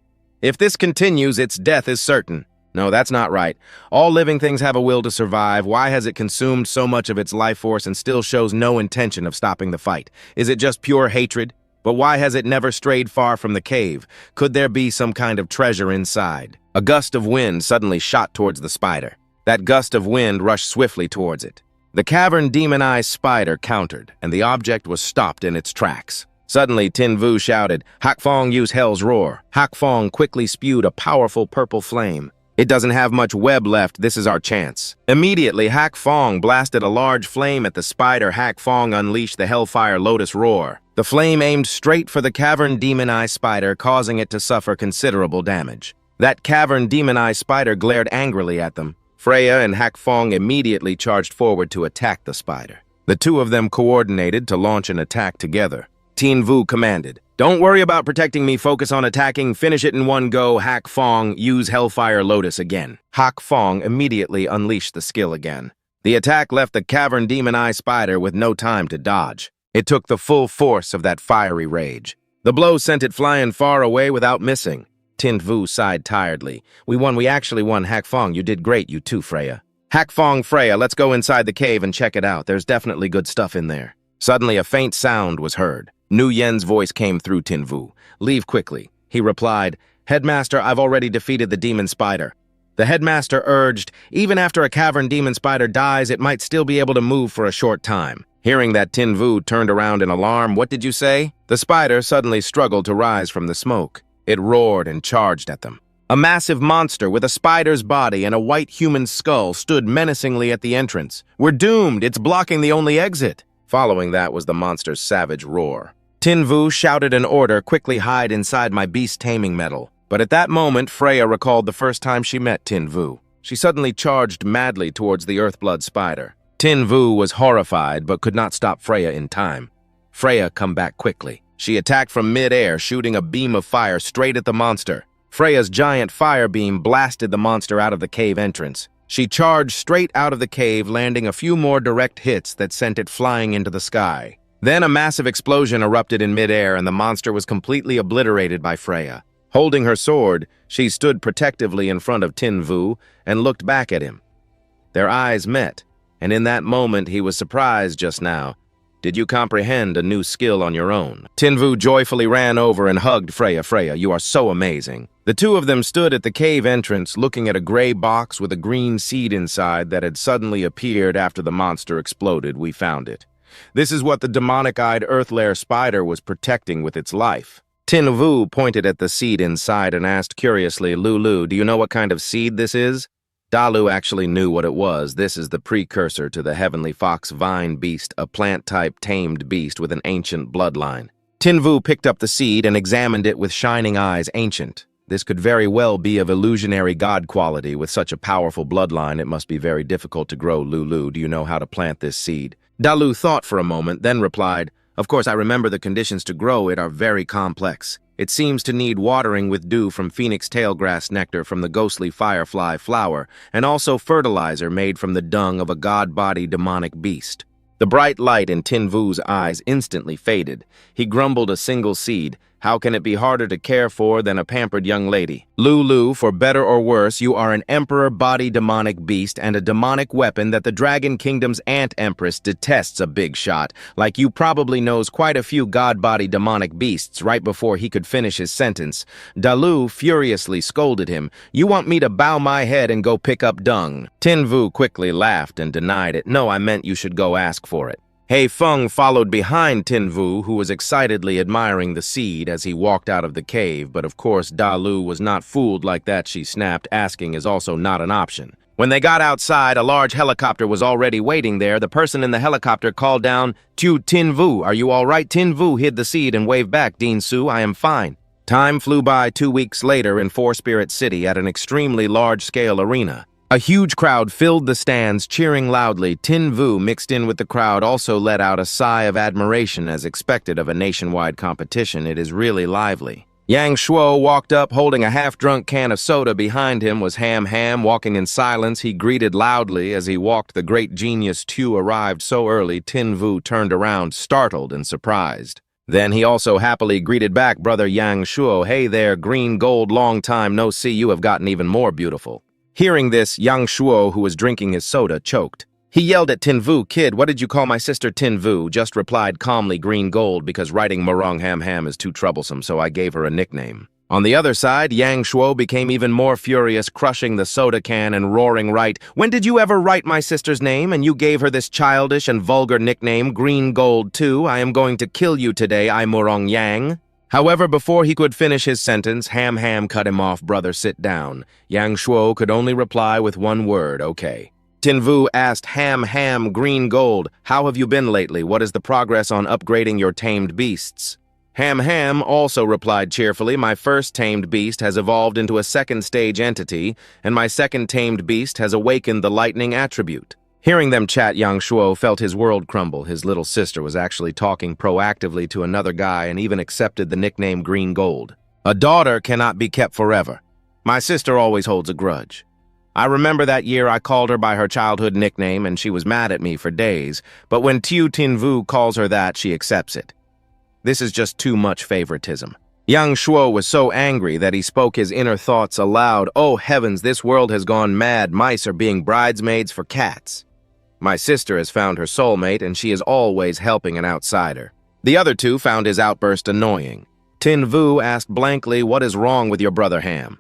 Speaker 1: If this continues, its death is certain. No, that's not right. All living things have a will to survive. Why has it consumed so much of its life force and still shows no intention of stopping the fight? Is it just pure hatred? But why has it never strayed far from the cave? Could there be some kind of treasure inside? A gust of wind suddenly shot towards the spider. That gust of wind rushed swiftly towards it. The cavern demon-eye spider countered, and the object was stopped in its tracks. Suddenly, Tin Vu shouted, Hak Fong, use Hell's Roar. Hak Fong quickly spewed a powerful purple flame. It doesn't have much web left, this is our chance. Immediately, Hak Fong blasted a large flame at the spider. Hak Fong unleashed the Hellfire Lotus Roar. The flame aimed straight for the cavern demon-eye spider, causing it to suffer considerable damage. That cavern demon-eye spider glared angrily at them. Freya and Hak Fong immediately charged forward to attack the spider. The two of them coordinated to launch an attack together. Tin Vu commanded, don't worry about protecting me, focus on attacking, finish it in one go. Hak Fong, use Hellfire Lotus again. Hak Fong immediately unleashed the skill again. The attack left the cavern demon-eye spider with no time to dodge. It took the full force of that fiery rage. The blow sent it flying far away without missing. Tin Vu sighed tiredly. We actually won. Hak Fong, you did great, you too, Freya. Hak Fong, Freya, let's go inside the cave and check it out. There's definitely good stuff in there. Suddenly, a faint sound was heard. Nu Yen's voice came through Tin Vu. Leave quickly. He replied, Headmaster, I've already defeated the demon spider. The headmaster urged, even after a cavern demon spider dies, it might still be able to move for a short time. Hearing that, Tin Vu turned around in alarm. What did you say? The spider suddenly struggled to rise from the smoke. It roared and charged at them. A massive monster with a spider's body and a white human skull stood menacingly at the entrance. We're doomed. It's blocking the only exit. Following that was the monster's savage roar. Tin Vu shouted an order, quickly hide inside my beast taming medal. But at that moment, Freya recalled the first time she met Tin Vu. She suddenly charged madly towards the Earthblood spider. Tin Vu was horrified, but could not stop Freya in time. Freya, come back quickly. She attacked from mid-air, shooting a beam of fire straight at the monster. Freya's giant fire beam blasted the monster out of the cave entrance. She charged straight out of the cave, landing a few more direct hits that sent it flying into the sky. Then a massive explosion erupted in mid-air, and the monster was completely obliterated by Freya. Holding her sword, she stood protectively in front of Tin Vu and looked back at him. Their eyes met, and in that moment he was surprised just now. Did you comprehend a new skill on your own? Tinvu joyfully ran over and hugged Freya. Freya, you are so amazing. The two of them stood at the cave entrance looking at a gray box with a green seed inside that had suddenly appeared after the monster exploded. We found it. This is what the demonic-eyed earth-lair spider was protecting with its life. Tinvu pointed at the seed inside and asked curiously, Lulu, do you know what kind of seed this is? Dalu actually knew what it was. This is the precursor to the heavenly fox vine beast, a plant-type tamed beast with an ancient bloodline. Tinvu picked up the seed and examined it with shining eyes. Ancient. This could very well be of illusionary god quality. With such a powerful bloodline, it must be very difficult to grow. Lulu, do you know how to plant this seed? Dalu thought for a moment, then replied, Of course, I remember the conditions to grow it are very complex. It seems to need watering with dew from phoenix tailgrass nectar from the ghostly firefly flower, and also fertilizer made from the dung of a god-body demonic beast. The bright light in Tinvu's eyes instantly faded. He grumbled a single seed. How can it be harder to care for than a pampered young lady? Lulu, for better or worse, you are an emperor body demonic beast and a demonic weapon that the Dragon Kingdom's Ant Empress detests. A big shot. Like you probably knows quite a few god body demonic beasts. Right before he could finish his sentence, Dalu furiously scolded him. You want me to bow my head and go pick up dung? Tinvu quickly laughed and denied it. No, I meant you should go ask for it. Hei Feng followed behind Tinvu, who was excitedly admiring the seed as he walked out of the cave, but of course Dalu was not fooled like that. She snapped. Asking is also not an option. When they got outside, a large helicopter was already waiting there. The person in the helicopter called down, "To Tinvu, are you all right?" Tinvu hid the seed and waved back, "Dean Su, I am fine." Time flew by. 2 weeks later in Four Spirit City at an extremely large-scale arena. A huge crowd filled the stands, cheering loudly. Tinvu, mixed in with the crowd, also let out a sigh of admiration as expected of a nationwide competition. It is really lively. Yang Shuo walked up, holding a half-drunk can of soda. Behind him was Ham Ham, walking in silence. He greeted loudly as he walked. The great genius Tu arrived so early, Tinvu turned around, startled and surprised. Then he also happily greeted back brother Yang Shuo. Hey there, green gold, long time no see. You have gotten even more beautiful. Hearing this, Yang Shuo, who was drinking his soda, choked. He yelled at Tinvu, "Kid, what did you call my sister?" Tinvu just replied calmly, "Green gold, because writing Morong Ham Ham is too troublesome, so I gave her a nickname." On the other side, Yang Shuo became even more furious, crushing the soda can and roaring, "Right, when did you ever write my sister's name and you gave her this childish and vulgar nickname, Green Gold too? I am going to kill you today, I Morong Yang." However, before he could finish his sentence, Ham Ham cut him off. "Brother, sit down." Yang Shuo could only reply with one word, "Okay." Tinvu asked Ham Ham, "Green Gold, how have you been lately? What is the progress on upgrading your tamed beasts?" Ham Ham also replied cheerfully, "My first tamed beast has evolved into a second-stage entity, and my second tamed beast has awakened the lightning attribute." Hearing them chat, Yang Shuo felt his world crumble. His little sister was actually talking proactively to another guy and even accepted the nickname Green Gold. A daughter cannot be kept forever. My sister always holds a grudge. I remember that year I called her by her childhood nickname and she was mad at me for days, but when Tiu Tinvu calls her that, she accepts it. This is just too much favoritism. Yang Shuo was so angry that he spoke his inner thoughts aloud. Oh heavens, this world has gone mad. Mice are being bridesmaids for cats. My sister has found her soulmate, and she is always helping an outsider. The other two found his outburst annoying. Tinvu asked blankly, "What is wrong with your brother Ham?"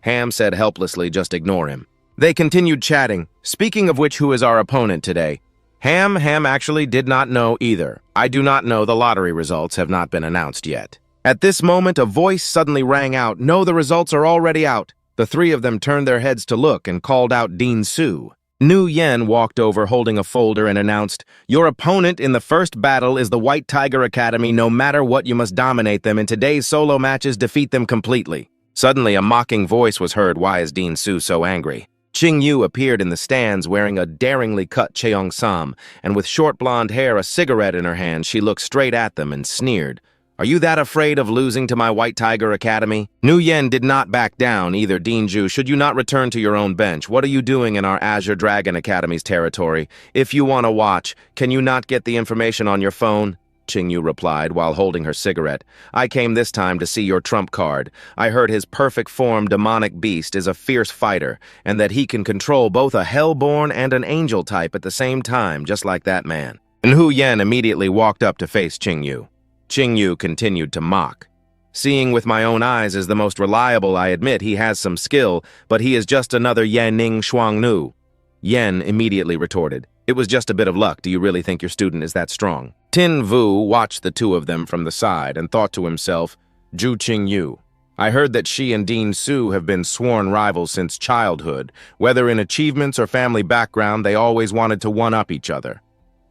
Speaker 1: Ham said helplessly, "Just ignore him." They continued chatting. Speaking of which, who is our opponent today? Ham actually did not know either. I do not know. The lottery results have not been announced yet. At this moment, a voice suddenly rang out. "No, the results are already out." The three of them turned their heads to look and called out Dean Su. Nu Yen walked over holding a folder and announced, "Your opponent in the first battle is the White Tiger Academy. No matter what, you must dominate them. In today's solo matches, defeat them completely." Suddenly, a mocking voice was heard. Why is Dean Su so angry? Qing Yu appeared in the stands wearing a daringly cut cheong sam, and with short blonde hair, a cigarette in her hand. She looked straight at them and sneered. "Are you that afraid of losing to my White Tiger Academy?" Nu Yen did not back down either. "Dinju, should you not return to your own bench? What are you doing in our Azure Dragon Academy's territory? If you want to watch, can you not get the information on your phone?" Qingyu replied while holding her cigarette. "I came this time to see your trump card. I heard his perfect form demonic beast is a fierce fighter, and that he can control both a hellborn and an angel type at the same time, just like that man." And Hu Yen immediately walked up to face Qing Yu. Qing Yu continued to mock. Seeing with my own eyes is the most reliable, I admit he has some skill, but he is just another Yanning Shuangnu. Yen immediately retorted, "It was just a bit of luck. Do you really think your student is that strong?" Tin Vu watched the two of them from the side and thought to himself, Zhu Qing Yu. I heard that she and Dean Su have been sworn rivals since childhood. Whether in achievements or family background, they always wanted to one-up each other.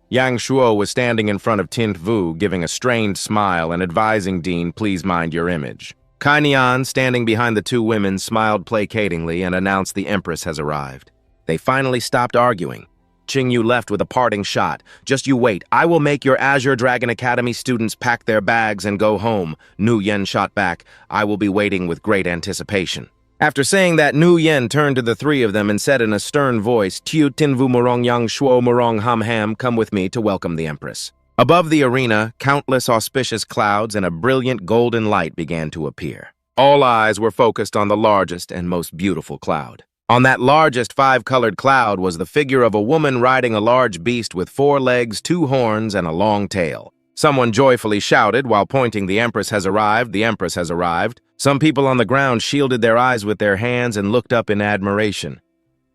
Speaker 1: Yang Shuo was standing in front of Tin Vu, giving a strained smile and advising Dean, please mind your image. Kai Nian, standing behind the two women, smiled placatingly and announced the Empress has arrived. They finally stopped arguing. Qing Yu left with a parting shot. Just you wait. I will make your Azure Dragon Academy students pack their bags and go home. Nu Yen shot back. I will be waiting with great anticipation. After saying that, Nu Yen turned to the three of them and said in a stern voice, Tiu Tinvu Morong Yang Shuo Morong Ham Ham, come with me to welcome the Empress. Above the arena, countless auspicious clouds and a brilliant golden light began to appear. All eyes were focused on the largest and most beautiful cloud. On that largest five-colored cloud was the figure of a woman riding a large beast with 4 legs, 2 horns, and a long tail. Someone joyfully shouted while pointing, the Empress has arrived, the Empress has arrived. Some people on the ground shielded their eyes with their hands and looked up in admiration.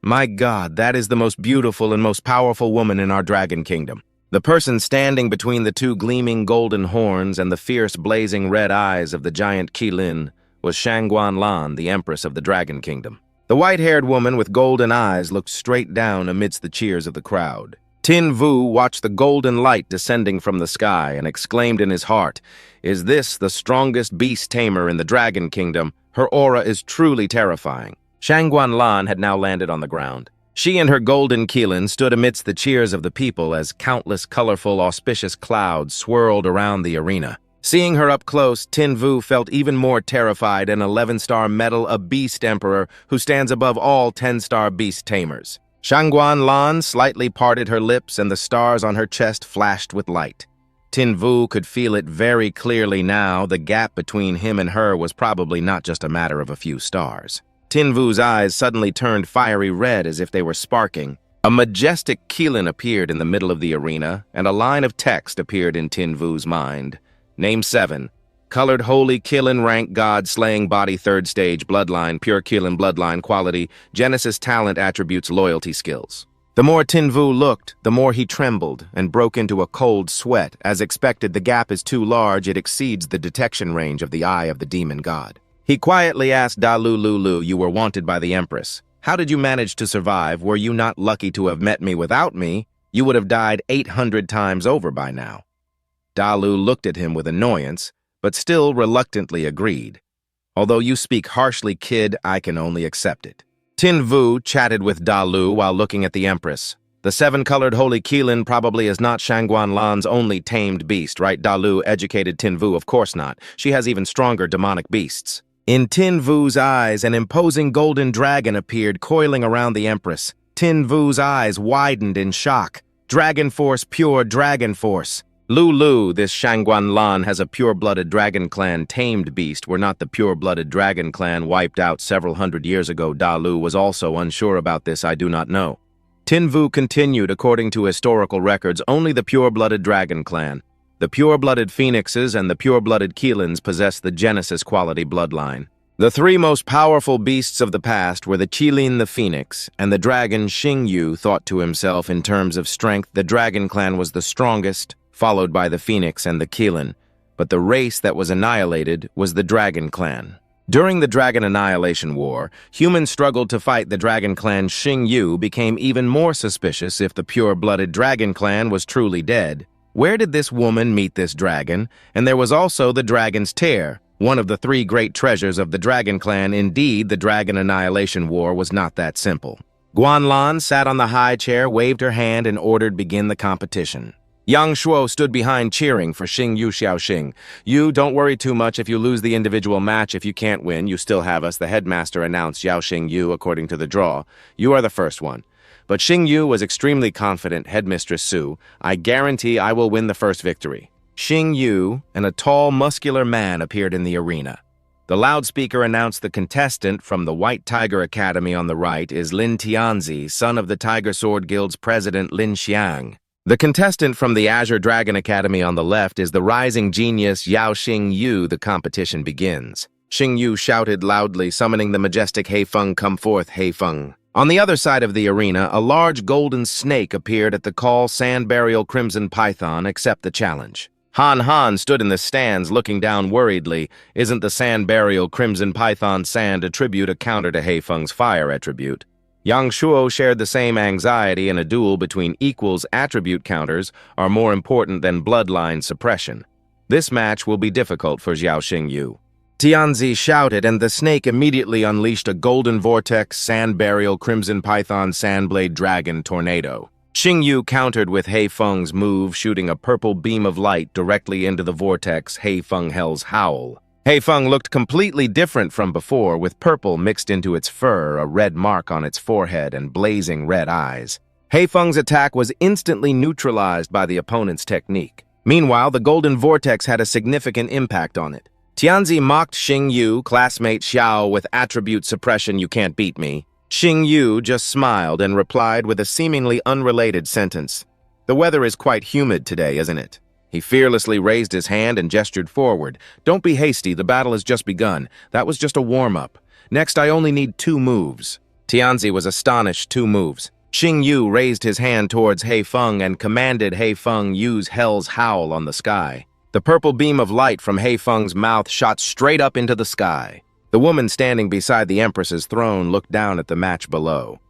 Speaker 1: My God, that is the most beautiful and most powerful woman in our Dragon Kingdom. The person standing between the 2 gleaming golden horns and the fierce blazing red eyes of the giant Qilin was Shangguan Lan, the Empress of the Dragon Kingdom. The white-haired woman with golden eyes looked straight down amidst the cheers of the crowd. Tin Vu watched the golden light descending from the sky and exclaimed in his heart, is this the strongest beast tamer in the Dragon Kingdom? Her aura is truly terrifying. Shangguan Lan had now landed on the ground. She and her golden Qilin stood amidst the cheers of the people as countless colorful, auspicious clouds swirled around the arena. Seeing her up close, Tin Vu felt even more terrified an 11-star medal, a beast emperor who stands above all 10-star beast tamers. Shangguan Lan slightly parted her lips and the stars on her chest flashed with light. Tin Vu could feel it very clearly now. The gap between him and her was probably not just a matter of a few stars. Tin Vu's eyes suddenly turned fiery red as if they were sparking. A majestic Qilin appeared in the middle of the arena, and a line of text appeared in Tin Vu's mind. Name 7. Colored Holy Qilin, rank God, slaying body, 3rd stage, bloodline, pure Qilin bloodline, quality, Genesis talent, attributes, loyalty, skills. The more Tin Vu looked, the more he trembled and broke into a cold sweat. As expected, the gap is too large, it exceeds the detection range of the eye of the demon god. He quietly asked Dalu Lulu, you were wanted by the Empress. How did you manage to survive? Were you not lucky to have met me? Without me, you would have died 800 times over by now. Dalu looked at him with annoyance, but still reluctantly agreed. Although you speak harshly, kid, I can only accept it. Tin Vu chatted with Dalu while looking at the Empress. The 7-colored Holy Qilin probably is not Shangguan Lan's only tamed beast, right? Dalu educated Tin Vu, of course not. She has even stronger demonic beasts. In Tin Vu's eyes, an imposing golden dragon appeared, coiling around the Empress. Tin Vu's eyes widened in shock. Dragon Force, pure Dragon Force. Lulu, this Shangguan Lan has a pure-blooded Dragon Clan tamed beast. Were not the pure-blooded Dragon Clan wiped out several hundred years ago? Dalu was also unsure about this, I do not know. Tin Vu continued, according to historical records, only the pure-blooded Dragon Clan. The pure-blooded Phoenixes and the pure-blooded Qilins possess the Genesis quality bloodline. The 3 most powerful beasts of the past were the Qilin the Phoenix, and the dragon Xing Yu thought to himself in terms of strength the Dragon Clan was the strongest, followed by the Phoenix and the Qilin, but the race that was annihilated was the Dragon Clan. During the Dragon Annihilation War, humans struggled to fight the Dragon Clan. Xing Yu became even more suspicious if the pure-blooded Dragon Clan was truly dead. Where did this woman meet this dragon? And there was also the Dragon's Tear, one of the 3 great treasures of the Dragon Clan. Indeed, the Dragon Annihilation War was not that simple. Guanlan sat on the high chair, waved her hand, and ordered begin the competition. Yang Shuo stood behind cheering for Xing Yu Xiaoxing. You don't worry too much if you lose the individual match. If you can't win, you still have us. The headmaster announced Xiaoxing Yu according to the draw. You are the first one. But Xing Yu was extremely confident, Headmistress Su. I guarantee I will win the first victory. Xing Yu and a tall, muscular man appeared in the arena. The loudspeaker announced the contestant from the White Tiger Academy on the right is Lin Tianzi, son of the Tiger Sword Guild's president Lin Xiang. The contestant from the Azure Dragon Academy on the left is the rising genius Yao Xingyu. The competition begins. Xingyu shouted loudly, summoning the majestic Heifeng. Come forth, Heifeng. On the other side of the arena, a large golden snake appeared at the call. Sand Burial Crimson Python, accept the challenge. Han stood in the stands looking down worriedly. Isn't the Sand Burial Crimson Python sand attribute a counter to Heifeng's fire attribute? Yang Shuo shared the same anxiety, and a duel between equals attribute counters are more important than bloodline suppression. This match will be difficult for Xiao Xingyu. Tianzi shouted, and the snake immediately unleashed a golden vortex, Sand Burial, Crimson Python, Sandblade Dragon Tornado. Xingyu countered with Heifeng's move, shooting a purple beam of light directly into the vortex, Heifeng Hell's Howl. Heifeng looked completely different from before, with purple mixed into its fur, a red mark on its forehead, and blazing red eyes. Heifeng's attack was instantly neutralized by the opponent's technique. Meanwhile, the golden vortex had a significant impact on it. Tianzi mocked Xingyu, classmate Xiao, with attribute suppression, you can't beat me. Xingyu just smiled and replied with a seemingly unrelated sentence. The weather is quite humid today, isn't it? He fearlessly raised his hand and gestured forward. Don't be hasty, the battle has just begun. That was just a warm-up. Next, I only need 2 moves. Tianzi was astonished. 2 moves. Xingyu raised his hand towards Heifeng and commanded Heifeng use Hell's Howl on the sky. The purple beam of light from Heifeng's mouth shot straight up into the sky. The woman standing beside the Empress's throne looked down at the match below.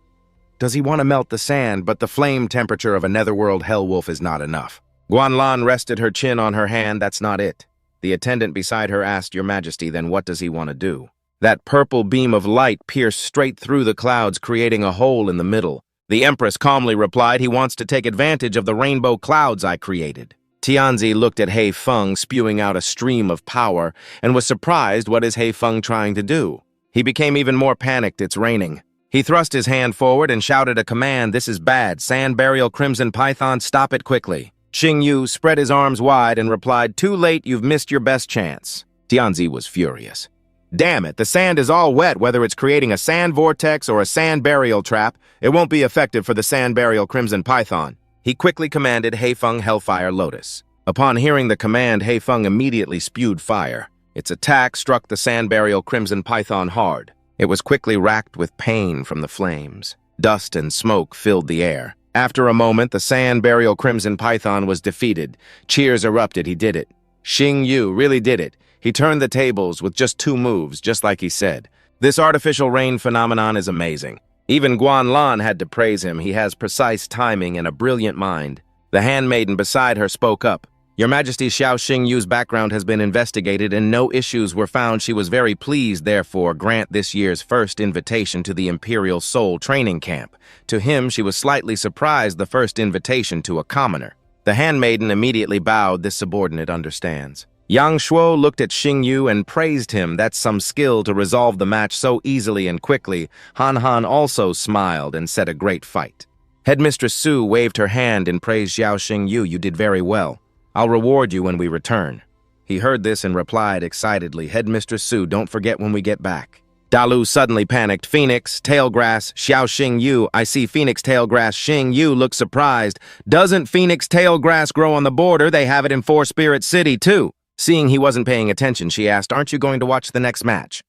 Speaker 1: Does he want to melt the sand, but the flame temperature of a netherworld hellwolf is not enough. Guanlan rested her chin on her hand. That's not it. The attendant beside her asked, Your Majesty, then what does he want to do? That purple beam of light pierced straight through the clouds, creating a hole in the middle. The Empress calmly replied, he wants to take advantage of the rainbow clouds I created. Tianzi looked at Heifeng, spewing out a stream of power, and was surprised. What is Heifeng trying to do? He became even more panicked. It's raining. He thrust his hand forward and shouted a command. This is bad. Sand Burial Crimson Python, stop it quickly. Xingyu spread his arms wide and replied, Too late, you've missed your best chance. Tianzi was furious. Damn it, the sand is all wet, whether it's creating a sand vortex or a sand burial trap. It won't be effective for the Sand Burial Crimson Python. He quickly commanded Heifeng Hellfire Lotus. Upon hearing the command, Heifeng immediately spewed fire. Its attack struck the Sand Burial Crimson Python hard. It was quickly racked with pain from the flames. Dust and smoke filled the air. After a moment, the Sand Burial Crimson Python was defeated. Cheers erupted. He did it. Xingyu really did it. He turned the tables with just 2 moves, just like he said. This artificial rain phenomenon is amazing. Even Guanlan had to praise him. He has precise timing and a brilliant mind. The handmaiden beside her spoke up. Your Majesty, Xiao Xingyu's background has been investigated and no issues were found. She was very pleased, therefore, grant this year's first invitation to the Imperial Soul Training Camp. To him, she was slightly surprised the first invitation to a commoner. The handmaiden immediately bowed. This subordinate understands. Yang Shuo looked at Xingyu and praised him. That's some skill to resolve the match so easily and quickly. Han also smiled and said a great fight. Headmistress Su waved her hand and praised Xiao Xingyu. You did very well. I'll reward you when we return. He heard this and replied excitedly, Headmistress Su, don't forget when we get back. Dalu suddenly panicked. Phoenix, Tailgrass, Xiao Xingyu. I see Phoenix Tailgrass. Xingyu looked surprised. Doesn't Phoenix Tailgrass grow on the border? They have it in Four Spirit City, too. Seeing he wasn't paying attention, she asked, aren't you going to watch the next match?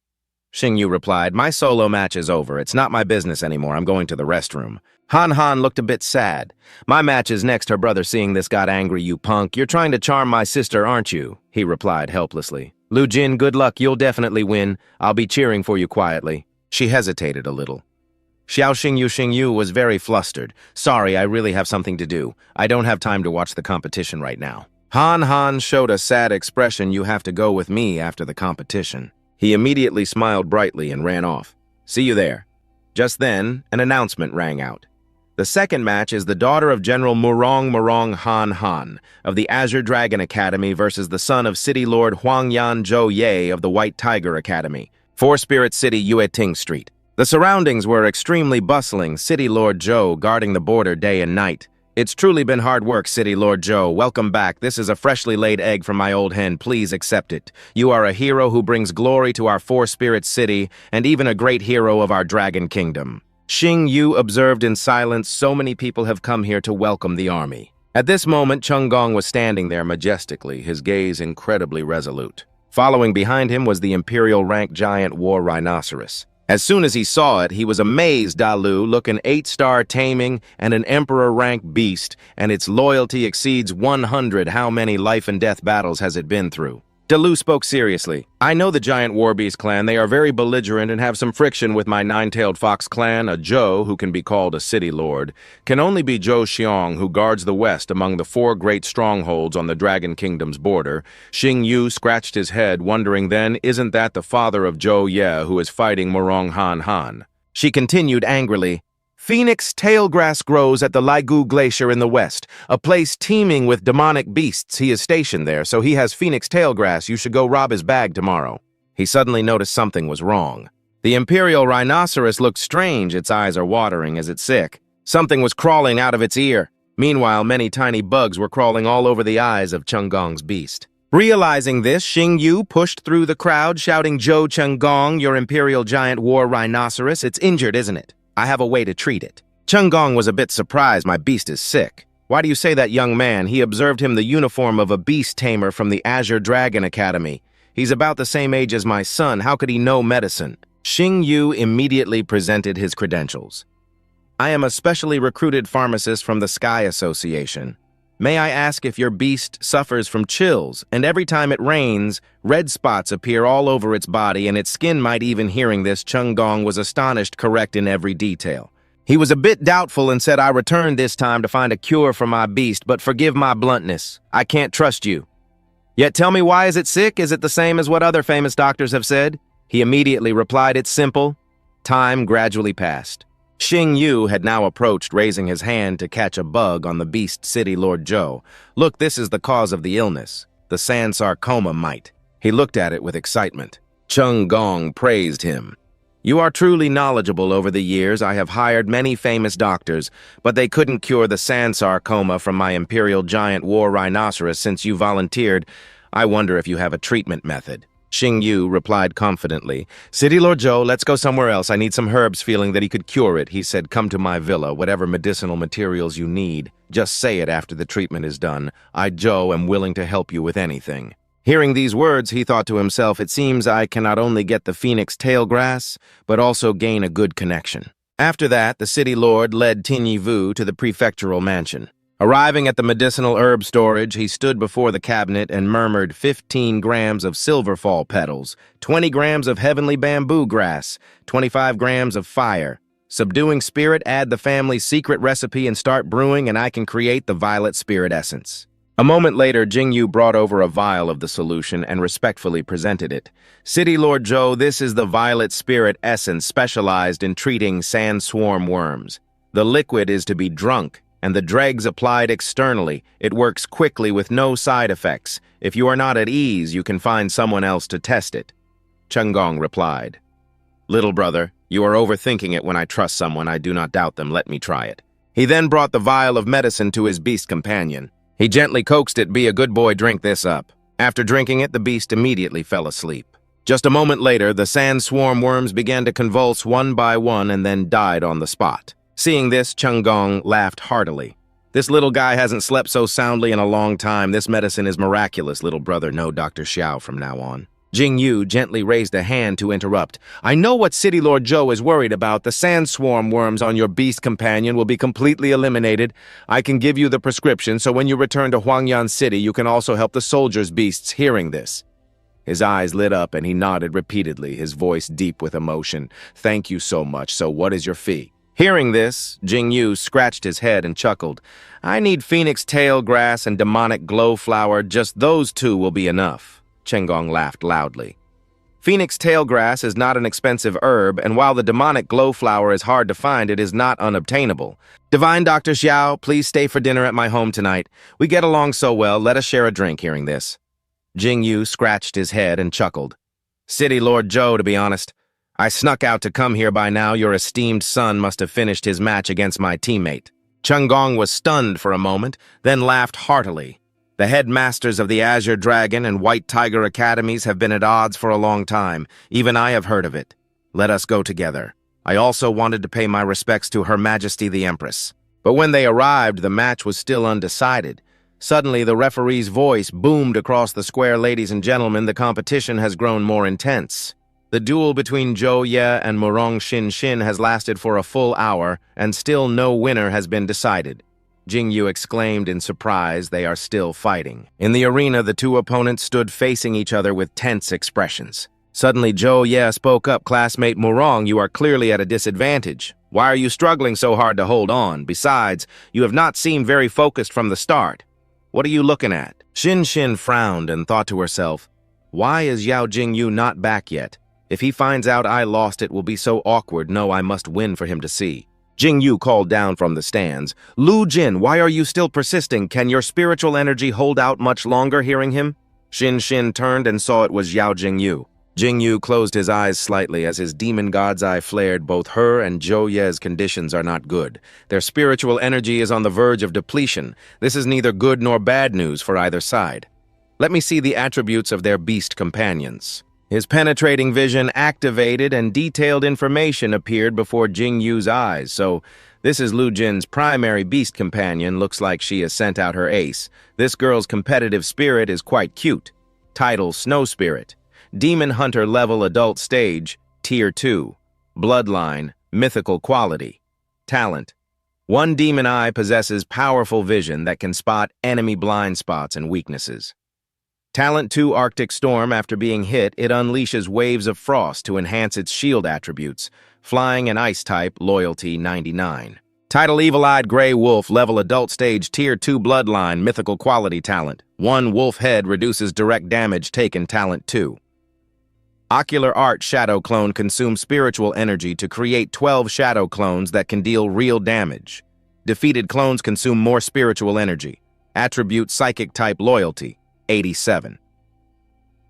Speaker 1: Xingyu replied, my solo match is over. It's not my business anymore. I'm going to the restroom. Han looked a bit sad. My match is next. Her brother seeing this got angry. You punk. You're trying to charm my sister, aren't you? He replied helplessly. Lu Jin, good luck. You'll definitely win. I'll be cheering for you quietly. She hesitated a little. Xiao Xingyu was very flustered. Sorry, I really have something to do. I don't have time to watch the competition right now. Han showed a sad expression. You have to go with me after the competition. He immediately smiled brightly and ran off. See you there. Just then, an announcement rang out. The second match is the daughter of General Murong Han of the Azure Dragon Academy versus the son of City Lord Huangyan Zhou Ye of the White Tiger Academy, Four Spirit City, Yueting Street. The surroundings were extremely bustling, City Lord Zhou guarding the border day and night. It's truly been hard work, City Lord Zhou. Welcome back. This is a freshly laid egg from my old hen. Please accept it. You are a hero who brings glory to our Four Spirit City and even a great hero of our Dragon Kingdom. Xingyu observed in silence. So many people have come here to welcome the army. At this moment, Chung Gong was standing there majestically, his gaze incredibly resolute. Following behind him was the imperial-rank giant war rhinoceros. As soon as he saw it, he was amazed. Dalu, looking 8-star taming and an emperor-rank beast, and its loyalty exceeds 100. How many life and death battles has it been through? Dalu spoke seriously. I know the giant warbeast clan. They are very belligerent and have some friction with my nine-tailed fox clan. A Zhou, who can be called a city lord, can only be Zhou Xiong, who guards the west among the 4 great strongholds on the Dragon Kingdom's border. Xing Yu scratched his head, wondering then, isn't that the father of Zhou Ye who is fighting Murong Han Han? She continued angrily, Phoenix tailgrass grows at the Ligu Glacier in the west, a place teeming with demonic beasts. He is stationed there, so he has Phoenix tailgrass. You should go rob his bag tomorrow. He suddenly noticed something was wrong. The imperial rhinoceros looked strange. Its eyes are watering as it's sick. Something was crawling out of its ear. Meanwhile, many tiny bugs were crawling all over the eyes of Chung Gong's beast. Realizing this, Xing Yu pushed through the crowd, shouting, Zhou Chung Gong, your imperial giant war rhinoceros. It's injured, isn't it? I have a way to treat it. Chung Gong was a bit surprised. My beast is sick. Why do you say that, young man? He observed him the uniform of a beast tamer from the Azure Dragon Academy. He's about the same age as my son. How could he know medicine? Xing Yu immediately presented his credentials. I am a specially recruited pharmacist from the Sky Association. May I ask if your beast suffers from chills, and every time it rains, red spots appear all over its body and its skin might even. Hearing this, Chung Gong was astonished, correct in every detail. He was a bit doubtful and said, I returned this time to find a cure for my beast, but forgive my bluntness. I can't trust you. Yet tell me, why is it sick? Is it the same as what other famous doctors have said? He immediately replied, it's simple. Time gradually passed. Xing Yu had now approached, raising his hand to catch a bug on the beast city Lord Zhou. Look, this is the cause of the illness, the sand sarcoma mite. He looked at it with excitement. Chung Gong praised him. You are truly knowledgeable. Over the years, I have hired many famous doctors, but they couldn't cure the sand sarcoma from my imperial giant war rhinoceros. Since you volunteered, I wonder if you have a treatment method. Xing Yu replied confidently, City Lord Zhou, let's go somewhere else. I need some herbs. Feeling that he could cure it, he said, come to my villa, whatever medicinal materials you need. Just say it after the treatment is done. I, Zhou, am willing to help you with anything. Hearing these words, he thought to himself, it seems I can not only get the Phoenix tailgrass, but also gain a good connection. After that, the city lord led Tinyi Vu to the prefectural mansion. Arriving at the medicinal herb storage, he stood before the cabinet and murmured 15 grams of silverfall petals, 20 grams of heavenly bamboo grass, 25 grams of fire. Subduing spirit, add the family's secret recipe and start brewing, and I can create the violet spirit essence. A moment later, Jing Yu brought over a vial of the solution and respectfully presented it. City Lord Zhou, this is the violet spirit essence specialized in treating sand swarm worms. The liquid is to be drunk, and the dregs applied externally. It works quickly with no side effects. If you are not at ease, you can find someone else to test it. Chung Gong replied, Little brother, you are overthinking it. When I trust someone, I do not doubt them. Let me try it. He then brought the vial of medicine to his beast companion. He gently coaxed it, be a good boy, drink this up. After drinking it, the beast immediately fell asleep. Just a moment later, the sand swarm worms began to convulse one by one and then died on the spot. Seeing this, Chung Gong laughed heartily. This little guy hasn't slept so soundly in a long time. This medicine is miraculous, little brother. No Dr. Xiao from now on. Jing Yu gently raised a hand to interrupt. I know what City Lord Zhou is worried about. The sand swarm worms on your beast companion will be completely eliminated. I can give you the prescription, so when you return to Huangyan City, you can also help the soldiers' beasts. Hearing this, his eyes lit up and he nodded repeatedly, his voice deep with emotion. Thank you so much. So what is your fee? Hearing this, Jing Yu scratched his head and chuckled. I need Phoenix tail grass and demonic glow flower. Just those two will be enough. Chung Gong laughed loudly. Phoenix tail grass is not an expensive herb, and while the demonic glow flower is hard to find, it is not unobtainable. Divine Dr. Xiao, please stay for dinner at my home tonight. We get along so well, let us share a drink. Hearing this, Jing Yu scratched his head and chuckled. City Lord Zhou, to be honest, I snuck out to come here by now. Your esteemed son must have finished his match against my teammate. Chung Gong was stunned for a moment, then laughed heartily. The headmasters of the Azure Dragon and White Tiger Academies have been at odds for a long time. Even I have heard of it. Let us go together. I also wanted to pay my respects to Her Majesty the Empress. But when they arrived, the match was still undecided. Suddenly, the referee's voice boomed across the square. Ladies and gentlemen, the competition has grown more intense. The duel between Zhou Ye and Murong Xin has lasted for a full hour, and still no winner has been decided. Jingyu exclaimed in surprise. They are still fighting. In the arena, the two opponents stood facing each other with tense expressions. Suddenly, Zhou Ye spoke up. Classmate Murong, you are clearly at a disadvantage. Why are you struggling so hard to hold on? Besides, you have not seemed very focused from the start. What are you looking at? Xin frowned and thought to herself, why is Yao Jingyu not back yet? If he finds out I lost, it will be so awkward. No, I must win for him to see. Jingyu called down from the stands. Lu Jin, why are you still persisting? Can your spiritual energy hold out much longer? Hearing him, Xin turned and saw it was Yao Jingyu. Jingyu closed his eyes slightly as his demon god's eye flared. Both her and Zhou Ye's conditions are not good. Their spiritual energy is on the verge of depletion. This is neither good nor bad news for either side. Let me see the attributes of their beast companions. His penetrating vision activated and detailed information appeared before Jingyu's eyes. So, this is Lu Jin's primary beast companion. Looks like she has sent out her ace. This girl's competitive spirit is quite cute. Title, Snow Spirit. Demon Hunter level adult stage, Tier 2. Bloodline, mythical quality. Talent. One demon eye possesses powerful vision that can spot enemy blind spots and weaknesses. Talent 2 Arctic Storm. After being hit, it unleashes waves of frost to enhance its shield attributes. Flying and Ice type, Loyalty 99. Title Evil-Eyed Grey Wolf, level adult stage, Tier 2 Bloodline, mythical quality talent. 1 Wolf Head reduces direct damage taken, Talent 2. Ocular Art Shadow Clone consumes spiritual energy to create 12 shadow clones that can deal real damage. Defeated clones consume more spiritual energy. Attribute Psychic type, Loyalty 87.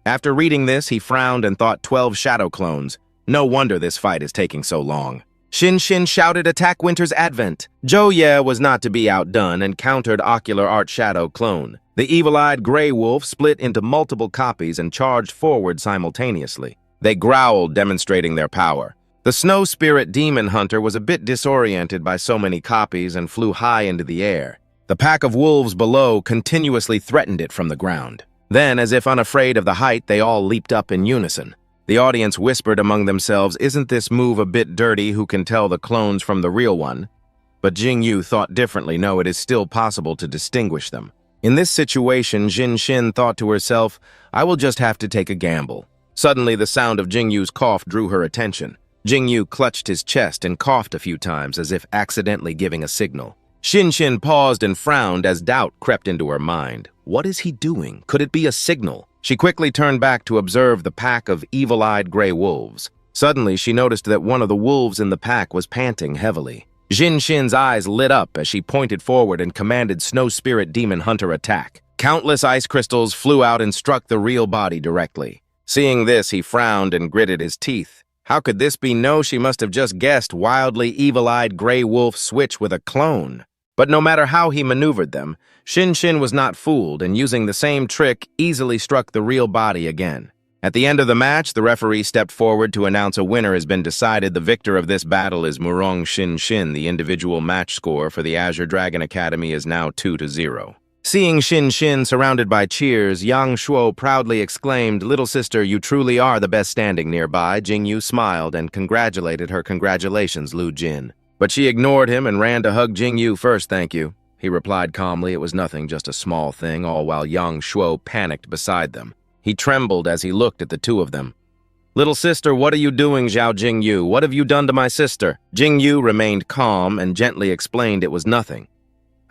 Speaker 1: After reading this, he frowned and thought 12 shadow clones. No wonder this fight is taking so long. Xin shouted, attack Winter's Advent. Zhou Ye was not to be outdone and countered Ocular Art Shadow Clone. The evil-eyed Grey Wolf split into multiple copies and charged forward simultaneously. They growled, demonstrating their power. The Snow Spirit Demon Hunter was a bit disoriented by so many copies and flew high into the air. The pack of wolves below continuously threatened it from the ground. Then, as if unafraid of the height, they all leaped up in unison. The audience whispered among themselves, isn't this move a bit dirty? Who can tell the clones from the real one? But Jingyu thought differently. No, it is still possible to distinguish them. In this situation, Xin thought to herself, I will just have to take a gamble. Suddenly, the sound of Jingyu's cough drew her attention. Jingyu clutched his chest and coughed a few times as if accidentally giving a signal. Xin paused and frowned as doubt crept into her mind. What is he doing? Could it be a signal? She quickly turned back to observe the pack of evil-eyed gray wolves. Suddenly, she noticed that one of the wolves in the pack was panting heavily. Xin's eyes lit up as she pointed forward and commanded Snow Spirit Demon Hunter attack. Countless ice crystals flew out and struck the real body directly. Seeing this, he frowned and gritted his teeth. How could this be? No, she must have just guessed. Wildly evil-eyed gray wolf switch with a clone. But no matter how he maneuvered them, Xin was not fooled and using the same trick easily struck the real body again. At the end of the match, the referee stepped forward to announce a winner has been decided. The victor of this battle is Murong Xin. The individual match score for the Azure Dragon Academy is now 2-0. Seeing Xin surrounded by cheers, Yang Shuo proudly exclaimed, Little sister, you truly are the best standing nearby. Jingyu smiled and congratulated her. Congratulations, Lu Jin. But she ignored him and ran to hug Jingyu first. Thank you, he replied calmly. It was nothing, just a small thing, all while Yang Shuo panicked beside them. He trembled as he looked at the two of them. Little sister, what are you doing, Zhao Jingyu? What have you done to my sister? Jingyu remained calm and gently explained it was nothing.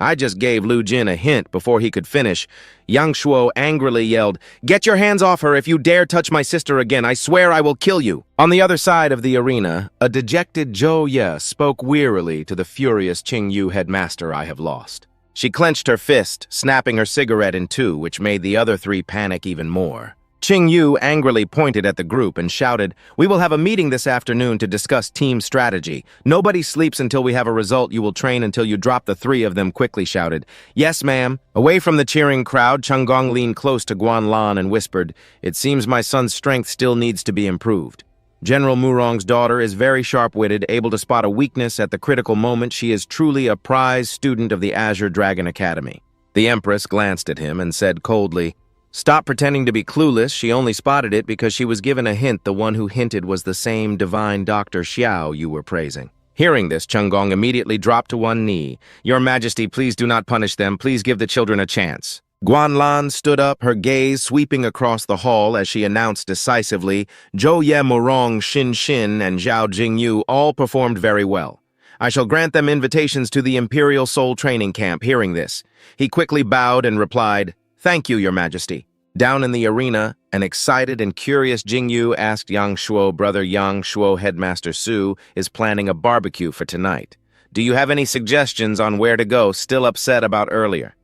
Speaker 1: I just gave Lu Jin a hint before he could finish. Yang Shuo angrily yelled, Get your hands off her! If you dare touch my sister again, I swear I will kill you! On the other side of the arena, a dejected Zhou Ye spoke wearily to the furious Qingyu headmaster. I have lost. She clenched her fist, snapping her cigarette in two, which made the other three panic even more. Qingyu angrily pointed at the group and shouted, We will have a meeting this afternoon to discuss team strategy. Nobody sleeps until we have a result. You will train until you drop the three of them, quickly shouted. Yes, ma'am. Away from the cheering crowd, Chunggong leaned close to Guanlan and whispered, It seems my son's strength still needs to be improved. General Murong's daughter is very sharp-witted, able to spot a weakness at the critical moment. She is truly a prize student of the Azure Dragon Academy. The Empress glanced at him and said coldly, "Stop pretending to be clueless. She only spotted it because she was given a hint. The one who hinted was the same divine Dr. Xiao you were praising." Hearing this, Chunggong immediately dropped to one knee. "Your Majesty, please do not punish them. Please give the children a chance." Guanlan stood up, her gaze sweeping across the hall as she announced decisively, "Zhou Ye Murong, Xin Xin, and Zhao Jingyu all performed very well. I shall grant them invitations to the Imperial Soul Training Camp." Hearing this, he quickly bowed and replied, "Thank you, Your Majesty." Down in the arena, an excited and curious Jingyu asked Yang Shuo, "Brother Yang Shuo, Headmaster Su is planning a barbecue for tonight. Do you have any suggestions on where to go? Still upset about earlier?"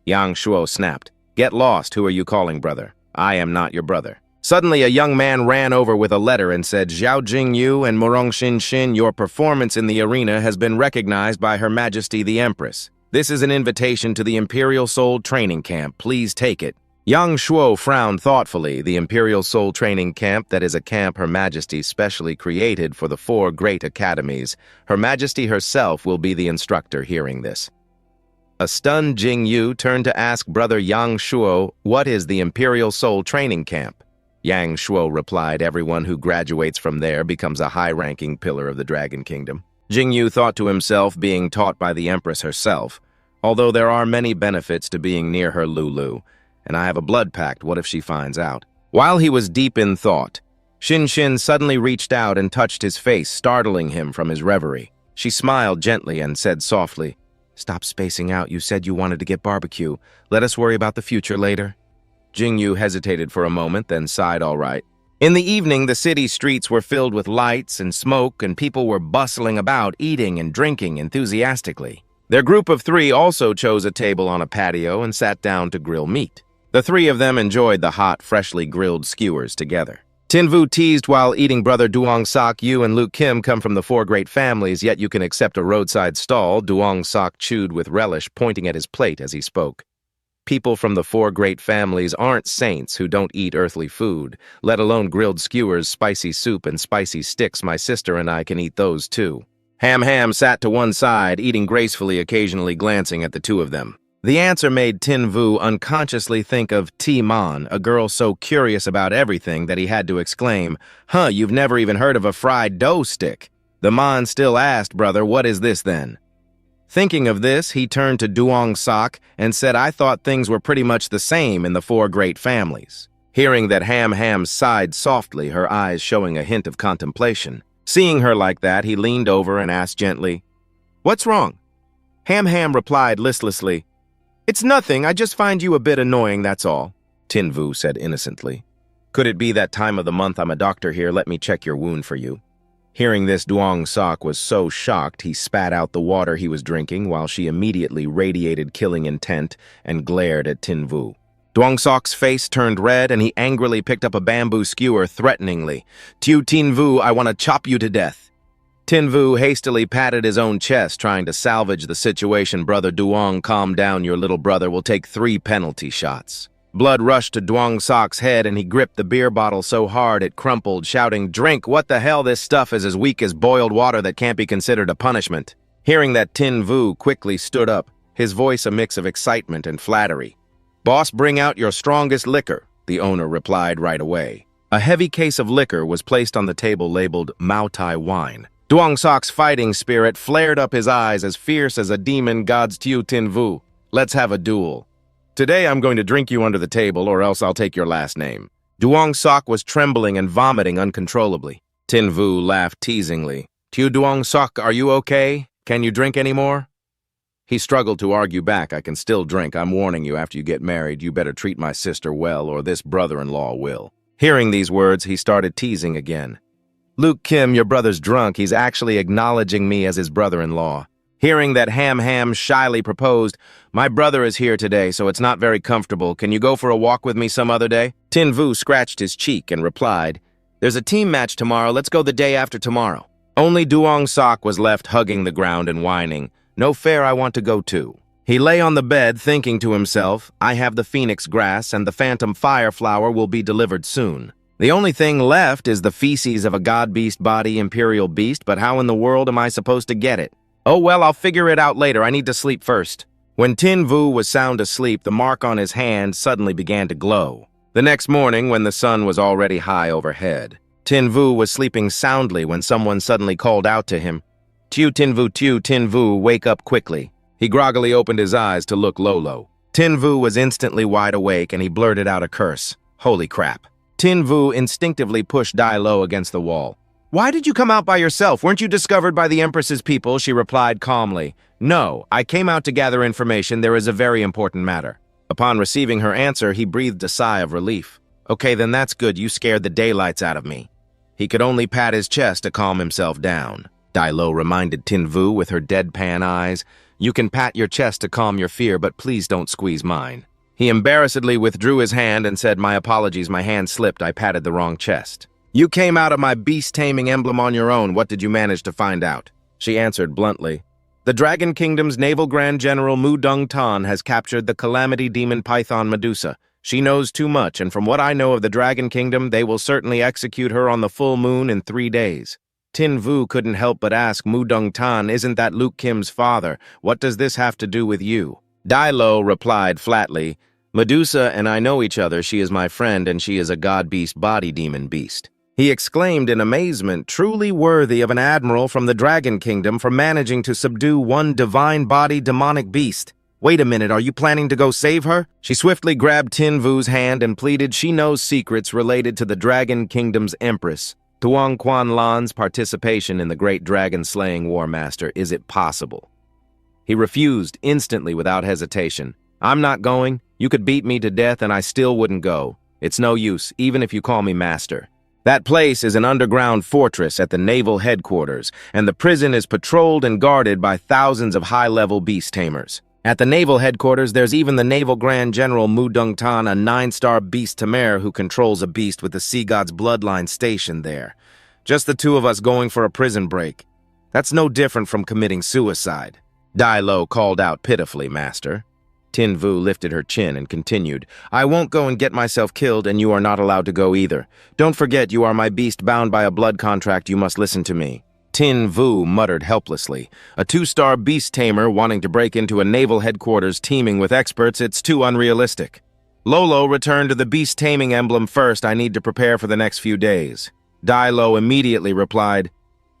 Speaker 1: Yang Shuo snapped, "Get lost. Who are you calling brother? I am not your brother." Suddenly, a young man ran over with a letter and said, "Zhao Jingyu and Murong Xin Xin, your performance in the arena has been recognized by Her Majesty the Empress. This is an invitation to the Imperial Soul Training Camp. Please take it." Yang Shuo frowned thoughtfully. The Imperial Soul Training Camp, that is a camp Her Majesty specially created for the 4 great academies. Her Majesty herself will be the instructor. Hearing this, a stunned Jingyu turned to ask Brother Yang Shuo, "What is the Imperial Soul Training Camp?" Yang Shuo replied, "Everyone who graduates from there becomes a high-ranking pillar of the Dragon Kingdom." Jingyu thought to himself, being taught by the Empress herself, "Although there are many benefits to being near her Lulu, and I have a blood pact, what if she finds out?" While he was deep in thought, Xin Xin suddenly reached out and touched his face, startling him from his reverie. She smiled gently and said softly, "Stop spacing out. You said you wanted to get barbecue. Let us worry about the future later." Jingyu hesitated for a moment, then sighed, "All right." In the evening, the city streets were filled with lights and smoke, and people were bustling about, eating and drinking enthusiastically. Their group of 3 also chose a table on a patio and sat down to grill meat. The 3 of them enjoyed the hot, freshly grilled skewers together. Tinvu teased while eating, "Brother Duong Sok, you and Luke Kim come from the 4 great families, yet you can accept a roadside stall." Duong Sok chewed with relish, pointing at his plate as he spoke. "People from the 4 great families aren't saints who don't eat earthly food, let alone grilled skewers, spicy soup, and spicy sticks. My sister and I can eat those too." Ham Ham sat to one side, eating gracefully, occasionally glancing at the 2 of them. The answer made Tin Vu unconsciously think of Ti Man, a girl so curious about everything that he had to exclaim, "Huh, you've never even heard of a fried dough stick?" The Man still asked, "Brother, what is this then?" Thinking of this, he turned to Duong Sok and said, "I thought things were pretty much the same in the 4 great families." Hearing that, Ham Ham sighed softly, her eyes showing a hint of contemplation. Seeing her like that, he leaned over and asked gently, "What's wrong?" Ham Ham replied listlessly, "It's nothing. I just find you a bit annoying, that's all." Tin Vu said innocently, "Could it be that time of the month? I'm a doctor here. Let me check your wound for you." Hearing this, Duong Sok was so shocked he spat out the water he was drinking, while she immediately radiated killing intent and glared at Tin Vu. Duong Sok's face turned red and he angrily picked up a bamboo skewer threateningly. "Tiu Tin Vu, I want to chop you to death." Tin Vu hastily patted his own chest, trying to salvage the situation. "Brother Duong, calm down. Your little brother will take 3 penalty shots." Blood rushed to Duong Sok's head and he gripped the beer bottle so hard it crumpled, shouting, "Drink! What the hell? This stuff is as weak as boiled water that can't be considered a punishment." Hearing that, Tin Vu quickly stood up, his voice a mix of excitement and flattery. "Boss, bring out your strongest liquor," the owner replied right away. A heavy case of liquor was placed on the table labeled Mao Tai wine. Duong Sok's fighting spirit flared up, his eyes as fierce as a demon god's. "Tiu Tin Vu, let's have a duel. Today I'm going to drink you under the table, or else I'll take your last name." Duong Sok was trembling and vomiting uncontrollably. Tin Vu laughed teasingly. "Tiu Duong Sok, are you okay? Can you drink anymore?" He struggled to argue back. "I can still drink. I'm warning you, after you get married, you better treat my sister well, or this brother-in-law will." Hearing these words, he started teasing again. "Luke Kim, your brother's drunk. He's actually acknowledging me as his brother-in-law." Hearing that, Ham Ham shyly proposed, "My brother is here today, so it's not very comfortable. Can you go for a walk with me some other day?" Tin Vu scratched his cheek and replied, "There's a team match tomorrow. Let's go the day after tomorrow." Only Duong Sok was left hugging the ground and whining, "No fair, I want to go too." He lay on the bed thinking to himself, "I have the phoenix grass and the phantom fire flower will be delivered soon." The only thing left is the feces of a god-beast body imperial beast, but how in the world am I supposed to get it? Oh well, I'll figure it out later. I need to sleep first. When Tin Vu was sound asleep, the mark on his hand suddenly began to glow. The next morning, when the sun was already high overhead, Tin Vu was sleeping soundly when someone suddenly called out to him, Tin Vu, wake up quickly." He groggily opened his eyes to look Lolo. Tin Vu was instantly wide awake and he blurted out a curse. Holy crap. Tin Vu instinctively pushed Dai Lo against the wall. "Why did you come out by yourself? Weren't you discovered by the Empress's people?" She replied calmly. "No, I came out to gather information. There is a very important matter." Upon receiving her answer, he breathed a sigh of relief. "Okay, then that's good. You scared the daylights out of me." He could only pat his chest to calm himself down. Dai Lo reminded Tin Vu with her deadpan eyes, "You can pat your chest to calm your fear, but please don't squeeze mine." He embarrassedly withdrew his hand and said, "My apologies, my hand slipped. I patted the wrong chest." "You came out of my beast-taming emblem on your own. What did you manage to find out?" She answered bluntly, "The Dragon Kingdom's Naval Grand General Mu Dung Tan has captured the Calamity Demon Python Medusa. She knows too much, and from what I know of the Dragon Kingdom, they will certainly execute her on the full moon in 3 days." Tin Vu couldn't help but ask, "Mu Dung Tan, isn't that Luke Kim's father? What does this have to do with you?" Dai Lo replied flatly, "Medusa and I know each other. She is my friend, and she is a god-beast body demon beast." He exclaimed in amazement, truly worthy of an admiral from the Dragon Kingdom for managing to subdue one divine body demonic beast. "Wait a minute, are you planning to go save her?" She swiftly grabbed Tin Vu's hand and pleaded she knows secrets related to the Dragon Kingdom's Empress. Tuong Quan Lan's participation in the Great Dragon-Slaying War Master, is it possible? He refused instantly without hesitation. "I'm not going. You could beat me to death and I still wouldn't go. It's no use, even if you call me master. That place is an underground fortress at the naval headquarters, and the prison is patrolled and guarded by thousands of high-level beast tamers. At the naval headquarters, there's even the Naval Grand General Mu Dung Tan, a 9-star beast Tamer who controls a beast with the sea god's bloodline stationed there. Just the two of us going for a prison break. That's no different from committing suicide." Dai Lo called out pitifully, "Master." Tin Vu lifted her chin and continued, "I won't go and get myself killed, and you are not allowed to go either. Don't forget you are my beast bound by a blood contract. You must listen to me." Tin Vu muttered helplessly. "A 2-star beast tamer wanting to break into a naval headquarters teeming with experts, it's too unrealistic. Lolo, return to the beast taming emblem first. I need to prepare for the next few days." Dai Lo immediately replied,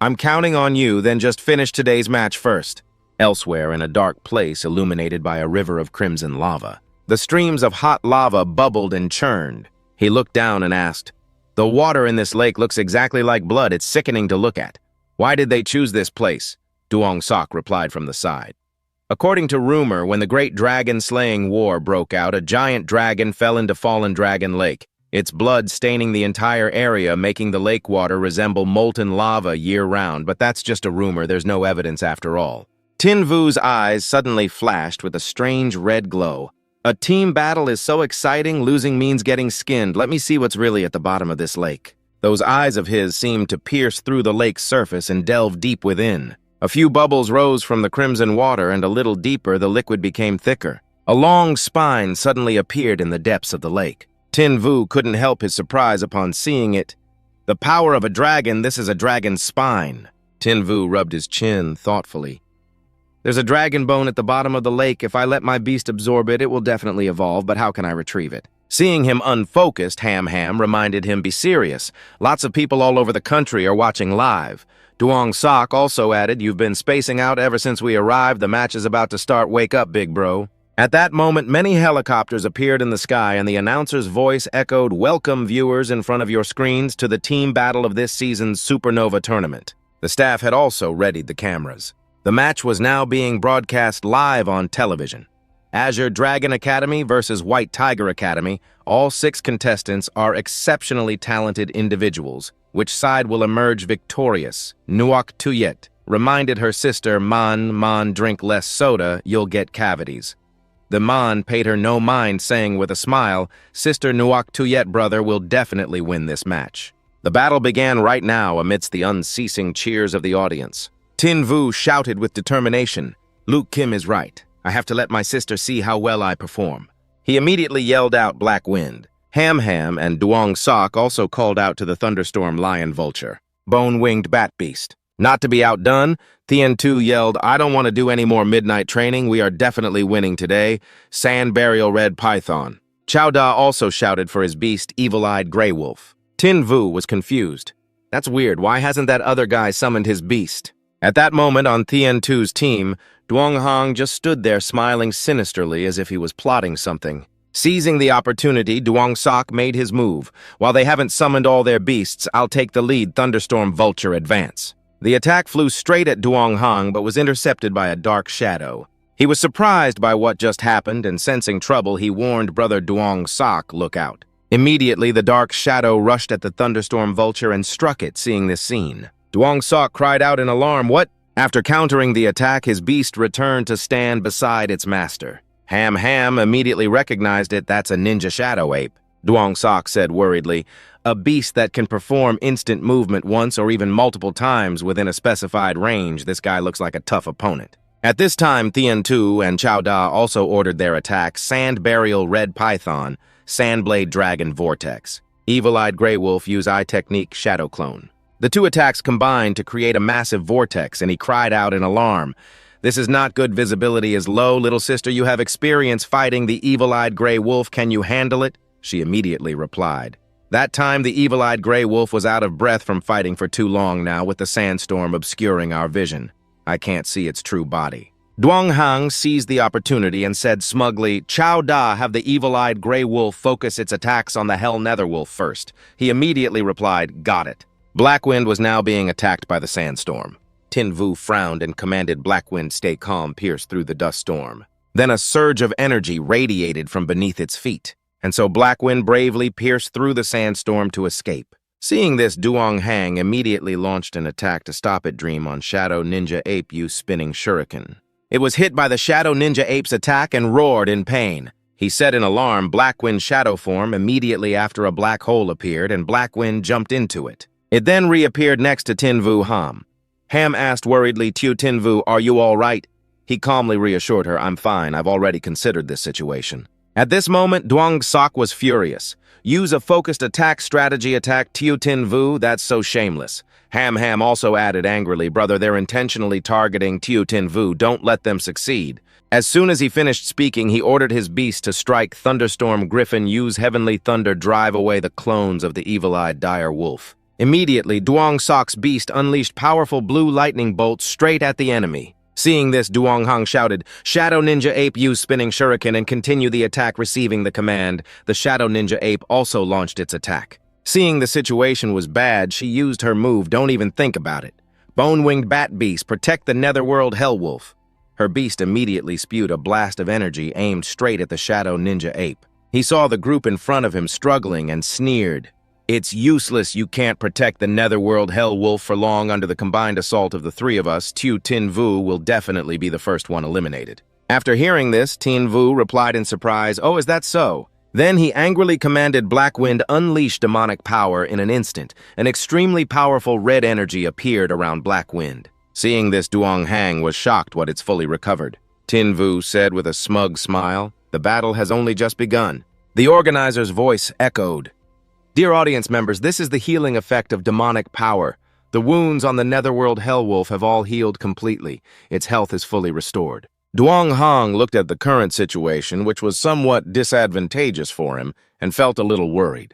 Speaker 1: "I'm counting on you, then just finish today's match first." Elsewhere, in a dark place illuminated by a river of crimson lava, the streams of hot lava bubbled and churned. He looked down and asked, "The water in this lake looks exactly like blood. It's sickening to look at. Why did they choose this place?" Duong Sok replied from the side. "According to rumor, when the Great Dragon-Slaying War broke out, a giant dragon fell into Fallen Dragon Lake, its blood staining the entire area, making the lake water resemble molten lava year-round. But that's just a rumor. There's no evidence after all." Tin Vu's eyes suddenly flashed with a strange red glow. "A team battle is so exciting, losing means getting skinned. Let me see what's really at the bottom of this lake." Those eyes of his seemed to pierce through the lake's surface and delve deep within. A few bubbles rose from the crimson water, and a little deeper the liquid became thicker. A long spine suddenly appeared in the depths of the lake. Tin Vu couldn't help his surprise upon seeing it. "The power of a dragon, this is a dragon's spine." Tin Vu rubbed his chin thoughtfully. "There's a dragon bone at the bottom of the lake. If I let my beast absorb it, it will definitely evolve, but how can I retrieve it?" Seeing him unfocused, Ham reminded him, "Be serious. Lots of people all over the country are watching live." Duong Sok also added, "You've been spacing out ever since we arrived. The match is about to start. Wake up, big bro." At that moment, many helicopters appeared in the sky, and the announcer's voice echoed, "Welcome, viewers in front of your screens, to the team battle of this season's Supernova tournament." The staff had also readied the cameras. The match was now being broadcast live on television. Azure Dragon Academy versus White Tiger Academy. All 6 contestants are exceptionally talented individuals. Which side will emerge victorious? Nuok Tuyet reminded her sister, Man, drink less soda, you'll get cavities." The Man paid her no mind, saying with a smile, "Sister Nuok Tuyet brother will definitely win this match." The battle began right now amidst the unceasing cheers of the audience. Tin Vu shouted with determination, "Luke Kim is right. I have to let my sister see how well I perform." He immediately yelled out Black Wind. Ham Ham and Duong Sok also called out to the thunderstorm lion vulture, bone-winged bat beast. Not to be outdone, Thien Tu yelled, "I don't want to do any more midnight training. We are definitely winning today. Sand burial red python." Chow Da also shouted for his beast, evil-eyed gray wolf. Tin Vu was confused. That's weird. Why hasn't that other guy summoned his beast? At that moment on Thien Tu's team, Duong Hong just stood there smiling sinisterly as if he was plotting something. Seizing the opportunity, Duong Sok made his move. While they haven't summoned all their beasts, I'll take the lead. Thunderstorm Vulture advance. The attack flew straight at Duong Hong but was intercepted by a dark shadow. He was surprised by what just happened and sensing trouble, he warned brother Duong Sok, look out. Immediately, the dark shadow rushed at the Thunderstorm Vulture and struck it, seeing this scene. Duong Sok cried out in alarm, "What?" After countering the attack, his beast returned to stand beside its master. Ham Ham immediately recognized it. That's a ninja shadow ape, Duong Sok said worriedly. A beast that can perform instant movement once or even multiple times within a specified range. This guy looks like a tough opponent. At this time, Thien Tu and Chow Da also ordered their attack, Sand Burial Red Python, Sandblade Dragon Vortex. Evil-eyed Grey Wolf use Eye Technique Shadow Clone. The two attacks combined to create a massive vortex, and he cried out in alarm. "This is not good. Visibility is low. Little sister, you have experience fighting the evil-eyed Grey Wolf. Can you handle it?" She immediately replied. That time, the evil-eyed Grey Wolf was out of breath from fighting for too long now, with the sandstorm obscuring our vision. I can't see its true body. Duong Hang seized the opportunity and said smugly, "Chow Da, have the evil-eyed Grey Wolf focus its attacks on the Hell Netherwolf first." He immediately replied, "Got it." Blackwind was now being attacked by the sandstorm. Tin Vu frowned and commanded Blackwind stay calm, pierce through the dust storm. Then a surge of energy radiated from beneath its feet, and so Blackwind bravely pierced through the sandstorm to escape. Seeing this, Duong Hang immediately launched an attack to stop it dream on Shadow Ninja Ape use spinning shuriken. It was hit by the Shadow Ninja Ape's attack and roared in pain. He said in alarm, Blackwind shadow form immediately after a black hole appeared and Blackwind jumped into it. It then reappeared next to Tin Vu Ham. Ham asked worriedly, Tin Vu, are you all right? He calmly reassured her, I'm fine, I've already considered this situation. At this moment, Duong Sok was furious. Use a focused attack strategy attack Tin Vu, that's so shameless. Ham also added angrily, brother, they're intentionally targeting Tin Vu, don't let them succeed. As soon as he finished speaking, he ordered his beast to strike Thunderstorm Griffin, use Heavenly Thunder, drive away the clones of the evil-eyed dire wolf. Immediately, Duong Sok's beast unleashed powerful blue lightning bolts straight at the enemy. Seeing this, Duong Hang shouted, Shadow Ninja Ape use spinning shuriken and continue the attack. Receiving the command, the Shadow Ninja Ape also launched its attack. Seeing the situation was bad, she used her move, don't even think about it. Bone-winged bat beast, protect the netherworld hellwolf. Her beast immediately spewed a blast of energy aimed straight at the Shadow Ninja Ape. He saw the group in front of him struggling and sneered. It's useless, you can't protect the netherworld hellwolf for long. Under the combined assault of the three of us, Tin Vu will definitely be the first one eliminated. After hearing this, Tin Vu replied in surprise, oh, is that so? Then he angrily commanded Blackwind unleash demonic power in an instant. An extremely powerful red energy appeared around Blackwind. Seeing this, Duong Hang was shocked what it's fully recovered. Tin Vu said with a smug smile, the battle has only just begun. The organizer's voice echoed. Dear audience members, this is the healing effect of demonic power. The wounds on the netherworld hellwolf have all healed completely. Its health is fully restored. Duong Hang looked at the current situation, which was somewhat disadvantageous for him, and felt a little worried.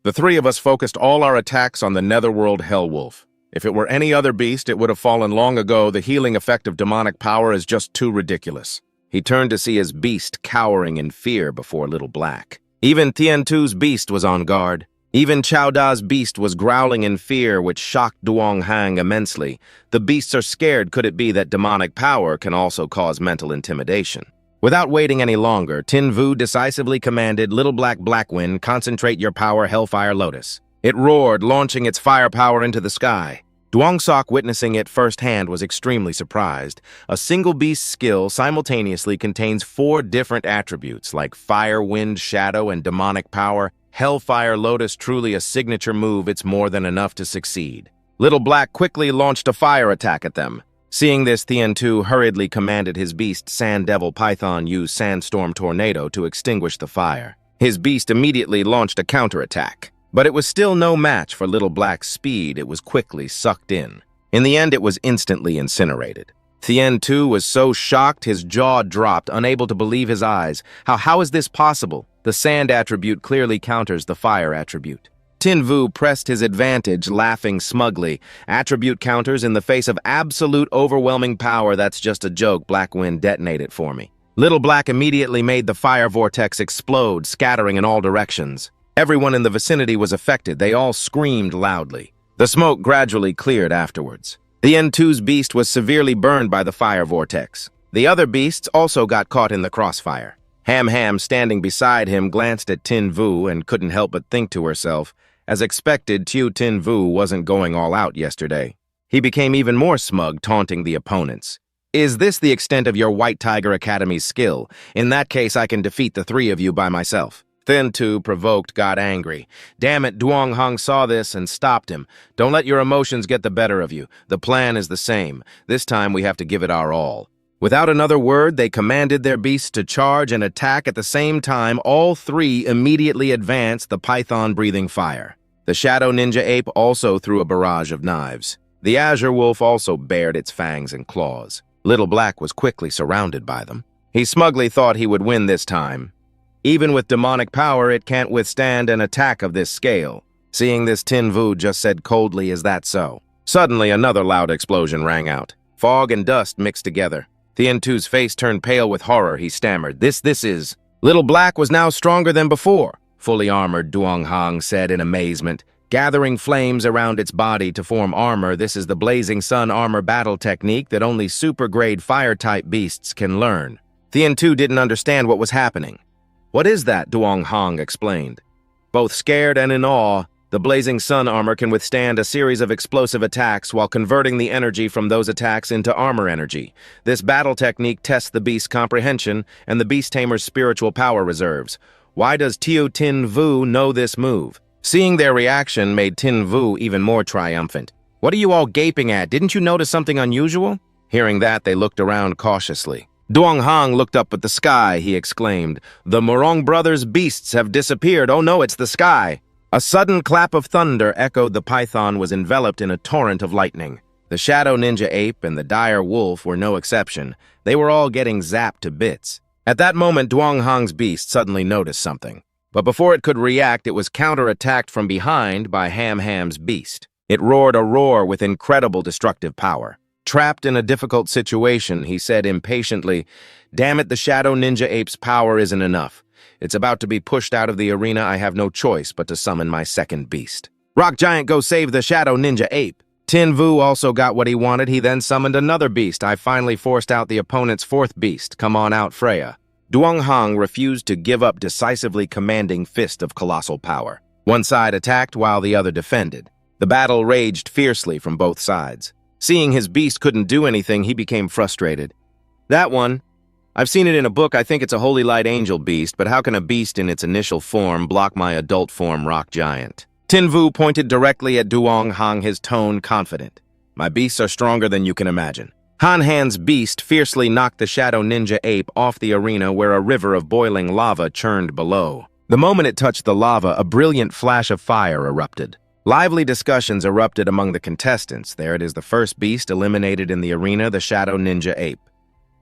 Speaker 1: The three of us focused all our attacks on the netherworld hellwolf. If it were any other beast, it would have fallen long ago. The healing effect of demonic power is just too ridiculous. He turned to see his beast cowering in fear before Little Black. Even Thien Tu's beast was on guard. Even Chow Da's beast was growling in fear, which shocked Duong Hang immensely. The beasts are scared. Could it be that demonic power can also cause mental intimidation? Without waiting any longer, Tin Vu decisively commanded Little Blackwind, concentrate your power, Hellfire Lotus. It roared, launching its firepower into the sky. Duong Sok, witnessing it firsthand, was extremely surprised. A single beast's skill simultaneously contains 4 different attributes, like fire, wind, shadow, and demonic power. Hellfire Lotus, truly a signature move. It's more than enough to succeed. Little Black quickly launched a fire attack at them. Seeing this, Thien Tu hurriedly commanded his beast, Sand Devil Python, use Sandstorm Tornado to extinguish the fire. His beast immediately launched a counterattack. But it was still no match for Little Black's speed. It was quickly sucked in. In the end, it was instantly incinerated. Thien, too, was so shocked his jaw dropped, unable to believe his eyes. How is this possible? The sand attribute clearly counters the fire attribute. Tin Vu pressed his advantage, laughing smugly. Attribute counters in the face of absolute overwhelming power. That's just a joke. Black Wind, detonate it for me. Little Black immediately made the fire vortex explode, scattering in all directions. Everyone in the vicinity was affected. They all screamed loudly. The smoke gradually cleared afterwards. The N2's beast was severely burned by the fire vortex. The other beasts also got caught in the crossfire. Ham, standing beside him, glanced at Tin Vu and couldn't help but think to herself, as expected, Tin Vu wasn't going all out yesterday. He became even more smug, taunting the opponents. Is this the extent of your White Tiger Academy's skill? In that case, I can defeat the three of you by myself. Thin Tu, provoked, got angry. Damn it, Duong Hong saw this and stopped him. Don't let your emotions get the better of you. The plan is the same. This time we have to give it our all. Without another word, they commanded their beasts to charge and attack at the same time. All three immediately advanced the python-breathing fire. The Shadow Ninja Ape also threw a barrage of knives. The Azure Wolf also bared its fangs and claws. Little Black was quickly surrounded by them. He smugly thought he would win this time. Even with demonic power, it can't withstand an attack of this scale. Seeing this, Tin Vu just said coldly, "Is that so?" Suddenly, another loud explosion rang out. Fog and dust mixed together. Thien Tu's face turned pale with horror. He stammered, This is... Little Black was now stronger than before, fully armored, Duong Hong said in amazement. Gathering flames around its body to form armor, this is the Blazing Sun armor battle technique that only super-grade fire-type beasts can learn. Thien Tu didn't understand what was happening. What is that? Duong Hong explained. Both scared and in awe, the Blazing Sun armor can withstand a series of explosive attacks while converting the energy from those attacks into armor energy. This battle technique tests the beast's comprehension and the beast tamer's spiritual power reserves. Why does Tin Vu know this move? Seeing their reaction made Tin Vu even more triumphant. What are you all gaping at? Didn't you notice something unusual? Hearing that, they looked around cautiously. Duong Hong looked up at the sky, he exclaimed. The Morong brothers' beasts have disappeared. Oh no, it's the sky. A sudden clap of thunder echoed. The python was enveloped in a torrent of lightning. The Shadow Ninja Ape and the Dire Wolf were no exception. They were all getting zapped to bits. At that moment, Duong Hong's beast suddenly noticed something. But before it could react, it was counterattacked from behind by Ham's beast. It roared a roar with incredible destructive power. Trapped in a difficult situation, he said impatiently, Damn it, the Shadow Ninja Ape's power isn't enough. It's about to be pushed out of the arena. I have no choice but to summon my second beast. Rock Giant, go save the Shadow Ninja Ape. Tin Vu also got what he wanted. He then summoned another beast. I finally forced out the opponent's fourth beast. Come on out, Freya. Duong Hong refused to give up, decisively commanding fist of colossal power. One side attacked while the other defended. The battle raged fiercely from both sides. Seeing his beast couldn't do anything, he became frustrated. That one, I've seen it in a book. I think it's a Holy Light Angel beast, but how can a beast in its initial form block my adult form, Rock Giant? Tin Vu pointed directly at Duong Hong, his tone confident. My beasts are stronger than you can imagine. Han's beast fiercely knocked the Shadow Ninja Ape off the arena where a river of boiling lava churned below. The moment it touched the lava, a brilliant flash of fire erupted. Lively discussions erupted among the contestants. There it is, the first beast eliminated in the arena, the Shadow Ninja Ape.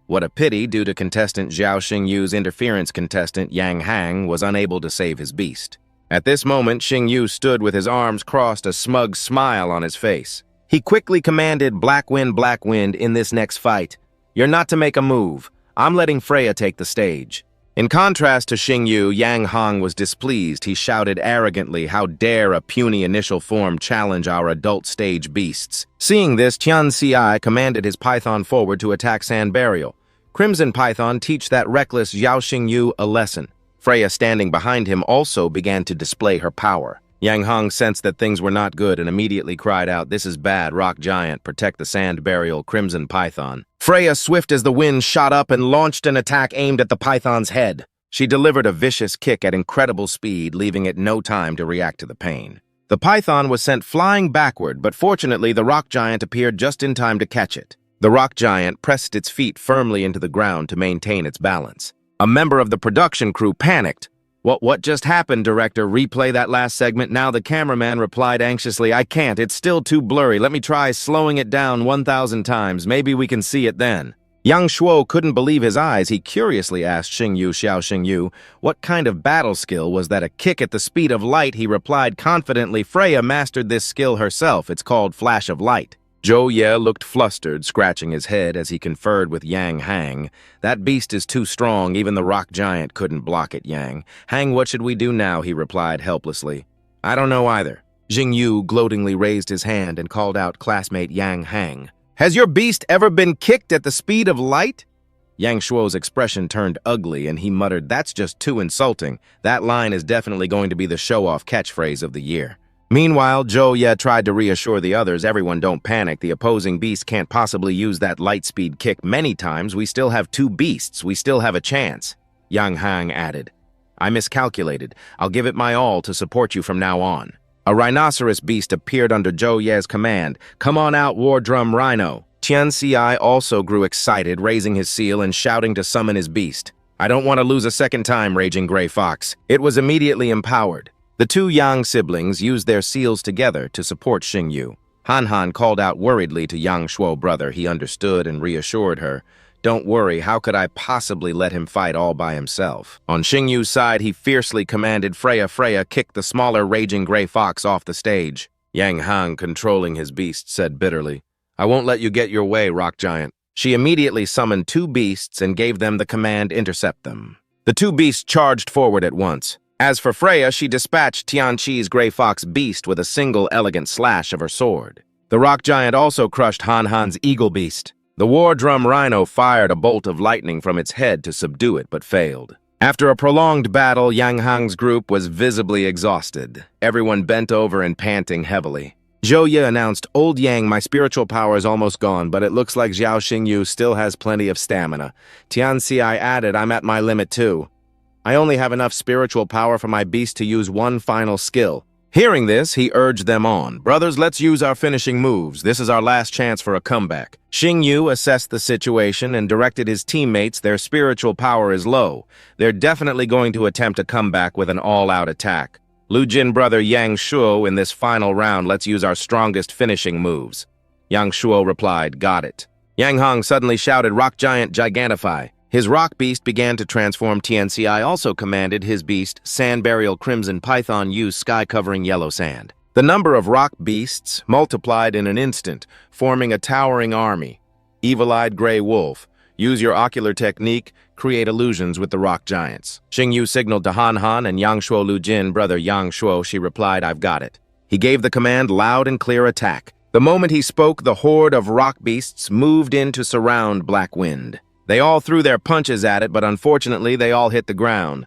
Speaker 1: What a pity, due to contestant Zhao Xingyu's interference, contestant Yang Hang was unable to save his beast. At this moment, Xingyu stood with his arms crossed, a smug smile on his face. He quickly commanded, Black Wind, in this next fight. You're not to make a move. I'm letting Freya take the stage. In contrast to Xingyu, Yang Hong was displeased. He shouted arrogantly, how dare a puny initial form challenge our adult stage beasts. Seeing this, Tian Ci commanded his python forward to attack Sand Burial. Crimson Python teach that reckless Zhao Xingyu a lesson. Freya, standing behind him, also began to display her power. Yang Hong sensed that things were not good and immediately cried out, This is bad, Rock Giant, protect the Sand Burial, Crimson Python. Freya, swift as the wind, shot up and launched an attack aimed at the python's head. She delivered a vicious kick at incredible speed, leaving it no time to react to the pain. The python was sent flying backward, but fortunately the Rock Giant appeared just in time to catch it. The Rock Giant pressed its feet firmly into the ground to maintain its balance. A member of the production crew panicked. What just happened, director? Replay that last segment. Now the cameraman replied anxiously, I can't. It's still too blurry. Let me try slowing it down 1,000 times. Maybe we can see it then. Yang Shuo couldn't believe his eyes. He curiously asked Xingyu, what kind of battle skill was that? A kick at the speed of light, he replied confidently. Freya mastered this skill herself. It's called Flash of Light. Zhou Ye looked flustered, scratching his head as he conferred with Yang Hang. That beast is too strong. Even the rock giant couldn't block it, Yang. Hang, what should we do now? He replied helplessly. I don't know either. Xingyu gloatingly raised his hand and called out classmate Yang Hang. Has your beast ever been kicked at the speed of light? Yang Shuo's expression turned ugly, and he muttered, that's just too insulting. That line is definitely going to be the show-off catchphrase of the year. Meanwhile, Zhou Ye tried to reassure the others, everyone don't panic. The opposing beast can't possibly use that light-speed kick many times. We still have 2 beasts. We still have a chance. Yang Hang added, I miscalculated. I'll give it my all to support you from now on. A rhinoceros beast appeared under Zhou Ye's command. Come on out, War Drum Rhino. Tian Xi also grew excited, raising his seal and shouting to summon his beast. I don't want to lose a second time, Raging Gray Fox. It was immediately empowered. The 2 Yang siblings used their seals together to support Xingyu. Han Han called out worriedly to Yang Shuo brother. He understood and reassured her. Don't worry, how could I possibly let him fight all by himself? On Xingyu's side, he fiercely commanded Freya kick the smaller Raging Gray Fox off the stage. Yang Hang, controlling his beast, said bitterly, I won't let you get your way, Rock Giant. She immediately summoned 2 beasts and gave them the command, intercept them. The 2 beasts charged forward at once. As for Freya, she dispatched Tianqi's Gray Fox beast with a single elegant slash of her sword. The Rock Giant also crushed Han Han's Eagle Beast. The War Drum Rhino fired a bolt of lightning from its head to subdue it, but failed. After a prolonged battle, Yang Hang's group was visibly exhausted. Everyone bent over and panting heavily. Zhou Ye announced, Old Yang, my spiritual power is almost gone, but it looks like Xiao Xingyu still has plenty of stamina. Tian Xi added, I'm at my limit too. I only have enough spiritual power for my beast to use one final skill. Hearing this, he urged them on. Brothers, let's use our finishing moves. This is our last chance for a comeback. Xingyu assessed the situation and directed his teammates. Their spiritual power is low. They're definitely going to attempt a comeback with an all-out attack. Lu Jin brother Yang Shuo, in this final round, let's use our strongest finishing moves. Yang Shuo replied, got it. Yang Hang suddenly shouted, Rock Giant, Gigantify. His rock beast began to transform. Tianci also commanded his beast, Sand Burial Crimson Python, use sky-covering yellow sand. The number of rock beasts multiplied in an instant, forming a towering army. Evil-eyed Gray Wolf, use your ocular technique, create illusions with the rock giants. Xingyu signaled to Han Han and Yang Shuo Lu Jin, brother Yang Shuo. She replied, I've got it. He gave the command, loud and clear attack. The moment he spoke, the horde of rock beasts moved in to surround Black Wind. They all threw their punches at it, but unfortunately they all hit the ground.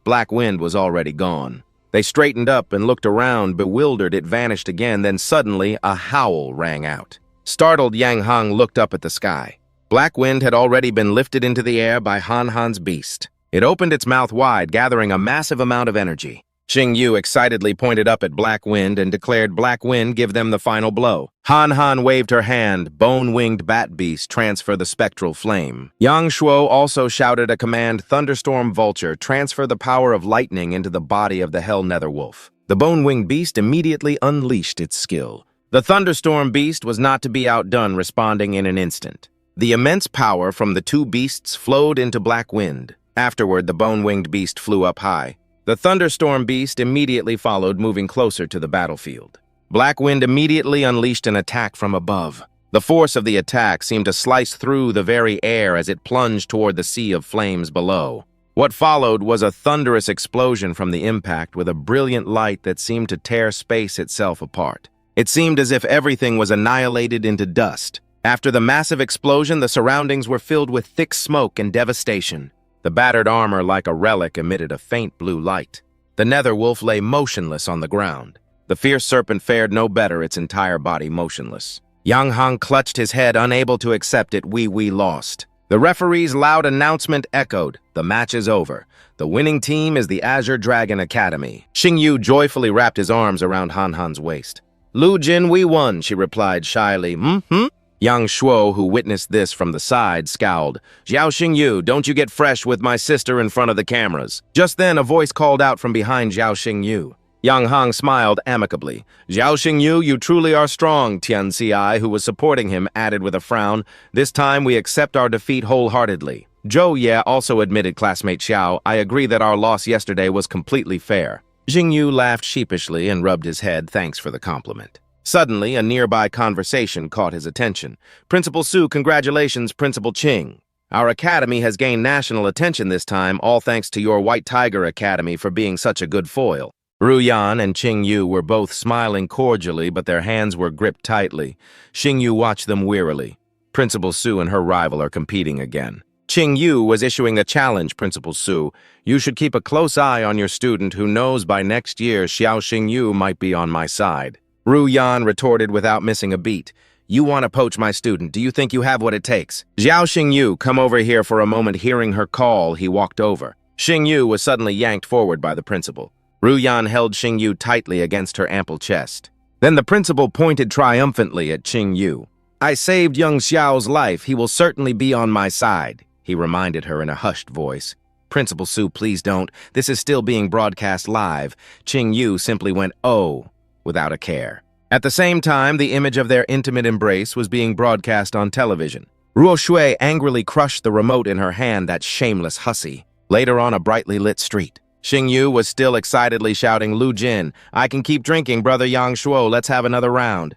Speaker 1: Black Wind was already gone. They straightened up and looked around, bewildered. It vanished again, then suddenly a howl rang out. Startled, Yang Hang looked up at the sky. Black Wind had already been lifted into the air by Han Han's beast. It opened its mouth wide, gathering a massive amount of energy. Xingyu excitedly pointed up at Black Wind and declared, Black Wind, give them the final blow. Han Han waved her hand, bone-winged bat beast, transfer the spectral flame. Yang Shuo also shouted a command, Thunderstorm Vulture, transfer the power of lightning into the body of the Hell Netherwolf. The bone-winged beast immediately unleashed its skill. The Thunderstorm beast was not to be outdone, responding in an instant. The immense power from the 2 beasts flowed into Black Wind. Afterward, the bone-winged beast flew up high. The Thunderstorm beast immediately followed, moving closer to the battlefield. Black Wind immediately unleashed an attack from above. The force of the attack seemed to slice through the very air as it plunged toward the sea of flames below. What followed was a thunderous explosion from the impact with a brilliant light that seemed to tear space itself apart. It seemed as if everything was annihilated into dust. After the massive explosion, the surroundings were filled with thick smoke and devastation. The battered armor, like a relic, emitted a faint blue light. The Netherwolf lay motionless on the ground. The fierce serpent fared no better, its entire body motionless. Yang Hang clutched his head, unable to accept it. We lost. The referee's loud announcement echoed. The match is over. The winning team is the Azure Dragon Academy. Xingyu joyfully wrapped his arms around Han Han's waist. Lu Jin, we won, she replied shyly. Yang Yang Shuo, who witnessed this from the side, scowled. "Xiao Xingyu, don't you get fresh with my sister in front of the cameras." Just then, a voice called out from behind Xiao Xingyu. Yang Hong smiled amicably. "Xiao Xingyu, you truly are strong," Tian Ci, who was supporting him, added with a frown. "This time we accept our defeat wholeheartedly." Zhou Ye also admitted, "Classmate Xiao, I agree that our loss yesterday was completely fair." Xingyu laughed sheepishly and rubbed his head. "Thanks for the compliment." Suddenly, a nearby conversation caught his attention. "Principal Su, congratulations, Principal Qing. Our academy has gained national attention this time, all thanks to your White Tiger Academy for being such a good foil." Ru Yan and Qing Yu were both smiling cordially, but their hands were gripped tightly. Qing Yu watched them wearily. Principal Su and her rival are competing again. Qing Yu was issuing a challenge, "Principal Su. You should keep a close eye on your student who knows by next year Xiao Xingyu might be on my side." Ru Yan retorted without missing a beat. "You want to poach my student. Do you think you have what it takes?" "Xiao Xingyu, come over here for a moment." Hearing her call, he walked over. Xingyu was suddenly yanked forward by the principal. Ru Yan held Xingyu tightly against her ample chest. Then the principal pointed triumphantly at Xingyu. "I saved young Xiao's life. He will certainly be on my side," he reminded her in a hushed voice. "Principal Su, please don't. This is still being broadcast live." Xingyu simply went, "Oh," without a care. At the same time, the image of their intimate embrace was being broadcast on television. Ruo Shui angrily crushed the remote in her hand, that shameless hussy. Later on a brightly lit street, Xingyu was still excitedly shouting, "Lu Jin, I can keep drinking, brother Yang Shuo, let's have another round."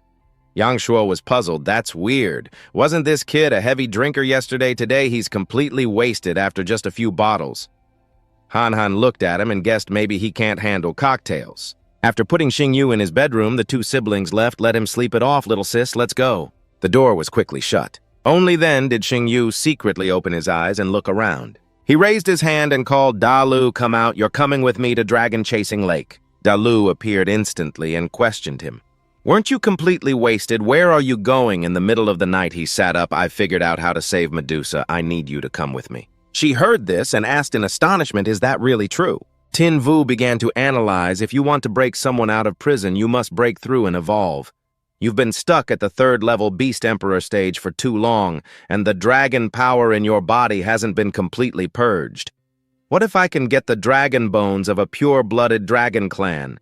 Speaker 1: Yang Shuo was puzzled. "That's weird. Wasn't this kid a heavy drinker yesterday? Today he's completely wasted after just a few bottles." Han Han looked at him and guessed maybe he can't handle cocktails. After putting Xingyu in his bedroom, the two siblings left. "Let him sleep it off, little sis, let's go." The door was quickly shut. Only then did Xingyu secretly open his eyes and look around. He raised his hand and called, "Da Lu, come out. You're coming with me to Dragon Chasing Lake." Da Lu appeared instantly and questioned him. "Weren't you completely wasted? Where are you going?" In the middle of the night, he sat up. "I figured out how to save Medusa. I need you to come with me." She heard this and asked in astonishment, "Is that really true?" Tin Vu began to analyze. "If you want to break someone out of prison, you must break through and evolve. You've been stuck at the third-level Beast Emperor stage for too long, and the dragon power in your body hasn't been completely purged. What if I can get the dragon bones of a pure-blooded dragon clan?"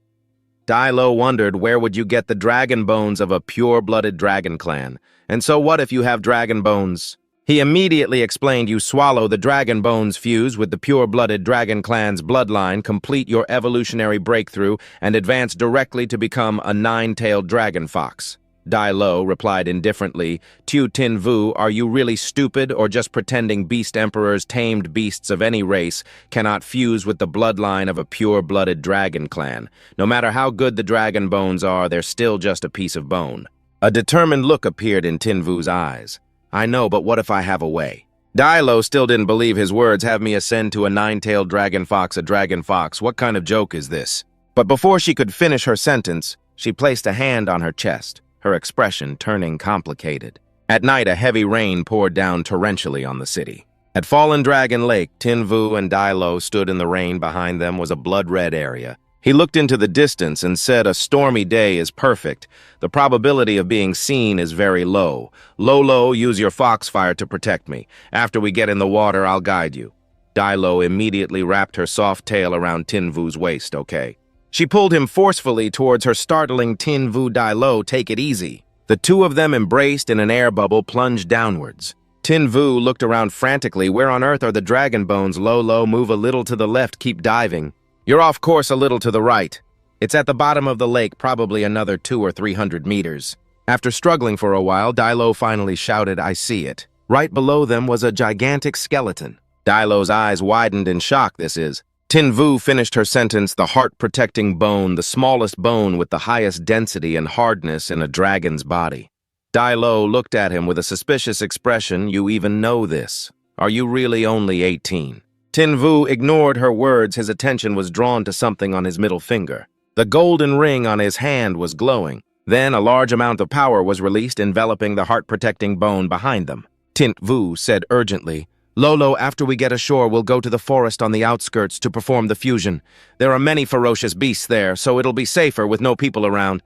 Speaker 1: Dai Lo wondered, where would you get the dragon bones of a pure-blooded dragon clan? "And so what if you have dragon bones?" He immediately explained, "You swallow the dragon bones, fuse with the pure-blooded dragon clan's bloodline, complete your evolutionary breakthrough, and advance directly to become a nine-tailed dragon fox." Dai Lo replied indifferently, "Tu Tin Vu, are you really stupid or just pretending beast emperors, tamed beasts of any race, cannot fuse with the bloodline of a pure-blooded dragon clan? No matter how good the dragon bones are, they're still just a piece of bone." A determined look appeared in Tin Vu's eyes. "I know, but what if I have a way?" Dai Lo still didn't believe his words. "Have me ascend to a nine-tailed dragon fox, a dragon fox. What kind of joke is this?" But before she could finish her sentence, she placed a hand on her chest, her expression turning complicated. At night, a heavy rain poured down torrentially on the city. At Fallen Dragon Lake, Tin Vu and Dai Lo stood in the rain. Behind them was a blood-red area. He looked into the distance and said, "A stormy day is perfect. The probability of being seen is very low. Lolo, use your foxfire to protect me. After we get in the water, I'll guide you." Dai Lo immediately wrapped her soft tail around Tin Vu's waist, "Okay." She pulled him forcefully towards her, startling Tin Vu. "Dai Lo, take it easy." The two of them embraced in an air bubble, plunged downwards. Tin Vu looked around frantically. "Where on earth are the dragon bones? Lolo, move a little to the left, keep diving. You're off course a little to the right. It's at the bottom of the lake, probably another 200 or 300 meters. After struggling for a while, Dai Lo finally shouted, "I see it." Right below them was a gigantic skeleton. Dai Lo's eyes widened in shock. "This is..." Tin Vu finished her sentence. "The heart-protecting bone, the smallest bone with the highest density and hardness in a dragon's body." Dai Lo looked at him with a suspicious expression. "You even know this? Are you really only 18? Tin Vu ignored her words. His attention was drawn to something on his middle finger. The golden ring on his hand was glowing. Then a large amount of power was released, enveloping the heart-protecting bone behind them. Tin Vu said urgently, "Lolo, after we get ashore, we'll go to the forest on the outskirts to perform the fusion. There are many ferocious beasts there, so it'll be safer with no people around."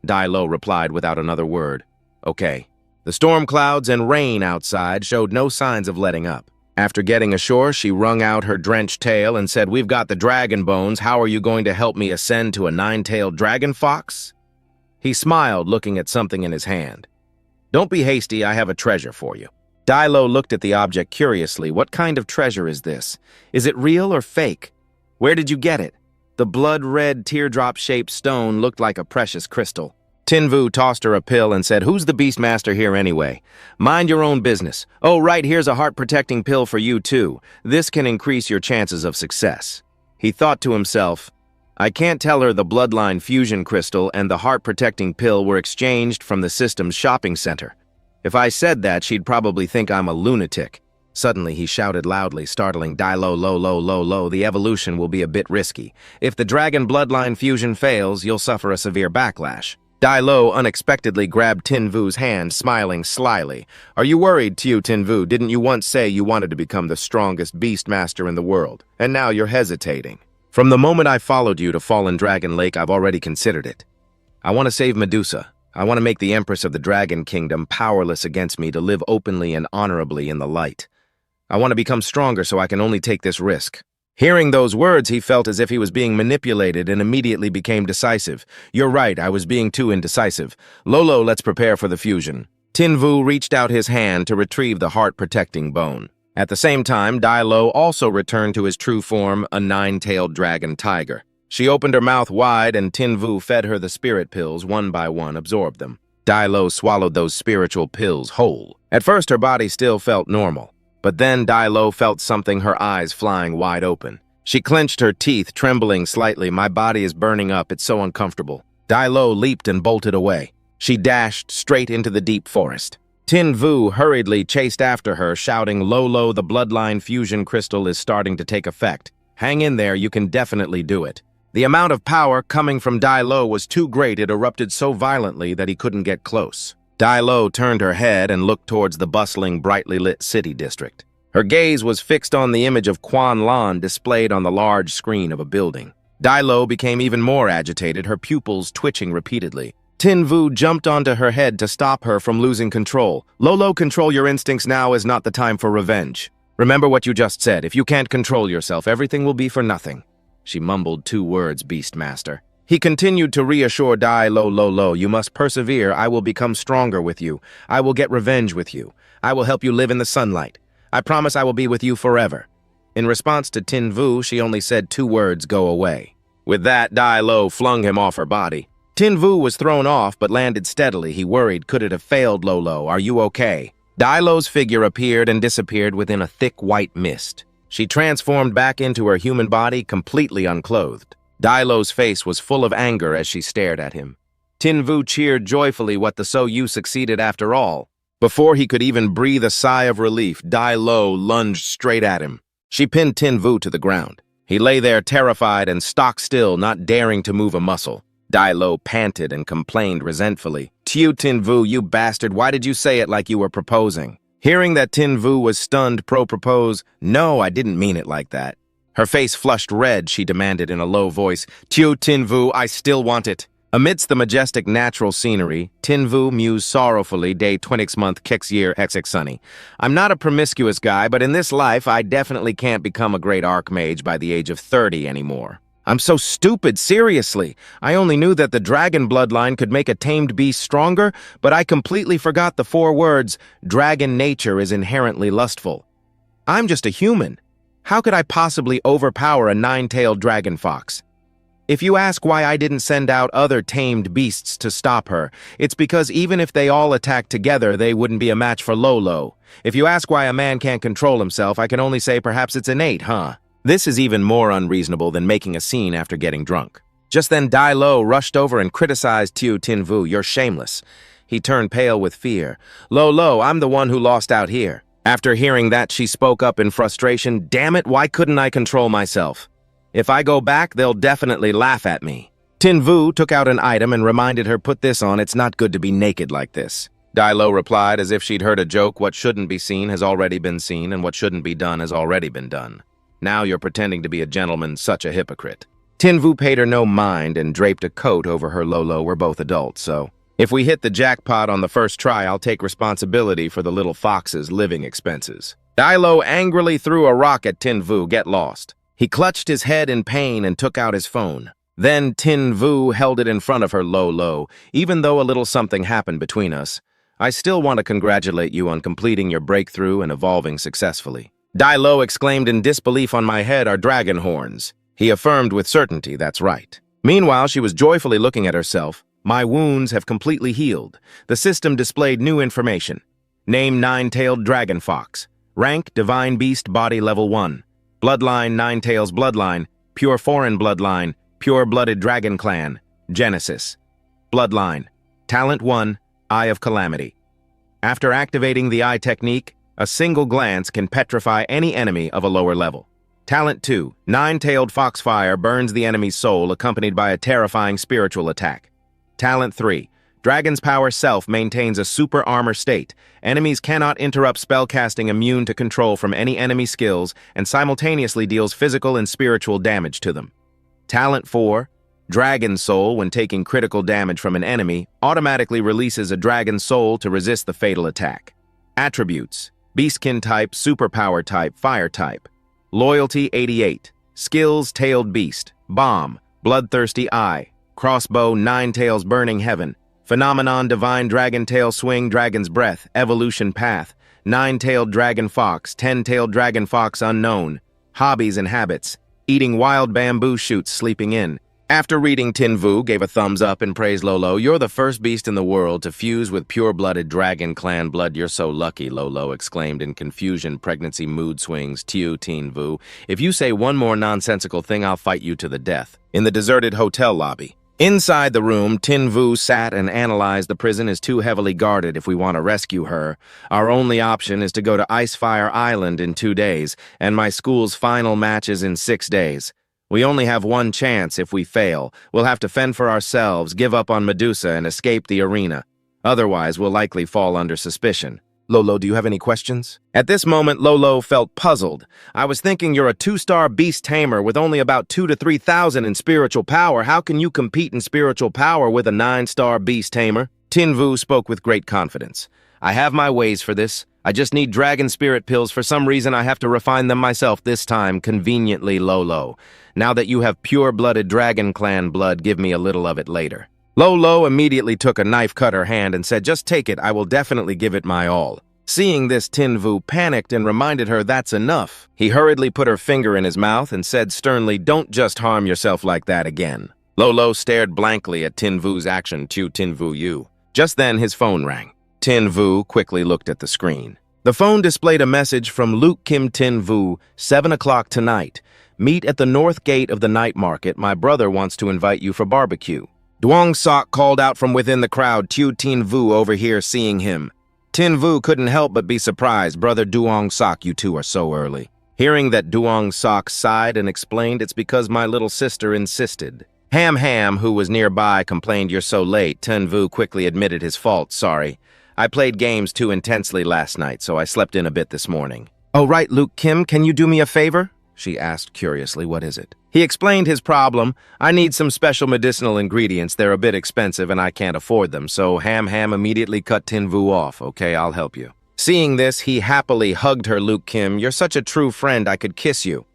Speaker 1: Dai Lo replied without another word. "Okay." The storm clouds and rain outside showed no signs of letting up. After getting ashore, she wrung out her drenched tail and said, "We've got the dragon bones. How are you going to help me ascend to a nine-tailed dragon fox?" He smiled, looking at something in his hand. "Don't be hasty, I have a treasure for you." Dilo looked at the object curiously. "What kind of treasure is this? Is it real or fake? Where did you get it?" The blood-red, teardrop-shaped stone looked like a precious crystal. Tinvu tossed her a pill and said, "Who's the Beastmaster here anyway? Mind your own business. Oh, right, here's a heart-protecting pill for you, too. This can increase your chances of success." He thought to himself, I can't tell her the bloodline fusion crystal and the heart-protecting pill were exchanged from the system's shopping center. If I said that, she'd probably think I'm a lunatic. Suddenly, he shouted loudly, startling Dilo, lo, the evolution will be a bit risky. If the dragon bloodline fusion fails, you'll suffer a severe backlash. Dilo unexpectedly grabbed Tinvu's hand, smiling slyly. "Are you worried, Tinvu? Didn't you once say you wanted to become the strongest beastmaster in the world? And now you're hesitating." "From the moment I followed you to Fallen Dragon Lake, I've already considered it. I want to save Medusa. I want to make the Empress of the Dragon Kingdom powerless against me to live openly and honorably in the light. I want to become stronger so I can only take this risk." Hearing those words, he felt as if he was being manipulated and immediately became decisive. "You're right, I was being too indecisive. Lolo, let's prepare for the fusion." Tinvu reached out his hand to retrieve the heart-protecting bone. At the same time, Dilo also returned to his true form, a nine-tailed dragon tiger. She opened her mouth wide and Tinvu fed her the spirit pills one by one, absorbed them. Dilo swallowed those spiritual pills whole. At first, her body still felt normal. But then Dilo felt something, her eyes flying wide open. She clenched her teeth, trembling slightly. "My body is burning up, it's so uncomfortable." Dilo leaped and bolted away. She dashed straight into the deep forest. Tinvu hurriedly chased after her, shouting, "Lolo, the bloodline fusion crystal is starting to take effect. Hang in there, you can definitely do it." The amount of power coming from Dilo was too great, it erupted so violently that he couldn't get close. Dilo turned her head and looked towards the bustling, brightly lit city district. Her gaze was fixed on the image of Quan Lan displayed on the large screen of a building. Dilo became even more agitated, her pupils twitching repeatedly. Tinvu jumped onto her head to stop her from losing control. "Lolo, control your instincts, now is not the time for revenge. Remember what you just said, if you can't control yourself, everything will be for nothing." She mumbled 2 words, Beastmaster. He continued to reassure Dilo, "You must persevere. I will become stronger with you. I will get revenge with you. I will help you live in the sunlight. I promise I will be with you forever." In response to Tinvu, she only said 2 words, "Go away." With that, Dilo flung him off her body. Tinvu was thrown off but landed steadily. He worried, "Could it have failed, Lolo? Are you okay?" Dilo's figure appeared and disappeared within a thick white mist. She transformed back into her human body, completely unclothed. Dilo's face was full of anger as she stared at him. Tinvu cheered joyfully. What the so you succeeded after all. Before he could even breathe a sigh of relief, Dilo lunged straight at him. She pinned Tinvu to the ground. He lay there terrified and stock still, not daring to move a muscle. Dilo panted and complained resentfully. Tinvu, you bastard, why did you say it like you were proposing?" Hearing that Tinvu was stunned propose, "No, I didn't mean it like that." Her face flushed red, she demanded in a low voice, Tinvu, I still want it." Amidst the majestic natural scenery, Tinvu mused sorrowfully, day 20th month, Kix year, XX sunny. "I'm not a promiscuous guy, but in this life, I definitely can't become a great archmage by the age of 30 anymore. I'm so stupid, seriously. I only knew that the dragon bloodline could make a tamed beast stronger, but I completely forgot the 4 words, dragon nature is inherently lustful. I'm just a human. How could I possibly overpower a 9-tailed dragon fox? If you ask why I didn't send out other tamed beasts to stop her, it's because even if they all attacked together, they wouldn't be a match for Lolo. If you ask why a man can't control himself, I can only say perhaps it's innate, huh? This is even more unreasonable than making a scene after getting drunk." Just then Dilo rushed over and criticized Tinvu, "You're shameless." He turned pale with fear. Lolo, I'm the one who lost out here." After hearing that, she spoke up in frustration, "Damn it, why couldn't I control myself? If I go back, they'll definitely laugh at me." Tinvu took out an item and reminded her, "Put this on, it's not good to be naked like this." Dilo replied as if she'd heard a joke, "What shouldn't be seen has already been seen, and what shouldn't be done has already been done. Now you're pretending to be a gentleman, such a hypocrite." Tinvu paid her no mind and draped a coat over her. Lolo were both adults, so If we hit the jackpot on the first try, I'll take responsibility for the little fox's living expenses. Dilo angrily threw a rock at Tin Vu. Get lost. He clutched his head in pain and took out his phone. Then Tin Vu held it in front of her. Lo, even though a little something happened between us, I still want to congratulate you on completing your breakthrough and evolving successfully. Dilo exclaimed in disbelief. On my head are dragon horns. He affirmed with certainty. That's right. Meanwhile, she was joyfully looking at herself. My wounds have completely healed. The system displayed new information. Name: Nine-Tailed Dragon Fox. Rank: Divine Beast, Body Level 1. Bloodline: Nine-Tails Bloodline. Pure Foreign Bloodline. Pure-Blooded Dragon Clan. Genesis. Bloodline. Talent 1, Eye of Calamity. After activating the eye technique, a single glance can petrify any enemy of a lower level. Talent 2, Nine-Tailed Foxfire burns the enemy's soul, accompanied by a terrifying spiritual attack. Talent 3, Dragon's Power Self maintains a super armor state. Enemies cannot interrupt spellcasting, immune to control from any enemy skills, and simultaneously deals physical and spiritual damage to them. Talent 4, Dragon Soul, when taking critical damage from an enemy, automatically releases a dragon soul to resist the fatal attack. Attributes: Beastkin type, Superpower type, Fire type. Loyalty 88. Skills: Tailed Beast, Bomb, Bloodthirsty Eye, Crossbow, Nine-Tails Burning Heaven. Phenomenon: Divine Dragon Tail Swing, Dragon's Breath, Evolution Path, Nine-Tailed Dragon Fox, Ten-Tailed Dragon Fox Unknown. Hobbies and Habits: Eating wild bamboo shoots, sleeping in. After reading, Tin Vu gave a thumbs up and praised Lolo. You're the first beast in the world to fuse with pure-blooded dragon clan blood. You're so lucky, Lolo exclaimed in confusion, pregnancy mood swings. Tin Vu, if you say one more nonsensical thing, I'll fight you to the death. In the deserted hotel lobby. Inside the room, Tin Vu sat and analyzed. The prison is too heavily guarded if we want to rescue her. Our only option is to go to Icefire Island in 2 days, and my school's final match is in 6 days. We only have one chance. If we fail, we'll have to fend for ourselves, give up on Medusa, and escape the arena. Otherwise, we'll likely fall under suspicion. Lolo, do you have any questions? At this moment, Lolo felt puzzled. I was thinking you're a 2-star beast tamer with only about 2,000 to 3,000 in spiritual power. How can you compete in spiritual power with a 9-star beast tamer? Tin Vu spoke with great confidence. I have my ways for this. I just need dragon spirit pills. For some reason, I have to refine them myself this time, conveniently, Lolo. Now that you have pure-blooded dragon clan blood, give me a little of it later. Lolo immediately took a knife, cut her hand, and said, just take it. I will definitely give it my all. Seeing this, Tin Vu panicked and reminded her that's enough. He hurriedly put her finger in his mouth and said sternly, don't just harm yourself like that again. Lolo stared blankly at Tin Vu's action. Tin Vu, you. Just then, his phone rang. Tin Vu quickly looked at the screen. The phone displayed a message from Luke Kim. Tin Vu, 7 o'clock tonight. Meet at the north gate of the night market. My brother wants to invite you for barbecue. Duong Sok called out from within the crowd. Tin Vu over here. Seeing him, Tin Vu couldn't help but be surprised. Brother Duong Sok, you two are so early. Hearing that, Duong Sok sighed and explained, it's because my little sister insisted. Ham, who was nearby, complained, you're so late. Tin Vu quickly admitted his fault. Sorry. I played games too intensely last night, so I slept in a bit this morning. Oh right, Luke Kim, can you do me a favor? She asked curiously. What is it? He explained his problem. I need some special medicinal ingredients. They're a bit expensive and I can't afford them, so Ham immediately cut Tin Vu off. Okay, I'll help you. Seeing this, he happily hugged her. Luke Kim, you're such a true friend, I could kiss you.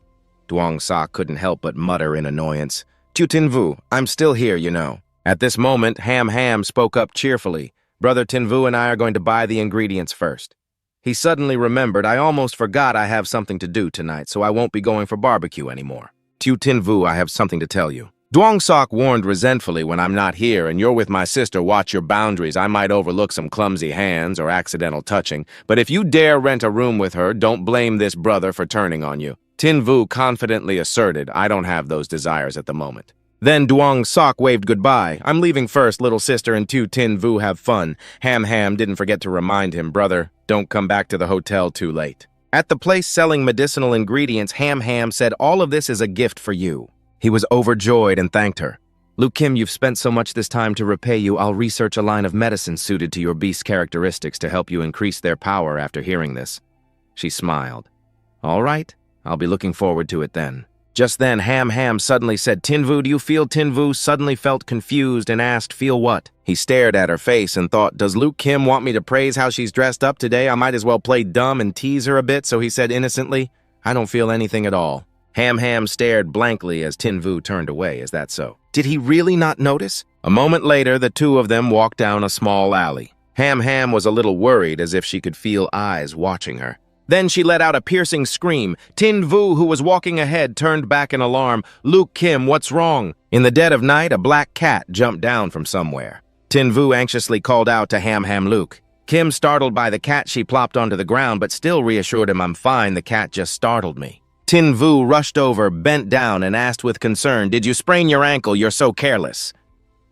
Speaker 1: Duong Sok couldn't help but mutter in annoyance. Tin Vu, I'm still here, you know. At this moment, Ham spoke up cheerfully. Brother Tin Vu and I are going to buy the ingredients first. He suddenly remembered, I almost forgot I have something to do tonight, so I won't be going for barbecue anymore. Tin Vu, I have something to tell you. Duong Sok warned resentfully, when I'm not here and you're with my sister, watch your boundaries. I might overlook some clumsy hands or accidental touching, but if you dare rent a room with her, don't blame this brother for turning on you. Tin Vu confidently asserted, I don't have those desires at the moment. Then Duong Sok waved goodbye. I'm leaving first, little sister, and Tin Vu have fun. Ham didn't forget to remind him, brother, don't come back to the hotel too late. At the place selling medicinal ingredients, Ham said, all of this is a gift for you. He was overjoyed and thanked her. Luke Kim, you've spent so much this time. To repay you, I'll research a line of medicine suited to your beast's characteristics to help you increase their power. After hearing this, she smiled. All right, I'll be looking forward to it then. Just then, Ham suddenly said, "Tinvu, do you feel?" Tinvu suddenly felt confused and asked, "Feel what?" He stared at her face and thought, does Luke Kim want me to praise how she's dressed up today? I might as well play dumb and tease her a bit, so he said innocently, "I don't feel anything at all." Ham stared blankly as Tinvu turned away. Is that so? Did he really not notice? A moment later, the two of them walked down a small alley. Ham was a little worried, as if she could feel eyes watching her. Then she let out a piercing scream. Tinvu, who was walking ahead, turned back in alarm. "Luke Kim, what's wrong?" In the dead of night, a black cat jumped down from somewhere. Tinvu anxiously called out to Ham Luke. Kim, startled by the cat, she plopped onto the ground, but still reassured him, "I'm fine, the cat just startled me." Tinvu rushed over, bent down, and asked with concern, "Did you sprain your ankle? You're so careless."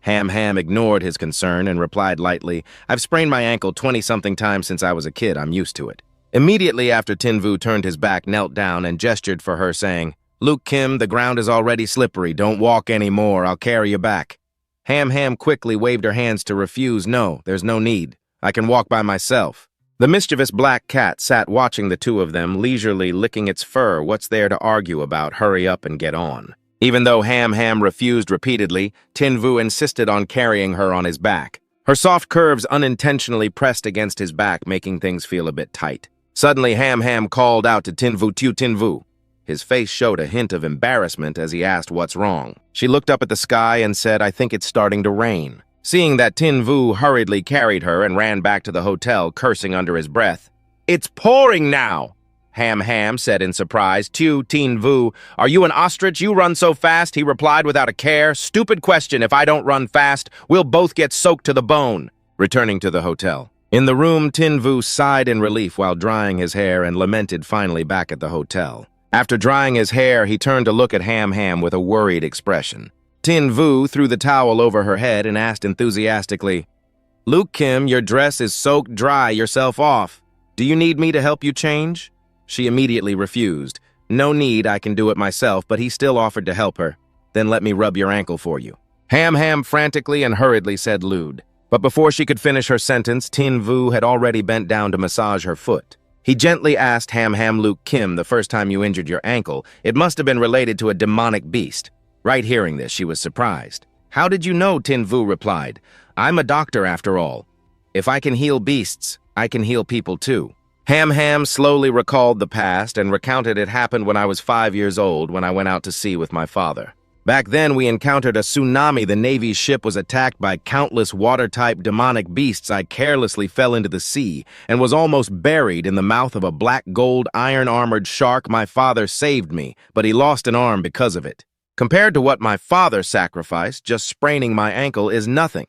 Speaker 1: Ham ignored his concern and replied lightly, "I've sprained my ankle 20-something times since I was a kid. I'm used to it." Immediately after, Tinvu turned his back, knelt down, and gestured for her, saying, "Luke Kim, the ground is already slippery. Don't walk anymore. I'll carry you back." Ham quickly waved her hands to refuse. "No, there's no need. I can walk by myself." The mischievous black cat sat watching the two of them, leisurely licking its fur. What's there to argue about? Hurry up and get on. Even though Ham refused repeatedly, Tinvu insisted on carrying her on his back. Her soft curves unintentionally pressed against his back, making things feel a bit tight. Suddenly, Ham called out to Tinvu, Tinvu." His face showed a hint of embarrassment as he asked what's wrong. She looked up at the sky and said, "I think it's starting to rain." Seeing that, Tinvu hurriedly carried her and ran back to the hotel, cursing under his breath. "It's pouring now!" Ham said in surprise. Tinvu, "Are you an ostrich? You run so fast," he replied without a care. "Stupid question. If I don't run fast, we'll both get soaked to the bone." Returning to the hotel. In the room, Tinvu sighed in relief while drying his hair and lamented finally back at the hotel. After drying his hair, he turned to look at Ham with a worried expression. Tinvu threw the towel over her head and asked enthusiastically, "Luke Kim, your dress is soaked dry. Yourself off. Do you need me to help you change?" She immediately refused. "No need, I can do it myself," but he still offered to help her. "Then let me rub your ankle for you." Ham frantically and hurriedly said lewd. But before she could finish her sentence, Tinvu had already bent down to massage her foot. He gently asked Ham, "Luke Kim, the first time you injured your ankle, it must have been related to a demonic beast." Right hearing this, she was surprised. "How did you know?" Tinvu replied. "I'm a doctor after all. If I can heal beasts, I can heal people too." Ham slowly recalled the past and recounted it happened when I was 5 years old when I went out to sea with my father. Back then, we encountered a tsunami. The Navy's ship was attacked by countless water-type demonic beasts. I carelessly fell into the sea and was almost buried in the mouth of a black gold iron-armored shark. My father saved me, but he lost an arm because of it. Compared to what my father sacrificed, just spraining my ankle is nothing.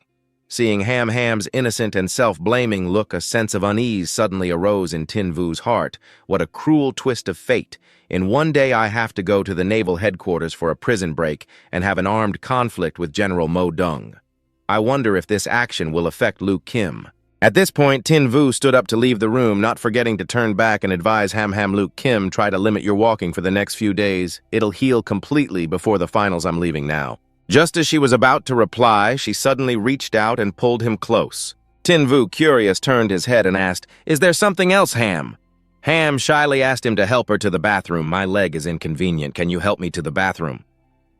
Speaker 1: Seeing Ham's innocent and self-blaming look, a sense of unease suddenly arose in Tinvu's heart. What a cruel twist of fate. In one day I have to go to the naval headquarters for a prison break and have an armed conflict with General Mo Dung. I wonder if this action will affect Luke Kim. At this point, Tinvu stood up to leave the room, not forgetting to turn back and advise Ham Luke Kim, "Try to limit your walking for the next few days. It'll heal completely before the finals. I'm leaving now." Just as she was about to reply, she suddenly reached out and pulled him close. Tinvu, curious, turned his head and asked, "Is there something else, Ham?" Ham shyly asked him to help her to the bathroom. "My leg is inconvenient. Can you help me to the bathroom?"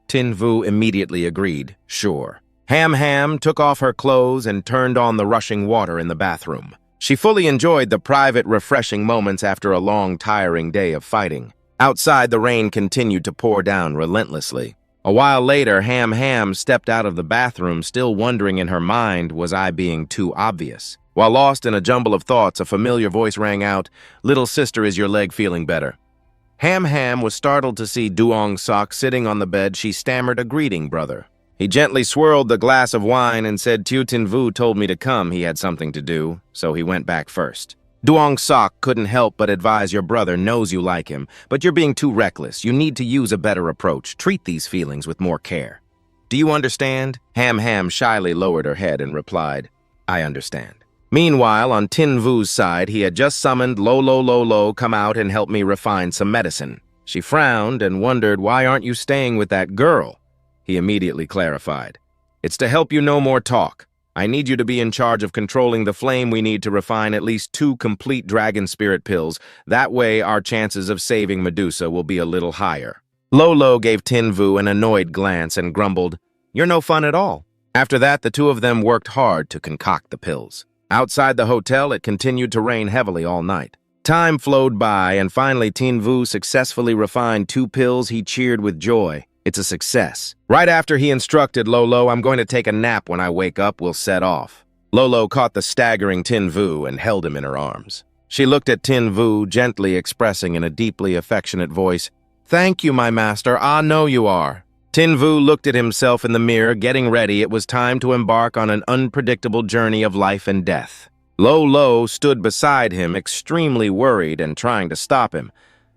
Speaker 1: Tinvu immediately agreed, "Sure." Ham took off her clothes and turned on the rushing water in the bathroom. She fully enjoyed the private, refreshing moments after a long, tiring day of fighting. Outside, the rain continued to pour down relentlessly. A while later, Ham stepped out of the bathroom, still wondering in her mind, was I being too obvious? While lost in a jumble of thoughts, a familiar voice rang out, "Little sister, is your leg feeling better?" Ham was startled to see Duong Sok sitting on the bed. She stammered a greeting, "Brother." He gently swirled the glass of wine and said, Tinvu told me to come. He had something to do, so he went back first. Duong Sok couldn't help but advise, "Your brother knows you like him, but you're being too reckless. You need to use a better approach. Treat these feelings with more care." "Do you understand?" Ham shyly lowered her head and replied, "I understand." Meanwhile, on Tinvu's side, he had just summoned Lo, "Come out and help me refine some medicine." She frowned and wondered, "Why aren't you staying with that girl?" He immediately clarified, "It's to help you no more talk. I need you to be in charge of controlling the flame. We need to refine at least 2 complete dragon spirit pills. That way, our chances of saving Medusa will be a little higher." Lolo gave Tinvu an annoyed glance and grumbled, "You're no fun at all." After that, the two of them worked hard to concoct the pills. Outside the hotel, it continued to rain heavily all night. Time flowed by, and finally Tinvu successfully refined 2 pills he cheered with joy. It's a success. Right after he instructed Lolo, "I'm going to take a nap when I wake up, we'll set off." Lolo caught the staggering Tinvu and held him in her arms. She looked at Tinvu, gently expressing in a deeply affectionate voice, "Thank you, my master, I know you are." Tinvu looked at himself in the mirror, getting ready. It was time to embark on an unpredictable journey of life and death. Lolo stood beside him, extremely worried and trying to stop him.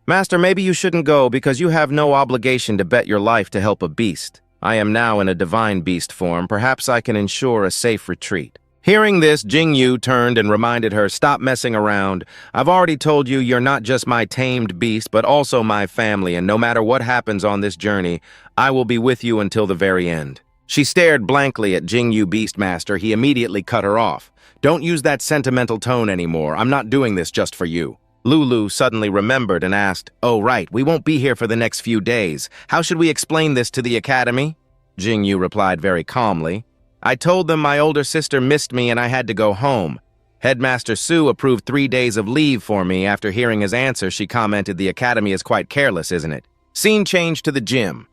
Speaker 1: "Master, maybe you shouldn't go because you have no obligation to bet your life to help a beast. I am now in a divine beast form. Perhaps I can ensure a safe retreat." Hearing this, Jingyu turned and reminded her, "Stop messing around. I've already told you you're not just my tamed beast, but also my family, and no matter what happens on this journey, I will be with you until the very end." She stared blankly at Jingyu Beastmaster. He immediately cut her off. "Don't use that sentimental tone anymore. I'm not doing this just for you." Lulu suddenly remembered and asked, "Oh right, we won't be here for the next few days. How should we explain this to the academy?" Jingyu replied very calmly, "I told them my older sister missed me and I had to go home. Headmaster Su approved 3 days of leave for me." After hearing his answer, she commented, "The academy is quite careless, isn't it?" Scene changed to the gym.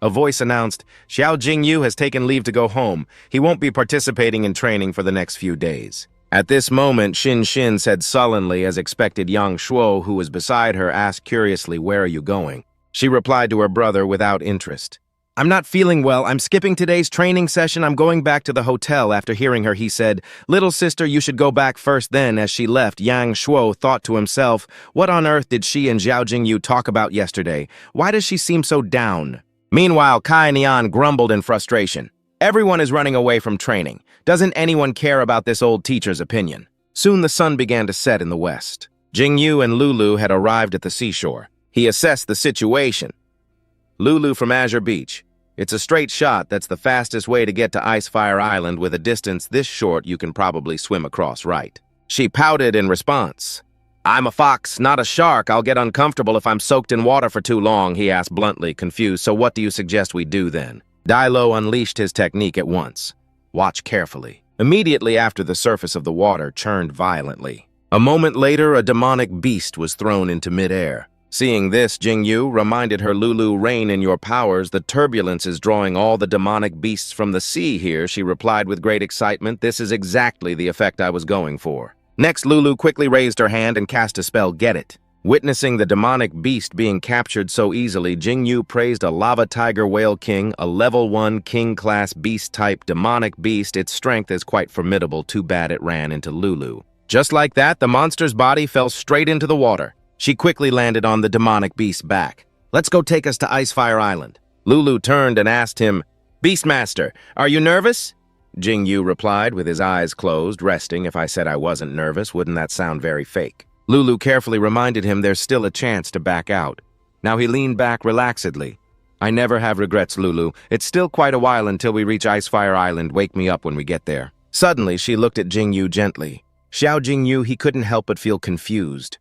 Speaker 1: A voice announced, "Xiao Jingyu has taken leave to go home. He won't be participating in training for the next few days." At this moment, Xin Xin said sullenly, as expected. Yang Shuo, who was beside her, asked curiously, "Where are you going?" She replied to her brother without interest, "I'm not feeling well. I'm skipping today's training session. I'm going back to the hotel." After hearing her, he said, "Little sister, you should go back first." Then, as she left, Yang Shuo thought to himself, what on earth did she and Xiao Jingyu talk about yesterday? Why does she seem so down? Meanwhile, Kai Nian grumbled in frustration. "Everyone is running away from training. Doesn't anyone care about this old teacher's opinion?" Soon the sun began to set in the west. Jingyu and Lulu had arrived at the seashore. He assessed the situation. "Lulu from Azure Beach. It's a straight shot. That's the fastest way to get to Icefire Island. With a distance this short, you can probably swim across, right?" She pouted in response. "I'm a fox, not a shark. I'll get uncomfortable if I'm soaked in water for too long," he asked bluntly, confused. "So what do you suggest we do then?" Dailo unleashed his technique at once. "Watch carefully." Immediately after, the surface of the water churned violently. A moment later, a demonic beast was thrown into midair. Seeing this, Jingyu reminded her, "Lulu, rein in your powers. The turbulence is drawing all the demonic beasts from the sea here." She replied with great excitement, "This is exactly the effect I was going for." Next, Lulu quickly raised her hand and cast a spell, "Get it." Witnessing the demonic beast being captured so easily, Jingyu praised a lava tiger whale king, a level 1 king-class beast-type demonic beast. Its strength is quite formidable. Too bad it ran into Lulu. Just like that, the monster's body fell straight into the water. She quickly landed on the demonic beast's back. "Let's go take us to Icefire Island." Lulu turned and asked him, "Beastmaster, are you nervous?" Jingyu replied with his eyes closed, resting. "If I said I wasn't nervous, wouldn't that sound very fake?" Lulu carefully reminded him there's still a chance to back out. Now he leaned back relaxedly. "I never have regrets, Lulu. It's still quite a while until we reach Icefire Island. Wake me up when we get there." Suddenly, she looked at Jingyu gently. Xiao Jingyu, he couldn't help but feel confused.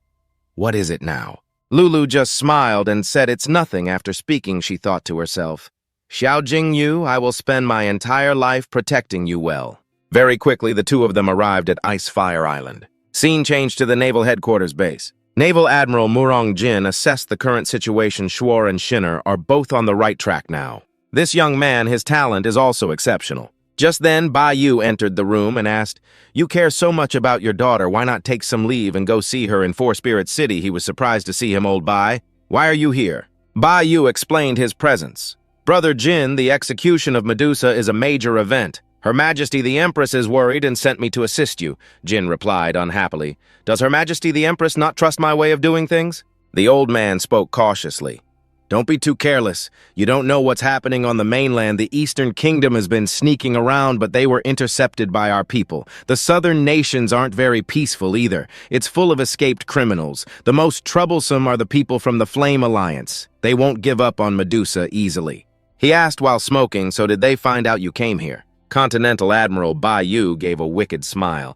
Speaker 1: What is it now? Lulu just smiled and said, "It's nothing." After speaking, she thought to herself, "Xiao Jingyu, I will spend my entire life protecting you well." Very quickly, the two of them arrived at Icefire Island. Scene changed to the Naval Headquarters base. Naval Admiral Murong Jin assessed the current situation. Shuor and Shinner are both on the right track now. This young man, his talent is also exceptional. Just then, Bai Yu entered the room and asked, "You care so much about your daughter, why not take some leave and go see her in Four Spirit City?" He was surprised to see him, old Bai. "Why are you here?" Bai Yu explained his presence. "Brother Jin, the execution of Medusa is a major event. Her Majesty the Empress is worried and sent me to assist you," Jin replied unhappily. "Does Her Majesty the Empress not trust my way of doing things?" The old man spoke cautiously. "Don't be too careless. You don't know what's happening on the mainland. The Eastern Kingdom has been sneaking around, but they were intercepted by our people. The southern nations aren't very peaceful either. It's full of escaped criminals. The most troublesome are the people from the Flame Alliance. They won't give up on Medusa easily." He asked while smoking, "So did they find out you came here?" Continental Admiral Bai Yu gave a wicked smile.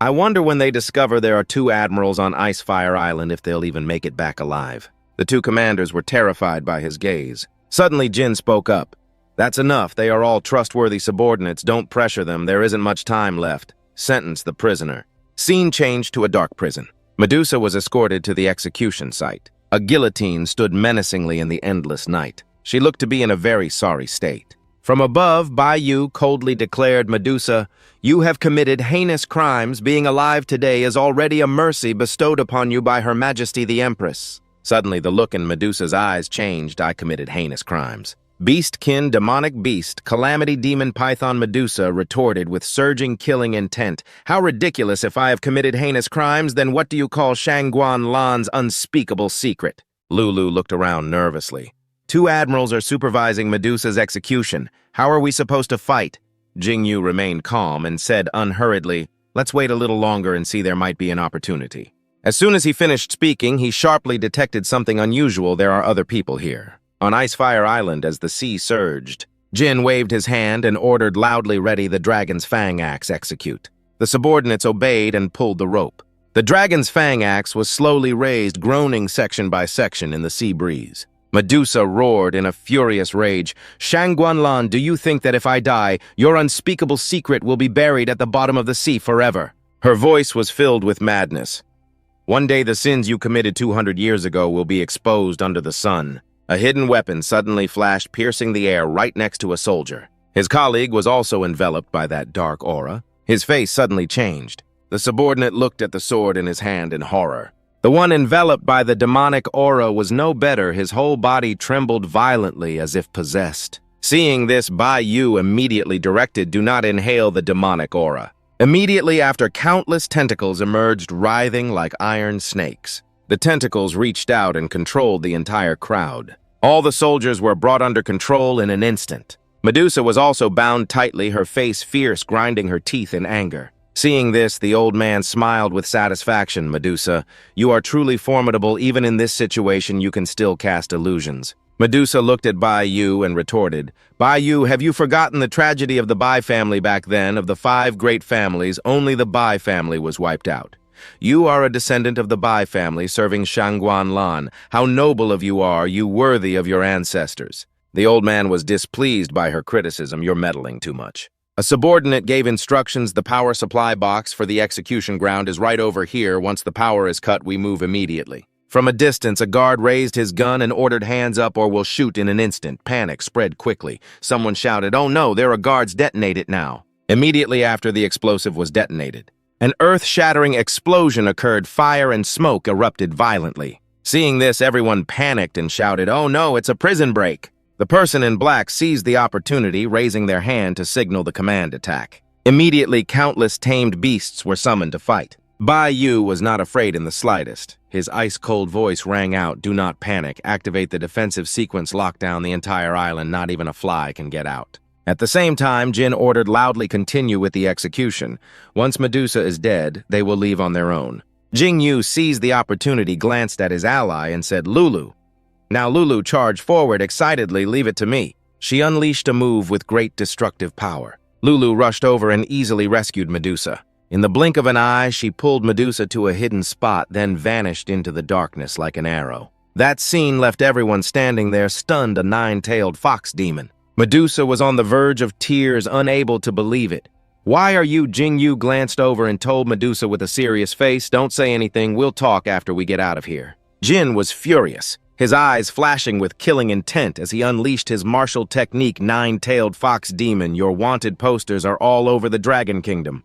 Speaker 1: "I wonder when they discover there are 2 admirals on Icefire Island if they'll even make it back alive." The two commanders were terrified by his gaze. Suddenly, Jin spoke up. "That's enough. They are all trustworthy subordinates. Don't pressure them. There isn't much time left. Sentence the prisoner." Scene changed to a dark prison. Medusa was escorted to the execution site. A guillotine stood menacingly in the endless night. She looked to be in a very sorry state. From above, Bai coldly declared, "Medusa, you have committed heinous crimes. Being alive today is already a mercy bestowed upon you by Her Majesty the Empress." Suddenly, the look in Medusa's eyes changed. "I committed heinous crimes." Beastkin, demonic beast, calamity demon python Medusa retorted with surging killing intent. "How ridiculous! If I have committed heinous crimes, then what do you call Shangguan Lan's unspeakable secret?" Lulu looked around nervously. "Two admirals are supervising Medusa's execution. How are we supposed to fight?" Jingyu remained calm and said unhurriedly, "Let's wait a little longer and see, there might be an opportunity." As soon as he finished speaking, he sharply detected something unusual. "There are other people here." On Icefire Island, as the sea surged, Jin waved his hand and ordered loudly, "Ready the dragon's fang axe, execute." The subordinates obeyed and pulled the rope. The dragon's fang axe was slowly raised, groaning section by section in the sea breeze. Medusa roared in a furious rage, "Shangguan Lan, do you think that if I die, your unspeakable secret will be buried at the bottom of the sea forever?" Her voice was filled with madness. "One day the sins you committed 200 years ago will be exposed under the sun." A hidden weapon suddenly flashed, piercing the air right next to a soldier. His colleague was also enveloped by that dark aura. His face suddenly changed. The subordinate looked at the sword in his hand in horror. The one enveloped by the demonic aura was no better. His whole body trembled violently as if possessed. Seeing this, Bai Yu immediately directed, "Do not inhale the demonic aura." Immediately after, countless tentacles emerged, writhing like iron snakes. The tentacles reached out and controlled the entire crowd. All the soldiers were brought under control in an instant. Medusa was also bound tightly, her face fierce, grinding her teeth in anger. Seeing this, the old man smiled with satisfaction. "Medusa, you are truly formidable. Even in this situation, you can still cast illusions." Medusa looked at Bai Yu and retorted, "Bai Yu, have you forgotten the tragedy of the Bai family back then? Of the 5 great families, only the Bai family was wiped out. You are a descendant of the Bai family serving Shangguan Lan. How noble of you are, you worthy of your ancestors." The old man was displeased by her criticism. "You're meddling too much." A subordinate gave instructions. "The power supply box for the execution ground is right over here. Once the power is cut, we move immediately." From a distance, a guard raised his gun and ordered, "Hands up or we'll shoot in an instant." Panic spread quickly. Someone shouted, "Oh no, there are guards, detonate it now." Immediately after, the explosive was detonated. An earth-shattering explosion occurred. Fire and smoke erupted violently. Seeing this, everyone panicked and shouted, "Oh no, it's a prison break." The person in black seized the opportunity, raising their hand to signal the command attack. Immediately, countless tamed beasts were summoned to fight. Bai Yu was not afraid in the slightest. His ice-cold voice rang out, "Do not panic. Activate the defensive sequence lockdown the entire island. Not even a fly can get out." At the same time, Jin ordered loudly, "Continue with the execution. Once Medusa is dead, they will leave on their own." Jingyu seized the opportunity, glanced at his ally, and said, "Lulu." Now Lulu charged forward excitedly, "Leave it to me." She unleashed a move with great destructive power. Lulu rushed over and easily rescued Medusa. In the blink of an eye, she pulled Medusa to a hidden spot, then vanished into the darkness like an arrow. That scene left everyone standing there, stunned. A 9-tailed fox demon. Medusa was on the verge of tears, unable to believe it. "Why are you?" Jingyu glanced over and told Medusa with a serious face, "Don't say anything, we'll talk after we get out of here." Jin was furious, his eyes flashing with killing intent as he unleashed his martial technique. 9-tailed fox demon, your wanted posters are all over the Dragon Kingdom.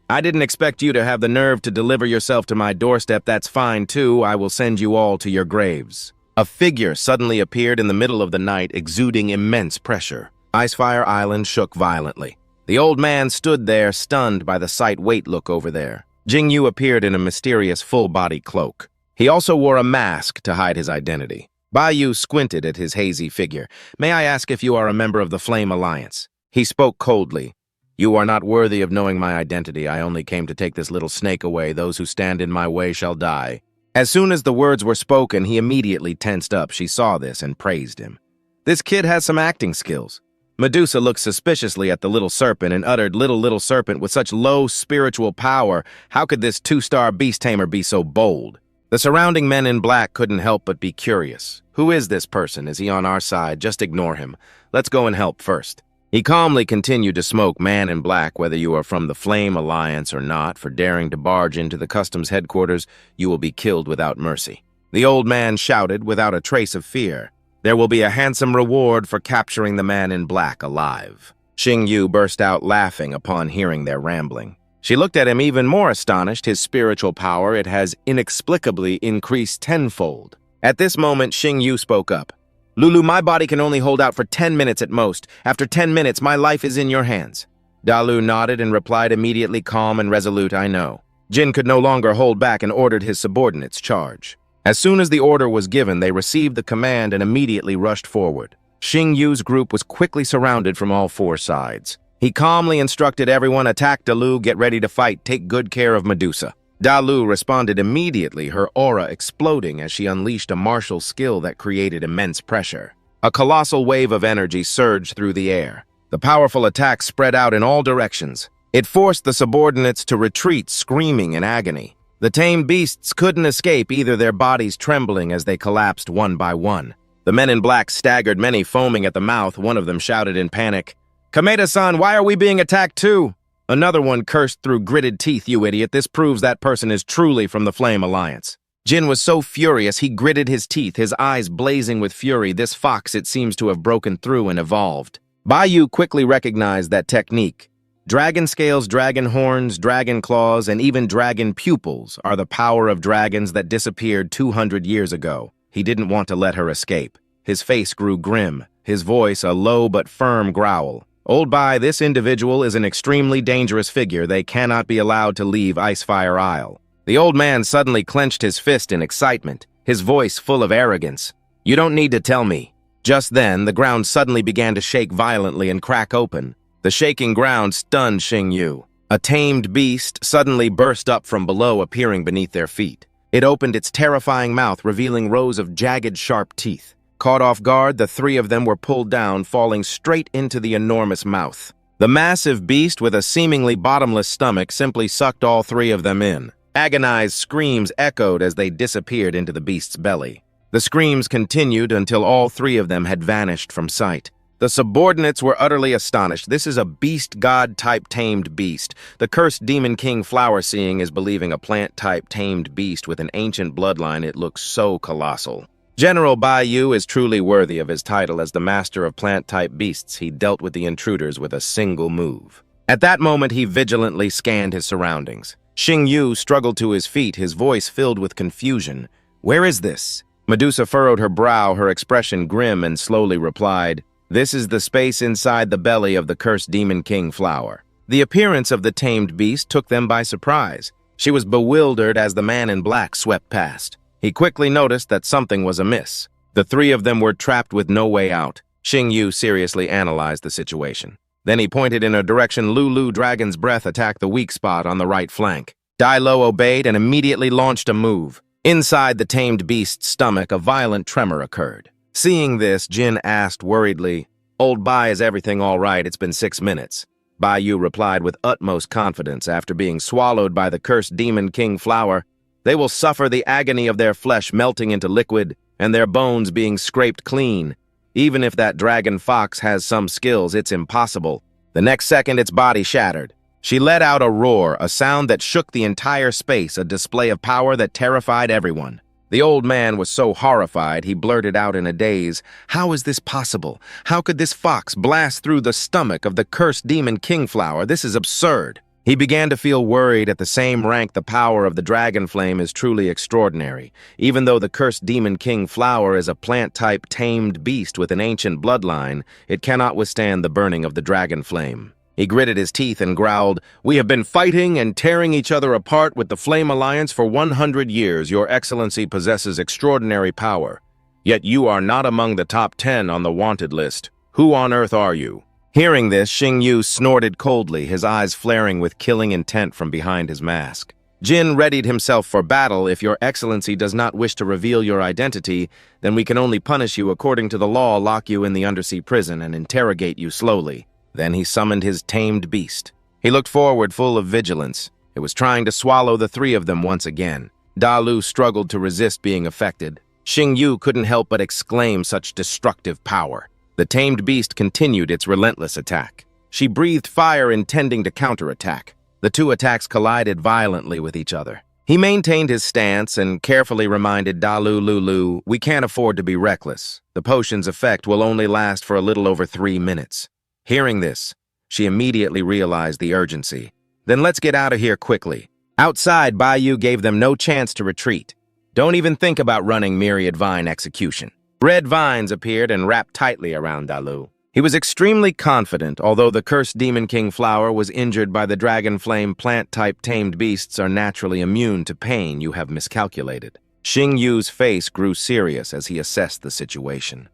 Speaker 1: I didn't expect you to have the nerve to deliver yourself to my doorstep. That's fine too, I will send you all to your graves. A figure suddenly appeared in the middle of the night, exuding immense pressure. Icefire Island shook violently. The old man stood there, stunned by the sight. "Wait, look over there." Jingyu appeared in a mysterious full-body cloak. He also wore a mask to hide his identity. Bai Yu squinted at his hazy figure. "May I ask if you are a member of the Flame Alliance?" He spoke coldly. "You are not worthy of knowing my identity. I only came to take this little snake away. Those who stand in my way shall die." As soon as the words were spoken, he immediately tensed up. She saw this and praised him. "This kid has some acting skills." Medusa looked suspiciously at the little serpent and uttered, little serpent with such low spiritual power, how could this 2-star beast tamer be so bold?" The surrounding men in black couldn't help but be curious. Who is this person? Is he on our side? Just ignore him. Let's go and help first. He calmly continued to smoke Man in Black, whether you are from the Flame Alliance or not. For daring to barge into the customs headquarters, you will be killed without mercy. The old man shouted without a trace of fear. There will be a handsome reward for capturing the Man in Black alive. Xing Yu burst out laughing upon hearing their rambling. She looked at him even more astonished. His spiritual power, it has inexplicably increased tenfold. At this moment, Xing Yu spoke up. Lulu, my body can only hold out for 10 minutes at most. After 10 minutes, my life is in your hands. Dalu nodded and replied immediately, calm and resolute, I know. Jin could no longer hold back and ordered his subordinates charge. As soon as the order was given, they received the command and immediately rushed forward. Xing Yu's group was quickly surrounded from all four sides. He calmly instructed everyone, attack Dalu, get ready to fight, take good care of Medusa. Dalu responded immediately, her aura exploding as she unleashed a martial skill that created immense pressure. A colossal wave of energy surged through the air. The powerful attack spread out in all directions. It forced the subordinates to retreat, screaming in agony. The tamed beasts couldn't escape, either their bodies trembling as they collapsed one by one. The men in black staggered, many foaming at the mouth. One of them shouted in panic, Kameda-san, why are we being attacked too? Another one cursed through gritted teeth, you idiot. This proves that person is truly from the Flame Alliance. Jin was so furious, he gritted his teeth, his eyes blazing with fury. This fox, it seems to have broken through and evolved. Baiyu quickly recognized that technique. Dragon scales, dragon horns, dragon claws, and even dragon pupils are the power of dragons that disappeared 200 years ago. He didn't want to let her escape. His face grew grim, his voice a low but firm growl. Old Bai, this individual is an extremely dangerous figure. They cannot be allowed to leave Icefire Isle. The old man suddenly clenched his fist in excitement, his voice full of arrogance. You don't need to tell me. Just then, the ground suddenly began to shake violently and crack open. The shaking ground stunned Xing Yu. A tamed beast suddenly burst up from below, appearing beneath their feet. It opened its terrifying mouth, revealing rows of jagged, sharp teeth. Caught off guard, the three of them were pulled down, falling straight into the enormous mouth. The massive beast, with a seemingly bottomless stomach, simply sucked all three of them in. Agonized screams echoed as they disappeared into the beast's belly. The screams continued until all three of them had vanished from sight. The subordinates were utterly astonished. This is a beast god-type tamed beast. The cursed demon king Flower Seeing is believing a plant-type tamed beast with an ancient bloodline. It looks so colossal. General Baiyu is truly worthy of his title as the master of plant-type beasts. He dealt with the intruders with a single move. At that moment, he vigilantly scanned his surroundings. Xing Yu struggled to his feet, his voice filled with confusion. Where is this? Medusa furrowed her brow, her expression grim, and slowly replied, This is the space inside the belly of the cursed demon king Flower. The appearance of the tamed beast took them by surprise. She was bewildered as the man in black swept past. He quickly noticed that something was amiss. The three of them were trapped with no way out. Xing Yu seriously analyzed the situation. Then he pointed in a direction. Lulu Dragon's Breath attacked the weak spot on the right flank. Dai Lo obeyed and immediately launched a move. Inside the tamed beast's stomach, a violent tremor occurred. Seeing this, Jin asked worriedly, Old Bai, is everything all right? It's been 6 minutes. Baiyu replied with utmost confidence. After being swallowed by the cursed demon king Flower, they will suffer the agony of their flesh melting into liquid and their bones being scraped clean. Even if that dragon fox has some skills, it's impossible. The next second, its body shattered. She let out a roar, a sound that shook the entire space, a display of power that terrified everyone. The old man was so horrified, he blurted out in a daze, How is this possible? How could this fox blast through the stomach of the cursed demon king Flower? This is absurd. He began to feel worried. At the same rank, the power of the dragon flame is truly extraordinary. Even though the cursed demon king Flower is a plant-type tamed beast with an ancient bloodline, it cannot withstand the burning of the dragon flame. He gritted his teeth and growled, We have been fighting and tearing each other apart with the Flame Alliance for 100 years. Your Excellency possesses extraordinary power. Yet you are not among the top 10 on the wanted list. Who on earth are you? Hearing this, Xing Yu snorted coldly, his eyes flaring with killing intent from behind his mask. Jin readied himself for battle. If your excellency does not wish to reveal your identity, then we can only punish you according to the law, lock you in the undersea prison, and interrogate you slowly. Then he summoned his tamed beast. He looked forward full of vigilance. It was trying to swallow the three of them once again. Da Lu struggled to resist being affected. Xing Yu couldn't help but exclaim such destructive power. The tamed beast continued its relentless attack. She breathed fire intending to counterattack. The two attacks collided violently with each other. He maintained his stance and carefully reminded Da Lu, "We can't afford to be reckless. The potion's effect will only last for a little over 3 minutes." Hearing this, she immediately realized the urgency. "Then let's get out of here quickly." Outside, Bai Yu gave them no chance to retreat. "Don't even think about running myriad vine execution." Red vines appeared and wrapped tightly around Da Lu. He was extremely confident, although the cursed Demon King flower was injured by the dragon flame plant-type tamed beasts are naturally immune to pain. You have miscalculated. Xing Yu's face grew serious as he assessed the situation.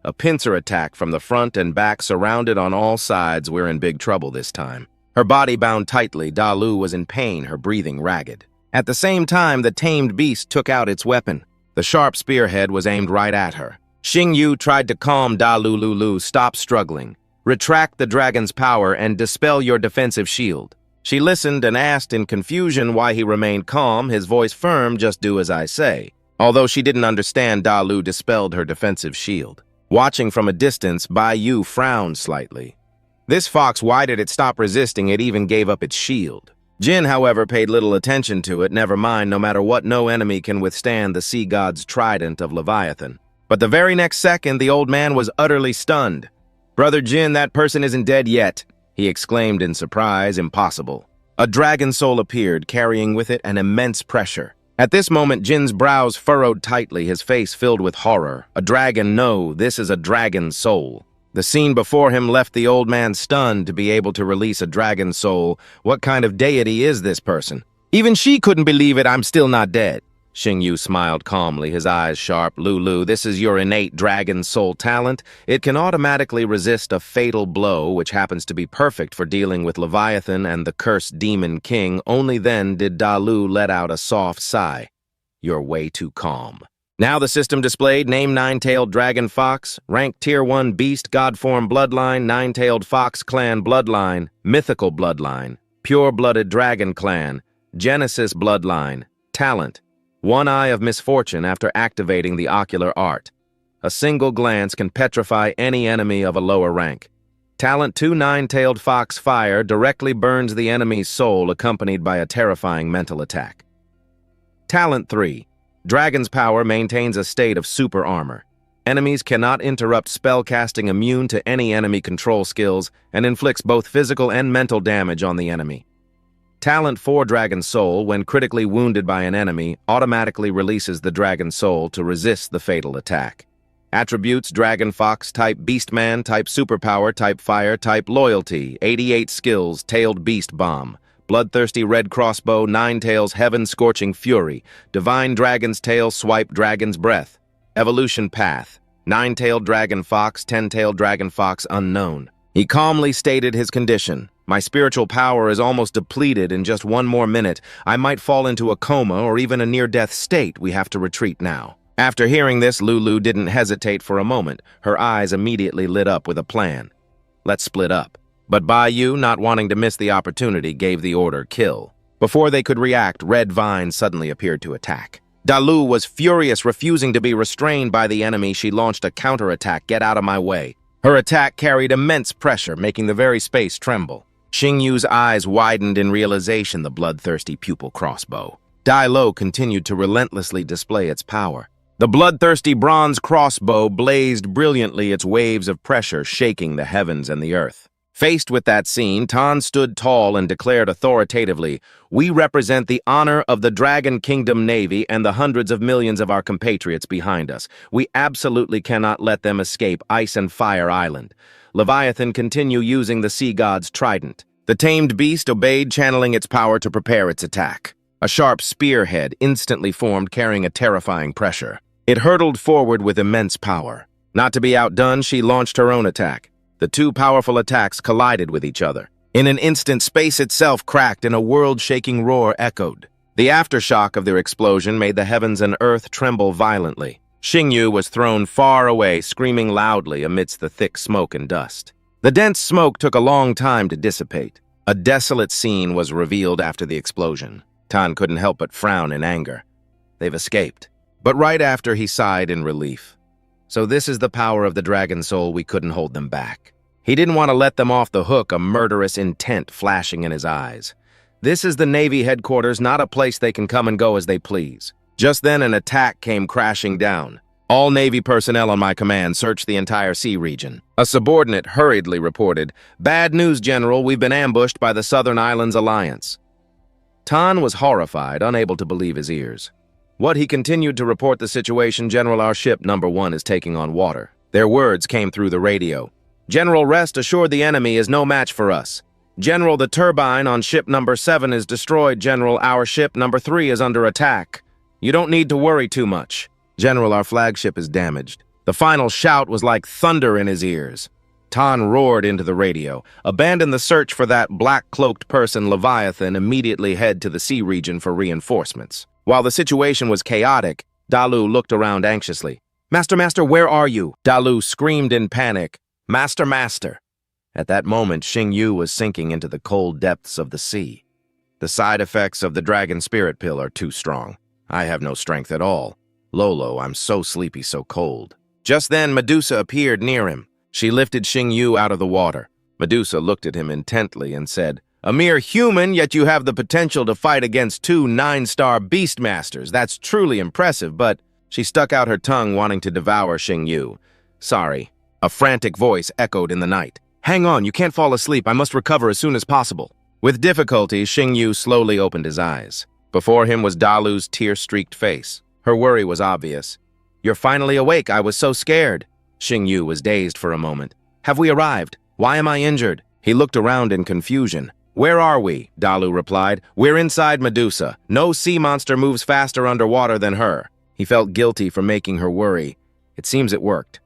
Speaker 1: A pincer attack from the front and back surrounded on all sides. We're in big trouble this time. Her body bound tightly, Da Lu was in pain, her breathing ragged. At the same time, the tamed beast took out its weapon. The sharp spearhead was aimed right at her. Xing Yu tried to calm Da Lu. "Stop struggling. Retract the dragon's power and dispel your defensive shield." She listened and asked in confusion why he remained calm, his voice firm, "Just do as I say." Although she didn't understand, Da Lu dispelled her defensive shield. Watching from a distance, Bai Yu frowned slightly. This fox, why did it stop resisting? It even gave up its shield. Jin, however, paid little attention to it. Never mind, no matter what, no enemy can withstand the sea god's trident of Leviathan. But the very next second, the old man was utterly stunned. "Brother Jin, that person isn't dead yet," he exclaimed in surprise. "Impossible." A dragon soul appeared, carrying with it an immense pressure. At this moment, Jin's brows furrowed tightly, his face filled with horror. A dragon? No, this is a dragon's soul. The scene before him left the old man stunned. To be able to release a dragon soul. What kind of deity is this person? Even she couldn't believe it. "I'm still not dead." Xing Yu smiled calmly, his eyes sharp. Lulu, this is your innate dragon soul talent. It can automatically resist a fatal blow, which happens to be perfect for dealing with Leviathan and the cursed Demon King. Only then did Da Lu let out a soft sigh. "You're way too calm." Now the system displayed: name nine-tailed dragon fox, rank tier 1 beast, god-form bloodline, nine-tailed fox clan bloodline, mythical bloodline, pure-blooded dragon clan, Genesis bloodline, talent. One eye of misfortune after activating the ocular art. A single glance can petrify any enemy of a lower rank. Talent 2 nine-tailed fox fire directly burns the enemy's soul accompanied by a terrifying mental attack. Talent 3 dragon's power maintains a state of super armor. Enemies cannot interrupt spellcasting, immune to any enemy control skills, and inflicts both physical and mental damage on the enemy. Talent 4 Dragon Soul, when critically wounded by an enemy, automatically releases the Dragon Soul to resist the fatal attack. Attributes: Dragon Fox, type Beastman, type Superpower, type Fire, type Loyalty, 88 skills, Tailed Beast Bomb, Bloodthirsty Red Crossbow, 9 Tails, Heaven Scorching Fury, Divine Dragon's Tail, Swipe Dragon's Breath. Evolution Path: 9-tailed Dragon Fox, 10-tailed Dragon Fox unknown. He calmly stated his condition. "My spiritual power is almost depleted. In just one more minute, I might fall into a coma or even a near-death state. We have to retreat now." After hearing this, Lulu didn't hesitate for a moment. Her eyes immediately lit up with a plan. "Let's split up." But Bai Yu, not wanting to miss the opportunity, gave the order, "Kill." Before they could react, red vines suddenly appeared to attack. Da Lu was furious, refusing to be restrained by the enemy. She launched a counterattack. "Get out of my way." Her attack carried immense pressure, making the very space tremble. Xing Yu's eyes widened in realization, the bloodthirsty pupil crossbow. Dai Lo continued to relentlessly display its power. The bloodthirsty bronze crossbow blazed brilliantly, its waves of pressure shaking the heavens and the earth. Faced with that scene, Tan stood tall and declared authoritatively, "We represent the honor of the Dragon Kingdom Navy and the hundreds of millions of our compatriots behind us. We absolutely cannot let them escape Ice and Fire Island. Leviathan continue using the sea god's trident." The tamed beast obeyed, channeling its power to prepare its attack. A sharp spearhead instantly formed, carrying a terrifying pressure. It hurtled forward with immense power. Not to be outdone, she launched her own attack. The two powerful attacks collided with each other. In an instant, space itself cracked and a world-shaking roar echoed. The aftershock of their explosion made the heavens and earth tremble violently. Xing Yu was thrown far away, screaming loudly amidst the thick smoke and dust. The dense smoke took a long time to dissipate. A desolate scene was revealed after the explosion. Tan couldn't help but frown in anger. they've escaped. But right after, he sighed in relief. So this is the power of the dragon soul, we couldn't hold them back. He didn't want to let them off the hook, a murderous intent flashing in his eyes. This is the Navy headquarters, not a place they can come and go as they please. Just then, an attack came crashing down. All Navy personnel on my command searched the entire sea region. A subordinate hurriedly reported, "Bad news, General, we've been ambushed by the Southern Islands Alliance." Tan was horrified, unable to believe his ears. What he continued to report the situation, "General, our ship number 1 is taking on water." Their words came through the radio. "General, rest assured the enemy is no match for us." "General, the turbine on ship number 7 is destroyed. General, our ship number 3 is under attack. You don't need to worry too much." "General, our flagship is damaged." The final shout was like thunder in his ears. Tan roared into the radio. "Abandon the search for that black-cloaked person, Leviathan. Immediately head to the sea region for reinforcements." While the situation was chaotic, Dalu looked around anxiously. Master, where are you?" Dalu screamed in panic. Master. At that moment, Xing Yu was sinking into the cold depths of the sea. "The side effects of the dragon spirit pill are too strong. I have no strength at all. Lolo, I'm so sleepy, so cold." Just then, Medusa appeared near him. She lifted Xing Yu out of the water. Medusa looked at him intently and said, "A mere human, yet you have the potential to fight against 2 9-star beastmasters. That's truly impressive," but she stuck out her tongue, wanting to devour Xing Yu. "Sorry." A frantic voice echoed in the night. "Hang on, you can't fall asleep. I must recover as soon as possible." With difficulty, Xing Yu slowly opened his eyes. Before him was Dalu's tear-streaked face. Her worry was obvious. "You're finally awake. I was so scared." Xing Yu was dazed for a moment. "Have we arrived? Why am I injured?" He looked around in confusion. "Where are we?" Dalu replied. "We're inside Medusa. No sea monster moves faster underwater than her." He felt guilty for making her worry. It seems it worked.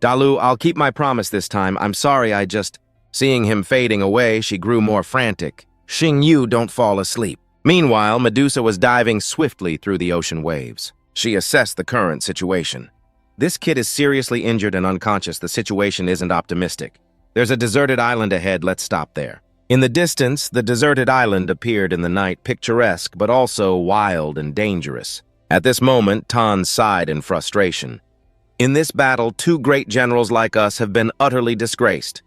Speaker 1: "Dalu, I'll keep my promise this time. I'm sorry, I just..." Seeing him fading away, she grew more frantic. "Xing Yu, don't fall asleep." Meanwhile, Medusa was diving swiftly through the ocean waves. She assessed the current situation. "This kid is seriously injured and unconscious. The situation isn't optimistic. There's a deserted island ahead. Let's stop there." In the distance, the deserted island appeared in the night, picturesque, but also wild and dangerous. At this moment, Tan sighed in frustration. "In this battle, 2 great generals like us have been utterly disgraced."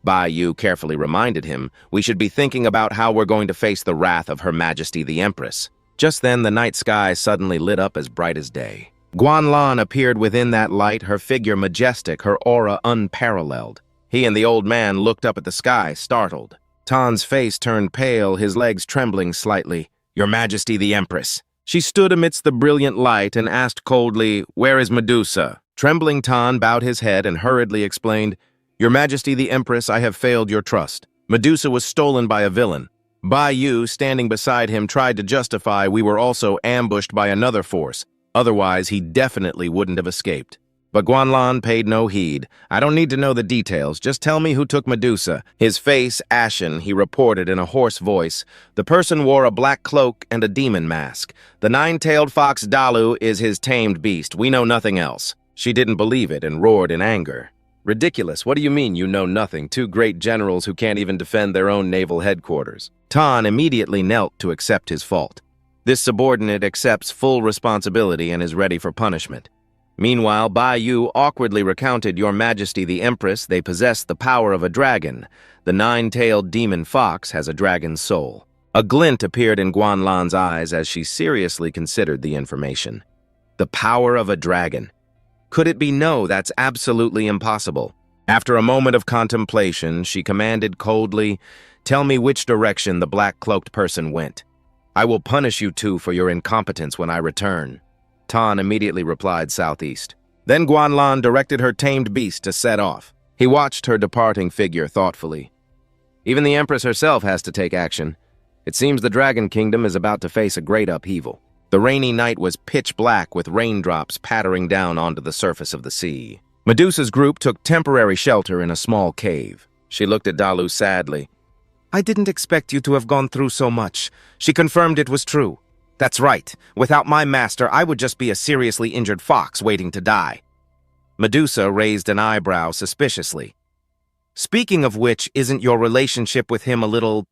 Speaker 1: Bai Yu carefully reminded him, "We should be thinking about how we're going to face the wrath of Her Majesty the Empress." Just then, the night sky suddenly lit up as bright as day. Guanlan appeared within that light, her figure majestic, her aura unparalleled. He and the old man looked up at the sky, startled. Tan's face turned pale, his legs trembling slightly. "Your Majesty the Empress." She stood amidst the brilliant light and asked coldly, "Where is Medusa?" Trembling Tan bowed his head and hurriedly explained, "Your Majesty the Empress, I have failed your trust. Medusa was stolen by a villain. Bai Yu, standing beside him, tried to justify we were also ambushed by another force. Otherwise, he definitely wouldn't have escaped." But Guanlan paid no heed. "I don't need to know the details. Just tell me who took Medusa." His face ashen, he reported in a hoarse voice, "The person wore a black cloak and a demon mask. The 9-tailed fox Dalu is his tamed beast. We know nothing else." She didn't believe it and roared in anger. "Ridiculous. What do you mean you know nothing? 2 great generals who can't even defend their own naval headquarters." Tan immediately knelt to accept his fault. This subordinate accepts full responsibility and is ready for punishment. Meanwhile, Bai Yu awkwardly recounted, "Your Majesty the Empress, they possess the power of a dragon. The 9-tailed demon fox has a dragon's soul." A glint appeared in Guanlan's eyes as she seriously considered the information. The power of a dragon. Could it be? No, that's absolutely impossible. After a moment of contemplation, she commanded coldly, "Tell me which direction the black-cloaked person went. I will punish you 2 for your incompetence when I return." Tan immediately replied, "Southeast." Then Guanlan directed her tamed beast to set off. He watched her departing figure thoughtfully. Even the Empress herself has to take action. It seems the Dragon Kingdom is about to face a great upheaval. The rainy night was pitch black with raindrops pattering down onto the surface of the sea. Medusa's group took temporary shelter in a small cave. She looked at Dalu sadly. "I didn't expect you to have gone through so much." She confirmed it was true. "That's right. Without my master, I would just be a seriously injured fox waiting to die." Medusa raised an eyebrow suspiciously. "Speaking of which, isn't your relationship with him a little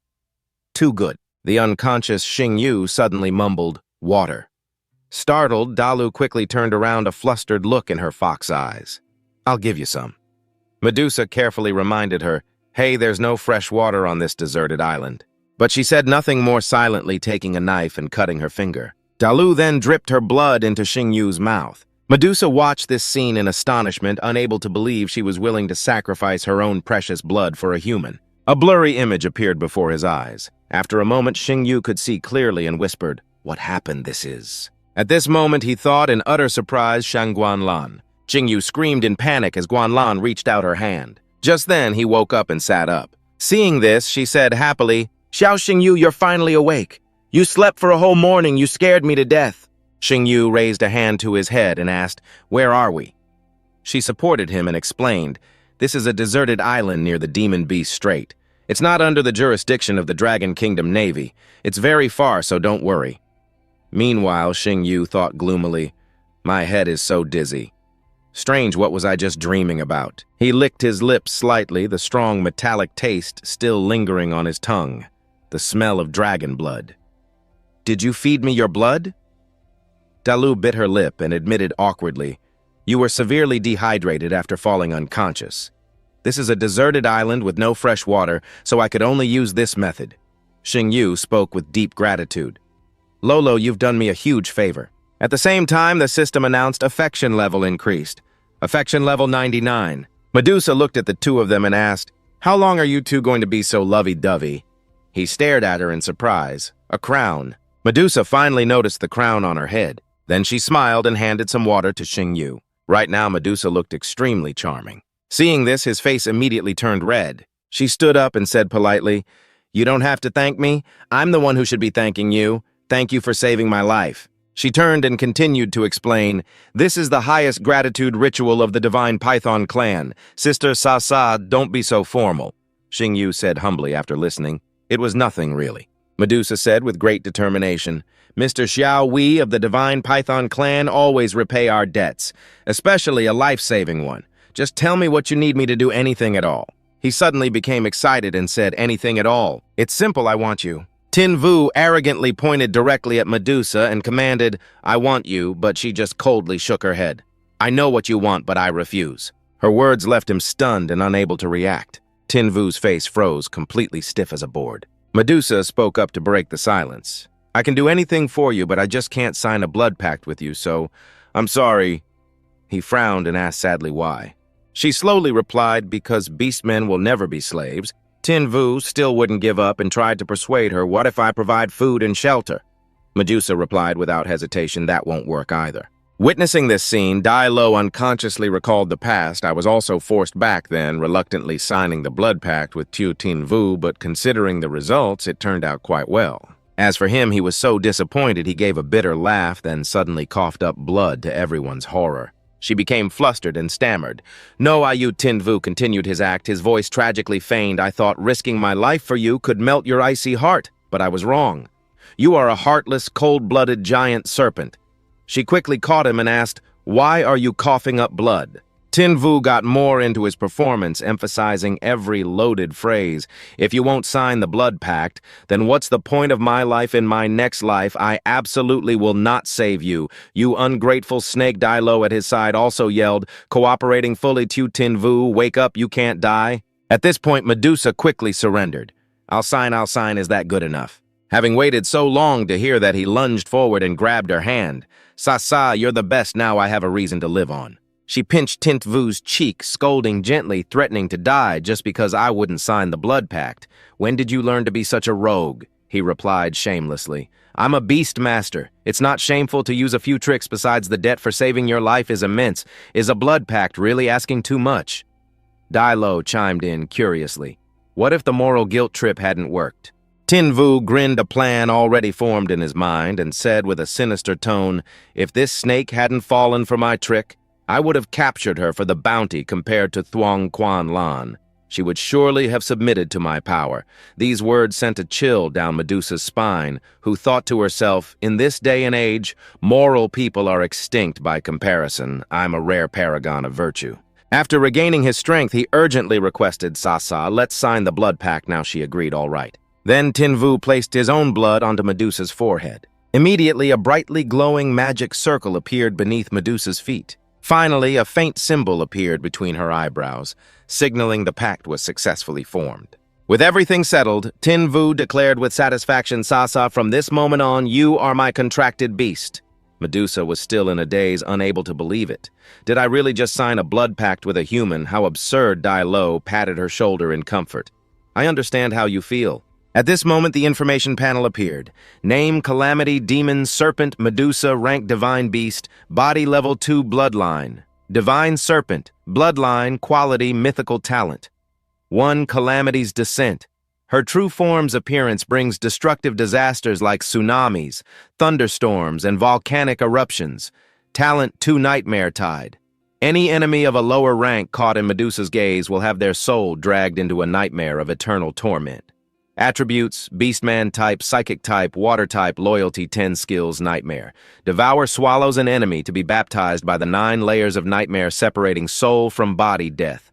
Speaker 1: too good?" The unconscious Xing Yu suddenly mumbled, "Water." Startled, Dalu quickly turned around, a flustered look in her fox eyes. "I'll give you some." Medusa carefully reminded her, "Hey, there's no fresh water on this deserted island." But she said nothing more, silently taking a knife and cutting her finger. Dalu then dripped her blood into Xingyu's mouth. Medusa watched this scene in astonishment, unable to believe she was willing to sacrifice her own precious blood for a human. A blurry image appeared before his eyes. After a moment, Xingyu could see clearly and whispered, "What happened this is?" At this moment, he thought in utter surprise, Shang Guanlan. Xingyu screamed in panic as Guanlan reached out her hand. Just then, he woke up and sat up. Seeing this, she said happily, "Xiao Xingyu, you're finally awake. You slept for a whole morning. You scared me to death." Xingyu raised a hand to his head and asked, "Where are we?" She supported him and explained, "This is a deserted island near the Demon Beast Strait. It's not under the jurisdiction of the Dragon Kingdom Navy. It's very far, so don't worry." Meanwhile, Xingyu thought gloomily, "My head is so dizzy. Strange, what was I just dreaming about?" He licked his lips slightly, the strong metallic taste still lingering on his tongue. The smell of dragon blood. "Did you feed me your blood?" Dalu bit her lip and admitted awkwardly, "You were severely dehydrated after falling unconscious. This is a deserted island with no fresh water, so I could only use this method." Xingyu spoke with deep gratitude. "Lolo, you've done me a huge favor." At the same time, the system announced affection level increased. Affection level 99. Medusa looked at the two of them and asked, "How long are you two going to be so lovey-dovey?" He stared at her in surprise. A crown. Medusa finally noticed the crown on her head. Then she smiled and handed some water to Xingyu. Right now, Medusa looked extremely charming. Seeing this, his face immediately turned red. She stood up and said politely, "You don't have to thank me. I'm the one who should be thanking you. Thank you for saving my life." She turned and continued to explain, "This is the highest gratitude ritual of the Divine Python clan. Sister Sa, don't be so formal." Xingyu said humbly after listening, "It was nothing, really." Medusa said with great determination, "Mr. Xiao We of the Divine Python clan always repay our debts, especially a life-saving one. Just tell me what you need me to do, anything at all." He suddenly became excited and said, "Anything at all. It's simple, I want you." Tin Vu arrogantly pointed directly at Medusa and commanded, "I want you," but she just coldly shook her head. "I know what you want, but I refuse." Her words left him stunned and unable to react. Tin Vu's face froze, completely stiff as a board. Medusa spoke up to break the silence. "I can do anything for you, but I just can't sign a blood pact with you, so I'm sorry." He frowned and asked sadly why. She slowly replied, "Because beastmen will never be slaves." Tin Vu still wouldn't give up and tried to persuade her, "What if I provide food and shelter?" Medusa replied without hesitation, "That won't work either." Witnessing this scene, Dai Lo unconsciously recalled the past. "I was also forced back then, reluctantly signing the blood pact with Tin Vu, but considering the results, it turned out quite well." As for him, he was so disappointed he gave a bitter laugh, then suddenly coughed up blood to everyone's horror. She became flustered and stammered. "No, Tin Vu continued his act, his voice tragically feigned. "I thought risking my life for you could melt your icy heart, but I was wrong. You are a heartless, cold-blooded giant serpent." She quickly caught him and asked, "Why are you coughing up blood?" Tin Vu got more into his performance, emphasizing every loaded phrase. "If you won't sign the blood pact, then what's the point of my life in my next life? I absolutely will not save you." "You ungrateful snake," Dai Lo at his side also yelled, cooperating fully. Tin Vu, "Wake up, you can't die." At this point, Medusa quickly surrendered. I'll sign, is that good enough?" Having waited so long to hear that, he lunged forward and grabbed her hand. "Sa, you're the best, now I have a reason to live on." She pinched Tin Vu's cheek, scolding gently, threatening to die just because I wouldn't sign the blood pact. "When did you learn to be such a rogue?" he replied shamelessly. "I'm a beast master. It's not shameful to use a few tricks, besides the debt for saving your life is immense. Is a blood pact really asking too much?" Dai Lo chimed in curiously. "What if the moral guilt trip hadn't worked?" Tin Vu grinned a plan already formed in his mind and said with a sinister tone, "If this snake hadn't fallen for my trick, I would have captured her for the bounty compared to Thuong Quan Lan. She would surely have submitted to my power." These words sent a chill down Medusa's spine, who thought to herself, "In this day and age, moral people are extinct by comparison. I'm a rare paragon of virtue." After regaining his strength, he urgently requested, "Sa, let's sign the blood pact now." She agreed, all right. Then Tin Vu placed his own blood onto Medusa's forehead. Immediately, a brightly glowing magic circle appeared beneath Medusa's feet. Finally, a faint symbol appeared between her eyebrows, signaling the pact was successfully formed. With everything settled, Tin Vu declared with satisfaction, "Sasa, from this moment on, you are my contracted beast." Medusa was still in a daze, unable to believe it. Did I really just sign a blood pact with a human? How absurd. Dai Lo patted her shoulder in comfort. "I understand how you feel." At this moment, the information panel appeared. Name: Calamity, Demon, Serpent, Medusa, rank Divine Beast, body level 2 bloodline. Divine Serpent, bloodline, quality, mythical talent. 1. Calamity's descent. Her true form's appearance brings destructive disasters like tsunamis, thunderstorms, and volcanic eruptions. Talent: 2 Nightmare Tide. Any enemy of a lower rank caught in Medusa's gaze will have their soul dragged into a nightmare of eternal torment. Attributes: Beastman type, Psychic type, Water type, Loyalty 10 skills, Nightmare. Devour swallows an enemy to be baptized by the 9 layers of nightmare separating soul from body death.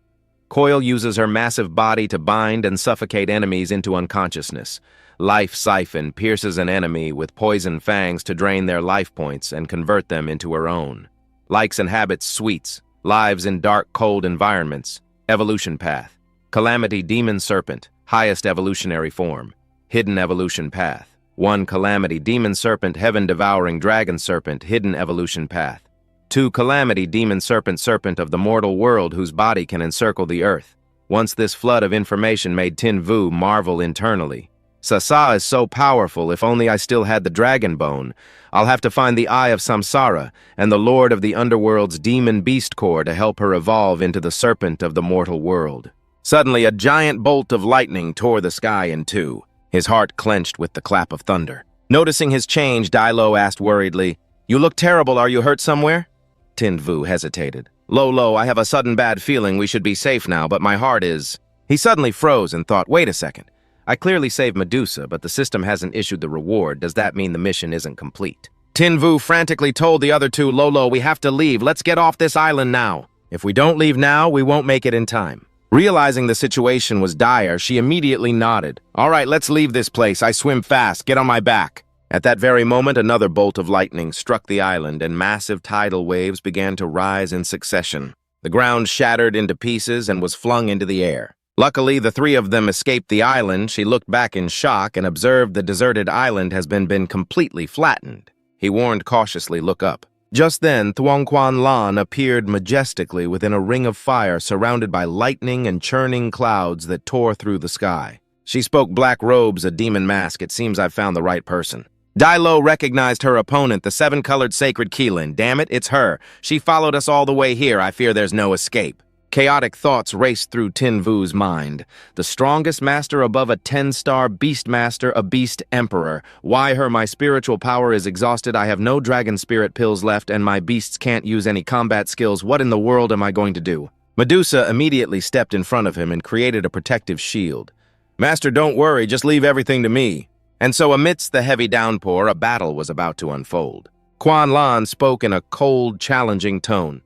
Speaker 1: Coil uses her massive body to bind and suffocate enemies into unconsciousness. Life Siphon pierces an enemy with poison fangs to drain their life points and convert them into her own. Likes and habits: sweets, lives in dark, cold environments. Evolution path: Calamity Demon Serpent, highest evolutionary form. Hidden evolution path: 1. Calamity Demon Serpent, Heaven-devouring dragon serpent, hidden evolution path. 2. Calamity Demon Serpent, serpent of the mortal world whose body can encircle the earth. Once this flood of information made Tin Vu marvel internally. Sasa is so powerful. If only I still had the dragon bone. I'll have to find the Eye of Samsara and the Lord of the Underworld's demon beast core to help her evolve into the serpent of the mortal world. Suddenly, a giant bolt of lightning tore the sky in two. His heart clenched with the clap of thunder. Noticing his change, Dai Lo asked worriedly, "You look terrible. Are you hurt somewhere?" Tin Vu hesitated. Lo, I have a sudden bad feeling we should be safe now, but my heart is..." He suddenly froze and thought, wait a second. I clearly saved Medusa, but the system hasn't issued the reward. Does that mean the mission isn't complete? Tin Vu frantically told the other two, Lolo, we have to leave. Let's get off this island now. If we don't leave now, we won't make it in time. Realizing the situation was dire, she immediately nodded. All right, let's leave this place. I swim fast. Get on my back. At that very moment, another bolt of lightning struck the island and massive tidal waves began to rise in succession. The ground shattered into pieces and was flung into the air. Luckily, the three of them escaped the island. She looked back in shock and observed the deserted island has been completely flattened. He warned cautiously, look up. Just then, Thuong Quan Lan appeared majestically within a ring of fire surrounded by lightning and churning clouds that tore through the sky. She spoke black robes, a demon mask. It seems I've found the right person. Dai Lo recognized her opponent, the seven-colored sacred Keelan. Damn it, it's her. She followed us all the way here. I fear there's no escape. Chaotic thoughts raced through Tin Vu's mind. The strongest master above a 10-star beast master, a beast emperor. Why her? My spiritual power is exhausted. I have no dragon spirit pills left, and my beasts can't use any combat skills. What in the world am I going to do? Medusa immediately stepped in front of him and created a protective shield. Master, don't worry. Just leave everything to me. And so amidst the heavy downpour, a battle was about to unfold. Quan Lan spoke in a cold, challenging tone.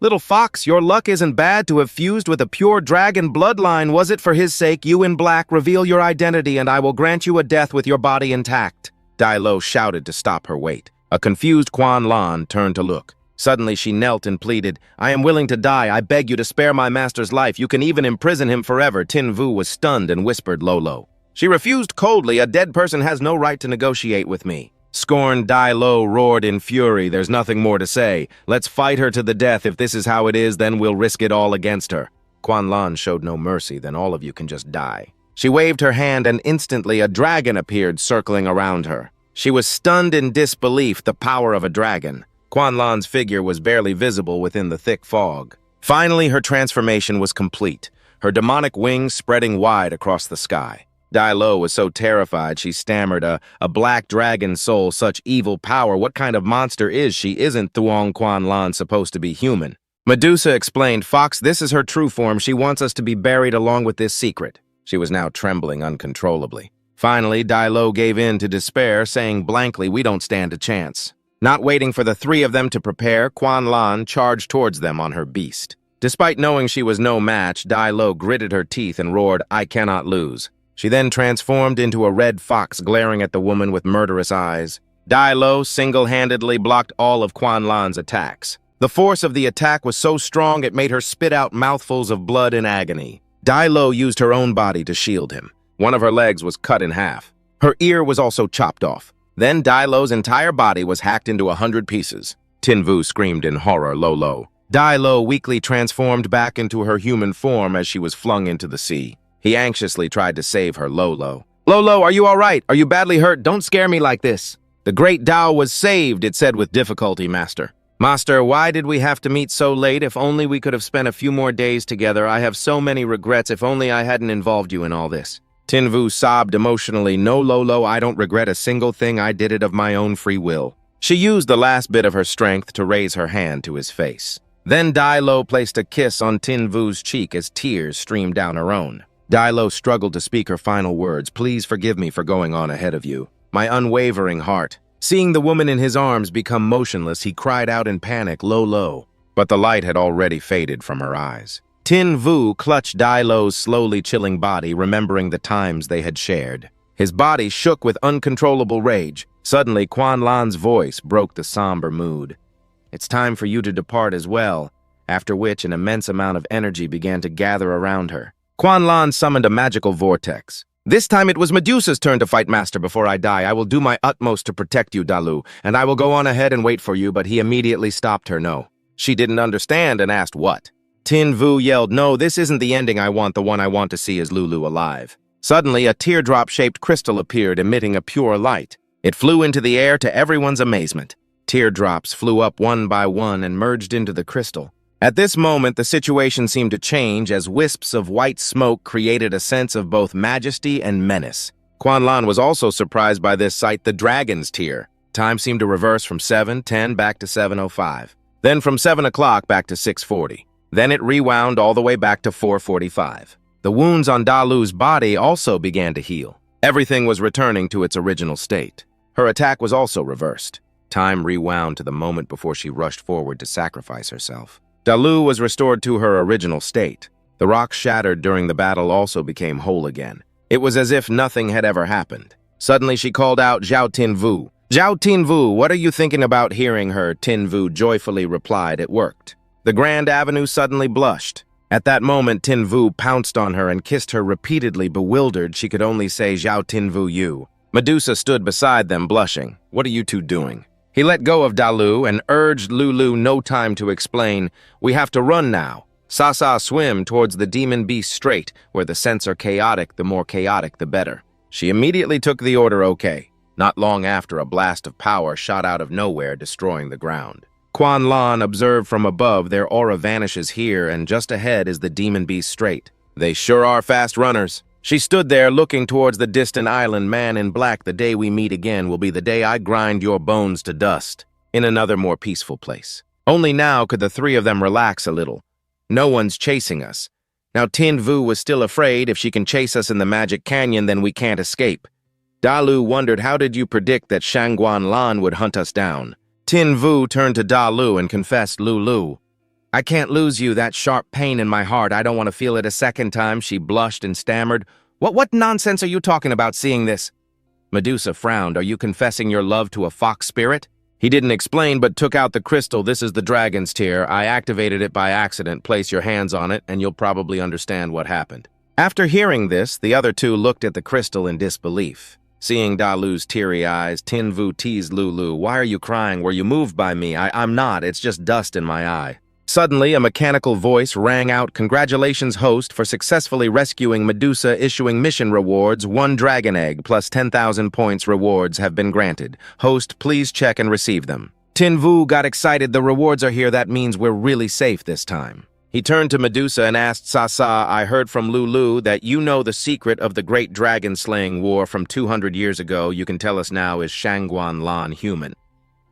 Speaker 1: Little fox, your luck isn't bad to have fused with a pure dragon bloodline. Was it for his sake? You in black, reveal your identity and I will grant you a death with your body intact. Dai Lo shouted to stop her weight. A confused Quan Lan turned to look. Suddenly she knelt and pleaded, I am willing to die. I beg you to spare my master's life. You can even imprison him forever. Tin Vu was stunned and whispered Lolo. She refused coldly. A dead person has no right to negotiate with me. Scorned Dai Lo roared in fury. There's nothing more to say. Let's fight her to the death. If this is how it is, then we'll risk it all against her. Quan Lan showed no mercy. Then all of you can just die. She waved her hand and instantly a dragon appeared circling around her. She was stunned in disbelief, the power of a dragon. Quan Lan's figure was barely visible within the thick fog. Finally, her transformation was complete, her demonic wings spreading wide across the sky. Dai Lo was so terrified she stammered, a black dragon soul, such evil power. What kind of monster is she? Isn't Thuong Quan Lan supposed to be human? Medusa explained, Fox, this is her true form. She wants us to be buried along with this secret. She was now trembling uncontrollably. Finally, Dai Lo gave in to despair, saying blankly, we don't stand a chance. Not waiting for the three of them to prepare, Quan Lan charged towards them on her beast. Despite knowing she was no match, Dai Lo gritted her teeth and roared, I cannot lose. She then transformed into a red fox glaring at the woman with murderous eyes. Dai Lo single-handedly blocked all of Quan Lan's attacks. The force of the attack was so strong it made her spit out mouthfuls of blood in agony. Dai Lo used her own body to shield him. One of her legs was cut in half. Her ear was also chopped off. Then Dai Lo's entire body was hacked into 100 pieces. Tin Vu screamed in horror, Lo. Dai Lo weakly transformed back into her human form as she was flung into the sea. He anxiously tried to save her, Lo. Lo, are you all right? Are you badly hurt? Don't scare me like this. The great Tao was saved, it said with difficulty, Master. Master, why did we have to meet so late? If only we could have spent a few more days together. I have so many regrets. If only I hadn't involved you in all this. Tin Vu sobbed emotionally. No, Lo, I don't regret a single thing. I did it of my own free will. She used the last bit of her strength to raise her hand to his face. Then Dai Lo placed a kiss on Tin Vu's cheek as tears streamed down her own. Dai Lo struggled to speak her final words. Please forgive me for going on ahead of you. My unwavering heart. Seeing the woman in his arms become motionless, he cried out in panic, Lo. But the light had already faded from her eyes. Tin Vu clutched Dai Lo's slowly chilling body, remembering the times they had shared. His body shook with uncontrollable rage. Suddenly, Quan Lan's voice broke the somber mood. It's time for you to depart as well, after which an immense amount of energy began to gather around her. Quan Lan summoned a magical vortex. This time it was Medusa's turn to fight, Master. Before I die, I will do my utmost to protect you, Dalu, and I will go on ahead and wait for you, but he immediately stopped her. No. She didn't understand and asked what. Tin Vu yelled, no, this isn't the ending I want. The one I want to see is Lulu alive. Suddenly, a teardrop-shaped crystal appeared, emitting a pure light. It flew into the air to everyone's amazement. Teardrops flew up one by one and merged into the crystal. At this moment, the situation seemed to change as wisps of white smoke created a sense of both majesty and menace. Quan Lan was also surprised by this sight, the dragon's tear. Time seemed to reverse from 7:10 back to 7:05. Then from 7 o'clock back to 6:40. Then it rewound all the way back to 4:45. The wounds on Dalu's body also began to heal. Everything was returning to its original state. Her attack was also reversed. Time rewound to the moment before she rushed forward to sacrifice herself. Dalu was restored to her original state. The rocks shattered during the battle also became whole again. It was as if nothing had ever happened. Suddenly she called out, Zhao Tin Vu. Zhao Tin Vu, what are you thinking about? Hearing her, Tin Vu joyfully replied, it worked. The Grand Avenue suddenly blushed. At that moment, Tin Vu pounced on her and kissed her repeatedly. Bewildered, she could only say, Zhao Tin Vu, you. Medusa stood beside them, blushing. What are you two doing? He let go of Dalu and urged Lulu no time to explain. We have to run now. Sasa swim towards the Demon Beast Strait, where the scents are chaotic. The more chaotic, the better. She immediately took the order okay. Not long after, a blast of power shot out of nowhere, destroying the ground. Quan Lan observed from above. Their aura vanishes here, and just ahead is the Demon Beast Strait. They sure are fast runners. She stood there looking towards the distant island. Man in black, the day we meet again will be the day I grind your bones to dust, in another more peaceful place. Only now could the three of them relax a little. No one's chasing us. Now Tin Vu was still afraid. If she can chase us in the Magic Canyon, then we can't escape. Dalu wondered, how did you predict that Shangguan Lan would hunt us down? Tin Vu turned to Dalu and confessed, Lulu. I can't lose you, that sharp pain in my heart. I don't want to feel it a second time. She blushed and stammered. What nonsense are you talking about seeing this? Medusa frowned. Are you confessing your love to a fox spirit? He didn't explain, but took out the crystal. This is the dragon's tear. I activated it by accident. Place your hands on it, and you'll probably understand what happened. After hearing this, the other two looked at the crystal in disbelief. Seeing Dalu's teary eyes, Tin Vu teased Lulu. Why are you crying? Were you moved by me? I'm not. It's just dust in my eye. Suddenly, a mechanical voice rang out, Congratulations, host, for successfully rescuing Medusa, issuing mission rewards. 1 dragon egg plus 10,000 points rewards have been granted. Host, please check and receive them. Tin Vu got excited. The rewards are here. That means we're really safe this time. He turned to Medusa and asked, Sasa, I heard from Lulu that you know the secret of the great dragon-slaying war from 200 years ago. You can tell us now, is Shangguan Lan human?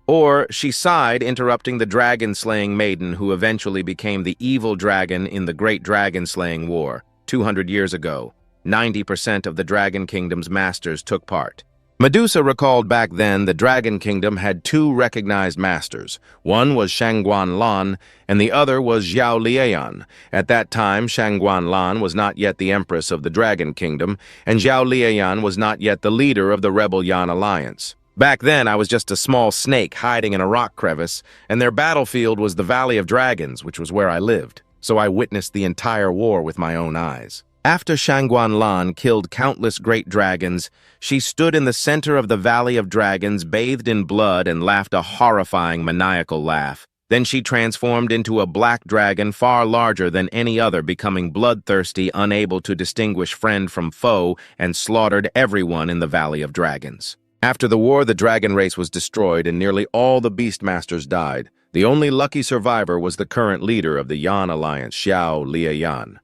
Speaker 1: Or, she sighed, interrupting the dragon-slaying maiden who eventually became the evil dragon in the Great Dragon-Slaying War. 200 years ago, 90% of the Dragon Kingdom's masters took part. Medusa recalled back then the Dragon Kingdom had 2 recognized masters. One was Shangguan Lan, and the other was Zhao Liayan. At that time, Shangguan Lan was not yet the empress of the Dragon Kingdom, and Zhao Liayan was not yet the leader of the Rebel Yan Alliance. Back then, I was just a small snake hiding in a rock crevice, and their battlefield was the Valley of Dragons, which was where I lived. So I witnessed the entire war with my own eyes. After Shangguan Lan killed countless great dragons, she stood in the center of the Valley of Dragons, bathed in blood, and laughed a horrifying, maniacal laugh. Then she transformed into a black dragon far larger than any other, becoming bloodthirsty, unable to distinguish friend from foe, and slaughtered everyone in the Valley of Dragons. After the war, the dragon race was destroyed and nearly all the Beastmasters died. The only lucky survivor was the current leader of the Yan Alliance, Xiao Liayan.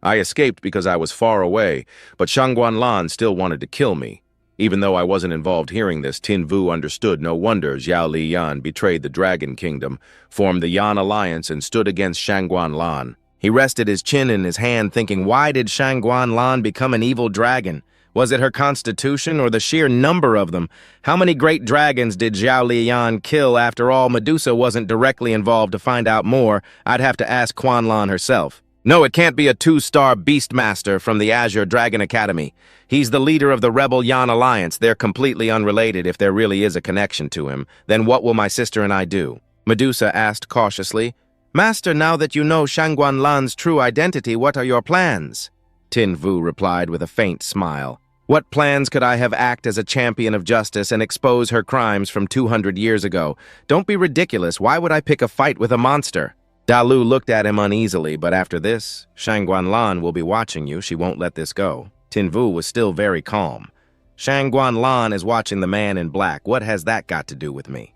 Speaker 1: I escaped because I was far away, but Shangguan Lan still wanted to kill me. Even though I wasn't involved hearing this, Tin Vu understood. No wonder Xiao Liayan betrayed the Dragon Kingdom, formed the Yan Alliance, and stood against Shangguan Lan. He rested his chin in his hand, thinking, why did Shangguan Lan become an evil dragon? Was it her constitution or the sheer number of them? How many great dragons did Xiao Liayan kill? After all, Medusa wasn't directly involved. To find out more, I'd have to ask Quan Lan herself. No, it can't be a 2-star Beastmaster from the Azure Dragon Academy. He's the leader of the rebel Yan Alliance. They're completely unrelated if there really is a connection to him. Then what will my sister and I do? Medusa asked cautiously. Master, now that you know Shangguan Lan's true identity, what are your plans? Tin Vu replied with a faint smile. What plans could I have? Act as a champion of justice and expose her crimes from 200 years ago? Don't be ridiculous. Why would I pick a fight with a monster? Dalu looked at him uneasily, but after this, Shangguan Lan will be watching you. She won't let this go. Tin Vu was still very calm. Shangguan Lan is watching the man in black. What has that got to do with me?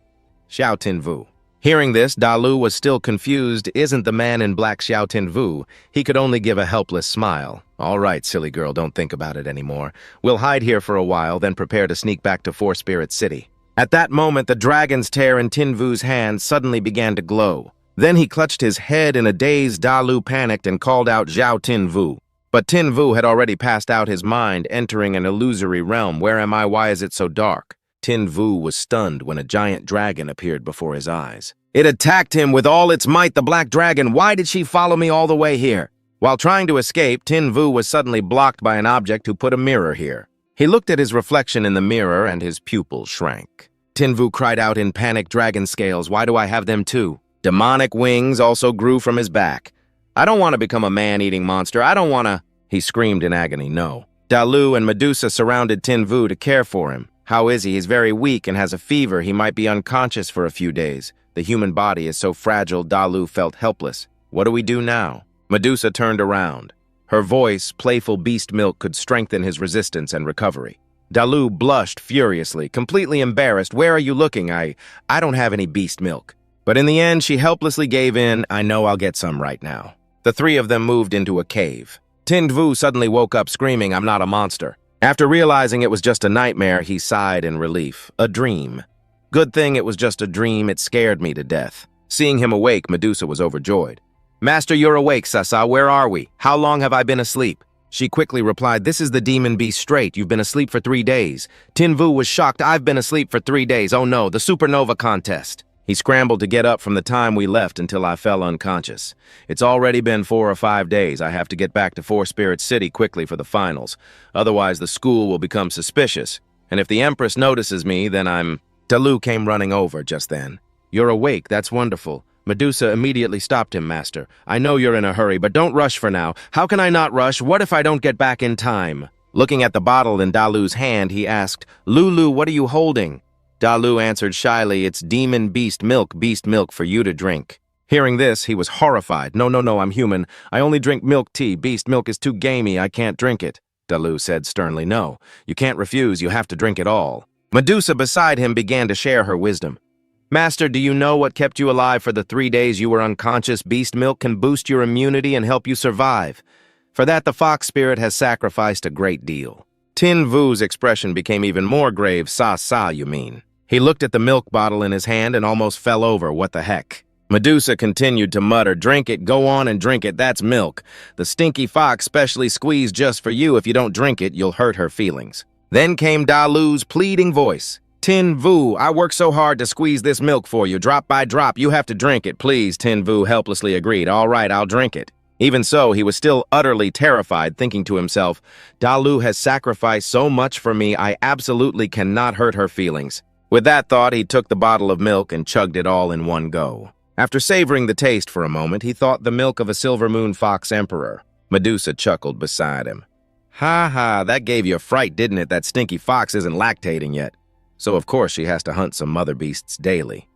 Speaker 1: Xiao Tin Vu. Hearing this, Dalu was still confused. Isn't the man in black Xiao Tin Vu? He could only give a helpless smile. All right, silly girl, don't think about it anymore. We'll hide here for a while, then prepare to sneak back to Four Spirit City. At that moment, the dragon's tear in Tin Vu's hand suddenly began to glow. Then he clutched his head in a daze. Dalu panicked and called out Xiao Tin Vu. But Tin Vu had already passed out his mind, entering an illusory realm. Where am I? Why is it so dark? Tin Vu was stunned when a giant dragon appeared before his eyes. It attacked him with all its might. The black dragon. Why did she follow me all the way here? While trying to escape, Tin Vu was suddenly blocked by an object who put a mirror here. He looked at his reflection in the mirror and his pupils shrank. Tin Vu cried out in panic, dragon scales. Why do I have them too? Demonic wings also grew from his back. I don't want to become a man-eating monster. I don't want to... He screamed in agony, no. Dalu and Medusa surrounded Tin Vu to care for him. How is he? He's very weak and has a fever. He might be unconscious for a few days. The human body is so fragile. Dalu felt helpless. What do we do now? Medusa turned around. Her voice, playful beast milk, could strengthen his resistance and recovery. Dalu blushed furiously, completely embarrassed. Where are you looking? I don't have any beast milk. But in the end, she helplessly gave in. I know I'll get some right now. The three of them moved into a cave. Tin Vu suddenly woke up screaming, I'm not a monster. After realizing it was just a nightmare, he sighed in relief. A dream. Good thing it was just a dream. It scared me to death. Seeing him awake, Medusa was overjoyed. Master, you're awake, Sasa. Where are we? How long have I been asleep? She quickly replied, this is the demon beast straight. You've been asleep for 3 days. Tin Vu was shocked. I've been asleep for 3 days. Oh no, the supernova contest. He scrambled to get up from the time we left until I fell unconscious. It's already been 4 or 5 days. I have to get back to Four Spirit City quickly for the finals. Otherwise, the school will become suspicious. And if the Empress notices me, then I'm... Dalu came running over just then. You're awake. That's wonderful. Medusa immediately stopped him, Master. I know you're in a hurry, but don't rush for now. How can I not rush? What if I don't get back in time? Looking at the bottle in Dalu's hand, he asked, Lulu, what are you holding? Dalu answered shyly, it's demon beast milk for you to drink. Hearing this, he was horrified. No, I'm human. I only drink milk tea. Beast milk is too gamey. I can't drink it. Dalu said sternly, no, you can't refuse. You have to drink it all. Medusa beside him began to share her wisdom. Master, do you know what kept you alive for the 3 days you were unconscious? Beast milk can boost your immunity and help you survive. For that, the fox spirit has sacrificed a great deal. Tin Vu's expression became even more grave. Sa, you mean? He looked at the milk bottle in his hand and almost fell over. What the heck? Medusa continued to mutter, drink it, go on and drink it, that's milk. The stinky fox specially squeezed just for you. If you don't drink it, you'll hurt her feelings. Then came Dalu's pleading voice. Tin Vu, I worked so hard to squeeze this milk for you, drop by drop. You have to drink it, please. Tin Vu helplessly agreed. All right, I'll drink it. Even so, he was still utterly terrified, thinking to himself, Dalu has sacrificed so much for me, I absolutely cannot hurt her feelings. With that thought, he took the bottle of milk and chugged it all in one go. After savoring the taste for a moment, he thought the milk of a silver moon fox emperor. Medusa chuckled beside him. Ha ha, that gave you a fright, didn't it? That stinky fox isn't lactating yet. So of course she has to hunt some mother beasts daily.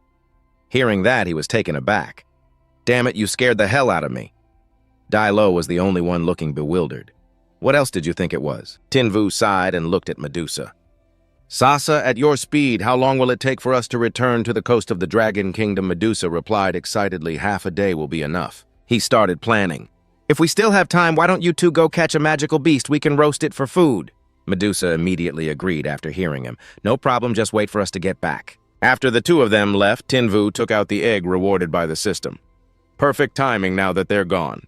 Speaker 1: Hearing that, he was taken aback. Damn it, you scared the hell out of me. Dai Lo was the only one looking bewildered. What else did you think it was? Tin Vu sighed and looked at Medusa. Sasa, at your speed, how long will it take for us to return to the coast of the Dragon Kingdom? Medusa replied excitedly, half a day will be enough. He started planning. If we still have time, why don't you two go catch a magical beast? We can roast it for food. Medusa immediately agreed after hearing him. No problem, just wait for us to get back. After the two of them left, Tin Vu took out the egg rewarded by the system. Perfect timing now that they're gone.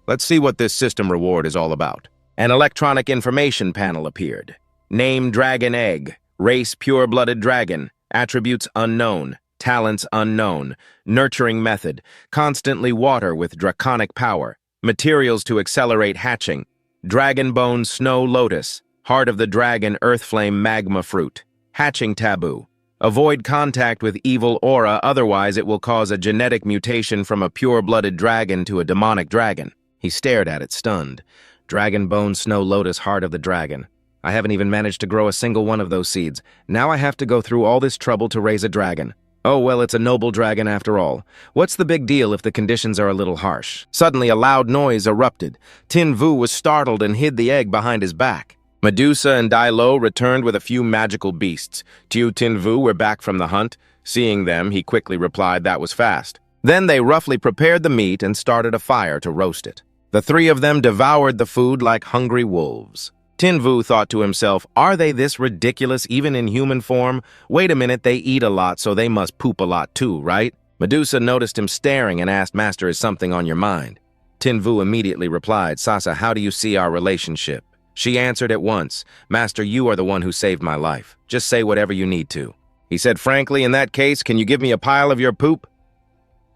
Speaker 1: Let's see what this system reward is all about. An electronic information panel appeared. Name Dragon Egg. Race Pure-Blooded Dragon. Attributes unknown. Talents unknown. Nurturing method. Constantly water with draconic power. Materials to accelerate hatching. Dragon Bone Snow Lotus. Heart of the Dragon Earth Flame Magma Fruit. Hatching taboo. Avoid contact with evil aura, otherwise it will cause a genetic mutation from a pure-blooded dragon to a demonic dragon. He stared at it, stunned. Dragon Bone Snow Lotus Heart of the Dragon. I haven't even managed to grow a single one of those seeds. Now I have to go through all this trouble to raise a dragon. Oh, well, it's a noble dragon after all. What's the big deal if the conditions are a little harsh? Suddenly, a loud noise erupted. Tin Vu was startled and hid the egg behind his back. Medusa and Dai Lo returned with a few magical beasts. Tin Vu were back from the hunt. Seeing them, he quickly replied that was fast. Then they roughly prepared the meat and started a fire to roast it. The three of them devoured the food like hungry wolves. Tin Vu thought to himself, are they this ridiculous even in human form? Wait a minute, they eat a lot, so they must poop a lot too, right? Medusa noticed him staring and asked, Master, is something on your mind? Tin Vu immediately replied, Sasa, how do you see our relationship? She answered at once, Master, you are the one who saved my life. Just say whatever you need to. He said, frankly, in that case, can you give me a pile of your poop?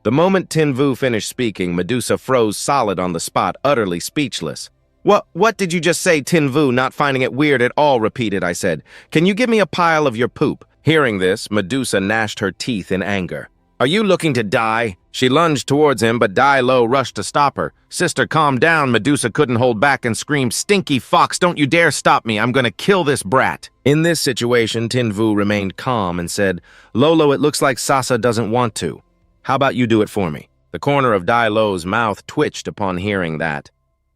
Speaker 1: The moment Tin Vu finished speaking, Medusa froze solid on the spot, utterly speechless. What did you just say? Tin Vu, not finding it weird at all, repeated. I said, can you give me a pile of your poop? Hearing this, Medusa gnashed her teeth in anger. Are you looking to die? She lunged towards him, but Dai Lo rushed to stop her. Sister, calm down. Medusa couldn't hold back and screamed, Stinky fox, don't you dare stop me. I'm gonna kill this brat. In this situation, Tin Vu remained calm and said, Lolo, it looks like Sasa doesn't want to. How about you do it for me? The corner of Dai Lo's mouth twitched upon hearing that.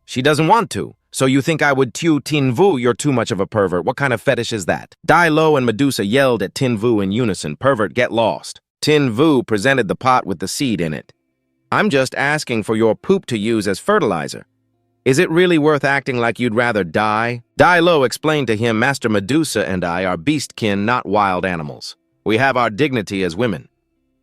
Speaker 1: She doesn't want to. So you think I would Tin Vu? You're too much of a pervert. What kind of fetish is that? Dai Lo and Medusa yelled at Tin Vu in unison. Pervert, get lost. Tin Vu presented the pot with the seed in it. I'm just asking for your poop to use as fertilizer. Is it really worth acting like you'd rather die? Dai Lo explained to him, Master Medusa and I are beastkin, not wild animals. We have our dignity as women.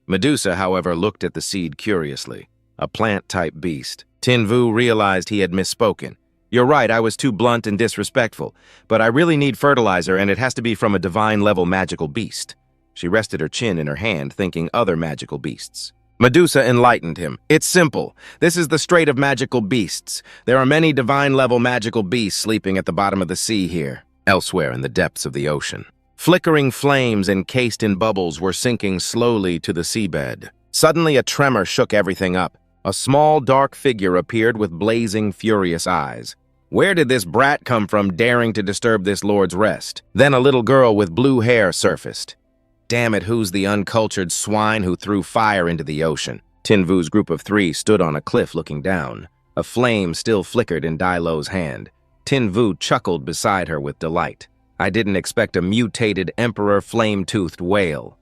Speaker 1: Medusa, however, looked at the seed curiously. A plant-type beast. Tin Vu realized he had misspoken. You're right, I was too blunt and disrespectful, but I really need fertilizer and it has to be from a divine-level magical beast. She rested her chin in her hand, thinking other magical beasts. Medusa enlightened him. It's simple. This is the Strait of Magical Beasts. There are many divine-level magical beasts sleeping at the bottom of the sea here, elsewhere in the depths of the ocean. Flickering flames encased in bubbles were sinking slowly to the seabed. Suddenly a tremor shook everything up. A small, dark figure appeared with blazing, furious eyes. Where did this brat come from daring to disturb this lord's rest? Then a little girl with blue hair surfaced. Damn it, who's the uncultured swine who threw fire into the ocean? Tin Vu's group of three stood on a cliff looking down. A flame still flickered in Dai Lo's hand. Tin Vu chuckled beside her with delight. I didn't expect a mutated emperor flame-toothed whale.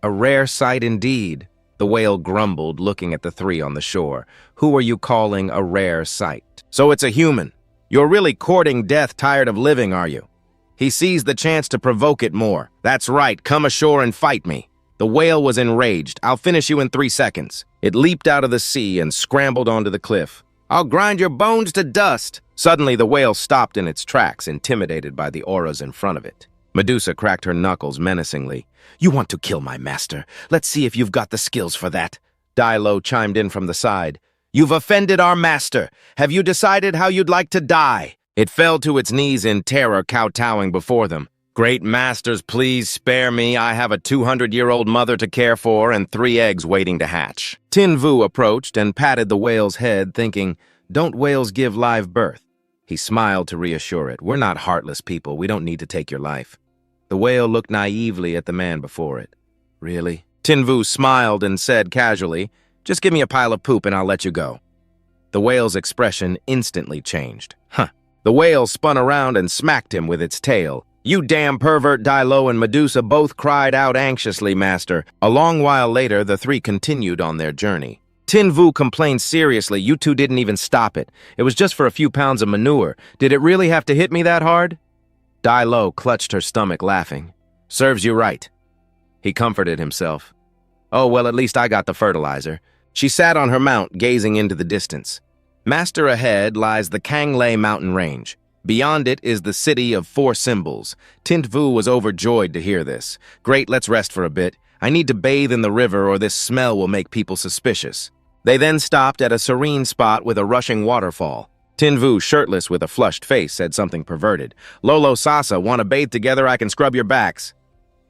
Speaker 1: A rare sight indeed. The whale grumbled, looking at the three on the shore. Who are you calling a rare sight? So it's a human. You're really courting death, tired of living, are you? He seized the chance to provoke it more. That's right, come ashore and fight me. The whale was enraged. I'll finish you in 3 seconds. It leaped out of the sea and scrambled onto the cliff. I'll grind your bones to dust. Suddenly, the whale stopped in its tracks, intimidated by the auras in front of it. Medusa cracked her knuckles menacingly. You want to kill my master? Let's see if you've got the skills for that. Dai Lo chimed in from the side. You've offended our master. Have you decided how you'd like to die? It fell to its knees in terror, kowtowing before them. Great masters, please spare me. I have a 200-year-old mother to care for and 3 eggs waiting to hatch. Tin Vu approached and patted the whale's head, thinking, don't whales give live birth? He smiled to reassure it. We're not heartless people. We don't need to take your life. The whale looked naively at the man before it. Really? Tin Vu smiled and said casually, just give me a pile of poop and I'll let you go. The whale's expression instantly changed. The whale spun around and smacked him with its tail. You damn pervert, Dilo and Medusa both cried out anxiously, Master. A long while later, the 3 continued on their journey. Tin Vu complained seriously. You 2 didn't even stop it. It was just for a few pounds of manure. Did it really have to hit me that hard? Dilo clutched her stomach, laughing. Serves you right. He comforted himself. Oh, well, at least I got the fertilizer. She sat on her mount, gazing into the distance. Master ahead lies the Kanglei mountain range. Beyond it is the city of 4 symbols. Tin Vu was overjoyed to hear this. Great, let's rest for a bit. I need to bathe in the river or this smell will make people suspicious. They then stopped at a serene spot with a rushing waterfall. Tin Vu, shirtless with a flushed face, said something perverted. Lolo Sasa, want to bathe together? I can scrub your backs.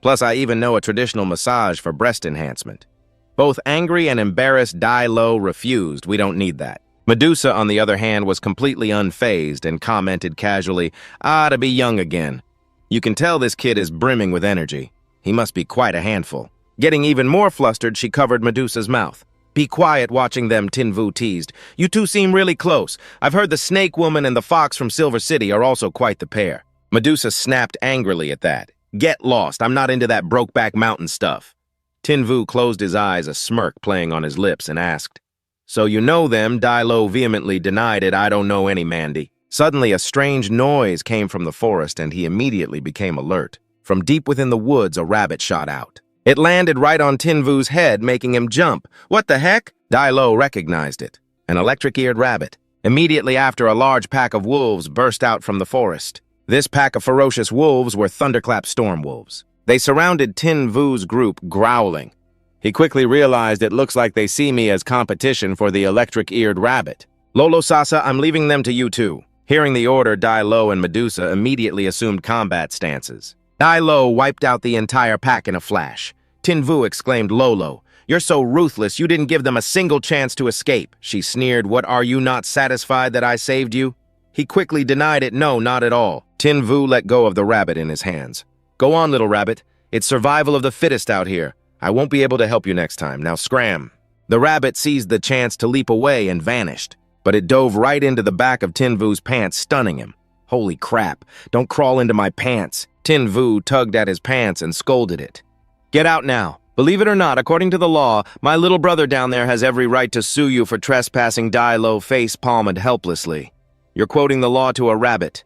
Speaker 1: Plus, I even know a traditional massage for breast enhancement. Both angry and embarrassed, Dilo refused. We don't need that. Medusa, on the other hand, was completely unfazed and commented casually, to be young again. You can tell this kid is brimming with energy. He must be quite a handful. Getting even more flustered, she covered Medusa's mouth. Be quiet, watching them, Tin Vu teased. You 2 seem really close. I've heard the snake woman and the fox from Silver City are also quite the pair. Medusa snapped angrily at that. Get lost, I'm not into that Brokeback Mountain stuff. Tin Vu closed his eyes, a smirk playing on his lips, and asked, So you know them? Dilo vehemently denied it. I don't know any Mandy. Suddenly, a strange noise came from the forest, and he immediately became alert. From deep within the woods, a rabbit shot out. It landed right on Tin Vu's head, making him jump. What the heck? Dilo recognized it. An electric-eared rabbit. Immediately after, a large pack of wolves burst out from the forest. This pack of ferocious wolves were Thunderclap storm wolves. They surrounded Tin Vu's group, growling. He quickly realized it looks like they see me as competition for the electric-eared rabbit. Lolo Sasa, I'm leaving them to you 2. Hearing the order, Dilo and Medusa immediately assumed combat stances. Dilo wiped out the entire pack in a flash. Tin Vu exclaimed, Lolo, you're so ruthless you didn't give them a single chance to escape. She sneered, what, are you not satisfied that I saved you? He quickly denied it, no, not at all. Tin Vu let go of the rabbit in his hands. Go on, little rabbit. It's survival of the fittest out here. I won't be able to help you next time. Now scram. The rabbit seized the chance to leap away and vanished, but it dove right into the back of Tin Vu's pants, stunning him. Holy crap, don't crawl into my pants. Tin Vu tugged at his pants and scolded it. Get out now. Believe it or not, according to the law, my little brother down there has every right to sue you for trespassing. Dilo face-palmed helplessly. You're quoting the law to a rabbit.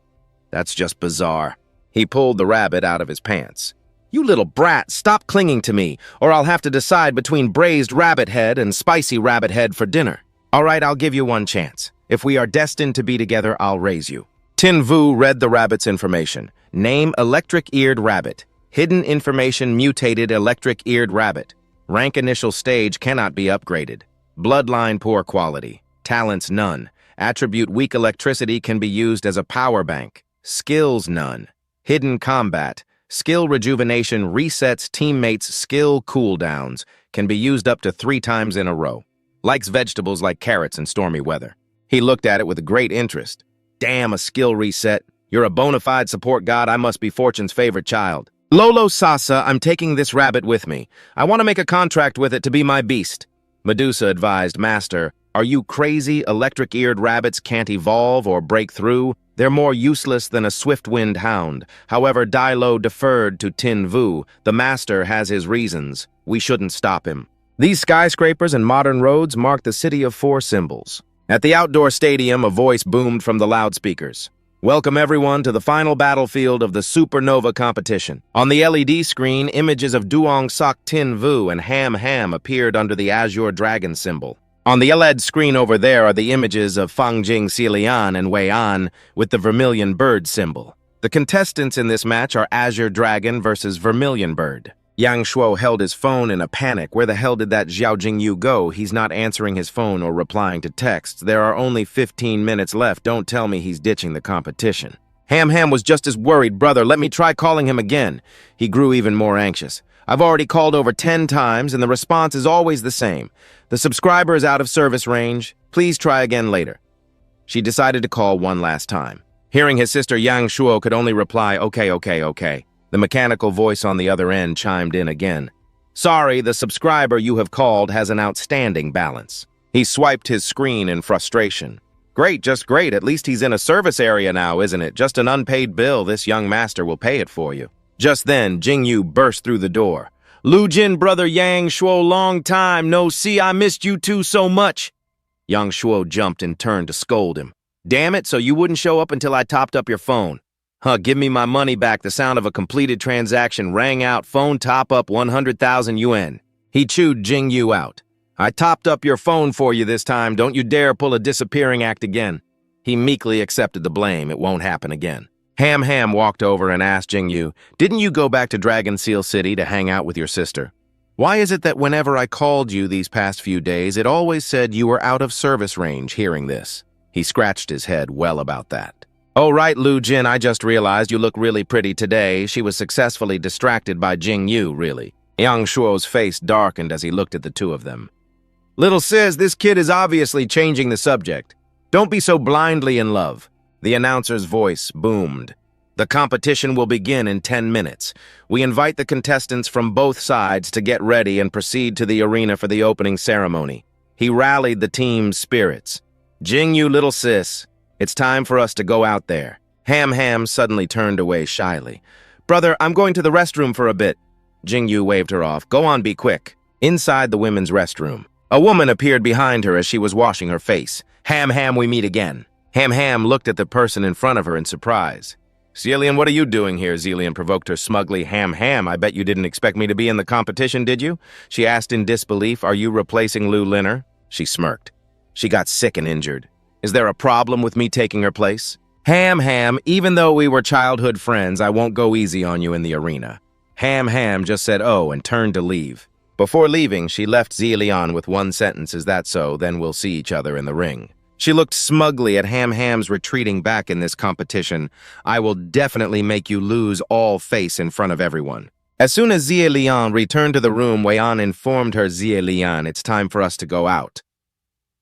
Speaker 1: That's just bizarre. He pulled the rabbit out of his pants. You little brat, stop clinging to me, or I'll have to decide between braised rabbit head and spicy rabbit head for dinner. All right, I'll give you one chance. If we are destined to be together, I'll raise you. Tin Vu read the rabbit's information. Name electric-eared rabbit. Hidden information mutated electric-eared rabbit. Rank initial stage cannot be upgraded. Bloodline poor quality. Talents none. Attribute weak electricity can be used as a power bank. Skills none. Hidden combat. Skill rejuvenation resets teammates' skill cooldowns. Can be used up to 3 times in a row. Likes vegetables like carrots in stormy weather. He looked at it with great interest. Damn, a skill reset. You're a bona fide support god. I must be Fortune's favorite child. Lolo Sasa, I'm taking this rabbit with me. I want to make a contract with it to be my beast. Medusa advised, Master, are you crazy? Electric-eared rabbits can't evolve or break through. They're more useless than a swift-wind hound. However, Dilo deferred to Tin Vu. The Master has his reasons. We shouldn't stop him. These skyscrapers and modern roads mark the city of 4 symbols. At the outdoor stadium, a voice boomed from the loudspeakers. Welcome everyone to the final battlefield of the Supernova competition. On the LED screen, images of Duong Sok Tin Vu and Ham Ham appeared under the Azure Dragon symbol. On the LED screen over there are the images of Fangjing Xilian and Wei An with the Vermilion Bird symbol. The contestants in this match are Azure Dragon versus Vermilion Bird. Yang Shuo held his phone in a panic. Where the hell did that Xiao Jingyu go? He's not answering his phone or replying to texts. There are only 15 minutes left. Don't tell me he's ditching the competition. Ham Ham was just as worried. Brother, let me try calling him again. He grew even more anxious. I've already called over 10 times, and the response is always the same. The subscriber is out of service range. Please try again later. She decided to call one last time. Hearing his sister Yang Shuo could only reply, okay. The mechanical voice on the other end chimed in again. Sorry, the subscriber you have called has an outstanding balance. He swiped his screen in frustration. Great, just great. At least he's in a service area now, isn't it? Just an unpaid bill. This young master will pay it for you. Just then, Jingyu burst through the door. Lu Jin, brother Yang Shuo, long time no see. I missed you two so much. Yang Shuo jumped and turned to scold him. Damn it, so you wouldn't show up until I topped up your phone. Give me my money back. The sound of a completed transaction rang out. Phone top up 100,000 yuan. He chewed Jingyu out. I topped up your phone for you this time. Don't you dare pull a disappearing act again. He meekly accepted the blame. It won't happen again. Ham Ham walked over and asked Jingyu, didn't you go back to Dragon Seal City to hang out with your sister? Why is it that whenever I called you these past few days, it always said you were out of service range hearing this? He scratched his head well about that. Oh, right, Lu Jin, I just realized you look really pretty today. She was successfully distracted by Jingyu, really. Yang Shuo's face darkened as he looked at the two of them. Little sis, this kid is obviously changing the subject. Don't be so blindly in love. The announcer's voice boomed. The competition will begin in 10 minutes. We invite the contestants from both sides to get ready and proceed to the arena for the opening ceremony. He rallied the team's spirits. Jingyu, little sis, it's time for us to go out there. Ham Ham suddenly turned away shyly. Brother, I'm going to the restroom for a bit. Jingyu waved her off. Go on, be quick. Inside the women's restroom, a woman appeared behind her as she was washing her face. Ham Ham, we meet again. Ham Ham looked at the person in front of her in surprise. Zillion, what are you doing here? Zillion provoked her smugly. Ham Ham, I bet you didn't expect me to be in the competition, did you? She asked in disbelief. Are you replacing Lu Linner? She smirked. She got sick and injured. Is there a problem with me taking her place? Ham Ham, even though we were childhood friends, I won't go easy on you in the arena. Ham Ham just said oh and turned to leave. Before leaving, she left Zillion with one sentence, is that so? Then we'll see each other in the ring. She looked smugly at Ham Ham's retreating back in this competition. I will definitely make you lose all face in front of everyone. As soon as Zillion returned to the room, Wei An informed her, Zillion, it's time for us to go out.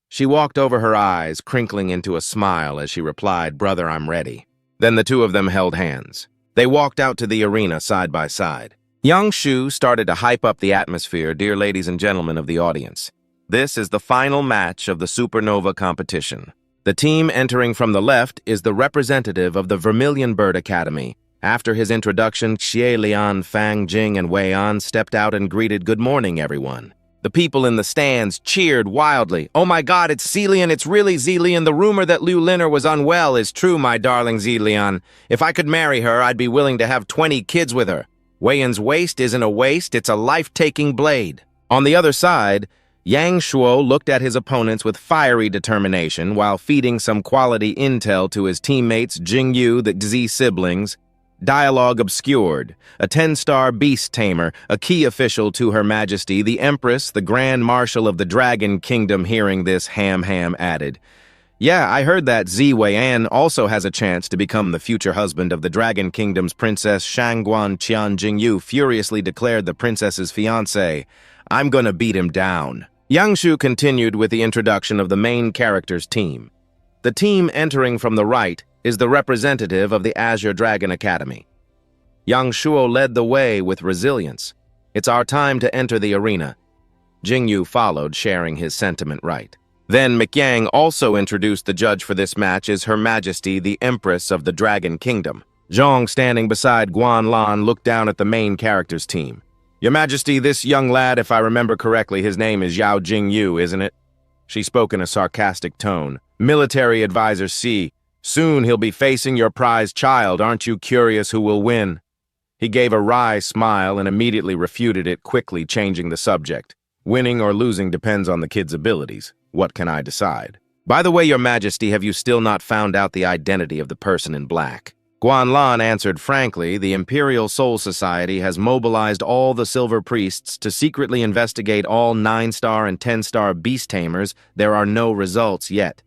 Speaker 1: She walked over her eyes, crinkling into a smile as she replied, brother, I'm ready. Then the two of them held hands. They walked out to the arena side by side. Yang Shu started to hype up the atmosphere, dear ladies and gentlemen of the audience. This is the final match of the Supernova competition. The team entering from the left is the representative of the Vermilion Bird Academy. After his introduction, Xie Lian, Fang Jing, and Wei An stepped out and greeted good morning, everyone. The people in the stands cheered wildly. Oh my God, it's Zillion, it's really Zillion. The rumor that Lu Linner was unwell is true, my darling Zillion. If I could marry her, I'd be willing to have 20 kids with her. Wei An's waist isn't a waist, it's a life-taking blade. On the other side, Yang Shuo looked at his opponents with fiery determination while feeding some quality intel to his teammates Jingyu, the Z siblings. Dialogue obscured. A 10-star beast tamer, a key official to Her Majesty, the Empress, the Grand Marshal of the Dragon Kingdom. Hearing this, Ham Ham added, yeah, I heard that Wei An also has a chance to become the future husband of the Dragon Kingdom's Princess Shangguan Qian. Jingyu furiously declared the princess's fiancé. I'm gonna beat him down. Yang Shu continued with the introduction of the main character's team. The team entering from the right is the representative of the Azure Dragon Academy. Yang Shuo led the way with resilience. It's our time to enter the arena. Jingyu followed, sharing his sentiment right. Then McYang also introduced the judge for this match is Her Majesty, the Empress of the Dragon Kingdom. Zhong, standing beside Guan Lan, looked down at the main character's team. Your Majesty, this young lad, if I remember correctly, his name is Yao Jingyu, isn't it? She spoke in a sarcastic tone. Military Advisor C. Soon he'll be facing your prized child. Aren't you curious who will win? He gave a wry smile and immediately refuted it, quickly changing the subject. Winning or losing depends on the kid's abilities. What can I decide? By the way, Your Majesty, have you still not found out the identity of the person in black? Guan Lan answered frankly, the Imperial Soul Society has mobilized all the Silver Priests to secretly investigate all 9-star and 10-star beast tamers. There are no results yet.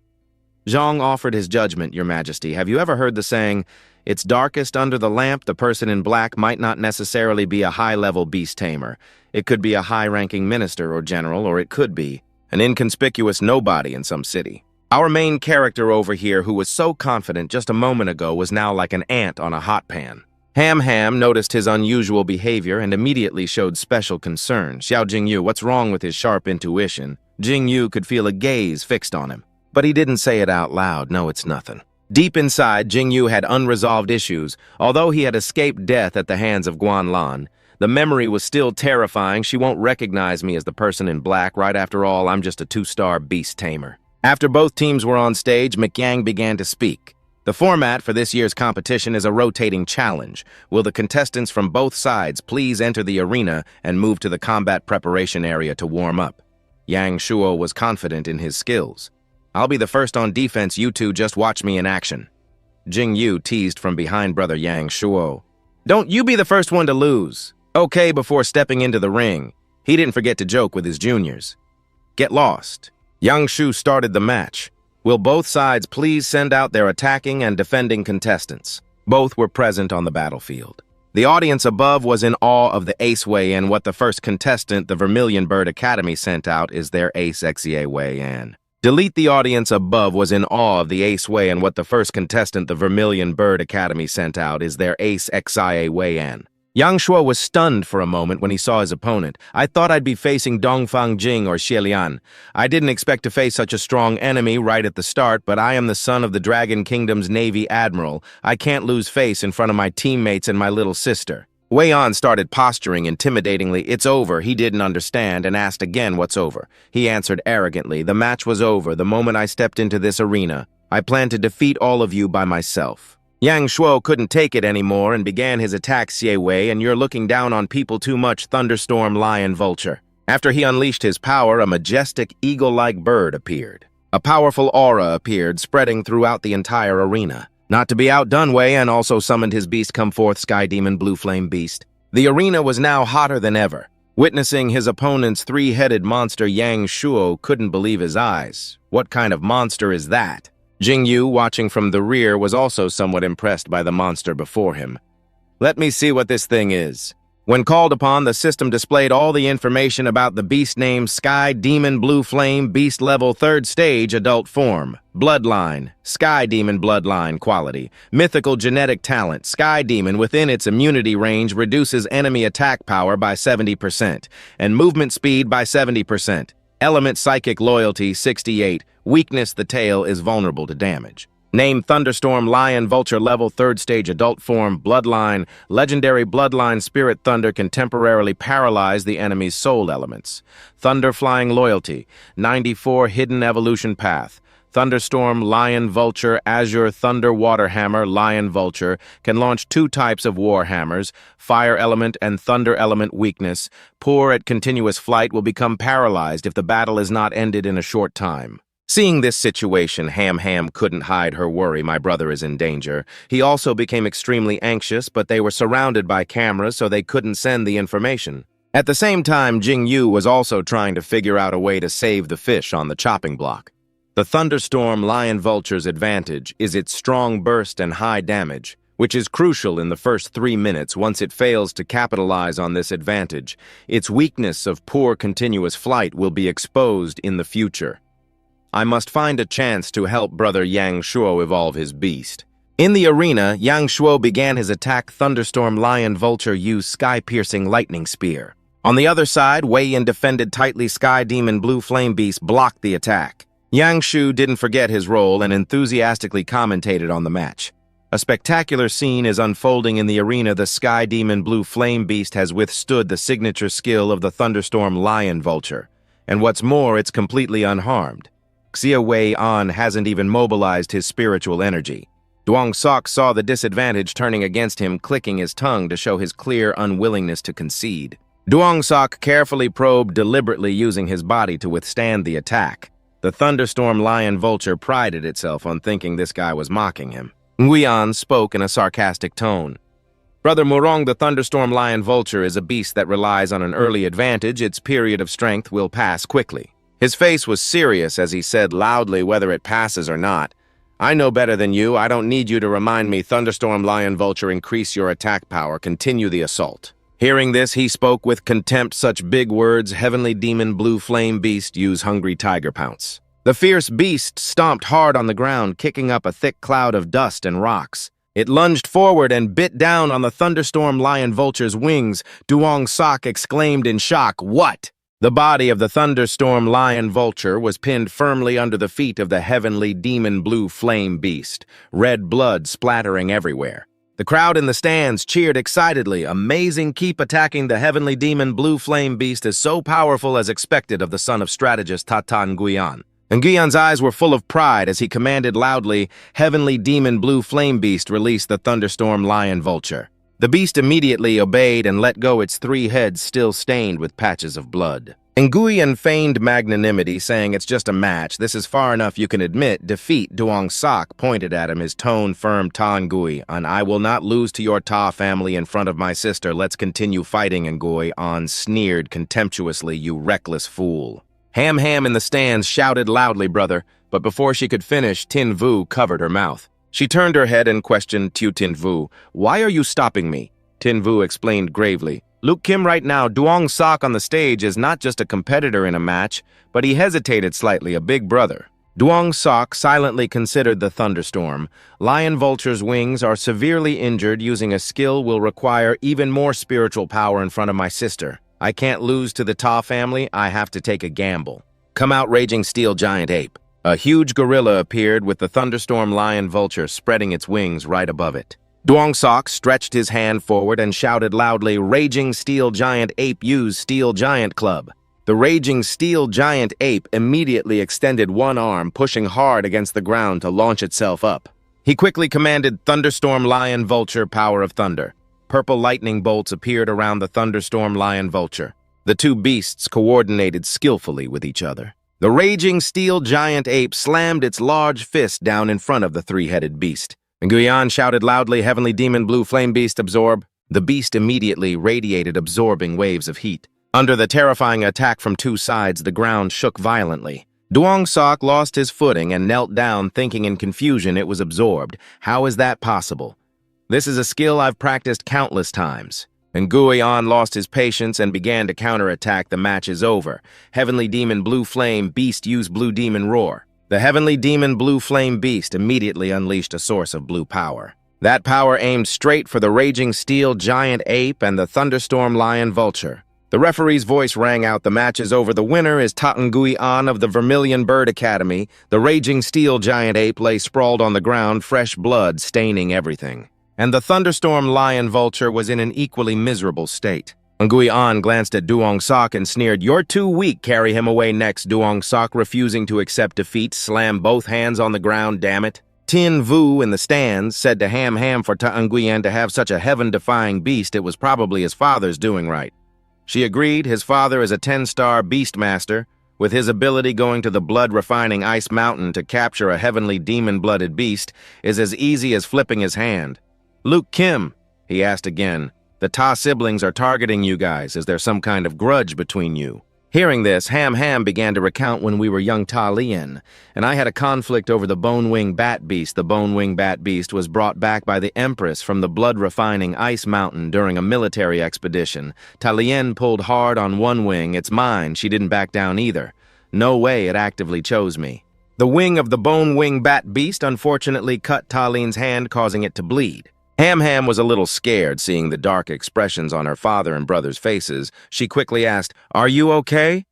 Speaker 1: Zhang offered his judgment, Your Majesty. Have you ever heard the saying, It's darkest under the lamp. The person in black might not necessarily be a high-level beast tamer. It could be a high-ranking minister or general, or it could be an inconspicuous nobody in some city. Our main character over here, who was so confident just a moment ago, was now like an ant on a hot pan. Ham noticed his unusual behavior and immediately showed special concern. Xiao Jingyu, what's wrong with his sharp intuition? Jingyu could feel a gaze fixed on him. But he didn't say it out loud. No, it's nothing. Deep inside, Jingyu had unresolved issues. Although he had escaped death at the hands of Guanlan, the memory was still terrifying. She won't recognize me as the person in black. Right, after all, I'm just a 2-star beast tamer. After both teams were on stage, McYang began to speak. The format for this year's competition is a rotating challenge. Will the contestants from both sides please enter the arena and move to the combat preparation area to warm up? Yang Shuo was confident in his skills. I'll be the first on defense, you two just watch me in action. Jing Yu teased from behind brother Yang Shuo. Don't you be the first one to lose. Okay, before stepping into the ring, he didn't forget to joke with his juniors. Get lost. Yang Shu started the match. Will both sides please send out their attacking and defending contestants? Both were present on the battlefield. The audience above was in awe of the ace weigh-in. What the first contestant, the Vermilion Bird Academy, sent out is their ace XEA weigh-in. Delete. The audience above was in awe of the ace weigh-in. What the first contestant, the Vermilion Bird Academy, sent out is their ace XIA weigh-in. Yang Shuo was stunned for a moment when he saw his opponent. I thought I'd be facing Dongfang Jing or Xielian. I didn't expect to face such a strong enemy right at the start, but I am the son of the Dragon Kingdom's Navy Admiral. I can't lose face in front of my teammates and my little sister. Wei An started posturing intimidatingly. It's over. He didn't understand and asked again what's over. He answered arrogantly. The match was over the moment I stepped into this arena. I plan to defeat all of you by myself. Yang Shuo couldn't take it anymore and began his attack. Xie Wei, and you're looking down on people too much. Thunderstorm Lion Vulture. After he unleashed his power, a majestic eagle-like bird appeared. A powerful aura appeared, spreading throughout the entire arena. Not to be outdone, Wei An also summoned his beast. Come forth, Sky Demon Blue Flame Beast. The arena was now hotter than ever. Witnessing his opponent's 3-headed monster, Yang Shuo couldn't believe his eyes. What kind of monster is that? Jing Yu, watching from the rear, was also somewhat impressed by the monster before him. Let me see what this thing is. When called upon, the system displayed all the information about the beast named Sky Demon Blue Flame Beast Level 3rd Stage Adult Form. Bloodline, Sky Demon Bloodline Quality. Mythical Genetic Talent, Sky Demon within its immunity range reduces enemy attack power by 70% and movement speed by 70%. Element Psychic Loyalty 68. Weakness, the tail is vulnerable to damage. Name Thunderstorm Lion Vulture Level 3rd Stage Adult Form. Bloodline. Legendary Bloodline Spirit Thunder can temporarily paralyze the enemy's soul elements. Thunder Flying Loyalty 94. Hidden Evolution Path. Thunderstorm Lion Vulture Azure Thunder Water Hammer Lion Vulture can launch 2 types of war hammers, Fire Element and Thunder Element Weakness. Poor at continuous flight, will become paralyzed if the battle is not ended in a short time. Seeing this situation, Ham couldn't hide her worry. My brother is in danger. He also became extremely anxious, but they were surrounded by cameras, so they couldn't send the information. At the same time, Jing Yu was also trying to figure out a way to save the fish on the chopping block. The Thunderstorm Lion Vulture's advantage is its strong burst and high damage, which is crucial in the first 3 minutes. Once it fails to capitalize on this advantage, its weakness of poor continuous flight will be exposed in the future. I must find a chance to help brother Yang Shuo evolve his beast. In the arena, Yang Shuo began his attack. Thunderstorm Lion Vulture used Sky-Piercing Lightning Spear. On the other side, Wei Yan defended tightly. Sky Demon Blue Flame Beast blocked the attack. Yang Shu didn't forget his role and enthusiastically commentated on the match. A spectacular scene is unfolding in the arena. The Sky Demon Blue Flame Beast has withstood the signature skill of the Thunderstorm Lion Vulture. And what's more, it's completely unharmed. Xia Wei An hasn't even mobilized his spiritual energy. Duong Sok saw the disadvantage turning against him, clicking his tongue to show his clear unwillingness to concede. Duong Sok carefully probed, deliberately using his body to withstand the attack. The Thunderstorm Lion Vulture prided itself on thinking this guy was mocking him. Nguyen spoke in a sarcastic tone. Brother Murong, the Thunderstorm Lion Vulture is a beast that relies on an early advantage. Its period of strength will pass quickly. His face was serious as he said loudly, whether it passes or not, I know better than you. I don't need you to remind me. Thunderstorm Lion Vulture, increase your attack power. Continue the assault. Hearing this, he spoke with contempt. Such big words. Heavenly Demon Blue Flame Beast, use Hungry Tiger Pounce. The fierce beast stomped hard on the ground, kicking up a thick cloud of dust and rocks. It lunged forward and bit down on the Thunderstorm Lion Vulture's wings. Duong Sok exclaimed in shock, "What?" The body of the Thunderstorm Lion Vulture was pinned firmly under the feet of the Heavenly Demon Blue Flame Beast, red blood splattering everywhere. The crowd in the stands cheered excitedly. Amazing, keep attacking. The Heavenly Demon Blue Flame Beast is so powerful as expected of the son of strategist Tatan Nguyen. Nguyen's eyes were full of pride as he commanded loudly, Heavenly Demon Blue Flame Beast, release the Thunderstorm Lion Vulture. The beast immediately obeyed and let go, its 3 heads still stained with patches of blood. Nguyen feigned magnanimity, saying, "It's just a match. This is far enough you can admit defeat." Duong Sok pointed at him, his tone firm. "Ta Nguyen, and I will not lose to your Ta family in front of my sister. Let's continue fighting." Nguyen sneered contemptuously, "You reckless fool." Ham Ham in the stands shouted loudly, "Brother," but before she could finish, Tin Vu covered her mouth. She turned her head and questioned Tin Vu, "Why are you stopping me?" Tin Vu explained gravely, "Luke Kim right now, Duong Sok on the stage is not just a competitor in a match, but he hesitated slightly, a big brother." Duong Sok silently considered the thunderstorm. Lion Vulture's wings are severely injured. Using a skill will require even more spiritual power in front of my sister. I can't lose to the Ta family. I have to take a gamble. Come out, Raging Steel Giant Ape. A huge gorilla appeared with the Thunderstorm Lion Vulture spreading its wings right above it. Duong Sok stretched his hand forward and shouted loudly, "Raging Steel Giant Ape, use Steel Giant Club." The Raging Steel Giant Ape immediately extended one arm, pushing hard against the ground to launch itself up. He quickly commanded Thunderstorm Lion Vulture, Power of Thunder. Purple lightning bolts appeared around the Thunderstorm Lion Vulture. The two beasts coordinated skillfully with each other. The Raging Steel Giant Ape slammed its large fist down in front of the 3-headed beast. Nguyen shouted loudly, "Heavenly Demon Blue Flame Beast, absorb." The beast immediately radiated absorbing waves of heat. Under the terrifying attack from two sides, the ground shook violently. Duong Sok lost his footing and knelt down, thinking in confusion it was absorbed. How is that possible? This is a skill I've practiced countless times. Nguyen lost his patience and began to counterattack. The match is over. Heavenly Demon Blue Flame Beast used Blue Demon Roar. The Heavenly Demon Blue Flame Beast immediately unleashed a source of blue power. That power aimed straight for the Raging Steel Giant Ape and the Thunderstorm Lion Vulture. The referee's voice rang out, "The match is over. The winner is Tatan Nguyen of the Vermilion Bird Academy." The Raging Steel Giant Ape lay sprawled on the ground, fresh blood staining everything. And the Thunderstorm Lion Vulture was in an equally miserable state. Nguyen glanced at Duong Sok and sneered, "You're too weak. Carry him away next." Duong Sok, refusing to accept defeat, slammed both hands on the ground. "Damn it." Tin Vu in the stands said to Ham Ham, for Ta Nguyen to have such a heaven-defying beast, it was probably his father's doing right. She agreed. His father is a 10-star beastmaster, with his ability going to the blood-refining ice mountain to capture a heavenly demon-blooded beast is as easy as flipping his hand. "Luke Kim," he asked again, "the Ta siblings are targeting you guys. Is there some kind of grudge between you?" Hearing this, Ham Ham began to recount when we were young Ta Lien, and I had a conflict over the Bone-Wing Bat Beast. The Bone-Wing Bat Beast was brought back by the Empress from the blood-refining ice mountain during a military expedition. Ta Lien pulled hard on one wing. "It's mine." She didn't back down either. No way it actively chose me. The wing of the Bone-Wing Bat Beast unfortunately cut Ta Lien's hand, causing it to bleed. Ham Ham was a little scared, seeing the dark expressions on her father and brother's faces. She quickly asked, "Are you okay?"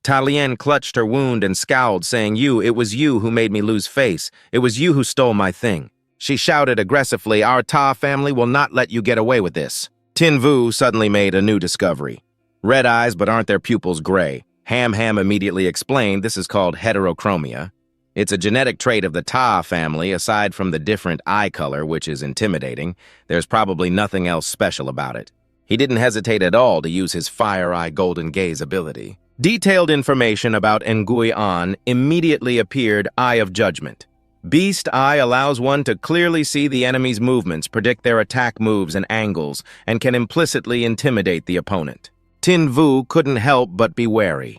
Speaker 1: Ta Lien clutched her wound and scowled, saying, It was you who made me lose face. It was you who stole my thing." She shouted aggressively, "Our Ta family will not let you get away with this." Tin Vu suddenly made a new discovery. Red eyes, but aren't their pupils gray? Ham Ham immediately explained, "This is called heterochromia. It's a genetic trait of the Ta family. Aside from the different eye color, which is intimidating, there's probably nothing else special about it." He didn't hesitate at all to use his Fire Eye Golden Gaze ability. Detailed information about Nguyen immediately appeared. Eye of Judgment. Beast Eye allows one to clearly see the enemy's movements, predict their attack moves and angles, and can implicitly intimidate the opponent. Tin Vu couldn't help but be wary.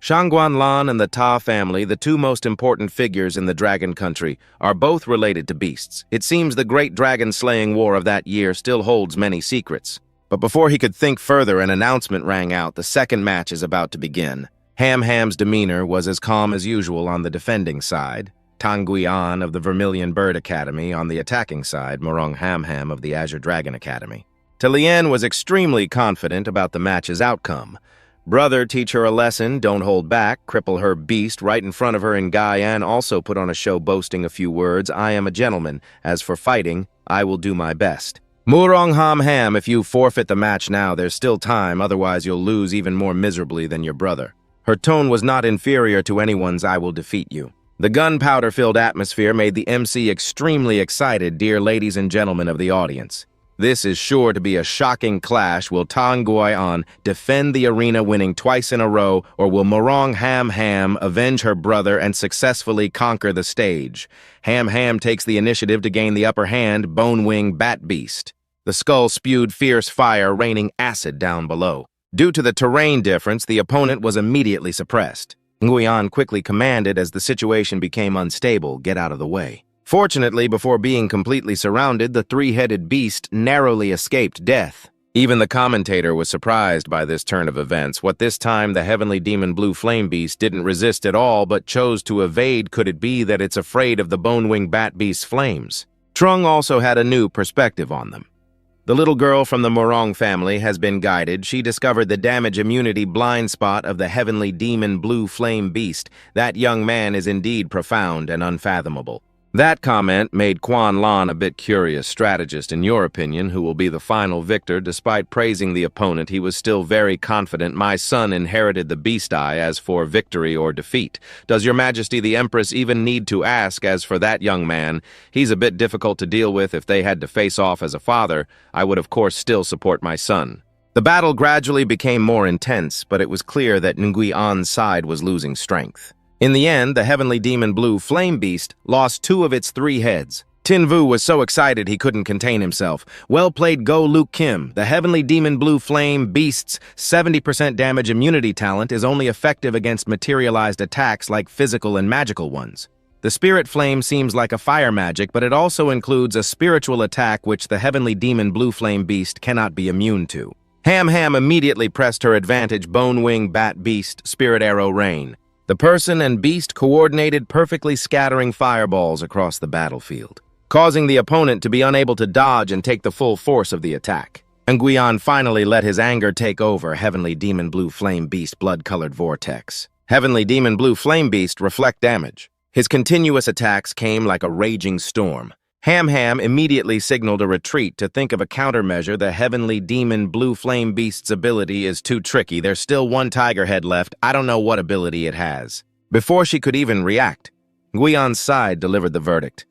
Speaker 1: Shangguan and the Ta family, the two most important figures in the dragon country, are both related to beasts. It seems the great dragon-slaying war of that year still holds many secrets. But before he could think further, an announcement rang out. The second match is about to begin. Ham's demeanor was as calm as usual on the defending side. Tang Guian of the Vermilion Bird Academy on the attacking side, Morong Ham of the Azure Dragon Academy. Lien was extremely confident about the match's outcome. Brother, teach her a lesson, don't hold back, cripple her beast right in front of her, and Guian also put on a show boasting a few words, I am a gentleman. As for fighting, I will do my best. Morong Ham, if you forfeit the match now, there's still time, otherwise you'll lose even more miserably than your brother. Her tone was not inferior to anyone's I will defeat you. The gunpowder-filled atmosphere made the MC extremely excited, dear ladies and gentlemen of the audience. This is sure to be a shocking clash. Will Tang Guian defend the arena winning twice in a row, or will Morong Ham avenge her brother and successfully conquer the stage? Ham takes the initiative to gain the upper hand, Bone-Wing Bat Beast. The skull spewed fierce fire, raining acid down below. Due to the terrain difference, the opponent was immediately suppressed. Guian quickly commanded as the situation became unstable, get out of the way. Fortunately, before being completely surrounded, the three-headed beast narrowly escaped death. Even the commentator was surprised by this turn of events. What this time the heavenly demon blue flame beast didn't resist at all but chose to evade. Could it be that it's afraid of the bone-winged bat beast's flames? Trung also had a new perspective on them. The little girl from the Morong family has been guided. She discovered the damage immunity blind spot of the heavenly demon blue flame beast. That young man is indeed profound and unfathomable. That comment made Quan Lan a bit curious. Strategist, in your opinion, who will be the final victor? Despite praising the opponent, he was still very confident. My son inherited the beast eye. As for victory or defeat, does your majesty the empress even need to ask? As for that young man, he's a bit difficult to deal with. If they had to face off as a father, I would of course still support my son. The battle gradually became more intense, but it was clear that Nguyen's side was losing strength. In the end, the heavenly demon blue flame beast lost 2 of its 3 heads. Tin Vu was so excited he couldn't contain himself. Well played, Go Luke Kim. The heavenly demon blue flame beast's 70% damage immunity talent is only effective against materialized attacks like physical and magical ones. The spirit flame seems like a fire magic, but it also includes a spiritual attack which the heavenly demon blue flame beast cannot be immune to. Ham immediately pressed her advantage, Bone-Wing Bat Beast, Spirit Arrow Rain. The person and beast coordinated, perfectly scattering fireballs across the battlefield, causing the opponent to be unable to dodge and take the full force of the attack. Nguyen finally let his anger take over. Heavenly Demon Blue Flame Beast Blood-Colored Vortex. Heavenly Demon Blue Flame Beast reflect damage. His continuous attacks came like a raging storm. Ham immediately signaled a retreat to think of a countermeasure. The Heavenly Demon Blue Flame Beast's ability is too tricky. There's still 1 tiger head left. I don't know what ability it has. Before she could even react, Nguyen's side delivered the verdict.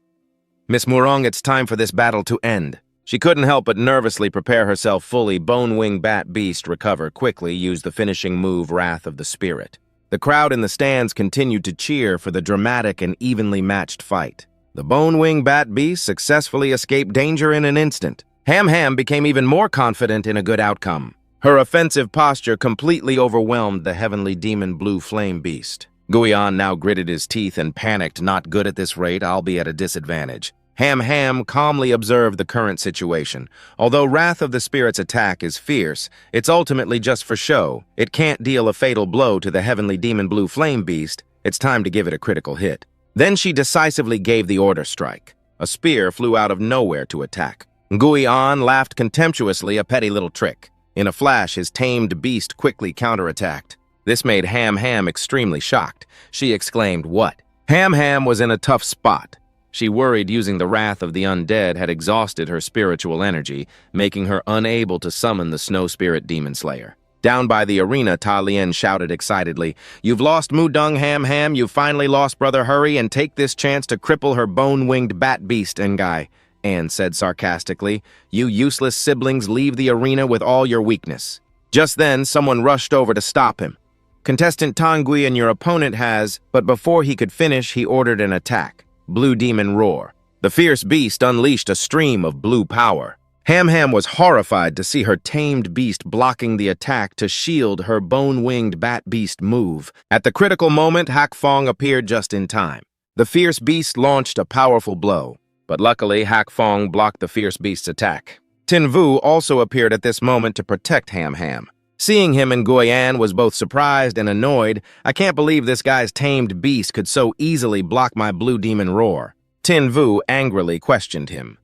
Speaker 1: Miss Morong, it's time for this battle to end. She couldn't help but nervously prepare herself fully. Bone-Wing Bat Beast recover quickly, used the finishing move, Wrath of the Spirit. The crowd in the stands continued to cheer for the dramatic and evenly matched fight. The Bone-Wing Bat Beast successfully escaped danger in an instant. Ham became even more confident in a good outcome. Her offensive posture completely overwhelmed the Heavenly Demon Blue Flame Beast. Nguyen now gritted his teeth and panicked. Not good at this rate, I'll be at a disadvantage. Ham calmly observed the current situation. Although Wrath of the Spirit's attack is fierce, it's ultimately just for show. It can't deal a fatal blow to the Heavenly Demon Blue Flame Beast. It's time to give it a critical hit. Then she decisively gave the order strike. A spear flew out of nowhere to attack. Nguyen laughed contemptuously, a petty little trick. In a flash, his tamed beast quickly counterattacked. This made Ham extremely shocked. She exclaimed, "What?" Ham was in a tough spot. She worried using the wrath of the undead had exhausted her spiritual energy, making her unable to summon the snow spirit demon slayer. Down by the arena, Ta Lien shouted excitedly, "You've lost Mudung Ham, you've finally lost, brother. Hurry and take this chance to cripple her bone-winged bat beast, Ngai." Anne said sarcastically, "You useless siblings, leave the arena with all your weakness." Just then, someone rushed over to stop him. "Contestant Tangui and your opponent has," but before he could finish, he ordered an attack. Blue Demon Roar. The fierce beast unleashed a stream of blue power. Ham Ham was horrified to see her tamed beast blocking the attack to shield her bone-winged bat beast move. At the critical moment, Hak Fong appeared just in time. The fierce beast launched a powerful blow, but luckily Hak Fong blocked the fierce beast's attack. Tin Vu also appeared at this moment to protect Ham Ham. Seeing him, Nguyen was both surprised and annoyed. I can't believe this guy's tamed beast could so easily block my blue demon roar. Tin Vu angrily questioned him.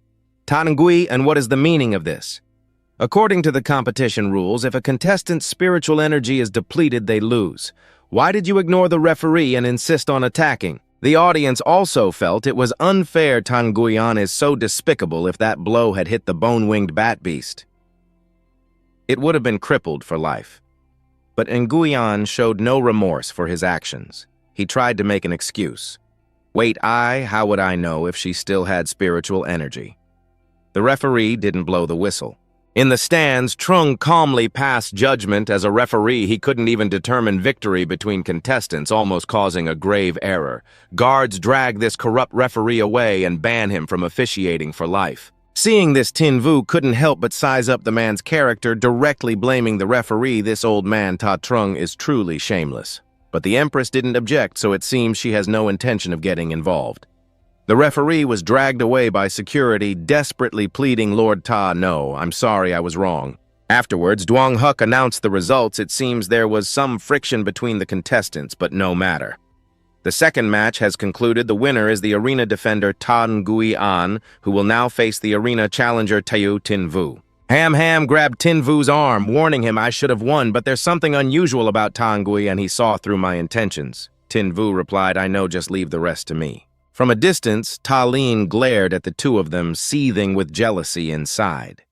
Speaker 1: Tan Ngui, and what is the meaning of this? According to the competition rules, if a contestant's spiritual energy is depleted, they lose. Why did you ignore the referee and insist on attacking? The audience also felt it was unfair Tan Nguyen is so despicable if that blow had hit the bone-winged bat beast. It would have been crippled for life. But Nguyen showed no remorse for his actions. He tried to make an excuse. Wait, how would I know if she still had spiritual energy? The referee didn't blow the whistle. In the stands, Trung calmly passed judgment. As a referee, he couldn't even determine victory between contestants, almost causing a grave error. Guards dragged this corrupt referee away and ban him from officiating for life. Seeing this, Tin Vu couldn't help but size up the man's character, directly blaming the referee. This old man, Ta Trung, is truly shameless. But the Empress didn't object, so it seems she has no intention of getting involved. The referee was dragged away by security, desperately pleading, Lord Ta, no, I'm sorry, I was wrong. Afterwards, Duong Huck announced the results. It seems there was some friction between the contestants, but no matter. The second match has concluded. The winner is the arena defender Tan Ngui An, who will now face the arena challenger Tayu Tin Vu. Ham Ham grabbed Tin Vu's arm, warning him I should have won, but there's something unusual about Tan Ngui and he saw through my intentions. Tin Vu replied, I know, just leave the rest to me. From a distance, Ta Lin glared at the two of them, seething with jealousy inside.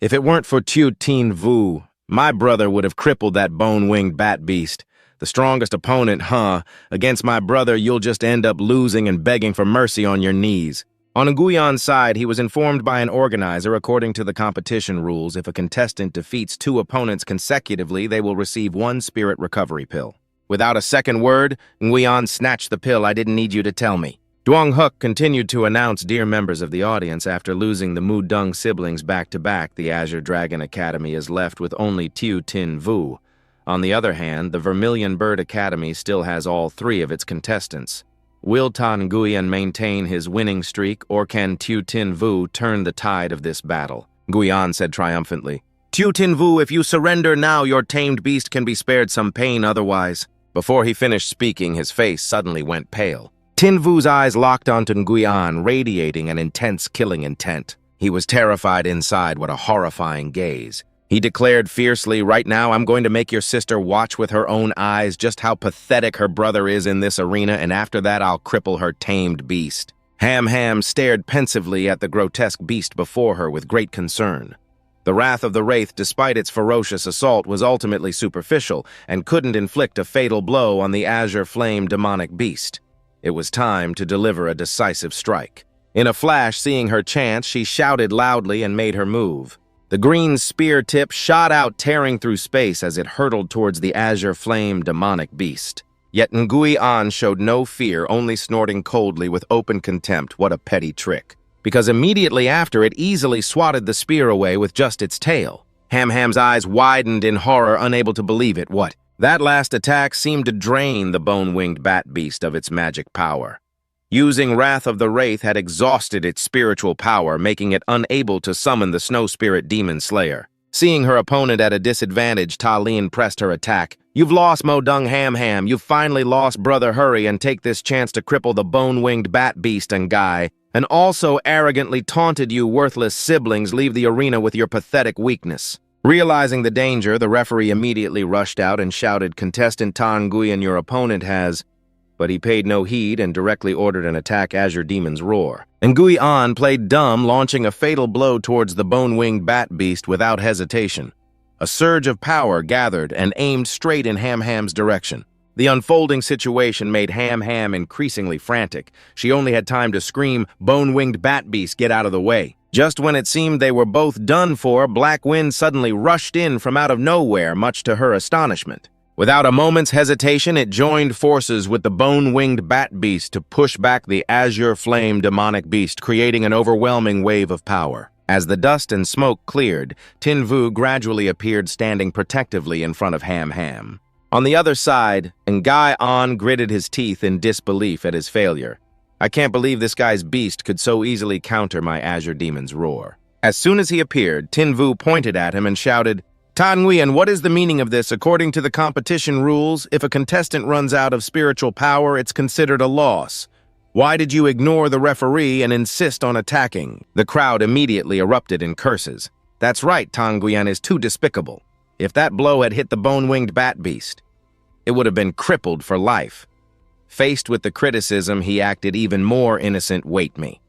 Speaker 1: If it weren't for Tin Vu, my brother would have crippled that bone-winged bat beast. The strongest opponent, huh? Against my brother, you'll just end up losing and begging for mercy on your knees. On Nguyen's side, he was informed by an organizer, according to the competition rules, if a contestant defeats two opponents consecutively, they will receive one spirit recovery pill. Without a second word, Nguyen snatched the pill. I didn't need you to tell me. Duong Huck continued to announce, dear members of the audience, after losing the Mu Dung siblings back-to-back, the Azure Dragon Academy is left with only Tin Vu. On the other hand, the Vermilion Bird Academy still has all three of its contestants. Will Tan Nguyen maintain his winning streak, or can Tin Vu turn the tide of this battle? Nguyen said triumphantly. Tin Vu, if you surrender now, your tamed beast can be spared some pain otherwise. Before he finished speaking, his face suddenly went pale. Tin Vu's eyes locked onto Nguyen, radiating an intense killing intent. He was terrified inside. What a horrifying gaze. He declared fiercely, right now I'm going to make your sister watch with her own eyes just how pathetic her brother is in this arena, and after that I'll cripple her tamed beast. Ham Ham stared pensively at the grotesque beast before her with great concern. The wrath of the Wraith, despite its ferocious assault, was ultimately superficial and couldn't inflict a fatal blow on the azure flame demonic beast. It was time to deliver a decisive strike. In a flash, seeing her chance, she shouted loudly and made her move. The green spear tip shot out, tearing through space as it hurtled towards the azure flame demonic beast. Yet Nguyen showed no fear, only snorting coldly with open contempt. What a petty trick. Because immediately after, it easily swatted the spear away with just its tail. Ham Ham's eyes widened in horror, unable to believe it. What? That last attack seemed to drain the bone-winged bat beast of its magic power. Using Wrath of the Wraith had exhausted its spiritual power, making it unable to summon the Snow Spirit Demon Slayer. Seeing her opponent at a disadvantage, Ta Lin pressed her attack. You've lost, Mo Dung Ham Ham. You've finally lost, brother. Hurry and take this chance to cripple the bone-winged bat beast and guy. And also arrogantly taunted you worthless siblings. Leave the arena with your pathetic weakness. Realizing the danger, the referee immediately rushed out and shouted, Contestant Tan Nguyen, your opponent has... But he paid no heed and directly ordered an attack Azure Demon's Roar. Nguyen played dumb, launching a fatal blow towards the bone-winged bat beast without hesitation. A surge of power gathered and aimed straight in Ham Ham's direction. The unfolding situation made Ham Ham increasingly frantic. She only had time to scream, Bone-winged bat beast, get out of the way. Just when it seemed they were both done for, Black Wind suddenly rushed in from out of nowhere, much to her astonishment. Without a moment's hesitation, it joined forces with the bone-winged bat beast to push back the azure flame demonic beast, creating an overwhelming wave of power. As the dust and smoke cleared, Tin Vu gradually appeared standing protectively in front of Ham Ham. On the other side, Ngai On gritted his teeth in disbelief at his failure. I can't believe this guy's beast could so easily counter my Azure Demon's roar. As soon as he appeared, Tin Vu pointed at him and shouted, "Tan Nguyen, what is the meaning of this? According to the competition rules, if a contestant runs out of spiritual power, it's considered a loss. Why did you ignore the referee and insist on attacking?" The crowd immediately erupted in curses. That's right, Tan Nguyen is too despicable. If that blow had hit the bone-winged bat beast, it would have been crippled for life. Faced with the criticism, he acted even more innocent. Wait me.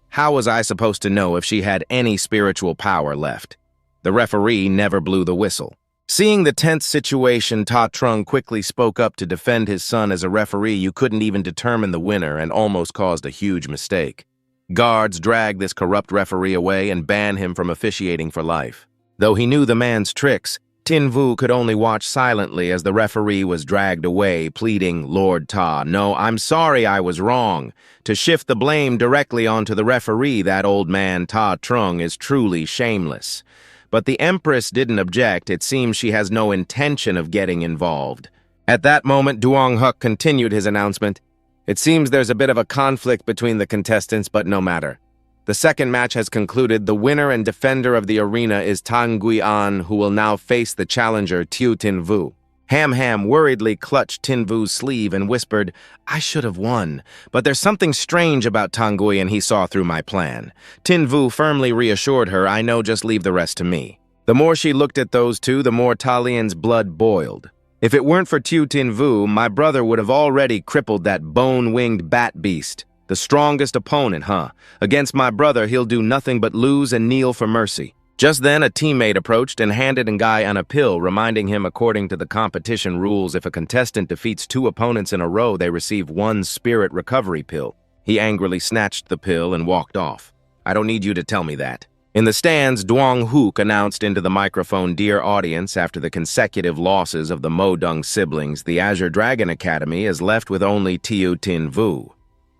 Speaker 1: How was I supposed to know if she had any spiritual power left? The referee never blew the whistle. Seeing the tense situation, Ta Trung quickly spoke up to defend his son. As a referee, you couldn't even determine the winner and almost caused a huge mistake. Guards dragged this corrupt referee away and banned him from officiating for life. Though he knew the man's tricks, Tin Vu could only watch silently as the referee was dragged away, pleading, "Lord Ta, no, I'm sorry I was wrong." To shift the blame directly onto the referee, that old man Ta Trung is truly shameless. But the Empress didn't object. It seems she has no intention of getting involved. At that moment, Duong Huk continued his announcement. "It seems there's a bit of a conflict between the contestants, but no matter. The second match has concluded. The winner and defender of the arena is Tan Nguyen, who will now face the challenger, Tiu Tin Vu." Ham Ham worriedly clutched Tin Vu's sleeve and whispered, "I should have won, but there's something strange about Tan Nguyen. He saw through my plan." Tin Vu firmly reassured her, "I know, just leave the rest to me." The more she looked at those two, the more Talian's blood boiled. If it weren't for Tiu Tin Vu, my brother would have already crippled that bone-winged bat beast. The strongest opponent, huh? Against my brother, he'll do nothing but lose and kneel for mercy. Just then, a teammate approached and handed Ngai on a pill, reminding him, according to the competition rules, if a contestant defeats 2 opponents in a row, they receive 1 spirit recovery pill. He angrily snatched the pill and walked off. "I don't need you to tell me that." In the stands, Duong Hook announced into the microphone, "Dear audience, after the consecutive losses of the Modung siblings, the Azure Dragon Academy is left with only Tiu Tin Vu.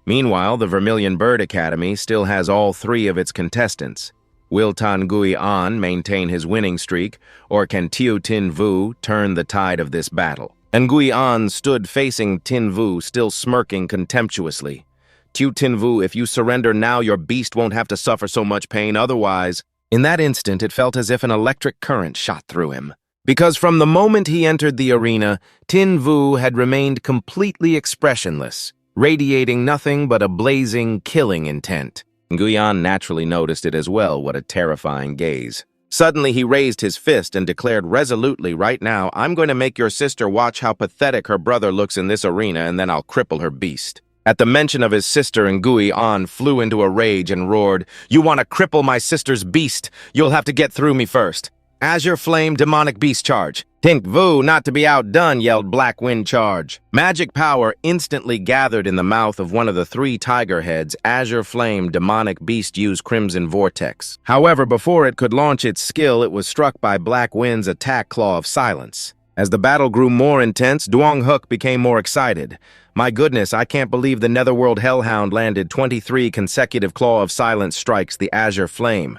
Speaker 1: Meanwhile, the Vermilion Bird Academy still has all 3 of its contestants. Will Tan Nguyen maintain his winning streak, or can Tiu Tin Vu turn the tide of this battle?" Nguyen stood facing Tin Vu, still smirking contemptuously. "Tiu Tin Vu, if you surrender now, your beast won't have to suffer so much pain otherwise." In that instant, it felt as if an electric current shot through him. Because from the moment he entered the arena, Tin Vu had remained completely expressionless, radiating nothing but a blazing, killing intent. Nguyen naturally noticed it as well. What a terrifying gaze. Suddenly, he raised his fist and declared resolutely, "Right now, I'm going to make your sister watch how pathetic her brother looks in this arena, and then I'll cripple her beast." At the mention of his sister, Nguyen flew into a rage and roared, "You want to cripple my sister's beast? You'll have to get through me first. Azure Flame Demonic Beast Charge." "Tink Vu, not to be outdone," yelled Black Wind Charge. Magic power instantly gathered in the mouth of one of the 3 tiger heads. Azure Flame Demonic Beast used Crimson Vortex. However, before it could launch its skill, it was struck by Black Wind's attack Claw of Silence. As the battle grew more intense, Duong Huk became more excited. "My goodness, I can't believe the Netherworld Hellhound landed 23 consecutive Claw of Silence strikes. The Azure Flame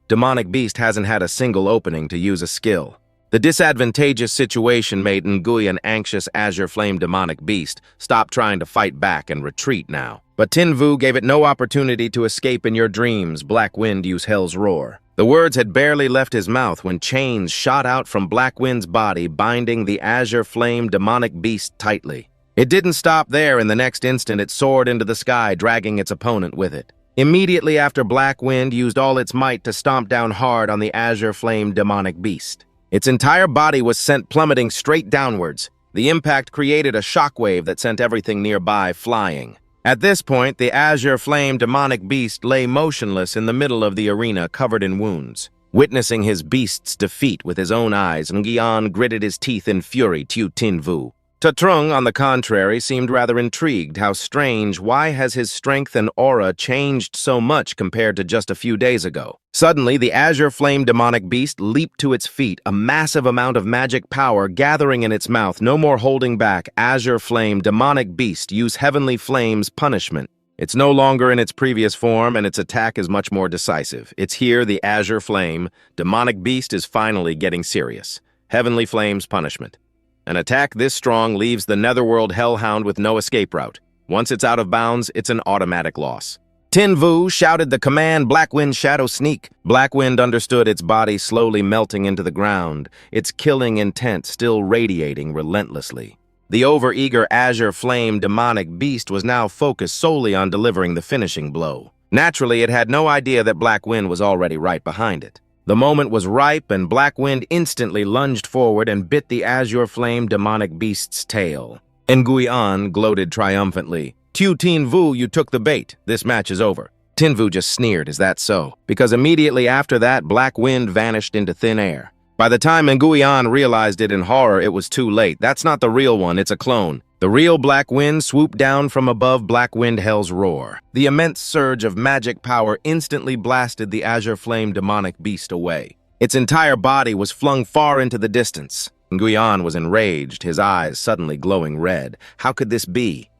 Speaker 1: Demonic Beast hasn't had a single opening to use a skill." The disadvantageous situation made Nguyen anxious. "Azure Flame Demonic Beast, stop trying to fight back and retreat now." But Tin Vu gave it no opportunity to escape. "In your dreams, Black Wind, use Hell's Roar." The words had barely left his mouth when chains shot out from Black Wind's body, binding the Azure Flame Demonic Beast tightly. It didn't stop there. In the next instant, it soared into the sky, dragging its opponent with it. Immediately after, Black Wind used all its might to stomp down hard on the Azure Flame Demonic Beast. Its entire body was sent plummeting straight downwards. The impact created a shockwave that sent everything nearby flying. At this point, the Azure Flame Demonic Beast lay motionless in the middle of the arena, covered in wounds. Witnessing his beast's defeat with his own eyes, Nguyen gritted his teeth in fury. Tiu Tin Vu. Ta Trung, on the contrary, seemed rather intrigued. How strange, why has his strength and aura changed so much compared to just a few days ago? Suddenly, the Azure Flame Demonic Beast leaped to its feet, a massive amount of magic power gathering in its mouth. No more holding back. Azure Flame Demonic Beast, use Heavenly Flame's punishment. It's no longer in its previous form, and its attack is much more decisive. It's here, the Azure Flame. Demonic Beast is finally getting serious. Heavenly Flame's punishment. An attack this strong leaves the Netherworld Hellhound with no escape route. Once it's out of bounds, it's an automatic loss. Tin Vu shouted the command, Blackwind Shadow Sneak. Blackwind understood, its body slowly melting into the ground, its killing intent still radiating relentlessly. The overeager Azure Flame demonic beast was now focused solely on delivering the finishing blow. Naturally, it had no idea that Blackwind was already right behind it. The moment was ripe, and Blackwind instantly lunged forward and bit the Azure Flame demonic beast's tail. Nguyen gloated triumphantly. "Tu Tin Vu, you took the bait. This match is over." Tin Vu just sneered, "Is that so?" Because immediately after that, Blackwind vanished into thin air. By the time Nguyen realized it in horror, it was too late. That's not the real one, it's a clone. The real Blackwind swooped down from above Blackwind Hell's roar. The immense surge of magic power instantly blasted the Azure Flame demonic beast away. Its entire body was flung far into the distance. Nguyen was enraged, his eyes suddenly glowing red. How could this be?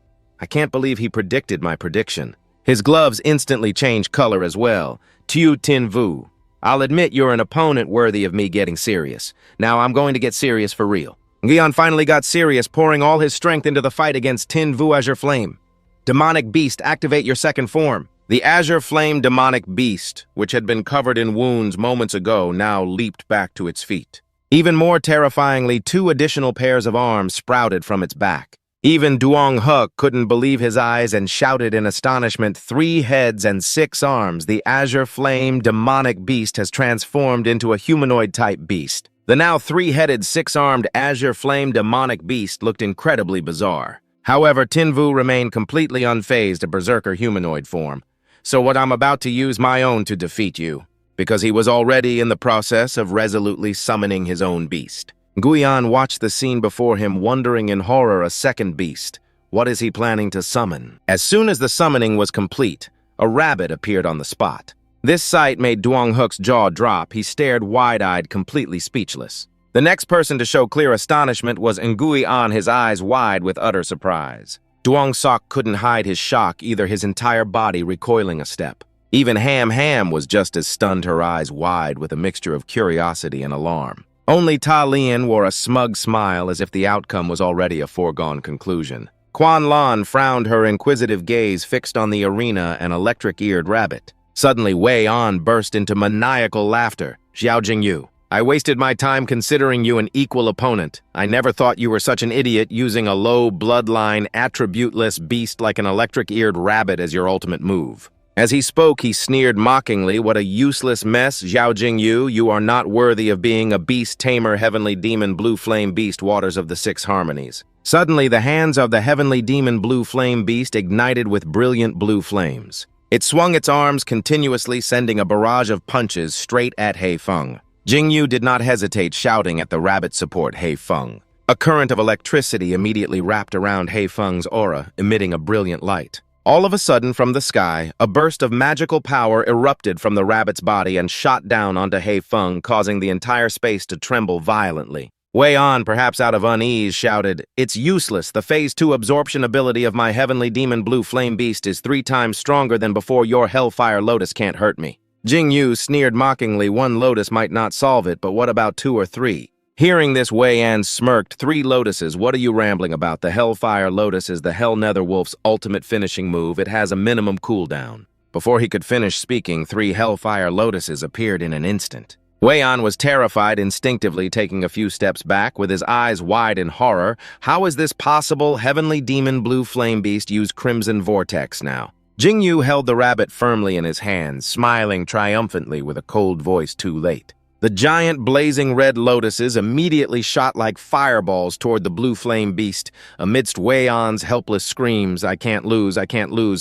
Speaker 1: I can't believe he predicted my prediction. His gloves instantly changed color as well. Tu Tin Vu. I'll admit you're an opponent worthy of me getting serious. Now I'm going to get serious for real. Nguyen finally got serious, pouring all his strength into the fight against Tin Vu Azure Flame. Demonic Beast, activate your second form. The Azure Flame demonic beast, which had been covered in wounds moments ago, now leaped back to its feet. Even more terrifyingly, 2 additional pairs of arms sprouted from its back. Even Duong Huk couldn't believe his eyes and shouted in astonishment, 3 heads and 6 arms. The Azure Flame demonic beast has transformed into a humanoid-type beast. The now 3-headed, 6-armed Azure Flame demonic beast looked incredibly bizarre. However, Tin Vu remained completely unfazed, a berserker humanoid form. So what I'm about to use my own to defeat you, because he was already in the process of resolutely summoning his own beast. Nguyen watched the scene before him, wondering in horror, a second beast. What is he planning to summon? As soon as the summoning was complete, a rabbit appeared on the spot. This sight made Duong Huk's jaw drop. He stared wide-eyed, completely speechless. The next person to show clear astonishment was Nguyen, his eyes wide with utter surprise. Duong Sok couldn't hide his shock, either, his entire body recoiling a step. Even Ham was just as stunned, her eyes wide with a mixture of curiosity and alarm. Only Ta Lien wore a smug smile, as if the outcome was already a foregone conclusion. Quan Lan frowned, her inquisitive gaze fixed on the arena, an electric-eared rabbit. Suddenly, Wei An burst into maniacal laughter. "Xiao Jingyu, I wasted my time considering you an equal opponent. I never thought you were such an idiot, using a low bloodline, attributeless beast like an electric-eared rabbit as your ultimate move." As he spoke, he sneered mockingly, "What a useless mess, Xiao Jingyu. You are not worthy of being a beast tamer, heavenly demon blue flame beast, waters of the 6 harmonies." Suddenly, the hands of the heavenly demon blue flame beast ignited with brilliant blue flames. It swung its arms continuously, sending a barrage of punches straight at He Feng. Jingyu did not hesitate, shouting at the rabbit support He Feng. A current of electricity immediately wrapped around He Feng's aura, emitting a brilliant light. All of a sudden, from the sky, a burst of magical power erupted from the rabbit's body and shot down onto He Feng, causing the entire space to tremble violently. Wei An, perhaps out of unease, shouted, "It's useless. The Phase 2 absorption ability of my heavenly demon blue flame beast is 3 times stronger than before. Your Hellfire Lotus can't hurt me." Jingyu sneered mockingly, "1 lotus might not solve it, but what about 2 or 3? Hearing this, Wei An smirked. 3 lotuses, what are you rambling about? The Hellfire Lotus is the Hell Netherwolf's ultimate finishing move. It has a minimum cooldown. Before he could finish speaking, 3 Hellfire Lotuses appeared in an instant. Wei An was terrified, instinctively taking a few steps back, with his eyes wide in horror. How is this possible? Heavenly Demon Blue Flame Beast used Crimson Vortex now. Jingyu held the rabbit firmly in his hands, smiling triumphantly with a cold voice. Too late. The giant blazing red lotuses immediately shot like fireballs toward the blue flame beast. Amidst Wei An's helpless screams, I can't lose,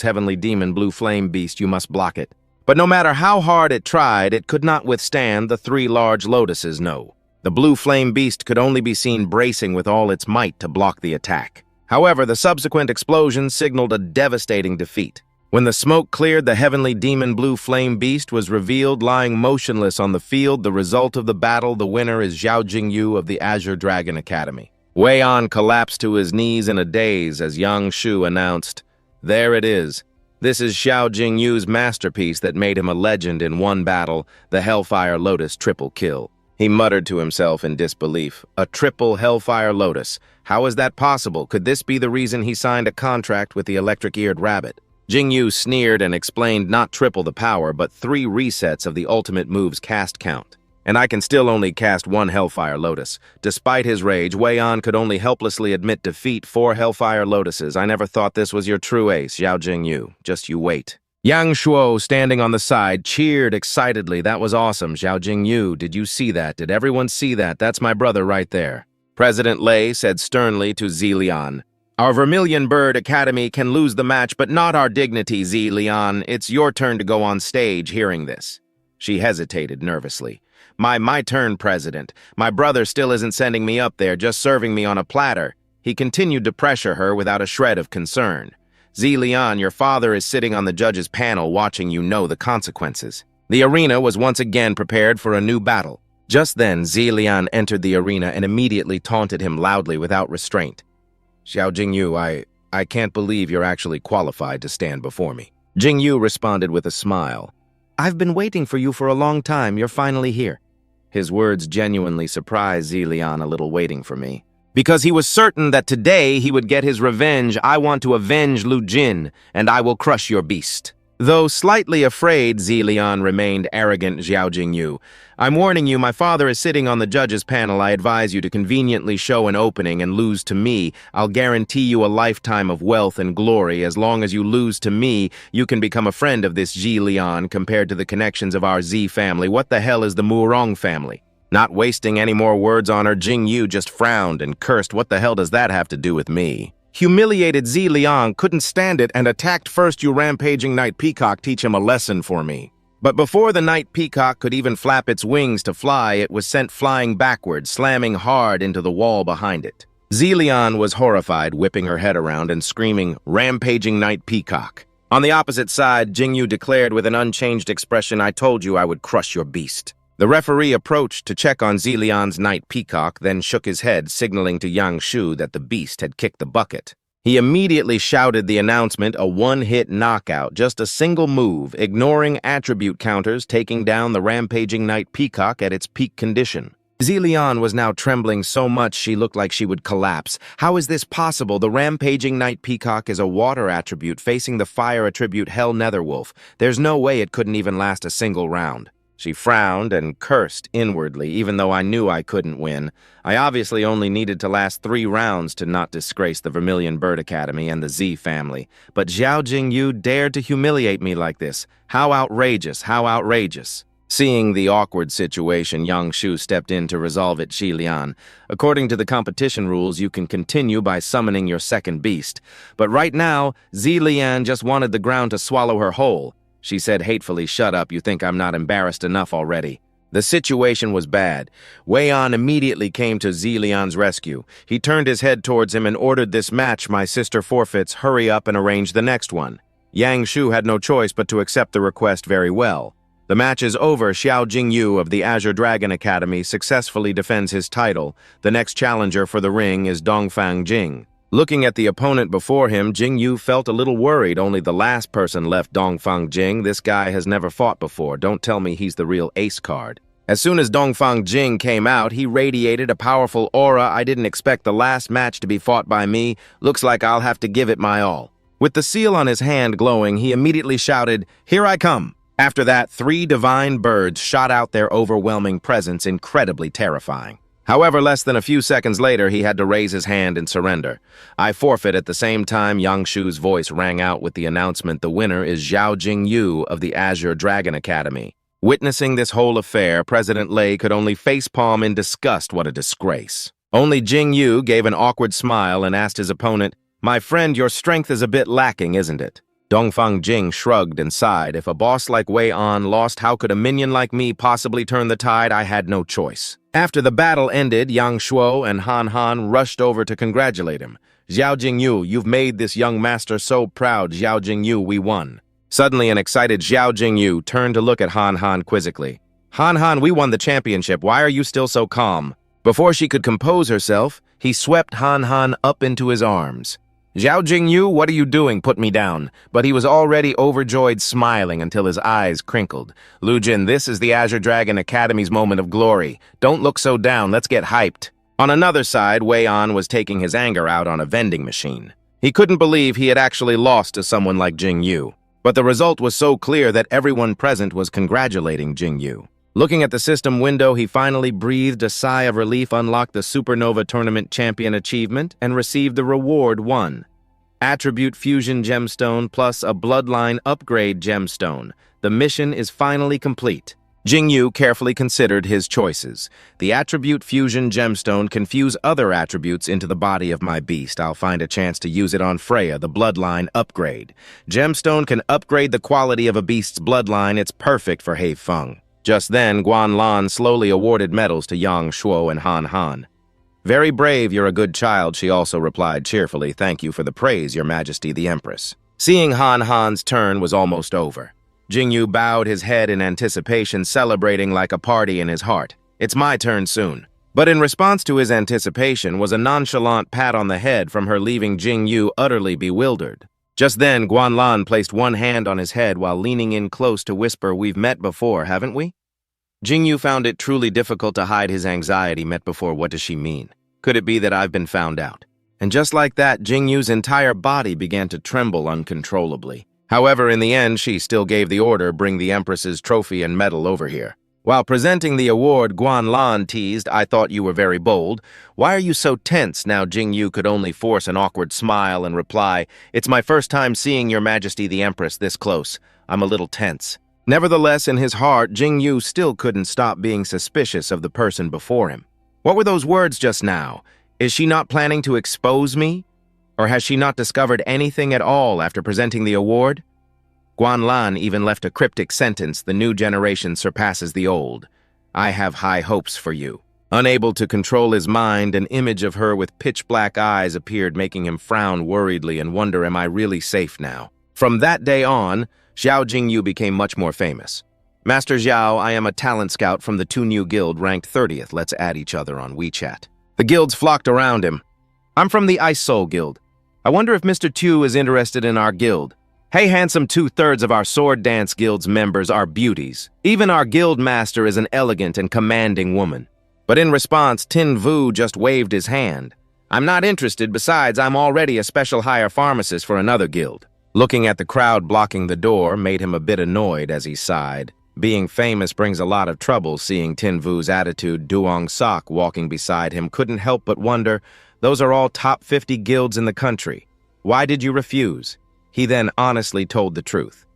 Speaker 1: heavenly demon blue flame beast, you must block it." But no matter how hard it tried, it could not withstand the 3 large lotuses, no. The blue flame beast could only be seen bracing with all its might to block the attack. However, the subsequent explosion signaled a devastating defeat. When the smoke cleared, the heavenly demon blue flame beast was revealed lying motionless on the field. The result of the battle, the winner is Xiao Jingyu of the Azure Dragon Academy. Wei An collapsed to his knees in a daze as Yang Shu announced, "There it is. This is Xiao Jingyu's masterpiece that made him a legend in one battle, the Hellfire Lotus triple kill. He muttered to himself in disbelief. A triple Hellfire Lotus. How is that possible? Could this be the reason he signed a contract with the electric-eared rabbit? Jingyu sneered and explained not triple the power, but 3 resets of the ultimate move's cast count. And I can still only cast 1 Hellfire Lotus. Despite his rage, Wei An could only helplessly admit defeat 4 Hellfire Lotuses. I never thought this was your true ace, Xiao Jingyu. Just you wait. Yang Shuo, standing on the side, cheered excitedly. That was awesome, Xiao Jingyu. Did you see that? Did everyone see that? That's my brother right there. President Lei said sternly to Zilian. Our Vermilion Bird Academy can lose the match, but not our dignity, Zilian. It's your turn to go on stage hearing this. She hesitated nervously. My turn, President. My brother still isn't sending me up there, just serving me on a platter. He continued to pressure her without a shred of concern. Zilian, your father is sitting on the judge's panel watching you know the consequences. The arena was once again prepared for a new battle. Just then, Zilian entered the arena and immediately taunted him loudly without restraint. Xiao Jingyu, I can't believe you're actually qualified to stand before me. Jingyu responded with a smile. I've been waiting for you for a long time. You're finally here. His words genuinely surprised Zilian a little waiting for me. Because he was certain that today he would get his revenge. I want to avenge Lu Jin, and I will crush your beast. Though slightly afraid, Zilian remained arrogant Xiao Jingyu. I'm warning you, my father is sitting on the judge's panel. I advise you to conveniently show an opening and lose to me. I'll guarantee you a lifetime of wealth and glory. As long as you lose to me, you can become a friend of this Zilian compared to the connections of our Z family. What the hell is the Murong family? Not wasting any more words on her, Jingyu just frowned and cursed. What the hell does that have to do with me? Humiliated Zilian couldn't stand it and attacked first. You rampaging Night Peacock, teach him a lesson for me. But before the Night Peacock could even flap its wings to fly, it was sent flying backwards, slamming hard into the wall behind it. Zilian was horrified, whipping her head around and screaming, "Rampaging Night Peacock." On the opposite side, Jingyu declared with an unchanged expression, I told you I would crush your beast. The referee approached to check on Zilian's Night Peacock, then shook his head, signaling to Yang Shu that the beast had kicked the bucket. He immediately shouted the announcement, a one-hit knockout, just a single move, ignoring attribute counters, taking down the rampaging Night Peacock at its peak condition. Zilian was now trembling so much she looked like she would collapse. How is this possible? The rampaging Night Peacock is a water attribute facing the fire attribute Hell Netherwolf. There's no way it couldn't even last a single round. She frowned and cursed inwardly, even though I knew I couldn't win. I obviously only needed to last 3 rounds to not disgrace the Vermilion Bird Academy and the Z family. But Xiao Jingyu dared to humiliate me like this. How outrageous, how outrageous. Seeing the awkward situation, Yang Shu stepped in to resolve it. Zilian, according to the competition rules, you can continue by summoning your second beast. But right now, Zilian just wanted the ground to swallow her whole. She said hatefully, shut up, you think I'm not embarrassed enough already. The situation was bad. Wei An immediately came to Zilian's rescue. He turned his head towards him and ordered, this match my sister forfeits, hurry up and arrange the next one. Yang Shu had no choice but to accept the request very well. The match is over. Xiao Jingyu of the Azure Dragon Academy successfully defends his title. The next challenger for the ring is Dongfang Jing. Looking at the opponent before him, Jingyu felt a little worried. Only the last person left Dongfang Jing. This guy has never fought before. Don't tell me he's the real ace card. As soon as Dongfang Jing came out, he radiated a powerful aura. I didn't expect the last match to be fought by me. Looks like I'll have to give it my all. With the seal on his hand glowing, he immediately shouted, here I come. After that, 3 divine birds shot out their overwhelming presence, incredibly terrifying. However, less than a few seconds later, he had to raise his hand and surrender. I forfeit. At the same time, Yang Shu's voice rang out with the announcement, the winner is Xiao Jingyu of the Azure Dragon Academy. Witnessing this whole affair, President Lei could only facepalm in disgust. What a disgrace. Only Jingyu gave an awkward smile and asked his opponent, my friend, your strength is a bit lacking, isn't it? Dongfang Jing shrugged and sighed. If a boss like Wei An lost, how could a minion like me possibly turn the tide? I had no choice. After the battle ended, Yang Shuo and Han Han rushed over to congratulate him. Xiao Jingyu, you've made this young master so proud. Xiao Jingyu, we won. Suddenly, an excited Xiao Jingyu turned to look at Han Han quizzically. Han Han, we won the championship. Why are you still so calm? Before she could compose herself, he swept Han Han up into his arms. Zhao Jingyu, what are you doing? Put me down. But he was already overjoyed, smiling until his eyes crinkled. Lu Jin, this is the Azure Dragon Academy's moment of glory. Don't look so down, let's get hyped. On another side, Wei An was taking his anger out on a vending machine. He couldn't believe he had actually lost to someone like Jingyu. But the result was so clear that everyone present was congratulating Jingyu. Looking at the system window, he finally breathed a sigh of relief, unlocked the Supernova Tournament Champion achievement, and received the reward 1. Attribute Fusion Gemstone plus a Bloodline Upgrade Gemstone. The mission is finally complete. Jingyu carefully considered his choices. The Attribute Fusion Gemstone can fuse other attributes into the body of my beast. I'll find a chance to use it on Freya, the Bloodline Upgrade. Gemstone can upgrade the quality of a beast's bloodline. It's perfect for He Feng. Just then, Guan Lan slowly awarded medals to Yang Shuo and Han Han. Very brave, you're a good child, she also replied cheerfully. Thank you for the praise, Your Majesty the Empress. Seeing Han Han's turn was almost over. Jingyu bowed his head in anticipation, celebrating like a party in his heart. It's my turn soon. But in response to his anticipation was a nonchalant pat on the head from her, leaving Jingyu utterly bewildered. Just then, Guan Lan placed one hand on his head while leaning in close to whisper, "We've met before, haven't we?" Jingyu found it truly difficult to hide his anxiety. Met before, what does she mean? Could it be that I've been found out? And just like that, Jingyu's entire body began to tremble uncontrollably. However, in the end, she still gave the order, bring the Empress's trophy and medal over here. While presenting the award, Guan Lan teased, I thought you were very bold. Why are you so tense? Now Jingyu could only force an awkward smile and reply, it's my first time seeing Your Majesty the Empress this close. I'm a little tense. Nevertheless, in his heart, Jingyu still couldn't stop being suspicious of the person before him. What were those words just now? Is she not planning to expose me? Or has she not discovered anything at all after presenting the award? Guan Lan even left a cryptic sentence, the new generation surpasses the old. I have high hopes for you. Unable to control his mind, an image of her with pitch-black eyes appeared, making him frown worriedly and wonder, am I really safe now? From that day on, Xiao Jingyu became much more famous. Master Xiao, I am a talent scout from the 2 new guild, ranked 30th. Let's add each other on WeChat. The guilds flocked around him. I'm from the Ice Soul Guild. I wonder if Mr. Tu is interested in our guild. Hey, handsome, 2/3 of our Sword Dance Guild's members are beauties. Even our guild master is an elegant and commanding woman. But in response, Tin Vu just waved his hand. I'm not interested. Besides, I'm already a special hire pharmacist for another guild. Looking at the crowd blocking the door made him a bit annoyed as he sighed. Being famous brings a lot of trouble. Seeing Tin Vu's attitude, Duong Sok walking beside him couldn't help but wonder, those are all top 50 guilds in the country. Why did you refuse? He then honestly told the truth.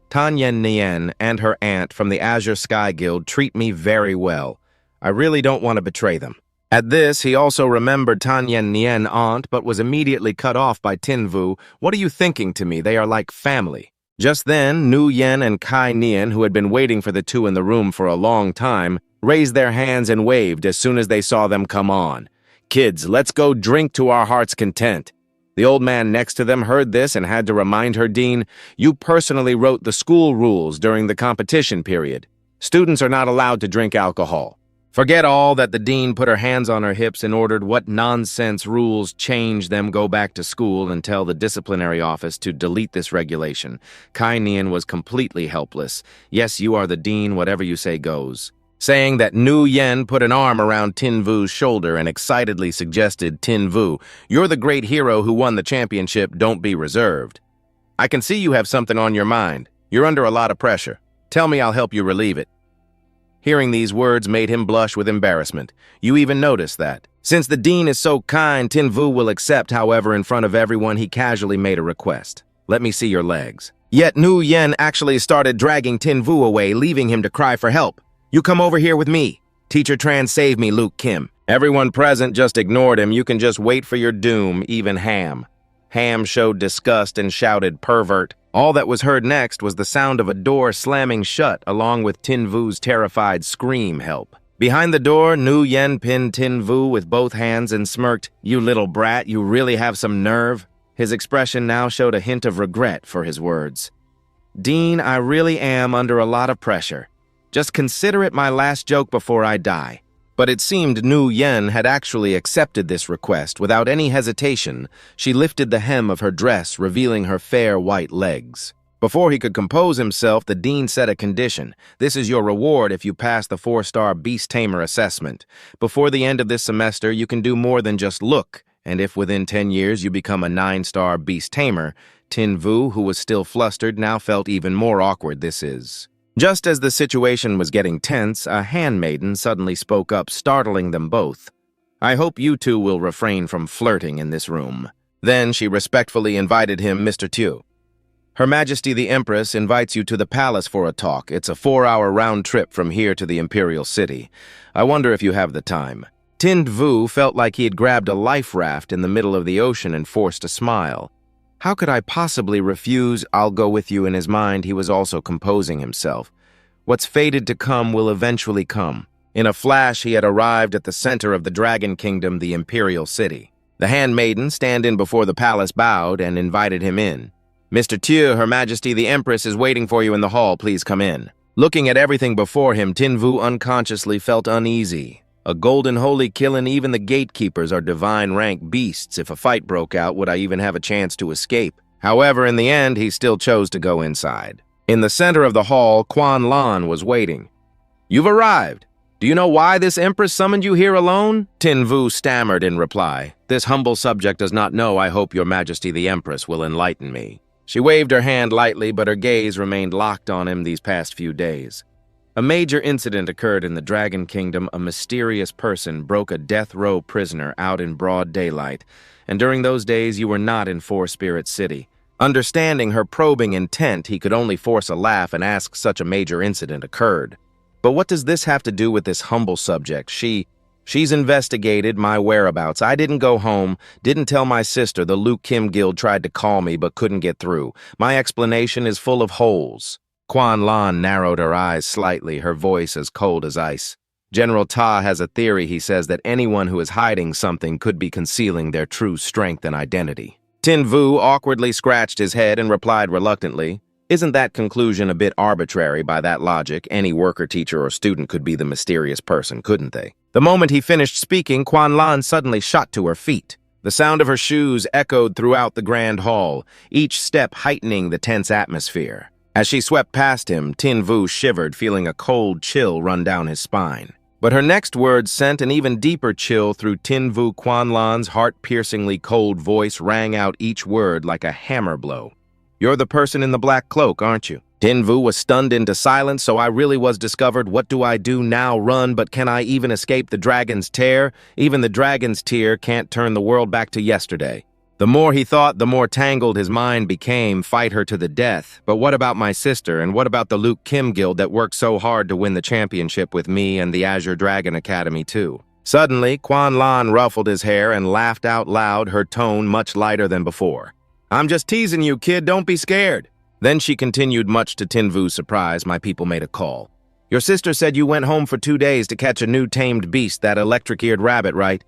Speaker 1: Tan Yen Nien and her aunt from the Azure Sky Guild treat me very well. I really don't want to betray them. At this, he also remembered Tan Yen Nien aunt, but was immediately cut off by Tin Vu. What are you thinking to me? They are like family. Just then, Nu Yen and Kai Nian, who had been waiting for the two in the room for a long time, raised their hands and waved as soon as they saw them come on. Kids, let's go drink to our heart's content. The old man next to them heard this and had to remind her, Dean, you personally wrote the school rules during the competition period. Students are not allowed to drink alcohol. Forget all that. The dean put her hands on her hips and ordered, what nonsense rules? Change them, go back to school and tell the disciplinary office to delete this regulation. Kai Nian was completely helpless. Yes, you are the dean, whatever you say goes. Saying that, Nu Yen put an arm around Tin Vu's shoulder and excitedly suggested, Tin Vu, you're the great hero who won the championship, don't be reserved. I can see you have something on your mind. You're under a lot of pressure. Tell me, I'll help you relieve it. Hearing these words made him blush with embarrassment. You even noticed that. Since the dean is so kind, Tin Vu will accept. However, in front of everyone, he casually made a request. Let me see your legs. Yet Nu Yen actually started dragging Tin Vu away, leaving him to cry for help. You come over here with me. Teacher Tran, save me, Luke Kim. Everyone present just ignored him. You can just wait for your doom, even Ham. Ham showed disgust and shouted, pervert. All that was heard next was the sound of a door slamming shut, along with Tin Vu's terrified scream, help. Behind the door, Nu Yen pinned Tin Vu with both hands and smirked, you little brat, you really have some nerve? His expression now showed a hint of regret for his words. Dean, I really am under a lot of pressure. Just consider it my last joke before I die. But it seemed Nu Yen had actually accepted this request. Without any hesitation, she lifted the hem of her dress, revealing her fair white legs. Before he could compose himself, the dean set a condition. This is your reward if you pass the 4-star Beast Tamer assessment. Before the end of this semester, you can do more than just look, and if within 10 years you become a 9-star Beast Tamer, Tin Vu, who was still flustered, now felt even more awkward. Just as the situation was getting tense, a handmaiden suddenly spoke up, startling them both. I hope you two will refrain from flirting in this room. Then she respectfully invited him, Mr. Tu. Her Majesty the Empress invites you to the palace for a talk. It's a 4-hour round trip from here to the Imperial City. I wonder if you have the time. Tin Vu felt like he had grabbed a life raft in the middle of the ocean and forced a smile. How could I possibly refuse? I'll go with you. In his mind, he was also composing himself. What's fated to come will eventually come. In a flash, he had arrived at the center of the Dragon Kingdom, the Imperial City. The handmaiden, standing before the palace, bowed and invited him in. Mr. Tu, Her Majesty the Empress is waiting for you in the hall. Please come in. Looking at everything before him, Tin Vu unconsciously felt uneasy. A golden holy killing, even the gatekeepers are divine rank beasts. If a fight broke out, would I even have a chance to escape? However, in the end, he still chose to go inside. In the center of the hall, Quan Lan was waiting. You've arrived. Do you know why this empress summoned you here alone? Tin Vu stammered in reply. This humble subject does not know. I hope your Majesty the Empress will enlighten me. She waved her hand lightly, but her gaze remained locked on him these past few days. A major incident occurred in the Dragon Kingdom. A mysterious person broke a death row prisoner out in broad daylight, and during those days you were not in Four Spirit City. Understanding her probing intent, he could only force a laugh and ask such a major incident occurred. But what does this have to do with this humble subject? She's investigated my whereabouts. I didn't go home, didn't tell my sister. The Luke Kim Guild tried to call me but couldn't get through. My explanation is full of holes. Quan Lan narrowed her eyes slightly, her voice as cold as ice. General Ta has a theory. He says that anyone who is hiding something could be concealing their true strength and identity. Tin Vu awkwardly scratched his head and replied reluctantly, Isn't that conclusion a bit arbitrary? By that logic, any worker, teacher, or student could be the mysterious person, couldn't they? The moment he finished speaking, Quan Lan suddenly shot to her feet. The sound of her shoes echoed throughout the grand hall, each step heightening the tense atmosphere. As she swept past him, Tin Vu shivered, feeling a cold chill run down his spine. But her next words sent an even deeper chill through Tin Vu. Quan Lan's heart-piercingly cold voice rang out each word like a hammer blow. You're the person in the black cloak, aren't you? Tin Vu was stunned into silence. So I really was discovered. What do I do now? Run, but can I even escape the dragon's tear? Even the dragon's tear can't turn the world back to yesterday. The more he thought, the more tangled his mind became. Fight her to the death. But what about my sister? And what about the Luke Kim Guild that worked so hard to win the championship with me and the Azure Dragon Academy too? Suddenly, Quan Lan ruffled his hair and laughed out loud, her tone much lighter than before. I'm just teasing you, kid. Don't be scared. Then she continued, much to Tin Vu's surprise. My people made a call. Your sister said you went home for 2 days to catch a new tamed beast, that electric-eared rabbit, right?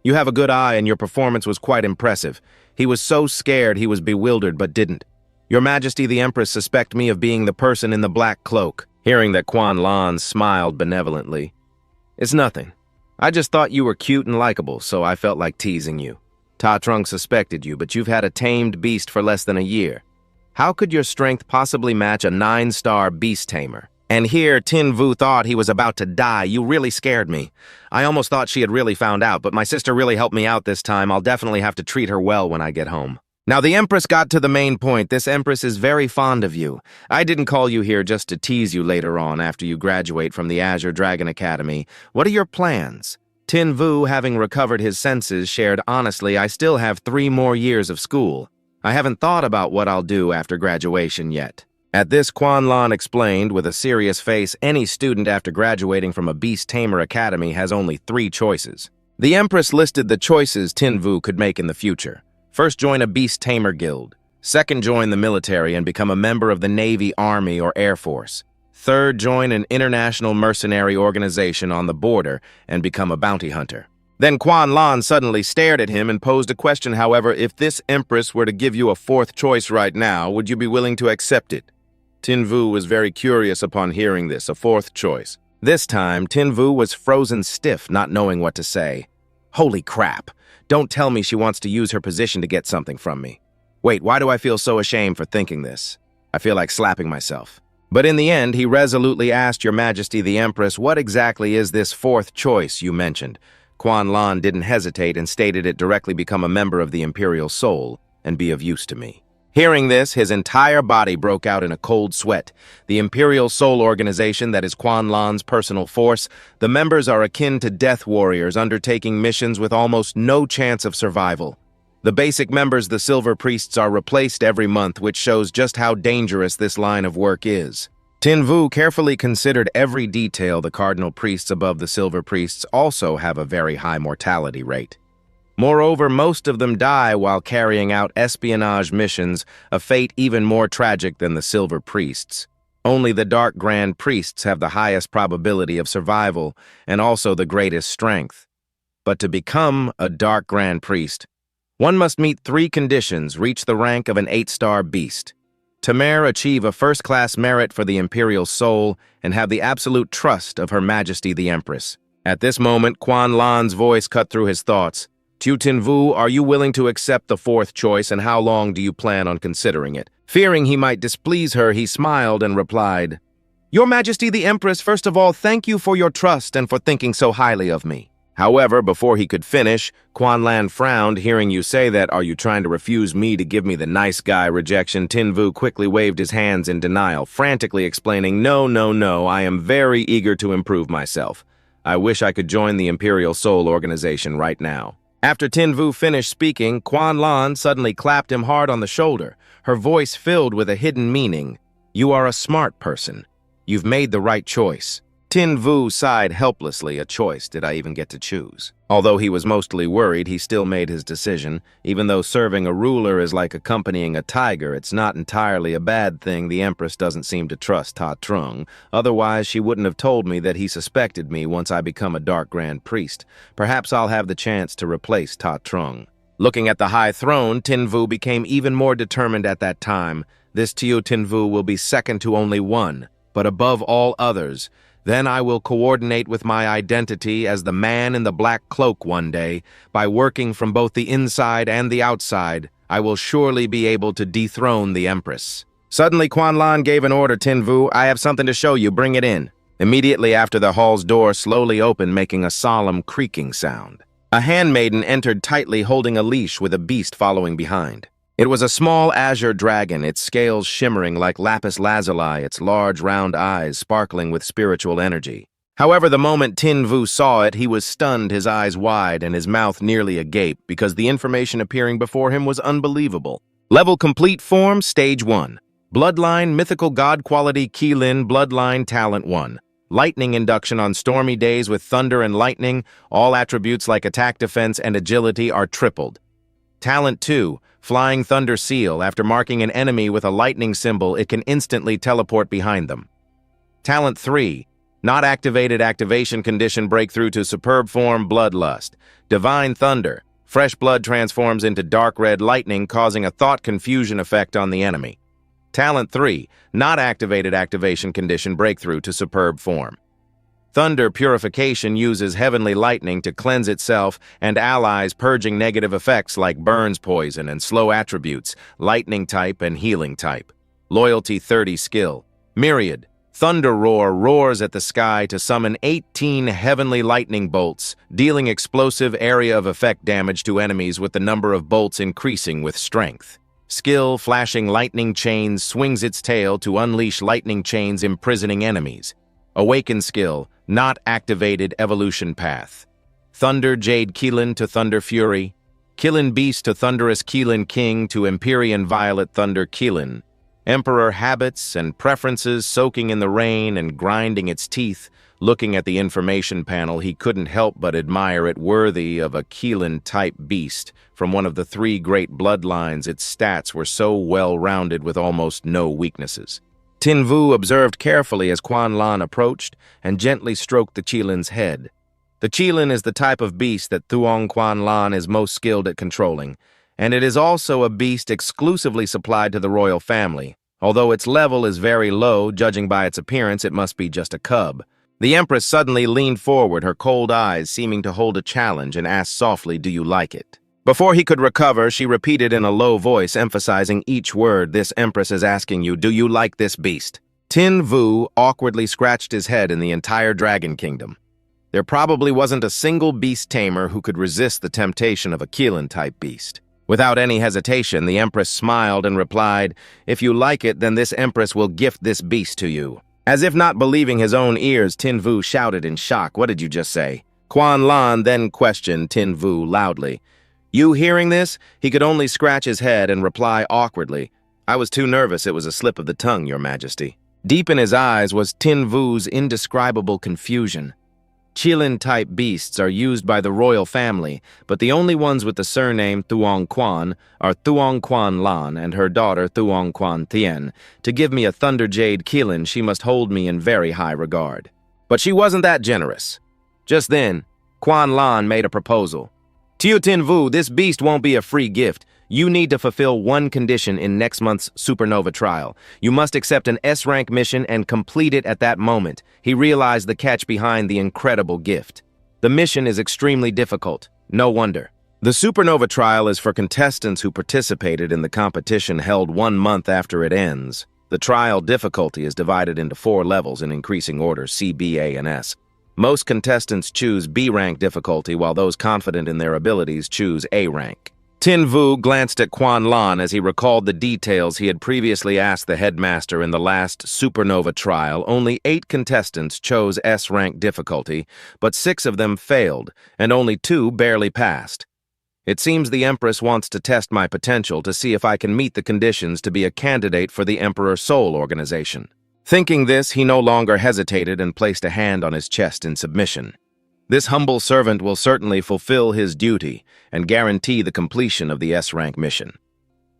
Speaker 1: You have a good eye and your performance was quite impressive. He was so scared he was bewildered but didn't. Your Majesty the Empress suspect me of being the person in the black cloak. Hearing that, Quan Lan smiled benevolently. It's nothing. I just thought you were cute and likable, so I felt like teasing you. Ta Trung suspected you, but you've had a tamed beast for less than a year. How could your strength possibly match a 9-star beast tamer? And here, Tin Vu thought he was about to die. You really scared me. I almost thought she had really found out, but my sister really helped me out this time. I'll definitely have to treat her well when I get home. Now, the Empress got to the main point. This Empress is very fond of you. I didn't call you here just to tease you later on after you graduate from the Azure Dragon Academy. What are your plans? Tin Vu, having recovered his senses, shared honestly, I still have 3 more years of school. I haven't thought about what I'll do after graduation yet. At this, Quan Lan explained with a serious face, any student after graduating from a Beast Tamer Academy has only 3 choices. The Empress listed the choices Tin Vu could make in the future. First, join a Beast Tamer Guild. Second, join the military and become a member of the Navy, Army, or Air Force. Third, join an international mercenary organization on the border and become a bounty hunter. Then Quan Lan suddenly stared at him and posed a question. However, if this Empress were to give you a 4th choice right now, would you be willing to accept it? Tin Vu was very curious upon hearing this, a 4th choice. This time, Tinvu was frozen stiff, not knowing what to say. Holy crap! Don't tell me she wants to use her position to get something from me. Wait, why do I feel so ashamed for thinking this? I feel like slapping myself. But in the end, he resolutely asked Your Majesty the Empress, what exactly is this fourth choice you mentioned? Quan Lan didn't hesitate and stated it directly become a member of the Imperial Soul and be of use to me. Hearing this, his entire body broke out in a cold sweat. The Imperial Soul Organization, that is Quan Lan's personal force, the members are akin to death warriors undertaking missions with almost no chance of survival. The basic members, the Silver Priests, are replaced every month, which shows just how dangerous this line of work is. Tinvu carefully considered every detail. The Cardinal Priests above the Silver Priests also have a very high mortality rate. Moreover, most of them die while carrying out espionage missions, a fate even more tragic than the Silver Priests. Only the Dark Grand Priests have the highest probability of survival and also the greatest strength. But to become a Dark Grand Priest, one must meet 3 conditions, reach the rank of an 8-star beast. Tamer achieve a first-class merit for the Imperial Soul and have the absolute trust of Her Majesty the Empress. At this moment, Quan Lan's voice cut through his thoughts. Tu Tinvu, are you willing to accept the fourth choice, and how long do you plan on considering it? Fearing he might displease her, he smiled and replied, Your Majesty the Empress, first of all, thank you for your trust and for thinking so highly of me. However, before he could finish, Quan Lan frowned, hearing you say that. Are you trying to refuse me to give me the nice guy rejection? Tinvu quickly waved his hands in denial, frantically explaining, No, I am very eager to improve myself. I wish I could join the Imperial Soul Organization right now. After Tinvu finished speaking, Quan Lan suddenly clapped him hard on the shoulder, her voice filled with a hidden meaning. You are a smart person. You've made the right choice. Tinvu sighed helplessly. A choice did I even get to choose? Although he was mostly worried, he still made his decision. Even though serving a ruler is like accompanying a tiger, it's not entirely a bad thing. The Empress doesn't seem to trust Ta Trung. Otherwise, she wouldn't have told me that he suspected me once I become a Dark Grand Priest. Perhaps I'll have the chance to replace Ta Trung. Looking at the high throne, Tinvu became even more determined at that time. This Tiu Tinvu will be second to only one, but above all others. Then I will coordinate with my identity as the man in the black cloak one day. By working from both the inside and the outside, I will surely be able to dethrone the Empress. Suddenly, Quan Lan gave an order. Tinvu, I have something to show you. Bring it in. Immediately after, the hall's door slowly opened, making a solemn creaking sound. A handmaiden entered tightly, holding a leash with a beast following behind. It was a small azure dragon, its scales shimmering like lapis lazuli, its large round eyes sparkling with spiritual energy. However, the moment Tinvu saw it, he was stunned, his eyes wide and his mouth nearly agape, because the information appearing before him was unbelievable. Level complete form, stage 1. Bloodline, mythical god quality, Qilin, bloodline, talent 1. Lightning induction on stormy days with thunder and lightning. All attributes like attack, defense, and agility are tripled. Talent 2. Flying Thunder Seal. After marking an enemy with a lightning symbol, it can instantly teleport behind them. Talent 3. Not activated activation condition breakthrough to superb form Bloodlust. Divine Thunder. Fresh blood transforms into dark red lightning, causing a thought confusion effect on the enemy. Talent 3. Not activated activation condition breakthrough to superb form. Thunder Purification uses heavenly lightning to cleanse itself and allies, purging negative effects like burns, poison, and slow attributes, lightning type and healing type. Loyalty 30 skill. Myriad. Thunder Roar roars at the sky to summon 18 heavenly lightning bolts, dealing explosive area of effect damage to enemies with the number of bolts increasing with strength. Skill Flashing Lightning Chains swings its tail to unleash lightning chains imprisoning enemies. Awaken skill, not activated evolution path. Thunder Jade Qilin to Thunder Fury. Qilin Beast to Thunderous Qilin King to Empyrean Violet Thunder Qilin. Emperor habits and preferences soaking in the rain and grinding its teeth. Looking at the information panel, he couldn't help but admire it, worthy of a Qilin-type beast. From one of the 3 great bloodlines, its stats were so well-rounded with almost no weaknesses. Tinvu observed carefully as Quan Lan approached and gently stroked the Qilin's head. The Qilin is the type of beast that Thuong Quan Lan is most skilled at controlling, and it is also a beast exclusively supplied to the royal family. Although its level is very low, judging by its appearance, it must be just a cub. The Empress suddenly leaned forward, her cold eyes seeming to hold a challenge, and asked softly, "Do you like it?" Before he could recover, she repeated in a low voice, emphasizing each word, "This Empress is asking you, do you like this beast?" Tin Vu awkwardly scratched his head in the entire Dragon Kingdom. There probably wasn't a single beast tamer who could resist the temptation of a Keelan-type beast. Without any hesitation, the Empress smiled and replied, "If you like it, then this Empress will gift this beast to you." As if not believing his own ears, Tin Vu shouted in shock, "What did you just say?" Quan Lan then questioned Tin Vu loudly. "You hearing this?" He could only scratch his head and reply awkwardly, "I was too nervous, it was a slip of the tongue, Your Majesty." Deep in his eyes was Tin Vu's indescribable confusion. Qilin-type beasts are used by the royal family, but the only ones with the surname Thuong Quan are Thuong Quan Lan and her daughter Thuong Quan Thien. To give me a Thunderjade Qilin, she must hold me in very high regard. But she wasn't that generous. Just then, Quan Lan made a proposal. "Tiu Tin Vu, this beast won't be a free gift. You need to fulfill one condition in next month's Supernova trial. You must accept an S-rank mission and complete it at that moment." He realized the catch behind the incredible gift. The mission is extremely difficult. No wonder. The Supernova trial is for contestants who participated in the competition held 1 month after it ends. The trial difficulty is divided into 4 levels in increasing order, C, B, A, and S. Most contestants choose B-rank difficulty, while those confident in their abilities choose A rank. Tin Vu glanced at Quan Lan as he recalled the details he had previously asked the headmaster in the last Supernova trial. Only 8 contestants chose S-rank difficulty, but 6 of them failed, and only 2 barely passed. It seems the Empress wants to test my potential to see if I can meet the conditions to be a candidate for the Emperor Soul organization. Thinking this, he no longer hesitated and placed a hand on his chest in submission. This humble servant will certainly fulfill his duty and guarantee the completion of the S-rank mission.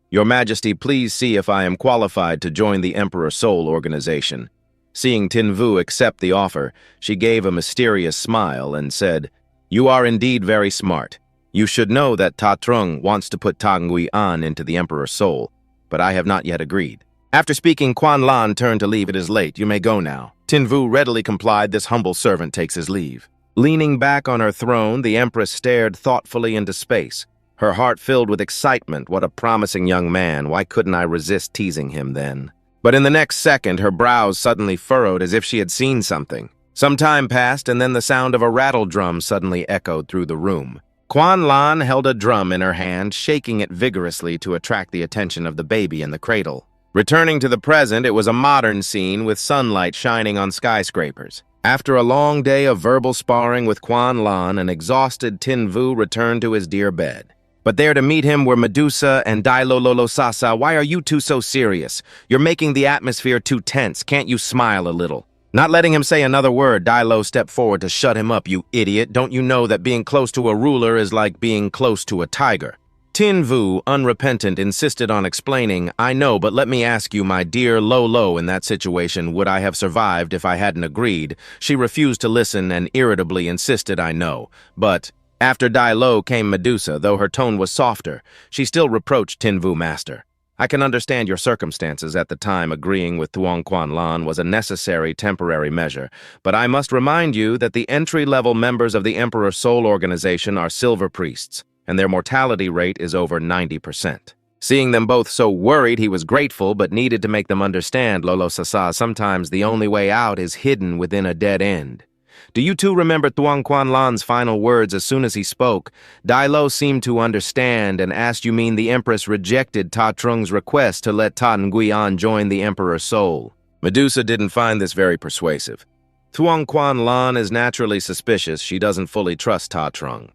Speaker 1: Your Majesty, please see if I am qualified to join the Emperor Soul organization. Seeing Tin Vu accept the offer, she gave a mysterious smile and said, "You are indeed very smart. You should know that Ta Trung wants to put Ta Ngui An into the Emperor Soul, but I have not yet agreed." After speaking, Quan Lan turned to leave. "It is late. You may go now." Tin Vu readily complied. This humble servant takes his leave. Leaning back on her throne, the Empress stared thoughtfully into space, her heart filled with excitement. What a promising young man. Why couldn't I resist teasing him then? But in the next second, her brows suddenly furrowed as if she had seen something. Some time passed, and then the sound of a rattle drum suddenly echoed through the room. Quan Lan held a drum in her hand, shaking it vigorously to attract the attention of the baby in the cradle. Returning to the present, it was a modern scene with sunlight shining on skyscrapers. After a long day of verbal sparring with Quan Lan, an exhausted Tin Vu returned to his dear bed. But there to meet him were Medusa and Dailololo Sasa. "Why are you two so serious? You're making the atmosphere too tense. Can't you smile a little?" Not letting him say another word, Dailo stepped forward to shut him up. "You idiot, don't you know that being close to a ruler is like being close to a tiger?" Tin Vu, unrepentant, insisted on explaining, "I know, but let me ask you, my dear Lolo, in that situation, would I have survived if I hadn't agreed?" She refused to listen and irritably insisted, "I know, but..." After Dai Lo came Medusa. Though her tone was softer, she still reproached Tin Vu Master. "I can understand your circumstances at the time. Agreeing with Thuong Quan Lan was a necessary temporary measure, but I must remind you that the entry-level members of the Emperor Soul Organization are Silver Priests, and their mortality rate is over 90%. Seeing them both so worried, he was grateful, but needed to make them understand, Lolo Sasa, sometimes the only way out is hidden within a dead end. Do you two remember Thuong Quan Lan's final words as soon as he spoke? Dai Lo seemed to understand and asked, "You mean the Empress rejected Ta Trung's request to let Ta Nguyen join the Emperor's Soul?" Medusa didn't find this very persuasive. Thuong Quan Lan is naturally suspicious. She doesn't fully trust Ta Trung.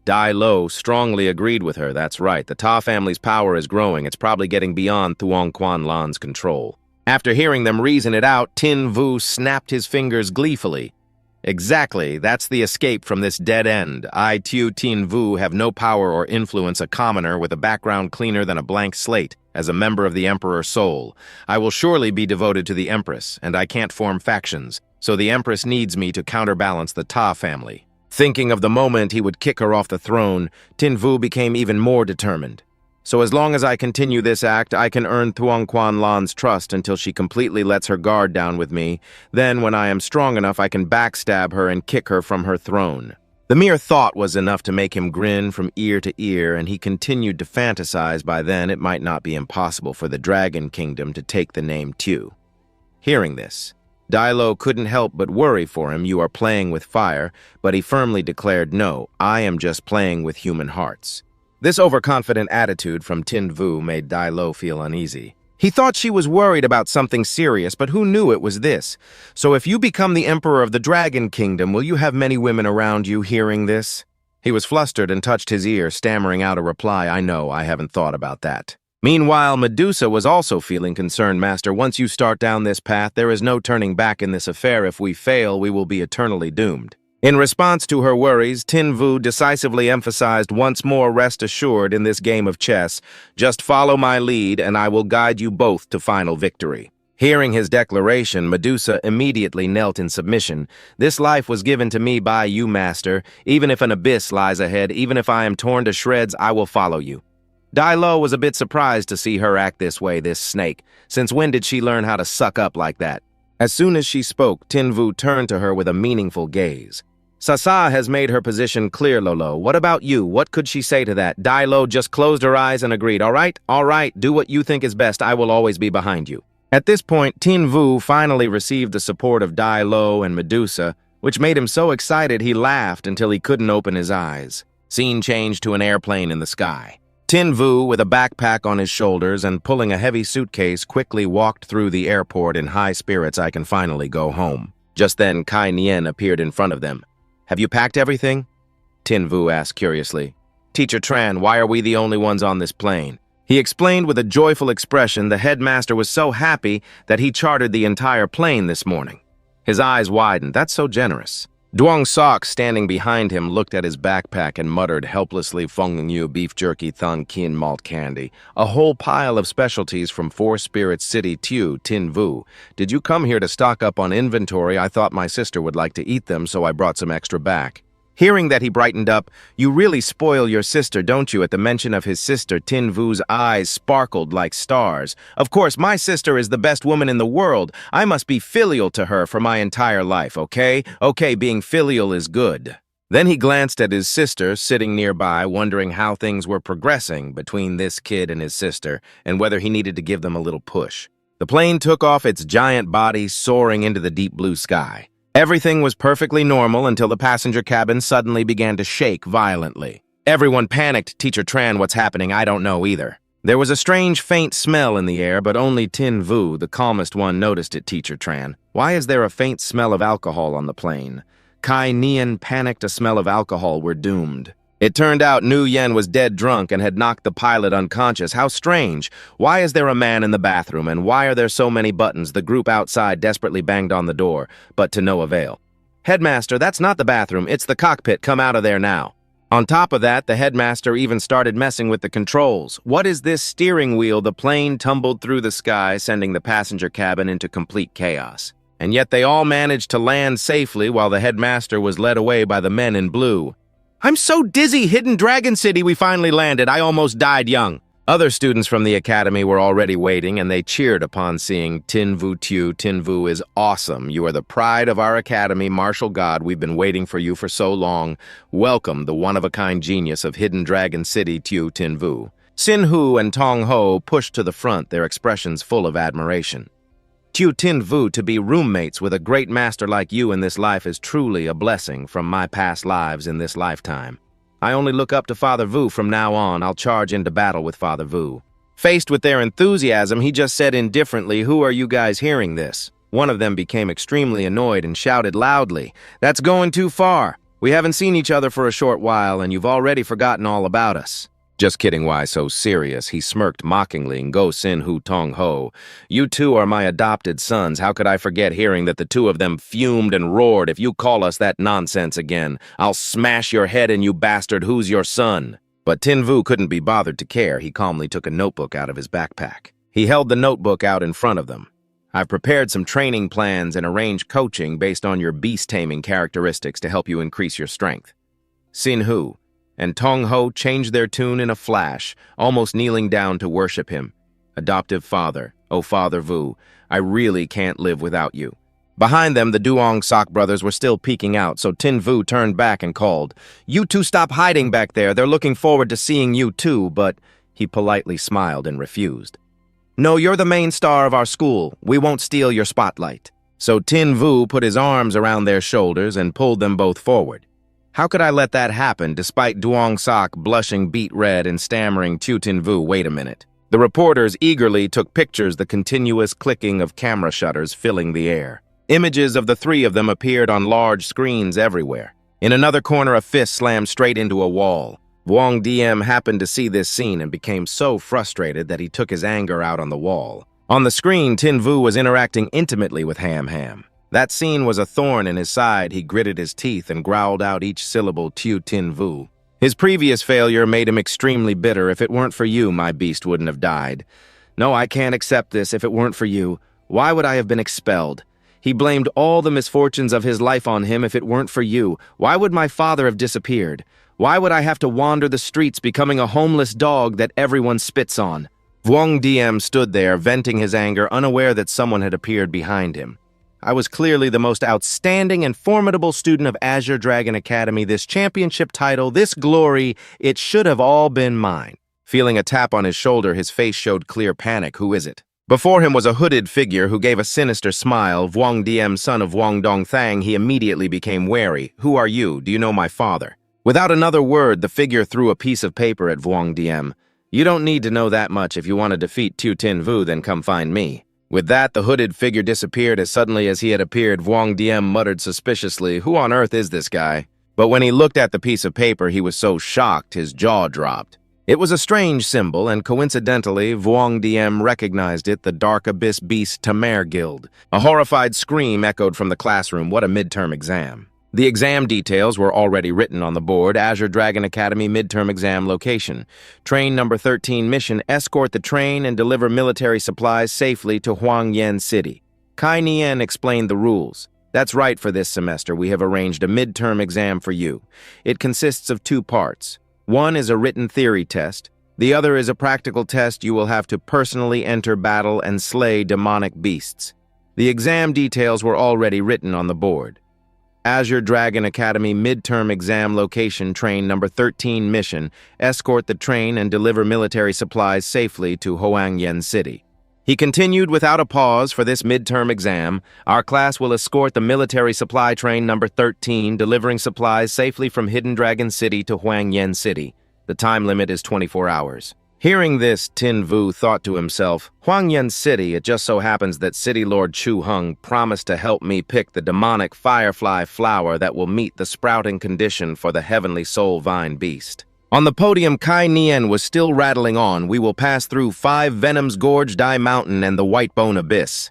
Speaker 1: Dai Lo strongly agreed with her. That's right, the Ta family's power is growing. It's probably getting beyond Thuong Quan Lan's control. After hearing them reason it out, Tin Vu snapped his fingers gleefully. Exactly, that's the escape from this dead end. I, Tiu Tin Vu, have no power or influence, a commoner with a background cleaner than a blank slate, as a member of the Emperor's Soul. I will surely be devoted to the Empress, and I can't form factions, so the Empress needs me to counterbalance the Ta family. Thinking of the moment he would kick her off the throne, Tin Vu became even more determined. So as long as I continue this act, I can earn Thuong Quan Lan's trust until she completely lets her guard down with me. Then, when I am strong enough, I can backstab her and kick her from her throne. The mere thought was enough to make him grin from ear to ear, and he continued to fantasize by then it might not be impossible for the Dragon Kingdom to take the name Tu. Hearing this, Dailo couldn't help but worry for him. You are playing with fire, but he firmly declared, no, I am just playing with human hearts. This overconfident attitude from Tin Vu made Dailo feel uneasy. He thought she was worried about something serious, but who knew it was this? So if you become the emperor of the Dragon Kingdom, will you have many women around you hearing this? He was flustered and touched his ear, stammering out a reply, I know, I haven't thought about that. Meanwhile, Medusa was also feeling concerned, Master. Once you start down this path, there is no turning back in this affair. If we fail, we will be eternally doomed. In response to her worries, Tin Vu decisively emphasized once more, rest assured in this game of chess, just follow my lead and I will guide you both to final victory. Hearing his declaration, Medusa immediately knelt in submission. This life was given to me by you, Master. Even if an abyss lies ahead, even if I am torn to shreds, I will follow you. Dailo was a bit surprised to see her act this way, this snake. Since when did she learn how to suck up like that? As soon as she spoke, Tin Vu turned to her with a meaningful gaze. Sasa has made her position clear, Lolo. What about you? What could she say to that? Dailo just closed her eyes and agreed. All right, do what you think is best. I will always be behind you. At this point, Tin Vu finally received the support of Dailo and Medusa, which made him so excited he laughed until he couldn't open his eyes. Scene changed to an airplane in the sky. Tin Vu, with a backpack on his shoulders and pulling a heavy suitcase, quickly walked through the airport in high spirits. I can finally go home. Just then, Kai Nian appeared in front of them. Have you packed everything? Tin Vu asked curiously. Teacher Tran, why are we the only ones on this plane? He explained with a joyful expression. The headmaster was so happy that he chartered the entire plane this morning. His eyes widened. That's so generous. Duong Sok, standing behind him, looked at his backpack and muttered helplessly, Feng Yu beef jerky, thun kin malt candy. A whole pile of specialties from Four Spirits City, Tu, Tin Vu. Did you come here to stock up on inventory? I thought my sister would like to eat them, so I brought some extra back. Hearing that, he brightened up. You really spoil your sister, don't you? At the mention of his sister, Tin Vu's eyes sparkled like stars. Of course, my sister is the best woman in the world. I must be filial to her for my entire life, okay? Okay, being filial is good. Then he glanced at his sister, sitting nearby, wondering how things were progressing between this kid and his sister, and whether he needed to give them a little push. The plane took off, its giant body soaring into the deep blue sky. Everything was perfectly normal until the passenger cabin suddenly began to shake violently. Everyone panicked. Teacher Tran, what's happening? I don't know either. There was a strange faint smell in the air, but only Tin Vu, the calmest one, noticed it. Teacher Tran, why is there a faint smell of alcohol on the plane? Kai Nian panicked. A smell of alcohol. We're doomed. It turned out Nu Yen was dead drunk and had knocked the pilot unconscious. How strange. Why is there a man in the bathroom, and why are there so many buttons? The group outside desperately banged on the door, but to no avail. Headmaster, that's not the bathroom, it's the cockpit. Come out of there now. On top of that, the headmaster even started messing with the controls. What is this steering wheel? The plane tumbled through the sky, sending the passenger cabin into complete chaos. And yet they all managed to land safely while the headmaster was led away by the men in blue. I'm so dizzy, Hidden Dragon City, we finally landed. I almost died young. Other students from the academy were already waiting, and they cheered upon seeing Tin Vu Tu. Tin Vu is awesome. You are the pride of our academy, martial god. We've been waiting for you for so long. Welcome, the one-of-a-kind genius of Hidden Dragon City, Tu Tin Vu. Sin Hu and Tong Ho pushed to the front, their expressions full of admiration. Tu Tin Vu, to be roommates with a great master like you in this life is truly a blessing from my past lives in this lifetime. I only look up to Father Vu from now on. I'll charge into battle with Father Vu. Faced with their enthusiasm, he just said indifferently, who are you guys hearing this? One of them became extremely annoyed and shouted loudly, that's going too far. We haven't seen each other for a short while, and you've already forgotten all about us. Just kidding, why so serious? He smirked mockingly. Go Sin Hu Tong Ho. You two are my adopted sons. How could I forget hearing that the two of them fumed and roared? If you call us that nonsense again, I'll smash your head in, you bastard. Who's your son? But Tin Vu couldn't be bothered to care. He calmly took a notebook out of his backpack. He held the notebook out in front of them. I've prepared some training plans and arranged coaching based on your beast-taming characteristics to help you increase your strength. Sin Hu. and Tong Ho changed their tune in a flash, almost kneeling down to worship him. Adoptive father, oh Father Vu, I really can't live without you. Behind them, the Duong Sok brothers were still peeking out, so Tin Vu turned back and called, "You two stop hiding back there, they're looking forward to seeing you too," but he politely smiled and refused. "No, you're the main star of our school, we won't steal your spotlight." So Tin Vu put his arms around their shoulders and pulled them both forward. How could I let that happen, despite Duong Sok blushing beet red and stammering to Tin Vu, "Wait a minute." The reporters eagerly took pictures, the continuous clicking of camera shutters filling the air. Images of the three of them appeared on large screens everywhere. In another corner, a fist slammed straight into a wall. Wang Diem happened to see this scene and became so frustrated that he took his anger out on the wall. On the screen, Tin Vu was interacting intimately with Ham Ham. That scene was a thorn in his side. He gritted his teeth and growled out each syllable to Tin Vu. His previous failure made him extremely bitter. "If it weren't for you, my beast wouldn't have died. No, I can't accept this. If it weren't for you, why would I have been expelled? He blamed all the misfortunes of his life on him. If it weren't for you, why would my father have disappeared? Why would I have to wander the streets becoming a homeless dog that everyone spits on?" Wang Diem stood there, venting his anger, unaware that someone had appeared behind him. "I was clearly the most outstanding and formidable student of Azure Dragon Academy. This championship title, this glory, it should have all been mine." Feeling a tap on his shoulder, his face showed clear panic. "Who is it?" Before him was a hooded figure who gave a sinister smile. Wang Diem, son of Wang Dongthang. He immediately became wary. "Who are you? Do you know my father?" Without another word, the figure threw a piece of paper at Wang Diem. "You don't need to know that much. If you want to defeat Tu Tin Vu, then come find me." With that, the hooded figure disappeared as suddenly as he had appeared. Wang Diem muttered suspiciously, "Who on earth is this guy?" But when he looked at the piece of paper, he was so shocked his jaw dropped. It was a strange symbol, and coincidentally, Wang Diem recognized it, the Dark Abyss Beast Tamer Guild. A horrified scream echoed from the classroom. What a midterm exam. The exam details were already written on the board. Azure Dragon Academy midterm exam location. Train number 13 mission, escort the train and deliver military supplies safely to Huangyan City. Kai Nian explained the rules. "That's right, for this semester we have arranged a midterm exam for you. It consists of two parts. One is a written theory test. The other is a practical test. You will have to personally enter battle and slay demonic beasts." The exam details were already written on the board. Azure Dragon Academy midterm exam location, train number 13 mission, escort the train and deliver military supplies safely to Huangyan City. He continued without a pause. "For this midterm exam, our class will escort the military supply train number 13, delivering supplies safely from Hidden Dragon City to Huangyan City. The time limit is 24 hours. Hearing this, Tin Vu thought to himself, "Huangyan City, it just so happens that City Lord Chu Hung promised to help me pick the demonic firefly flower that will meet the sprouting condition for the heavenly soul vine beast." On the podium, Kai Nian was still rattling on. "We will pass through 5 Venom's Gorge, Die Mountain, and the Whitebone Abyss.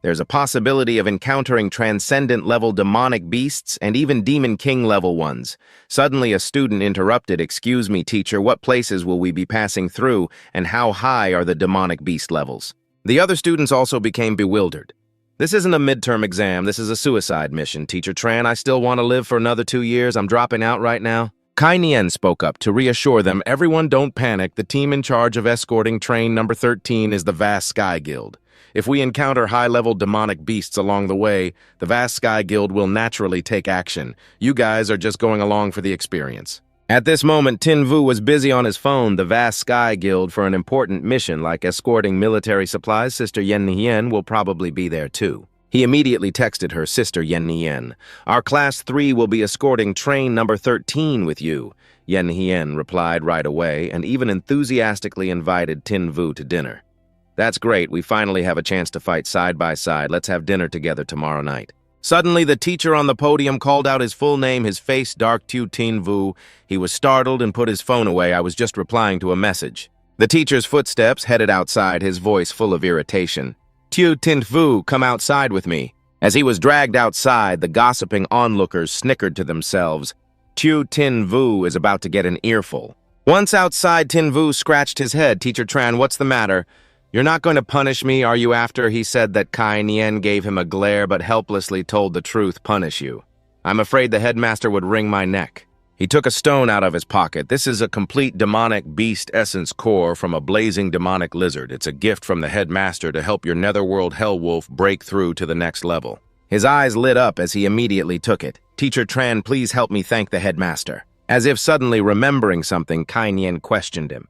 Speaker 1: There's a possibility of encountering transcendent-level demonic beasts and even Demon King-level ones." Suddenly, a student interrupted. "Excuse me, teacher, what places will we be passing through, and how high are the demonic beast levels?" The other students also became bewildered. "This isn't a midterm exam, this is a suicide mission, Teacher Tran. I still want to live for another 2 years. I'm dropping out right now." Kai Nian spoke up to reassure them. "Everyone don't panic. The team in charge of escorting train number 13 is the Vast Sky Guild. If we encounter high-level demonic beasts along the way, the Vast Sky Guild will naturally take action. You guys are just going along for the experience." At this moment, Tin Vu was busy on his phone. The Vast Sky Guild for an important mission like escorting military supplies. Sister Yen Hien will probably be there too. He immediately texted her, "Sister Yen Hien, our class 3 will be escorting train number 13 with you." Yen Hien replied right away and even enthusiastically invited Tin Vu to dinner. "That's great. We finally have a chance to fight side by side. Let's have dinner together tomorrow night." Suddenly, the teacher on the podium called out his full name, his face dark. "Tu Tin Vu." He was startled and put his phone away. "I was just replying to a message." The teacher's footsteps headed outside, his voice full of irritation. "Tu Tin Vu, come outside with me." As he was dragged outside, the gossiping onlookers snickered to themselves. Tu Tin Vu is about to get an earful. Once outside, Tin Vu scratched his head. "Teacher Tran, what's the matter? You're not going to punish me, are you?" After he said that, Kai Nian gave him a glare but helplessly told the truth. "Punish you? I'm afraid the headmaster would wring my neck." He took a stone out of his pocket. This is a complete demonic beast essence core from a blazing demonic lizard. It's a gift from the headmaster to help your netherworld hellwolf break through to the next level. His eyes lit up as he immediately took it. Teacher Tran, please help me thank the headmaster. As if suddenly remembering something, Kai Nian questioned him.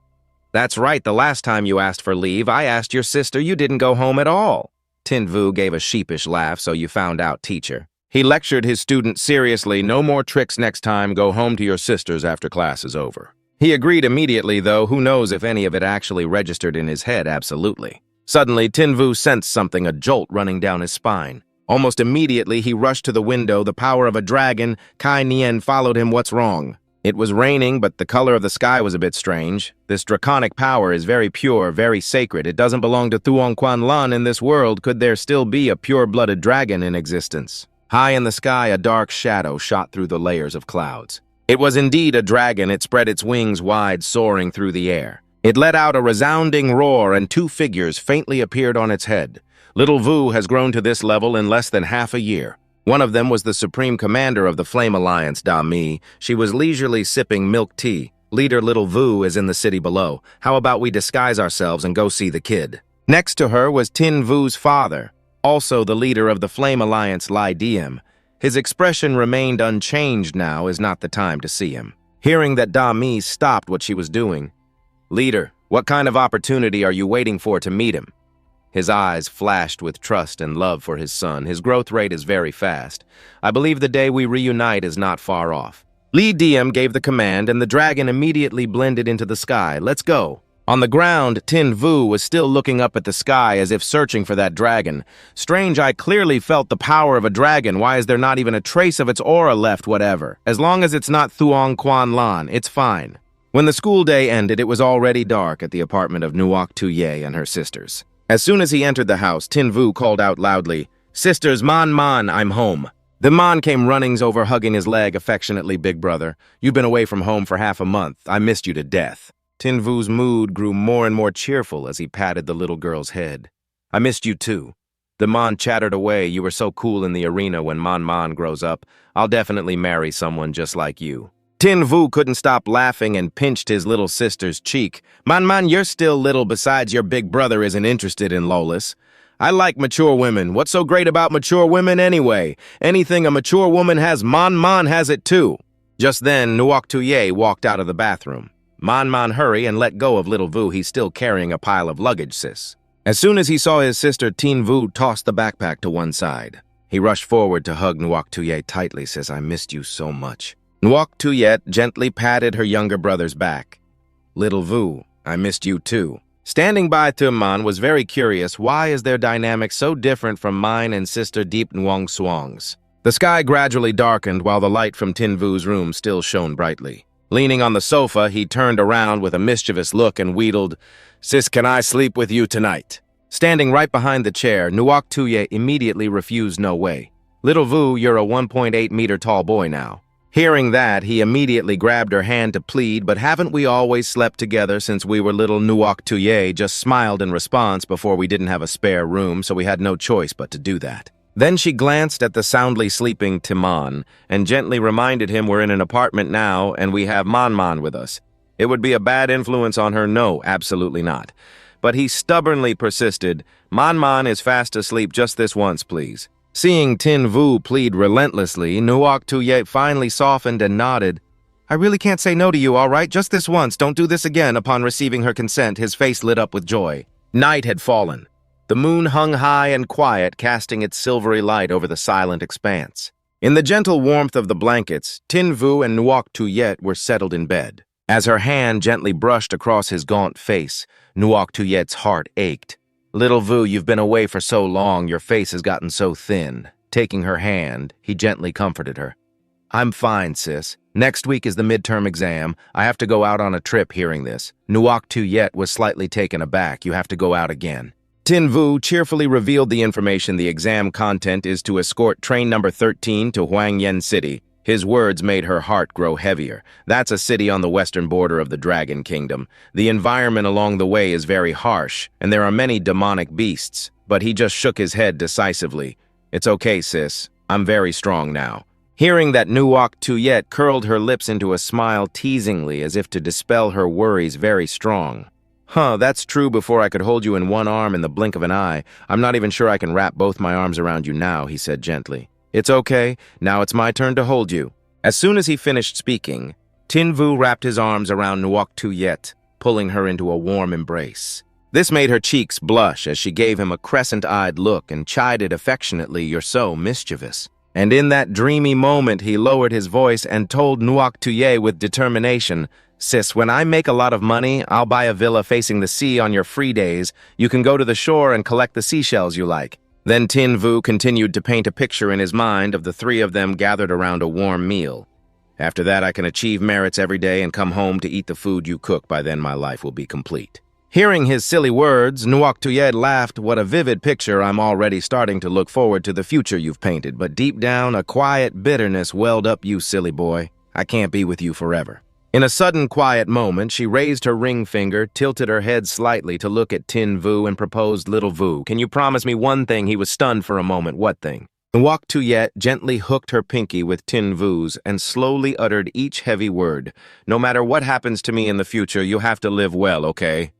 Speaker 1: That's right, the last time you asked for leave, I asked your sister, you didn't go home at all. Tin Vu gave a sheepish laugh, so you found out, teacher. He lectured his student seriously, no more tricks next time, go home to your sisters after class is over. He agreed immediately, though who knows if any of it actually registered in his head absolutely. Suddenly, Tin Vu sensed something, a jolt running down his spine. Almost immediately, he rushed to the window, the power of a dragon. Kai Nian followed him. What's wrong? It was raining, but the color of the sky was a bit strange. This draconic power is very pure, very sacred. It doesn't belong to Thuong Quan Lan in this world. Could there still be a pure-blooded dragon in existence? High in the sky, a dark shadow shot through the layers of clouds. It was indeed a dragon. It spread its wings wide, soaring through the air. It let out a resounding roar, and two figures faintly appeared on its head. Little Vu has grown to this level in less than half a year. One of them was the Supreme Commander of the Flame Alliance, Da Mi. She was leisurely sipping milk tea. Leader Little Vu is in the city below. How about we disguise ourselves and go see the kid? Next to her was Tin Vu's father, also the leader of the Flame Alliance, Lai Diem. His expression remained unchanged. Now is not the time to see him. Hearing that Da Mi stopped what she was doing. Leader, what kind of opportunity are you waiting for to meet him? His eyes flashed with trust and love for his son. His growth rate is very fast. I believe the day we reunite is not far off. Li Diem gave the command, and the dragon immediately blended into the sky. Let's go. On the ground, Tin Vu was still looking up at the sky as if searching for that dragon. Strange, I clearly felt the power of a dragon. Why is there not even a trace of its aura left? Whatever. As long as it's not Thuong Quan Lan, it's fine. When the school day ended, it was already dark at the apartment of Nuoc Tuye and her sisters. As soon as he entered the house, Tin Vu called out loudly, "Sisters, Man, I'm home." The man came running over, hugging his leg affectionately. "Big brother, you've been away from home for half a month. I missed you to death." Tin Vu's mood grew more and more cheerful as he patted the little girl's head. "I missed you too." The man chattered away. "You were so cool in the arena. When Man grows up, I'll definitely marry someone just like you." Tin Vu couldn't stop laughing and pinched his little sister's cheek. Man, you're still little. Besides, your big brother isn't interested in Lolis. I like mature women. What's so great about mature women anyway? Anything a mature woman has, Man has it too. Just then, Nuoc Tuye walked out of the bathroom. Man, hurry and let go of little Vu. He's still carrying a pile of luggage, sis. As soon as he saw his sister, Tin Vu tossed the backpack to one side. He rushed forward to hug Nuoc Tuye tightly. "Sis, I missed you so much." Nuoc Tuye gently patted her younger brother's back. "Little Vu, I missed you too." Standing by Tuman was very curious. Why is their dynamic so different from mine and sister Deep Nguong Swang's? The sky gradually darkened while the light from Tin Vu's room still shone brightly. Leaning on the sofa, he turned around with a mischievous look and wheedled, "Sis, can I sleep with you tonight?" Standing right behind the chair, Nuoc Tuye immediately refused. "No way. Little Vu, you're a 1.8-meter tall boy now." Hearing that, he immediately grabbed her hand to plead, "But haven't we always slept together since we were little?" Nuoc Tuye just smiled in response. "Before we didn't have a spare room, so we had no choice but to do that." Then she glanced at the soundly sleeping Timon and gently reminded him, "We're in an apartment now, and we have Man with us. It would be a bad influence on her." "No, absolutely not." But he stubbornly persisted, Man is fast asleep, just this once, please." Seeing Tin Vu plead relentlessly, Nuoc Tuye finally softened and nodded. "I really can't say no to you, all right? Just this once. Don't do this again." Upon receiving her consent, his face lit up with joy. Night had fallen. The moon hung high and quiet, casting its silvery light over the silent expanse. In the gentle warmth of the blankets, Tin Vu and Nuoc Tuye were settled in bed. As her hand gently brushed across his gaunt face, Nuoc Tuye's heart ached. "Little Vu, you've been away for so long, your face has gotten so thin." Taking her hand, he gently comforted her. "I'm fine, sis. Next week is the midterm exam. I have to go out on a trip." Hearing this, Nuoc Tuye was slightly taken aback. "You have to go out again." Tin Vu cheerfully revealed the information. The exam content is to escort train number 13 to Huangyan City. His words made her heart grow heavier. That's a city on the western border of the Dragon Kingdom. The environment along the way is very harsh, and there are many demonic beasts. But he just shook his head decisively. "It's okay, sis. I'm very strong now." Hearing that, Nuok Tuyet curled her lips into a smile teasingly as if to dispel her worries very strong. Huh, that's true. Before I could hold you in one arm in the blink of an eye. I'm not even sure I can wrap both my arms around you now, he said gently. It's okay. Now it's my turn to hold you. As soon as he finished speaking, Tin Vu wrapped his arms around Nuok Tuyet, pulling her into a warm embrace. This made her cheeks blush as she gave him a crescent-eyed look and chided affectionately, "You're so mischievous." And in that dreamy moment, he lowered his voice and told Nuok Tuyet with determination, "Sis, when I make a lot of money, I'll buy a villa facing the sea on your free days. You can go to the shore and collect the seashells you like." Then Tin Vu continued to paint a picture in his mind of the three of them gathered around a warm meal. "After that, I can achieve merits every day and come home to eat the food you cook. By then, my life will be complete." Hearing his silly words, Nuok Tuyet laughed. "What a vivid picture. I'm already starting to look forward to the future you've painted, but deep down, a quiet bitterness welled up. You silly boy. I can't be with you forever." In a sudden quiet moment, she raised her ring finger, tilted her head slightly to look at Tin Vu, and proposed, "Little Vu, can you promise me one thing?" He was stunned for a moment. "What thing?" Nuok Tuyet gently hooked her pinky with Tin Vu's and slowly uttered each heavy word. "No matter what happens to me in the future, you have to live well, okay?"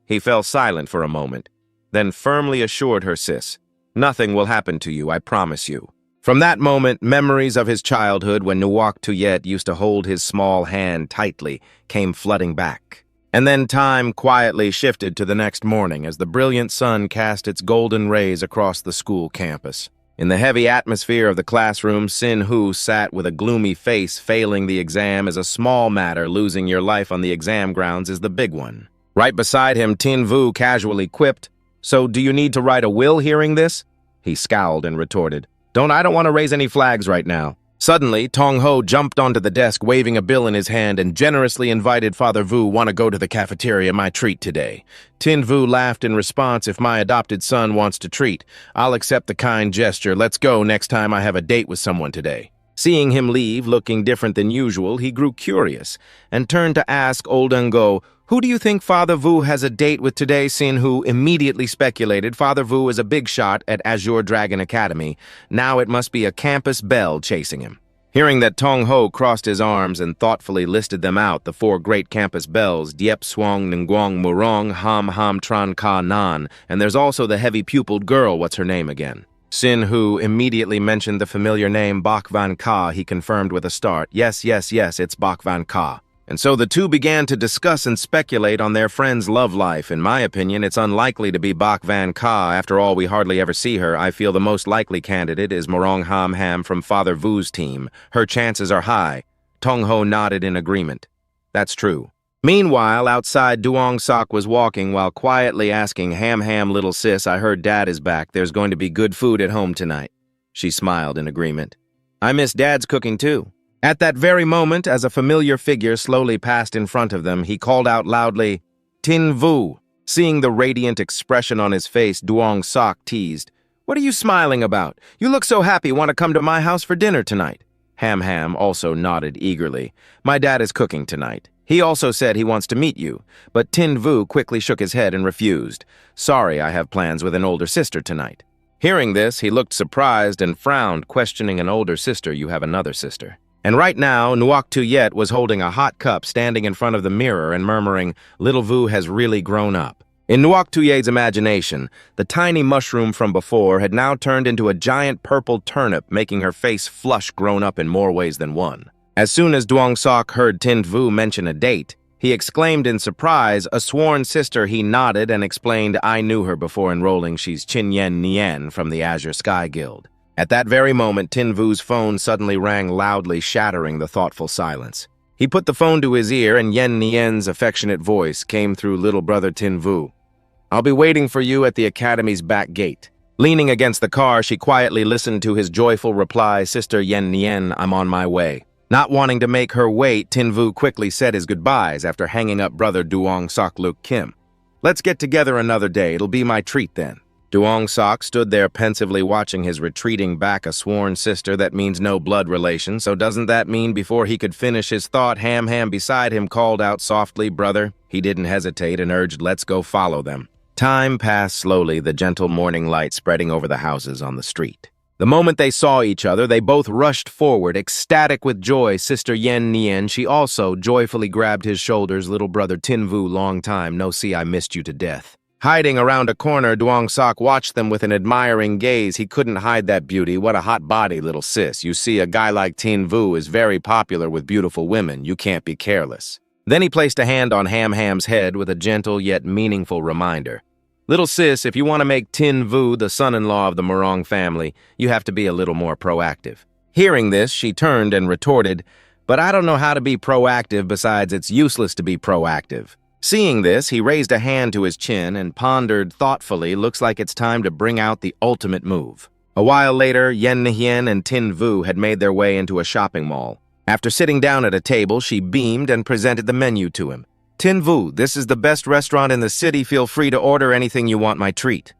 Speaker 1: He fell silent for a moment, then firmly assured her, "Sis, nothing will happen to you, I promise you." From that moment, memories of his childhood when Nuok Tuyet used to hold his small hand tightly came flooding back. And then time quietly shifted to the next morning as the brilliant sun cast its golden rays across the school campus. In the heavy atmosphere of the classroom, Sin Hu sat with a gloomy face. Failing the exam is a small matter. Losing your life on the exam grounds is the big one. Right beside him, Tin Vu casually quipped, "So do you need to write a will hearing this?" He scowled and retorted, I don't want to raise any flags right now." Suddenly, Tong Ho jumped onto the desk waving a bill in his hand and generously invited Father Vu. "Want to go to the cafeteria, my treat today." Tin Vu laughed in response. "If my adopted son wants to treat, I'll accept the kind gesture. Let's go next time I have a date with someone today." Seeing him leave, looking different than usual, he grew curious and turned to ask Old Ngo, "Who do you think Father Vu has a date with today?" Sin Hu immediately speculated. Father Vu is a big shot at Azure Dragon Academy. Now it must be a campus belle chasing him. Hearing that, Tong Ho crossed his arms and thoughtfully listed them out, the four great campus belles, Diep Swang Nguang Murong Ham Ham Tran Ka Nan, and there's also the heavy-pupiled girl. What's her name again? Sin Hu immediately mentioned the familiar name Bak Van Ka. He confirmed with a start. Yes, it's Bak Van Ka. And so the two began to discuss and speculate on their friend's love life. In my opinion, it's unlikely to be Bak Van Ka. After all, we hardly ever see her. I feel the most likely candidate is Morong Ham Ham from Father Vu's team. Her chances are high. Tong Ho nodded in agreement. That's true. Meanwhile, outside, Duong Sok was walking while quietly asking, Ham Ham, little sis, I heard Dad is back. There's going to be good food at home tonight." She smiled in agreement. "I miss Dad's cooking too." At that very moment, as a familiar figure slowly passed in front of them, he called out loudly, "Tin Vu." Seeing the radiant expression on his face, Duong Sok teased, "What are you smiling about? You look so happy. Want to come to my house for dinner tonight?" Ham Ham also nodded eagerly. "My dad is cooking tonight. He also said he wants to meet you." But Tin Vu quickly shook his head and refused. "Sorry, I have plans with an older sister tonight." Hearing this, he looked surprised and frowned, questioning an older sister. You have another sister. And right now, Nuok Tuyet was holding a hot cup standing in front of the mirror and murmuring, "Little Vu has really grown up." In Nuok Tuyet's imagination, the tiny mushroom from before had now turned into a giant purple turnip, making her face flush, grown up in more ways than one. As soon as Duong Sok heard Tin Vu mention a date, he exclaimed in surprise, "A sworn sister." He nodded and explained, "I knew her before enrolling. She's Chin Yen Nien from the Azure Sky Guild." At that very moment, Tin Vu's phone suddenly rang loudly, shattering the thoughtful silence. He put the phone to his ear, and Yen Nien's affectionate voice came through. "Little brother Tin Vu, I'll be waiting for you at the academy's back gate." Leaning against the car, she quietly listened to his joyful reply, "Sister Yen Nien, I'm on my way." Not wanting to make her wait, Tin Vu quickly said his goodbyes after hanging up brother Duong Sok Luk Kim. "Let's get together another day. It'll be my treat then." Duong Sok stood there pensively watching his retreating back. A sworn sister, that means no blood relation, so doesn't that mean? Before he could finish his thought, Ham Ham beside him called out softly, "Brother." He didn't hesitate and urged, "Let's go follow them." Time passed slowly, the gentle morning light spreading over the houses on the street. The moment they saw each other, they both rushed forward, ecstatic with joy. Sister Yen Nien, she also joyfully grabbed his shoulders. Little brother Tinvu, long time no see, I missed you to death. Hiding around a corner, Duong Sok watched them with an admiring gaze. He couldn't hide that beauty. What a hot body, little sis. You see, a guy like Tinvu is very popular with beautiful women. You can't be careless. Then he placed a hand on Ham Ham's head with a gentle yet meaningful reminder. Little sis, if you want to make Tin Vu the son-in-law of the Morong family, you have to be a little more proactive. Hearing this, she turned and retorted, but I don't know how to be proactive, besides it's useless to be proactive. Seeing this, he raised a hand to his chin and pondered thoughtfully. Looks like it's time to bring out the ultimate move. A while later, Yen Nihien and Tin Vu had made their way into a shopping mall. After sitting down at a table, she beamed and presented the menu to him. Tin Vu, this is the best restaurant in the city. Feel free to order anything you want, my treat.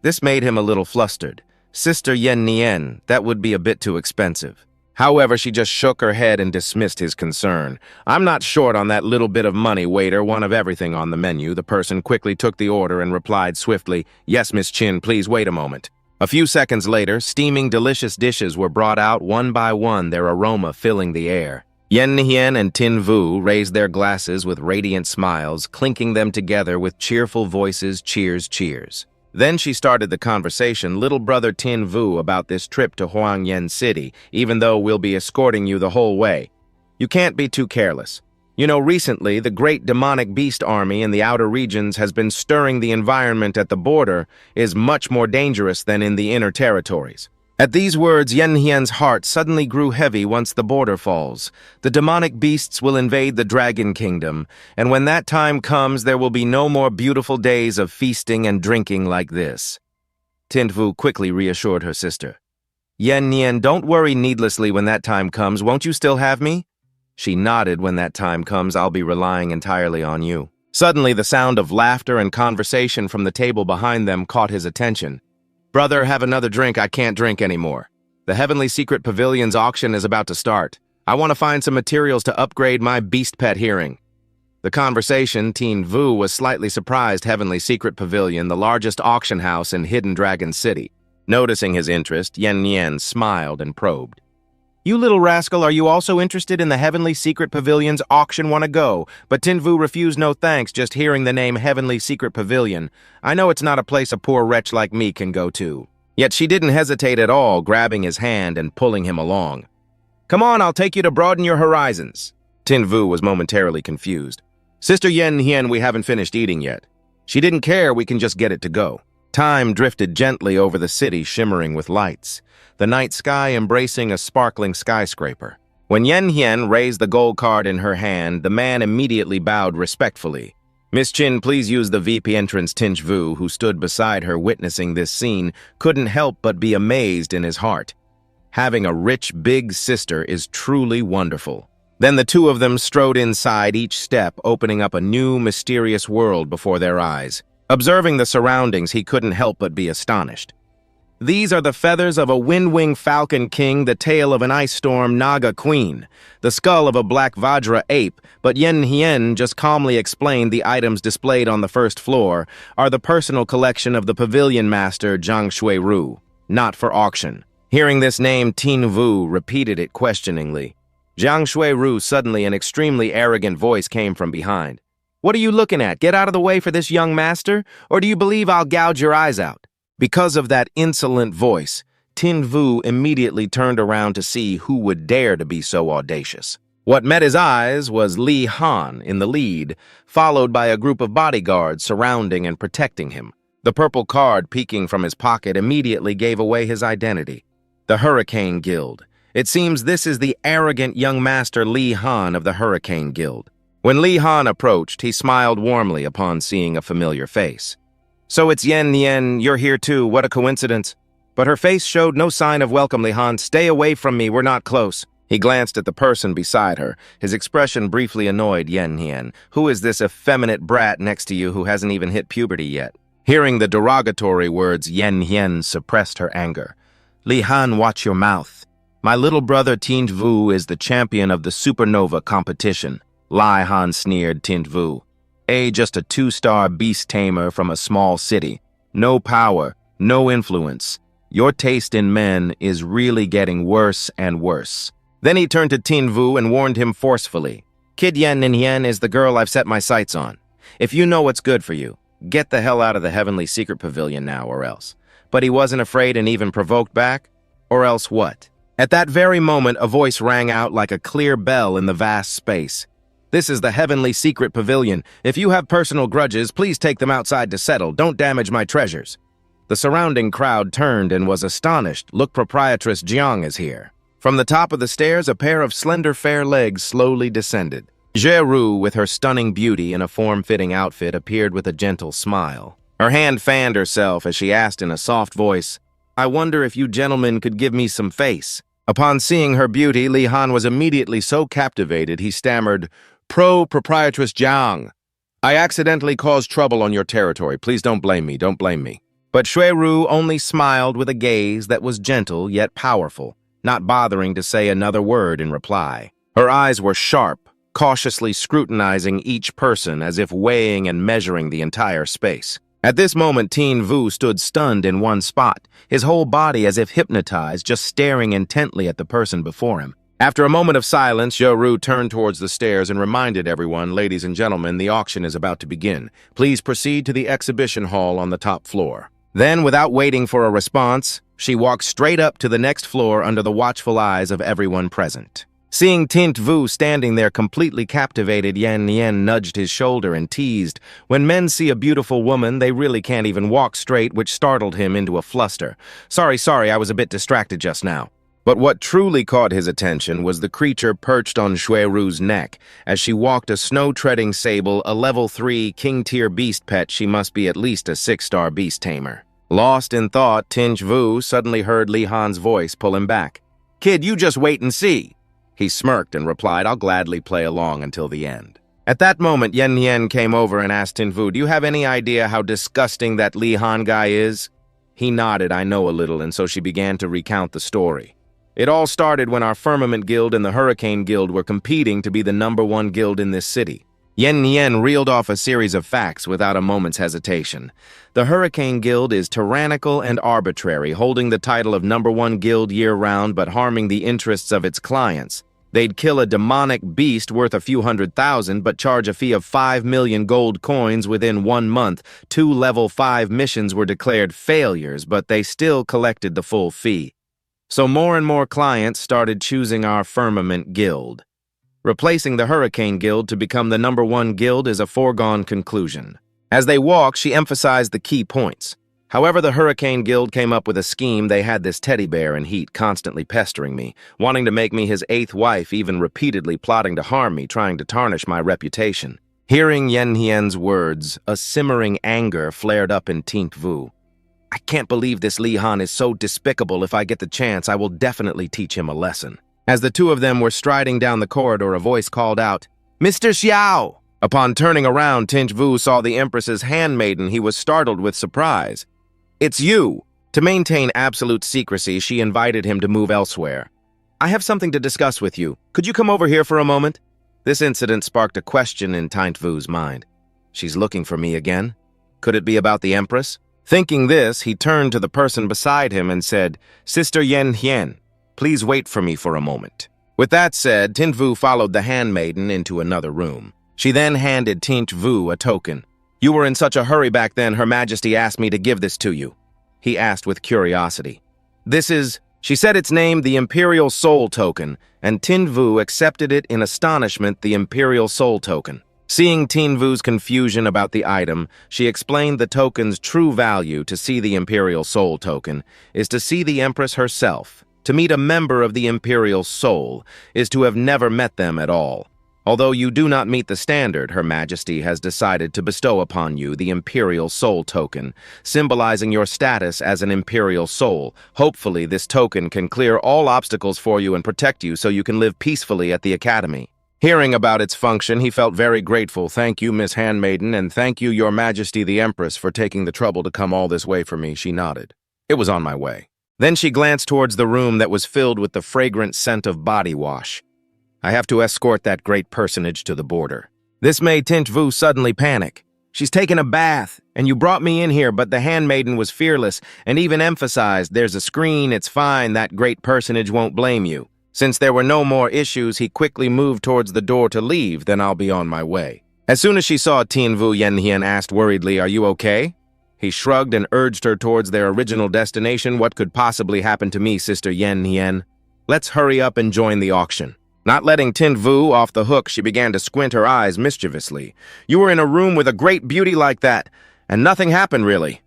Speaker 1: This made him a little flustered. Sister Yen Nien, that would be a bit too expensive. However, she just shook her head and dismissed his concern. I'm not short on that little bit of money, waiter. One of everything on the menu. The person quickly took the order and replied swiftly, Yes, Miss Chin, please wait a moment. A few seconds later, steaming delicious dishes were brought out one by one, their aroma filling the air. Yen Nihien and Tin Vu raised their glasses with radiant smiles, clinking them together with cheerful voices. Cheers, cheers. Then she started the conversation. Little brother Tin Vu, about this trip to Huangyan City, even though we'll be escorting you the whole way. You can't be too careless. You know, recently, the great demonic beast army in the outer regions has been stirring the environment at the border, is much more dangerous than in the inner territories. At these words, Yen Hien's heart suddenly grew heavy. Once the border falls, the demonic beasts will invade the Dragon Kingdom, and when that time comes, there will be no more beautiful days of feasting and drinking like this. Tin Vu quickly reassured her sister. Yen Nien, don't worry needlessly when that time comes. Won't you still have me? She nodded. When that time comes, I'll be relying entirely on you. Suddenly, the sound of laughter and conversation from the table behind them caught his attention. Brother, have another drink. I can't drink anymore. The Heavenly Secret Pavilion's auction is about to start. I want to find some materials to upgrade my beast pet hearing. The conversation, Tin Vu was slightly surprised. Heavenly Secret Pavilion, the largest auction house in Hidden Dragon City. Noticing his interest, Yen Nien smiled and probed. You little rascal, are you also interested in the Heavenly Secret Pavilion's auction? Want to go? But Tin Vu refused. No thanks, just hearing the name Heavenly Secret Pavilion. I know it's not a place a poor wretch like me can go to. Yet she didn't hesitate at all, grabbing his hand and pulling him along. Come on, I'll take you to broaden your horizons. Tin Vu was momentarily confused. Sister Yen Hien, we haven't finished eating yet. She didn't care, we can just get it to go. Time drifted gently over the city, shimmering with lights, the night sky embracing a sparkling skyscraper. When Yen Hien raised the gold card in her hand, the man immediately bowed respectfully. Miss Chin, please use the VP entrance. Tin Vu, who stood beside her witnessing this scene, couldn't help but be amazed in his heart. Having a rich, big sister is truly wonderful. Then the two of them strode inside, each step opening up a new, mysterious world before their eyes. Observing the surroundings, he couldn't help but be astonished. These are the feathers of a wind-winged falcon king, the tail of an ice storm Naga queen, the skull of a black Vajra ape, but Yen Hien just calmly explained the items displayed on the first floor are the personal collection of the pavilion master Zhang Shui-Ru, not for auction. Hearing this name, Tin Vu repeated it questioningly. Zhang Shui-Ru, suddenly an extremely arrogant voice came from behind. What are you looking at? Get out of the way for this young master, or do you believe I'll gouge your eyes out? Because of that insolent voice, Tin Vu immediately turned around to see who would dare to be so audacious. What met his eyes was Li Han in the lead, followed by a group of bodyguards surrounding and protecting him. The purple card peeking from his pocket immediately gave away his identity. The Hurricane Guild. It seems this is the arrogant young master Li Han of the Hurricane Guild. When Li Han approached, he smiled warmly upon seeing a familiar face. So it's Yen Nien, you're here too, what a coincidence. But her face showed no sign of welcome. Li Han, stay away from me, we're not close. He glanced at the person beside her. His expression briefly annoyed Yen Nien. Who is this effeminate brat next to you who hasn't even hit puberty yet? Hearing the derogatory words, Yen Nien suppressed her anger. Li Han, watch your mouth. My little brother Tin Vu is the champion of the supernova competition. Li Han sneered. Tin Vu. Just a 2-star beast tamer from a small city. No power, no influence. Your taste in men is really getting worse and worse." Then he turned to Tin Vu and warned him forcefully. "Kid Yen Nin Yen is the girl I've set my sights on. If you know what's good for you, get the hell out of the Heavenly Secret Pavilion now or else." But he wasn't afraid and even provoked back? Or else what? At that very moment, a voice rang out like a clear bell in the vast space. "This is the Heavenly Secret Pavilion. If you have personal grudges, please take them outside to settle. Don't damage my treasures." The surrounding crowd turned and was astonished. "Look, Proprietress Jiang is here." From the top of the stairs, a pair of slender fair legs slowly descended. Jeru, with her stunning beauty in a form-fitting outfit, appeared with a gentle smile. Her hand fanned herself as she asked in a soft voice, "I wonder if you gentlemen could give me some face." Upon seeing her beauty, Li Han was immediately so captivated he stammered, "Proprietress Jiang, I accidentally caused trouble on your territory. Please don't blame me, don't blame me." But Xueru only smiled with a gaze that was gentle yet powerful, not bothering to say another word in reply. Her eyes were sharp, cautiously scrutinizing each person as if weighing and measuring the entire space. At this moment, Tin Vu stood stunned in one spot, his whole body as if hypnotized, just staring intently at the person before him. After a moment of silence, Jeru turned towards the stairs and reminded everyone, "Ladies and gentlemen, the auction is about to begin. Please proceed to the exhibition hall on the top floor." Then, without waiting for a response, she walked straight up to the next floor under the watchful eyes of everyone present. Seeing Tint Vu standing there completely captivated, Yan Yen nudged his shoulder and teased, "When men see a beautiful woman, they really can't even walk straight," which startled him into a fluster. Sorry, I was a bit distracted just now." But what truly caught his attention was the creature perched on Xueru's neck. As she walked a snow-treading sable, a level 3 king-tier beast pet, she must be at least a 6-star beast tamer. Lost in thought, Tinch Vu suddenly heard Li Han's voice pull him back. "Kid, you just wait and see." He smirked and replied, "I'll gladly play along until the end." At that moment, Yen Yen came over and asked Tin Vu, "Do you have any idea how disgusting that Li Han guy is?" He nodded, "I know a little," and so she began to recount the story. It all started when our Firmament Guild and the Hurricane Guild were competing to be the #1 guild in this city. Yen Yen reeled off a series of facts without a moment's hesitation. The Hurricane Guild is tyrannical and arbitrary, holding the title of #1 guild year-round but harming the interests of its clients. They'd kill a demonic beast worth a few $100,000 but charge a fee of 5 million gold coins within 1 month. 2 level 5 missions were declared failures, but they still collected the full fee. So more and more clients started choosing our Firmament Guild. Replacing the Hurricane Guild to become the #1 guild is a foregone conclusion. As they walked, she emphasized the key points. However, the Hurricane Guild came up with a scheme. They had this teddy bear in heat constantly pestering me, wanting to make me his 8th wife, even repeatedly plotting to harm me, trying to tarnish my reputation. Hearing Yen Hien's words, a simmering anger flared up in Tint Vu. "I can't believe this Li Han is so despicable. If I get the chance, I will definitely teach him a lesson." As the two of them were striding down the corridor, a voice called out, "Mr. Xiao!" Upon turning around, Tinch Vu saw the Empress's handmaiden. He was startled with surprise. "It's you!" To maintain absolute secrecy, she invited him to move elsewhere. "I have something to discuss with you. Could you come over here for a moment?" This incident sparked a question in Tint Vu's mind. She's looking for me again? Could it be about the Empress? Thinking this, he turned to the person beside him and said, "Sister Yen Hien, please wait for me for a moment." With that said, Tint Vu followed the handmaiden into another room. She then handed Tint Vu a token. "You were in such a hurry back then, Her Majesty asked me to give this to you," he asked with curiosity. "This is," she said its name, "the Imperial Soul Token," and Tint Vu accepted it in astonishment, the Imperial Soul Token. Seeing Tin Vu's confusion about the item, she explained the token's true value. To see the Imperial Soul Token is to see the Empress herself. To meet a member of the Imperial Soul is to have never met them at all. Although you do not meet the standard, Her Majesty has decided to bestow upon you the Imperial Soul Token, symbolizing your status as an Imperial Soul. Hopefully, this token can clear all obstacles for you and protect you so you can live peacefully at the Academy. Hearing about its function, he felt very grateful. "Thank you, Miss Handmaiden, and thank you, Your Majesty the Empress, for taking the trouble to come all this way for me," she nodded. "It was on my way." Then she glanced towards the room that was filled with the fragrant scent of body wash. "I have to escort that great personage to the border." This made Tint Vu suddenly panic. "She's taken a bath. And you brought me in here, but the handmaiden was fearless and even emphasized, there's a screen, it's fine, that great personage won't blame you. Since there were no more issues, he quickly moved towards the door to leave, then I'll be on my way. As soon as she saw Tianvu, Yenhian asked worriedly, are you okay? He shrugged and urged her towards their original destination. What could possibly happen to me, Sister Yenhian? Let's hurry up and join the auction. Not letting Tianvu off the hook, she began to squint her eyes mischievously. You were in a room with a great beauty like that, and nothing happened really.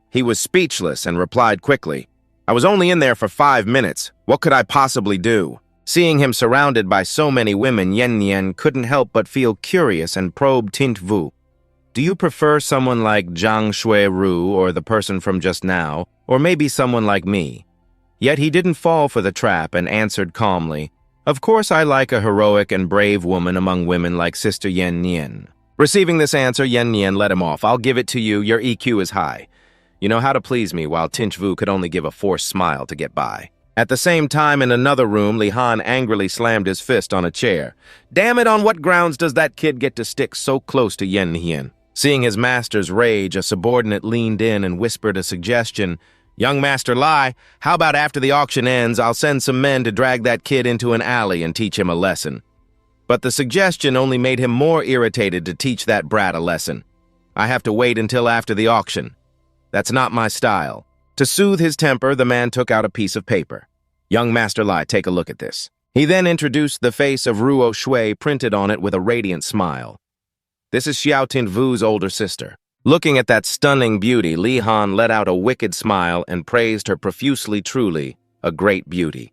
Speaker 1: He was speechless and replied quickly, I was only in there for 5 minutes. What could I possibly do? Seeing him surrounded by so many women, Yennian couldn't help but feel curious and probed Tianvu. Do you prefer someone like Zhang Shui-ru or the person from just now, or maybe someone like me? Yet he didn't fall for the trap and answered calmly, of course I like a heroic and brave woman among women like Sister Yennian. Receiving this answer, Yennian let him off. I'll give it to you, your EQ is high. You know how to please me, while Tianvu could only give a forced smile to get by. At the same time, in another room, Li Han angrily slammed his fist on a chair. Damn it, on what grounds does that kid get to stick so close to Yenhian? Seeing his master's rage, a subordinate leaned in and whispered a suggestion. Young Master Lai, how about after the auction ends, I'll send some men to drag that kid into an alley and teach him a lesson. But the suggestion only made him more irritated to teach that brat a lesson. I have to wait until after the auction. That's not my style. To soothe his temper, the man took out a piece of paper. Young Master Lai, take a look at this. He then introduced the face of Ruo Shui printed on it with a radiant smile. This is Xiao Tianvu's older sister. Looking at that stunning beauty, Li Han let out a wicked smile and praised her profusely. Truly, a great beauty.